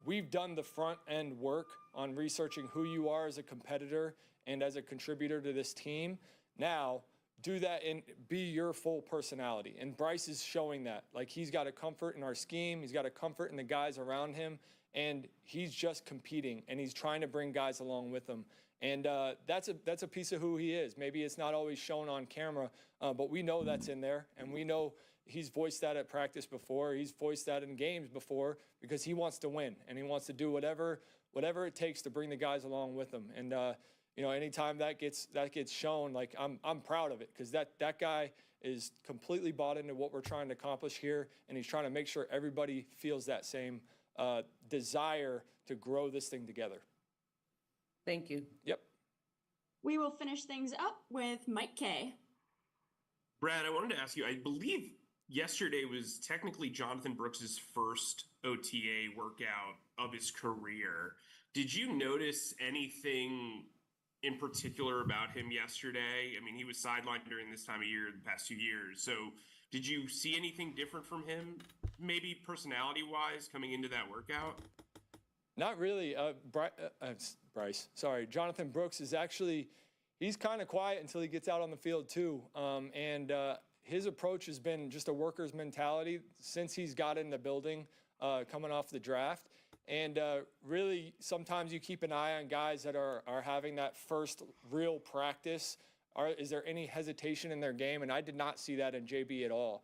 we've done the front end work on researching who you are as a competitor and as a contributor to this team. Now, do that and be your full personality. And Bryce is showing that. Like, he's got a comfort in our scheme. He's got a comfort in the guys around him. And he's just competing, and he's trying to bring guys along with him. And that's a piece of who he is. Maybe it's not always shown on camera, but we know that's in there. And we know he's voiced that at practice before. He's voiced that in games before because he wants to win, and he wants to do whatever it takes to bring the guys along with him. And anytime that gets shown, like I'm proud of it because that guy is completely bought into what we're trying to accomplish here, and he's trying to make sure everybody feels that same desire to grow this thing together. Thank you. Yep. We will finish things up with Mike K. Brad, I wanted to ask you, I believe yesterday was technically Jonathan Brooks's first OTA workout of his career. Did you notice anything in particular about him yesterday? I mean, he was sidelined during this time of year the past 2 years. So did you see anything different from him, maybe personality-wise, coming into that workout? Not really. Bryce. Sorry. Jonathan Brooks is actually, he's kind of quiet until he gets out on the field too. And his approach has been just a worker's mentality since he's got in the building coming off the draft. And really, sometimes you keep an eye on guys that are having that first real practice. Is there any hesitation in their game? And I did not see that in JB at all.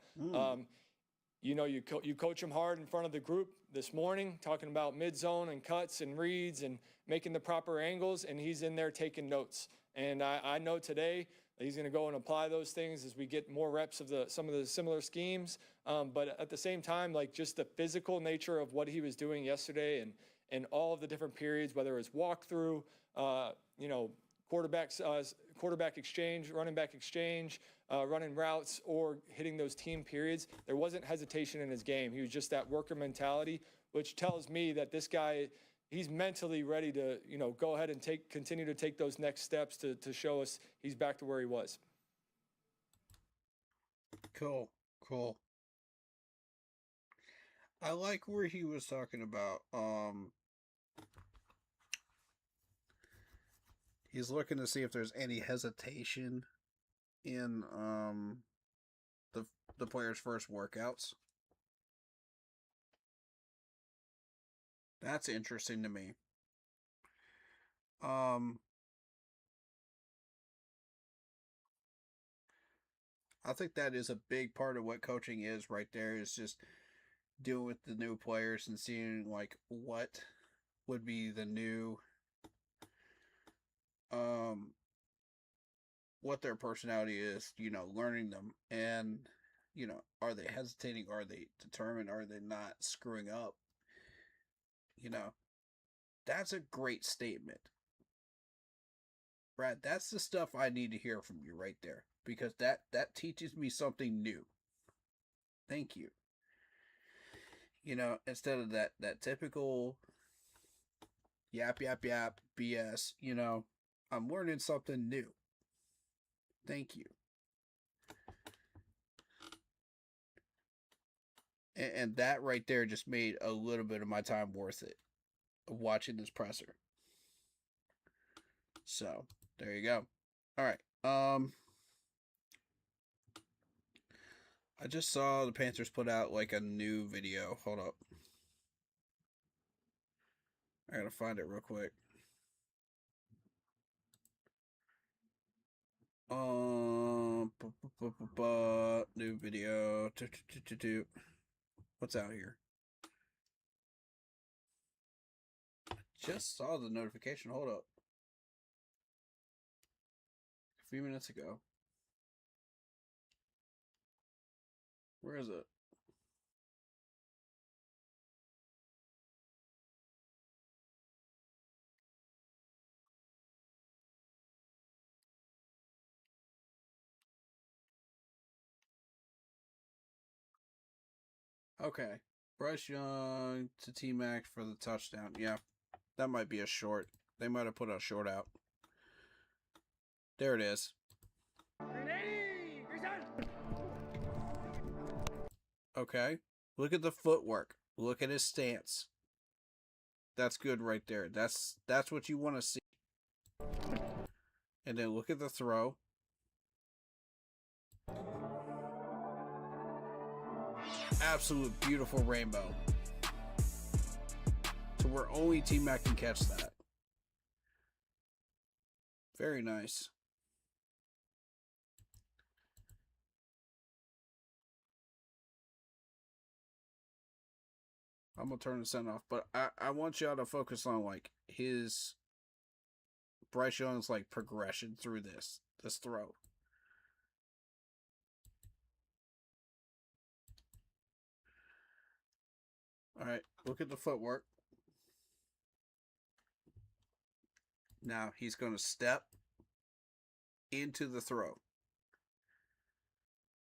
You coach him hard in front of the group this morning, talking about mid-zone and cuts and reads and making the proper angles, and he's in there taking notes. And I know today that he's going to go and apply those things as we get more reps of some of the similar schemes. But at the same time, like just the physical nature of what he was doing yesterday and all of the different periods, whether it's walkthrough, quarterback exchange, running back exchange, running routes, or hitting those team periods, there wasn't hesitation in his game. He was just that worker mentality, which tells me that this guy, he's mentally ready to, go ahead and continue to take those next steps to show us he's back to where he was. Cool. I like where he was talking about, he's looking to see if there's any hesitation in the players' first workouts. That's interesting to me. I think that is a big part of what coaching is right there, is just dealing with the new players and seeing like what would be the new what their personality is, learning them, and are they hesitating, are they determined, are they not screwing up? That's a great statement, Brad. That's the stuff I need to hear from you right there, because that teaches me something new. Thank you. Instead of that typical yap BS, I'm learning something new. Thank you. And that right there just made a little bit of my time worth it, of watching this presser. So, there you go. All right. I just saw the Panthers put out like a new video. Hold up. I gotta find it real quick. New video. What's out here? Just saw the notification. Hold up. A few minutes ago. Where is it? Okay. Bryce Young to T-Mac for the touchdown. Yeah, that might be a short. They might have put a short out. There it is. Okay. Look at the footwork. Look at his stance. That's good right there. That's what you want to see. And then look at the throw. Absolute beautiful rainbow. So where only T-Mac can catch that. Very nice. I'm going to turn the sound off, but I want y'all to focus on like his Bryce Young's like progression through this throw. All right, look at the footwork. Now he's going to step into the throw.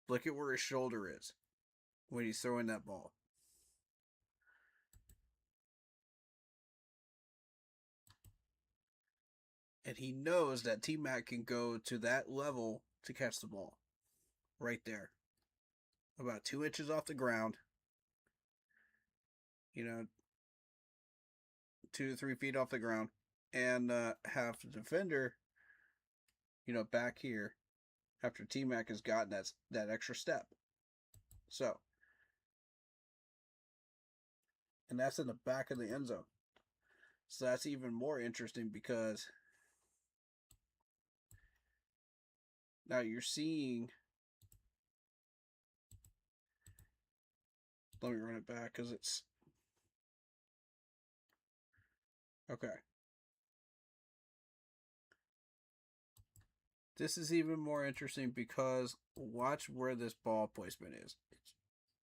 Look at where his shoulder is when he's throwing that ball. And he knows that T-Mac can go to that level to catch the ball. Right there. About 2 inches off the ground. 2 to 3 feet off the ground. And have the defender, back here after T-Mac has gotten that extra step. So. And that's in the back of the end zone. So that's even more interesting because now you're seeing, let me run it back because it's, okay. This is even more interesting because watch where this ball placement is. It's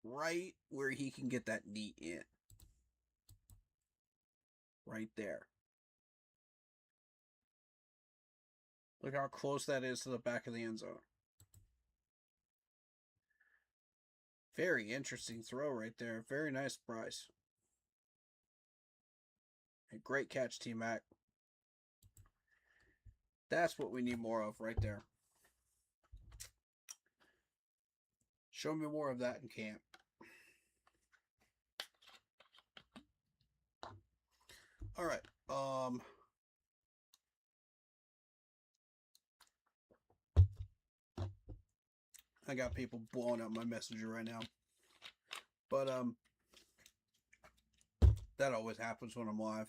right where he can get that knee in. Right there. Look how close that is to the back of the end zone. Very interesting throw right there. Very nice, Bryce. A great catch, T-Mac. That's what we need more of right there. Show me more of that in camp. All right. I got people blowing up my messenger right now. But that always happens when I'm live.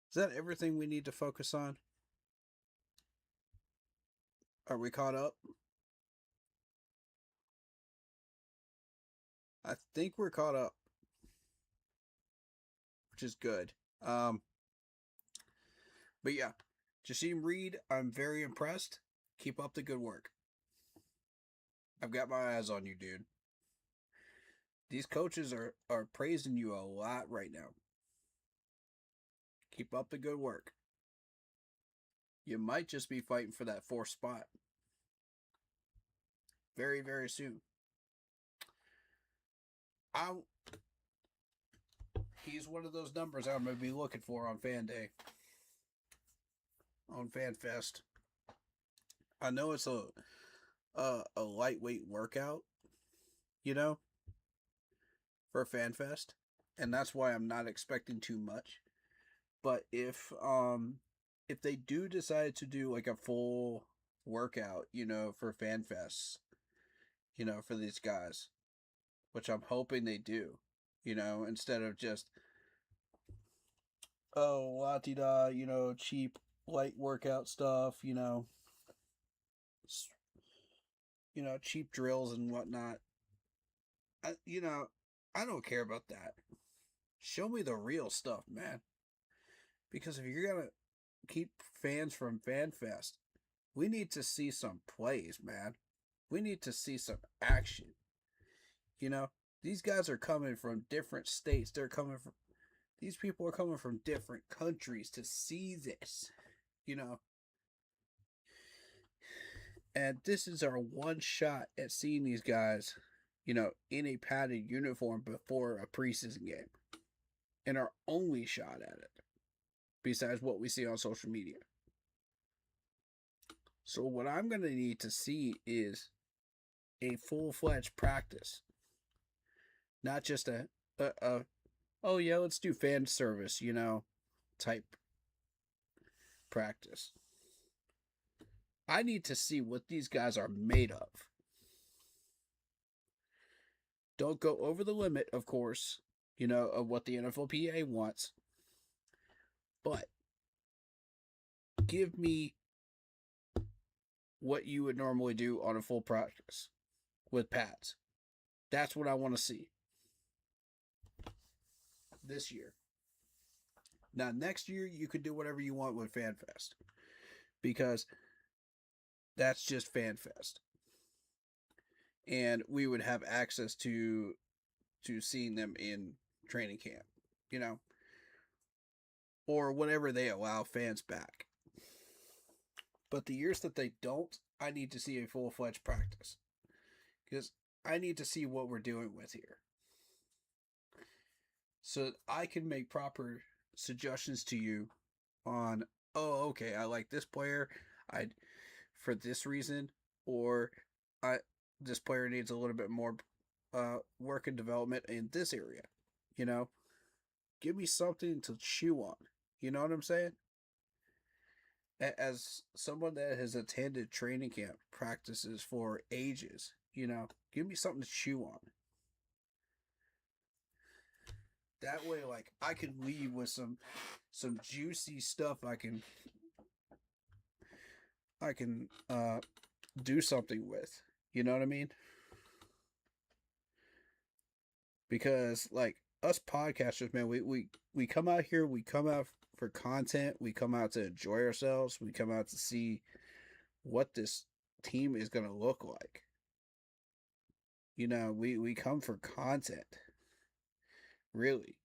Is that everything we need to focus on? Are we caught up? I think we're caught up, which is good. But yeah, Jasheem Reed, I'm very impressed. Keep up the good work. I've got my eyes on you, dude. These coaches are praising you a lot right now. Keep up the good work. You might just be fighting for that 4th spot. Very, very soon. He's one of those numbers I'm going to be looking for on Fan Day. On Fan Fest. I know it's a lightweight workout, for Fan Fest. And that's why I'm not expecting too much. But if they do decide to do like a full workout, for Fan Fest, for these guys, which I'm hoping they do, instead of just, la-di-da, cheap light workout stuff, cheap drills and whatnot. I don't care about that. Show me the real stuff, man. Because if you're going to keep fans from Fan Fest, we need to see some plays, man. We need to see some action. These guys are coming from different states. These people are coming from different countries to see this, And this is our one shot at seeing these guys, in a padded uniform before a preseason game. And our only shot at it. besides what we see on social media. So what I'm going to need to see is a full-fledged practice. Not just a oh yeah, let's do fan service, type practice. I need to see what these guys are made of. Don't go over the limit, of course, of what the NFLPA wants. But give me what you would normally do on a full practice with pads. That's what I want to see this year. Now, next year, you could do whatever you want with FanFest, because that's just FanFest. And we would have access to seeing them in training camp, or whenever they allow fans back. But the years that they don't, I need to see a full-fledged practice, because I need to see what we're doing with here, so that I can make proper suggestions to you on, oh, okay, I like this player, for this reason, or this player needs a little bit more work and development in this area. Give me something to chew on. You know what I'm saying? As someone that has attended training camp practices for ages, give me something to chew on. That way, I can leave with some juicy stuff I can do something with. You know what I mean? Because us podcasters, man, we come out here, we come out for content, we come out to enjoy ourselves, we come out to see what this team is going to look like. We come for content, really,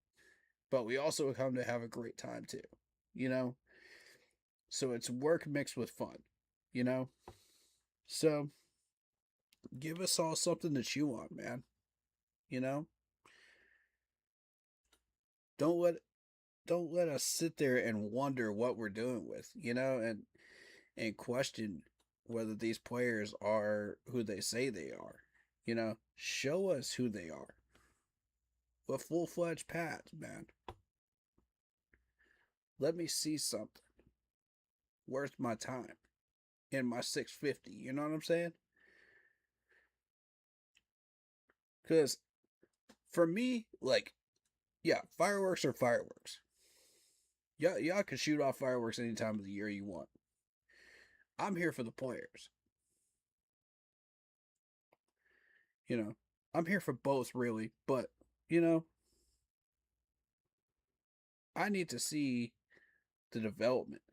but we also come to have a great time too, so it's work mixed with fun, so give us all something to chew on, man. Don't let us sit there and wonder what we're doing with, and question whether these players are who they say they are. Show us who they are with full-fledged pads, man. Let me see something worth my time in my 650. You know what I'm saying? Because for me, yeah, fireworks are fireworks. Y'all can shoot off fireworks any time of the year you want. I'm here for the players. I'm here for both, really, but, I need to see the development.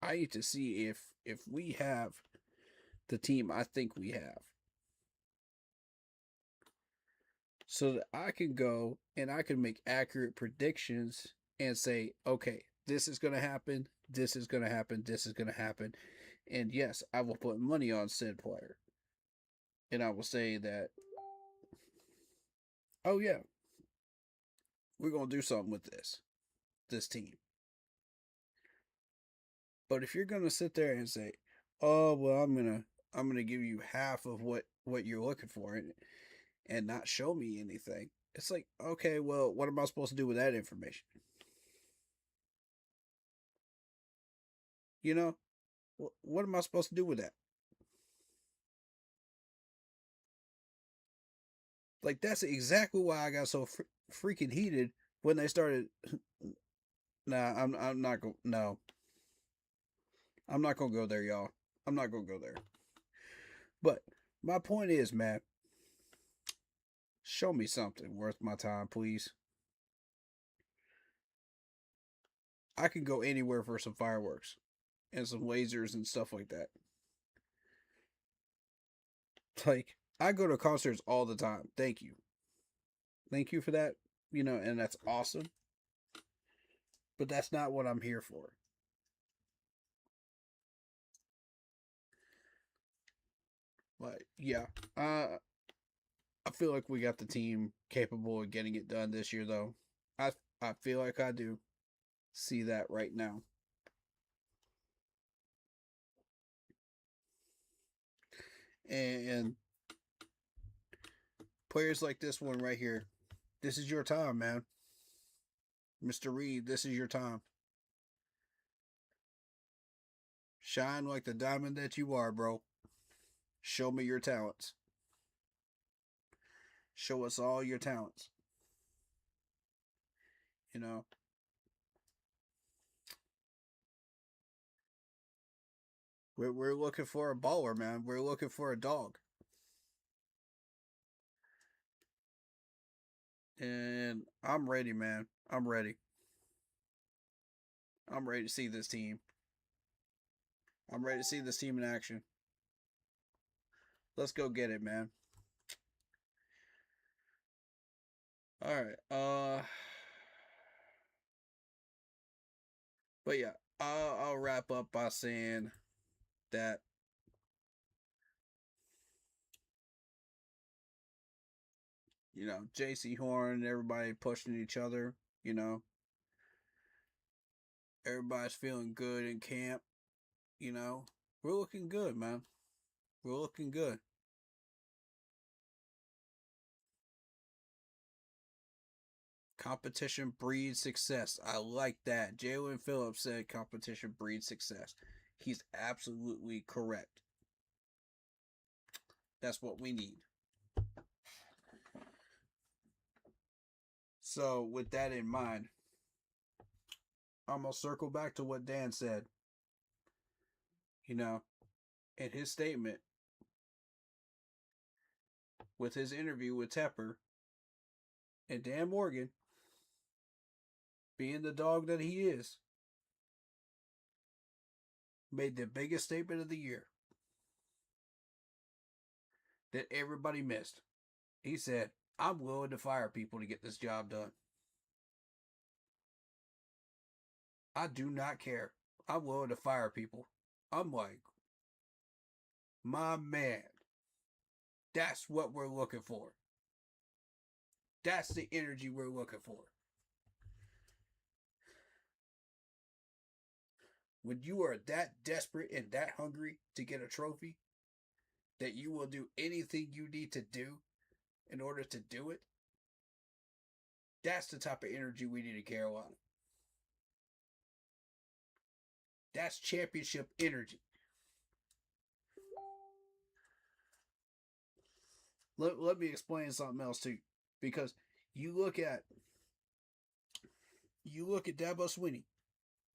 I need to see if we have the team I think we have, so that I can go and I can make accurate predictions and say, okay, this is going to happen, this is going to happen, this is going to happen, and yes, I will put money on said player. And I will say that, oh yeah, we're going to do something with this team. But if you're going to sit there and say, oh, well, I'm going to give you half of what you're looking for and not show me anything, it's like, okay, well, what am I supposed to do with that information? What am I supposed to do with that? That's exactly why I got so freaking heated when they started. Nah, I'm not going. No, I'm not gonna go there, y'all. I'm not gonna go there. But my point is, man, show me something worth my time, please. I can go anywhere for some fireworks and some lasers and stuff like that. I go to concerts all the time. Thank you. Thank you for that. And that's awesome. But that's not what I'm here for. Yeah. I feel like we got the team capable of getting it done this year, though. I feel like I do. see that right now. And players like this one right here, this is your time, man. Mr. Reed, this is your time. Shine like the diamond that you are, bro. Show me your talents. Show us all your talents. You know, we're looking for a baller, man. We're looking for a dog. And I'm ready, man. I'm ready. I'm ready to see this team. I'm ready to see this team in action. Let's go get it, man. All right. But yeah, I'll wrap up by saying that JC Horn, everybody pushing each other, everybody's feeling good in camp, we're looking good, man. We're looking good. Competition breeds success. I like that. Jalen Phillips said competition breeds success. He's absolutely correct. That's what we need. So, with that in mind, I'm going to circle back to what Dan said. In his statement, with his interview with Tepper, and Dan Morgan, being the dog that he is, made the biggest statement of the year that everybody missed. He said, I'm willing to fire people to get this job done. I do not care. I'm willing to fire people. I'm like, my man, that's what we're looking for. That's the energy we're looking for. When you are that desperate and that hungry to get a trophy, that you will do anything you need to do in order to do it, that's the type of energy we need in Carolina. That's championship energy. Let me explain something else too. Because you look at Dabo Swinney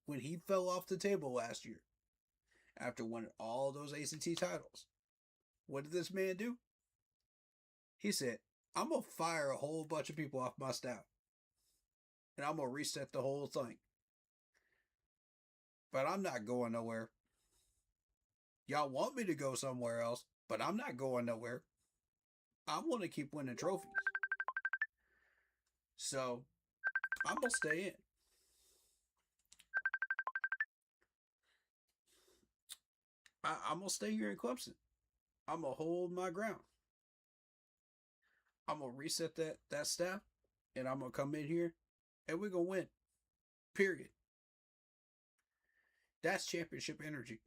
when he fell off the table last year after winning all those ACT titles. What did this man do? He said, I'm going to fire a whole bunch of people off my staff. And I'm going to reset the whole thing. But I'm not going nowhere. Y'all want me to go somewhere else, but I'm not going nowhere. I want to keep winning trophies. So, I'm going to stay in. I'm going to stay here in Clemson. I'm going to hold my ground. I'm going to reset that staff, and I'm going to come in here, and we're going to win. Period. That's championship energy.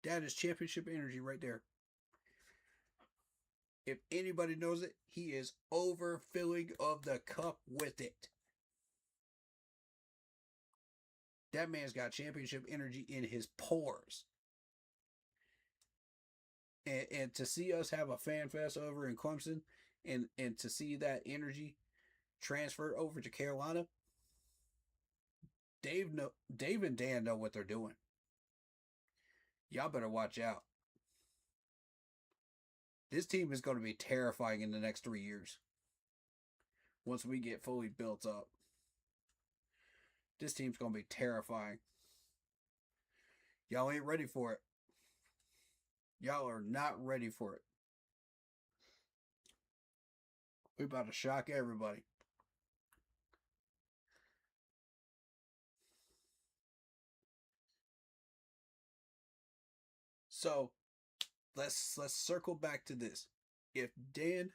That is championship energy right there. If anybody knows it, he is overfilling of the cup with it. That man's got championship energy in his pores. And to see us have a fan fest over in Clemson and to see that energy transfer over to Carolina, Dave and Dan know what they're doing. Y'all better watch out. This team is going to be terrifying in the next 3 years. Once we get fully built up. This team's going to be terrifying. Y'all ain't ready for it. Y'all are not ready for it. We about to shock everybody. So, let's circle back to this. If Dan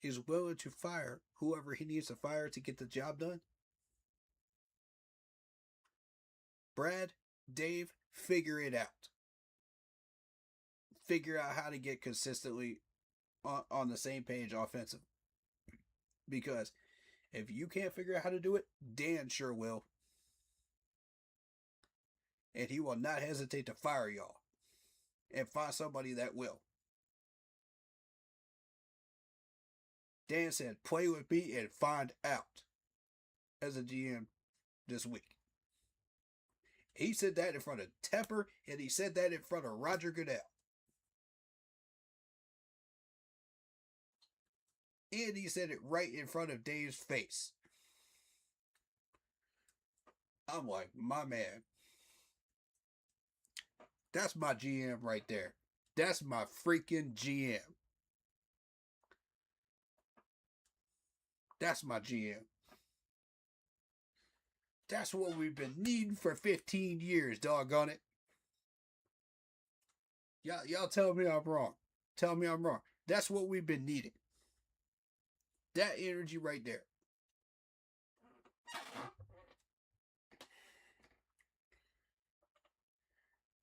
is willing to fire whoever he needs to fire to get the job done, Brad, Dave, figure it out. Figure out how to get consistently on the same page offensive. Because if you can't figure out how to do it, Dan sure will. And he will not hesitate to fire y'all. And find somebody that will. Dan said, play with me and find out as a GM this week. He said that in front of Tepper, and he said that in front of Roger Goodell. And he said it right in front of Dave's face. I'm like, my man. That's my GM right there. That's my freaking GM. That's my GM. That's what we've been needing for 15 years, doggone it. Y'all tell me I'm wrong. Tell me I'm wrong. That's what we've been needing. That energy right there.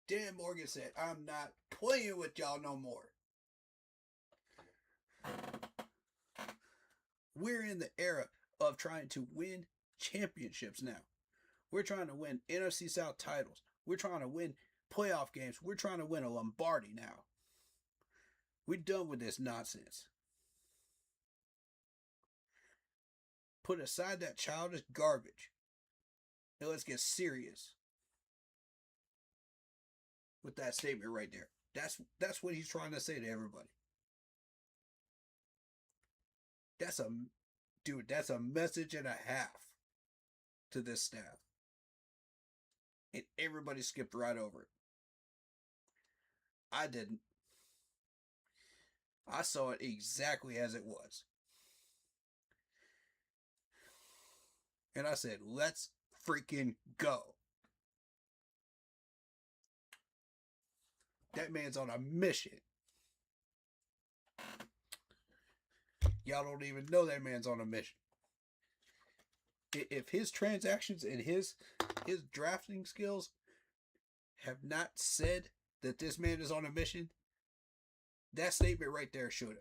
Dan Morgan said, I'm not playing with y'all no more. We're in the era of trying to win championships now. We're trying to win NFC South titles. We're trying to win playoff games. We're trying to win a Lombardi now. We're done with this nonsense. Put aside that childish garbage. And let's get serious with that statement right there. That's what he's trying to say to everybody. That's a message and a half to this staff. And everybody skipped right over it. I didn't. I saw it exactly as it was. And I said, let's freaking go. That man's on a mission. Y'all don't even know that man's on a mission. If his transactions and his drafting skills have not said that this man is on a mission, that statement right there should have.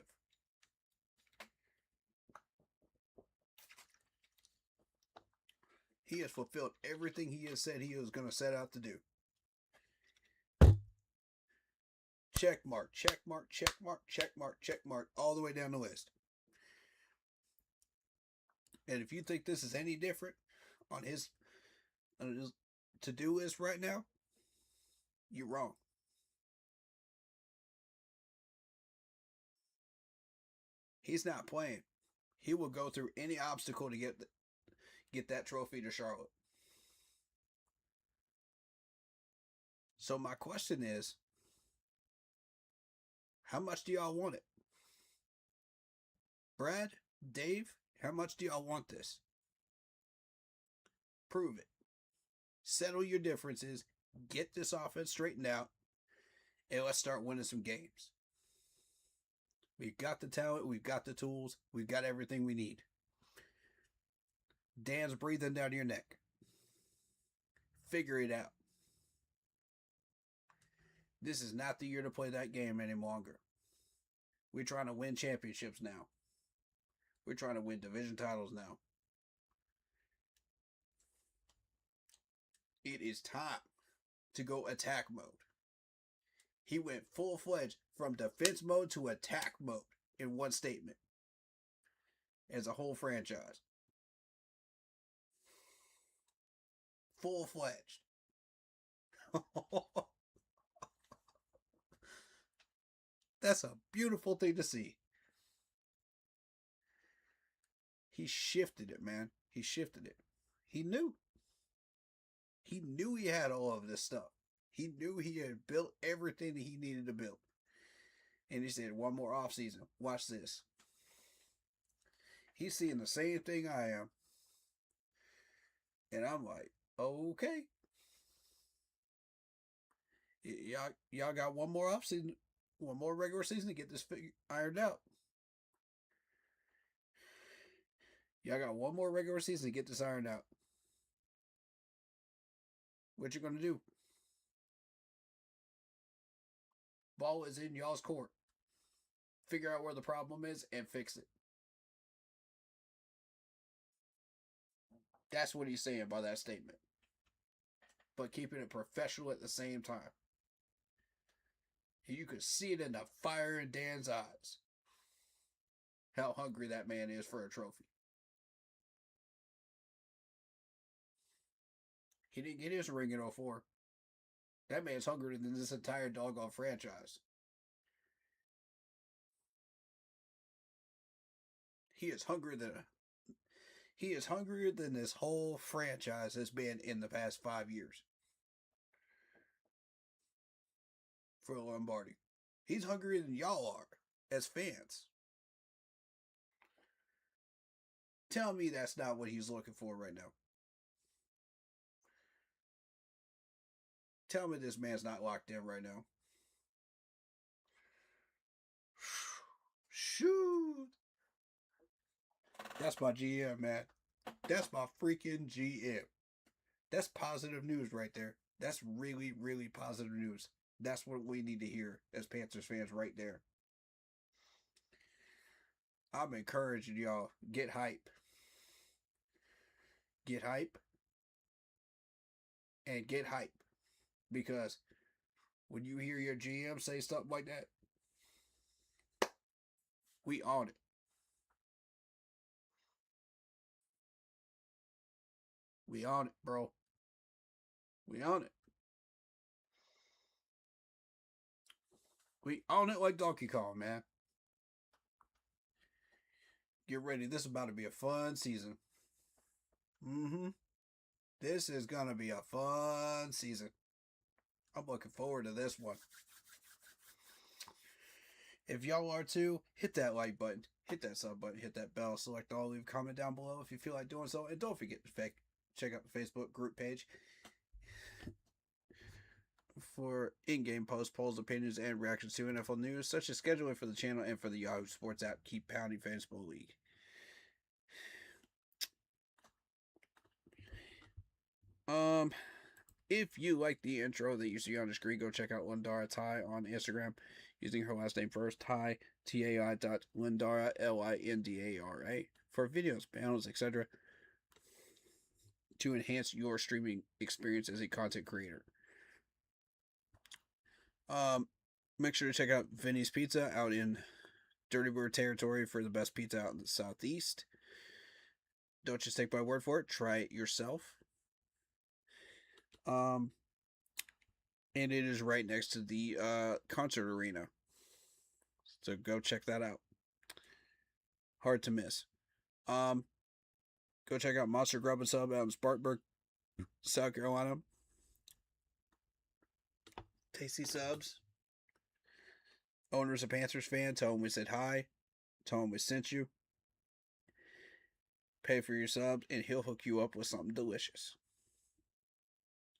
He has fulfilled everything he has said he was going to set out to do. Check mark, check mark, check mark, check mark, check mark, all the way down the list. And if you think this is any different on his to-do list right now, you're wrong. He's not playing. He will go through any obstacle to get that trophy to Charlotte. So my question is, how much do y'all want it? Brad, Dave, how much do y'all want this? Prove it. Settle your differences. Get this offense straightened out. And let's start winning some games. We've got the talent. We've got the tools. We've got everything we need. Dan's breathing down your neck. Figure it out. This is not the year to play that game any longer. We're trying to win championships now. We're trying to win division titles now. It is time to go attack mode. He went full-fledged from defense mode to attack mode in one statement. As a whole franchise. Full-fledged. That's a beautiful thing to see. He shifted it, man. He shifted it. He knew. He knew he had all of this stuff. He knew he had built everything that he needed to build. And he said, one more offseason. Watch this. He's seeing the same thing I am. And I'm like, okay. Y'all got one more offseason, one more regular season to get this ironed out. Y'all got one more regular season to get this ironed out. What you gonna do? Ball is in y'all's court. Figure out where the problem is and fix it. That's what he's saying by that statement. But keeping it professional at the same time. You could see it in the fire in Dan's eyes. How hungry that man is for a trophy. He didn't get his ring in 04. That man's hungrier than this entire doggone franchise. He is hungrier than this whole franchise has been in the past 5 years. For Lombardi. He's hungrier than y'all are as fans. Tell me that's not what he's looking for right now. Tell me this man's not locked in right now. Shoot. That's my GM, man. That's my freaking GM. That's positive news right there. That's really, really positive news. That's what we need to hear as Panthers fans right there. I'm encouraging y'all. Get hype. Get hype. And get hype. Because when you hear your GM say something like that, we on it. We on it, bro. We on it. We on it like Donkey Kong, man. Get ready. This is about to be a fun season. This is going to be a fun season. I'm looking forward to this one. If y'all are too, hit that like button, hit that sub button, hit that bell, select all, leave a comment down below if you feel like doing so, and don't forget to check out the Facebook group page for in-game posts, polls, opinions, and reactions to NFL news, such as scheduling for the channel and for the Yahoo Sports app. Keep pounding Fantasy Football League. If you like the intro that you see on the screen, go check out Lindara Ty on Instagram using her last name first, Ty, Lindara, Lindara, for videos, panels, etc. to enhance your streaming experience as a content creator. Make sure to check out Vinny's Pizza out in Dirty Bird territory for the best pizza out in the Southeast. Don't just take my word for it. Try it yourself. And it is right next to the concert arena. So go check that out. Hard to miss. Go check out Monster Grub and Sub out in Spartanburg, South Carolina. Tasty subs. Owner's a Panthers fan. Tell him we said hi. Tell him we sent you. Pay for your subs, and he'll hook you up with something delicious.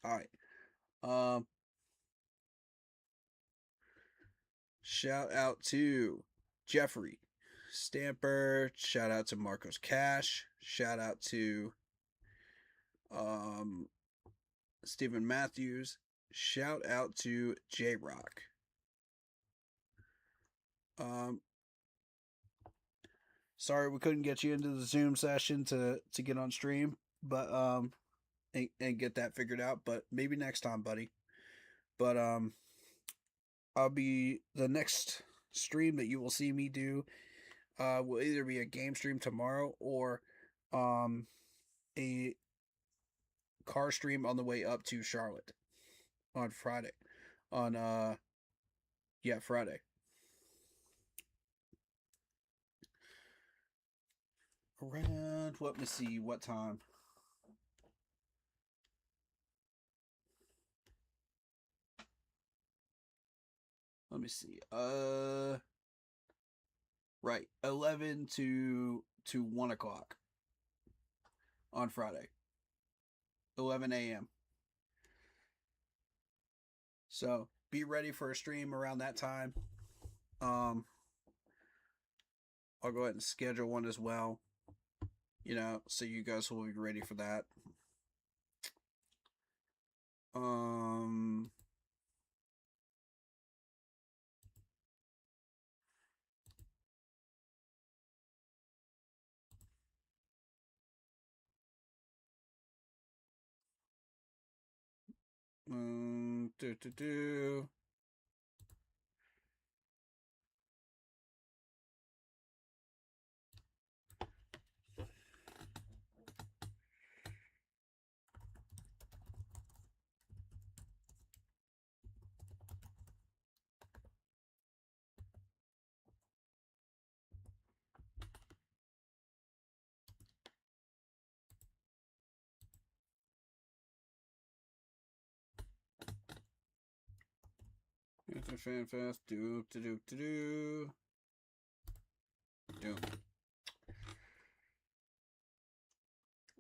Alright. Shout out to Jeffrey Stamper. Shout out to Marcos Cash. Shout out to Stephen Matthews. Shout out to J-Rock. Sorry we couldn't get you into the Zoom session to get on stream, but and get that figured out, but maybe next time, buddy. But I'll be the next stream that you will see me do will either be a game stream tomorrow or a car stream on the way up to Charlotte on Friday. Friday. Around, let me see what time. Let me see. Right, 11 to 1 o'clock on Friday. 11 a.m. So be ready for a stream around that time. I'll go ahead and schedule one as well. so you guys will be ready for that. Do do do. It's a fan fest. Do do do do do. Doom.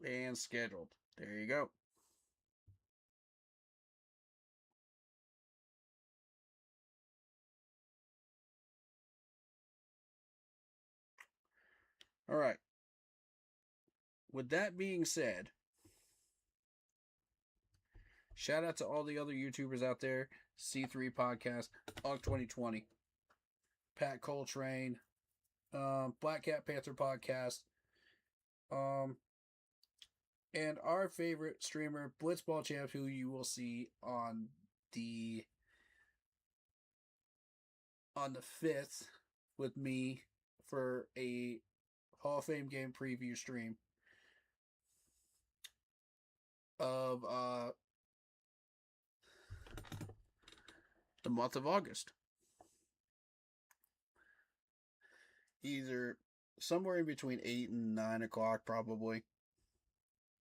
And scheduled. There you go. All right. With that being said, shout out to all the other YouTubers out there. C3 Podcast, UG 2020, Pat Coltrane, Black Cat Panther Podcast, and our favorite streamer, Blitzball Champ, who you will see on the 5th with me for a Hall of Fame game preview stream of the month of August. Either somewhere in between 8 and 9 o'clock, probably,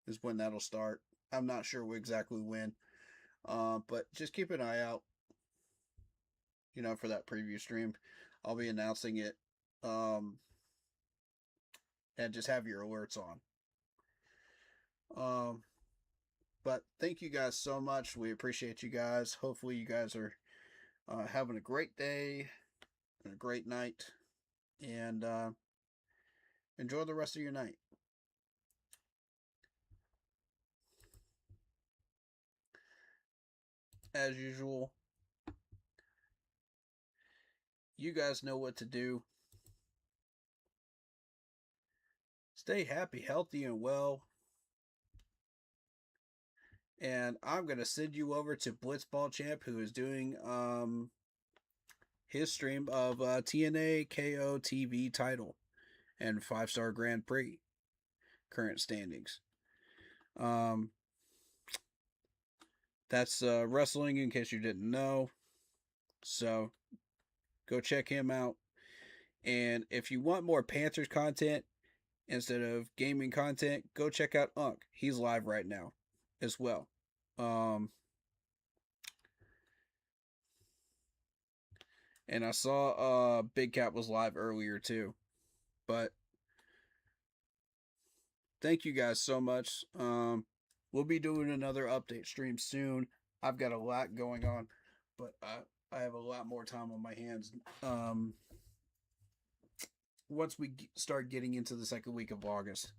is when that'll start. I'm not sure exactly when, but just keep an eye out, for that preview stream. I'll be announcing it, and just have your alerts on. But thank you guys so much. We appreciate you guys. Hopefully you guys are having a great day and a great night, and enjoy the rest of your night. As usual, you guys know what to do. Stay happy, healthy, and well. And I'm going to send you over to Blitzball Champ, who is doing his stream of TNA KO TV title and 5-star Grand Prix current standings. That's wrestling, in case you didn't know. So go check him out. And if you want more Panthers content instead of gaming content, go check out Unk. He's live right now as well. And I saw Big Cat was live earlier too. But thank you guys so much. We'll be doing another update stream soon. I've got a lot going on, but I have a lot more time on my hands. Once we start getting into the second week of August.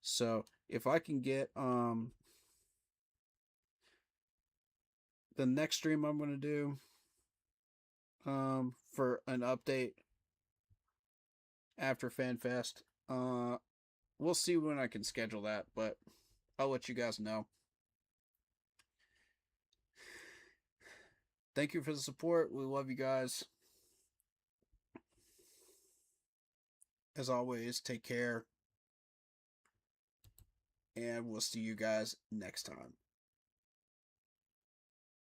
So if I can get the next stream I'm going to do for an update after FanFest, we'll see when I can schedule that, but I'll let you guys know. Thank you for the support. We love you guys. As always, take care. And we'll see you guys next time.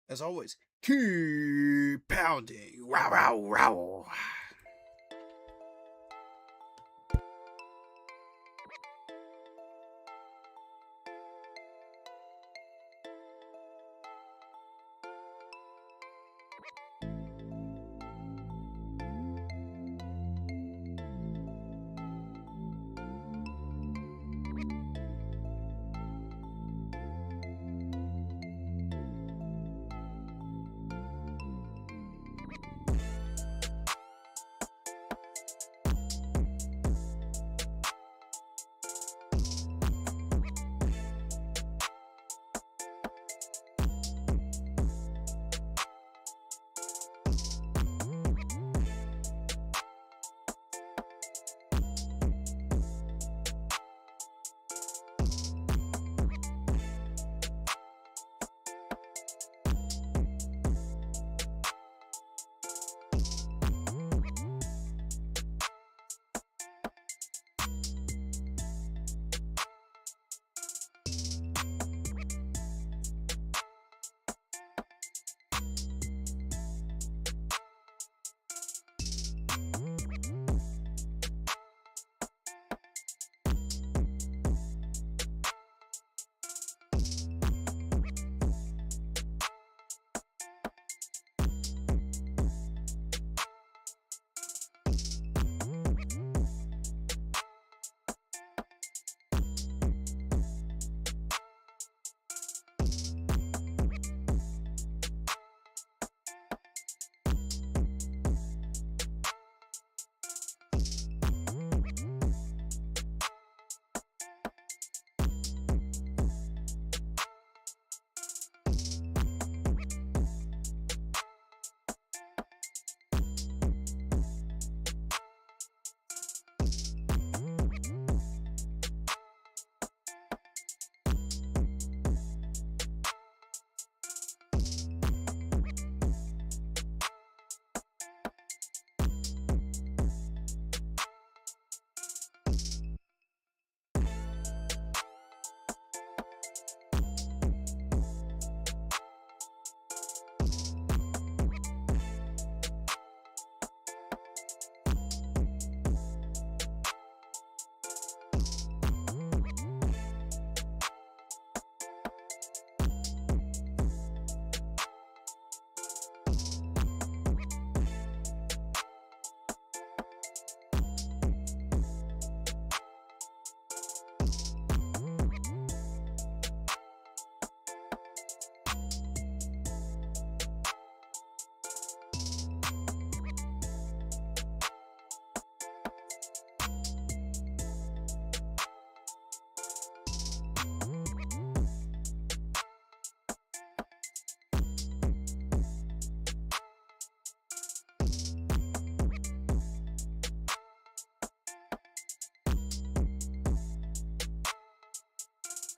As always, keep pounding. Wow, wow, wow.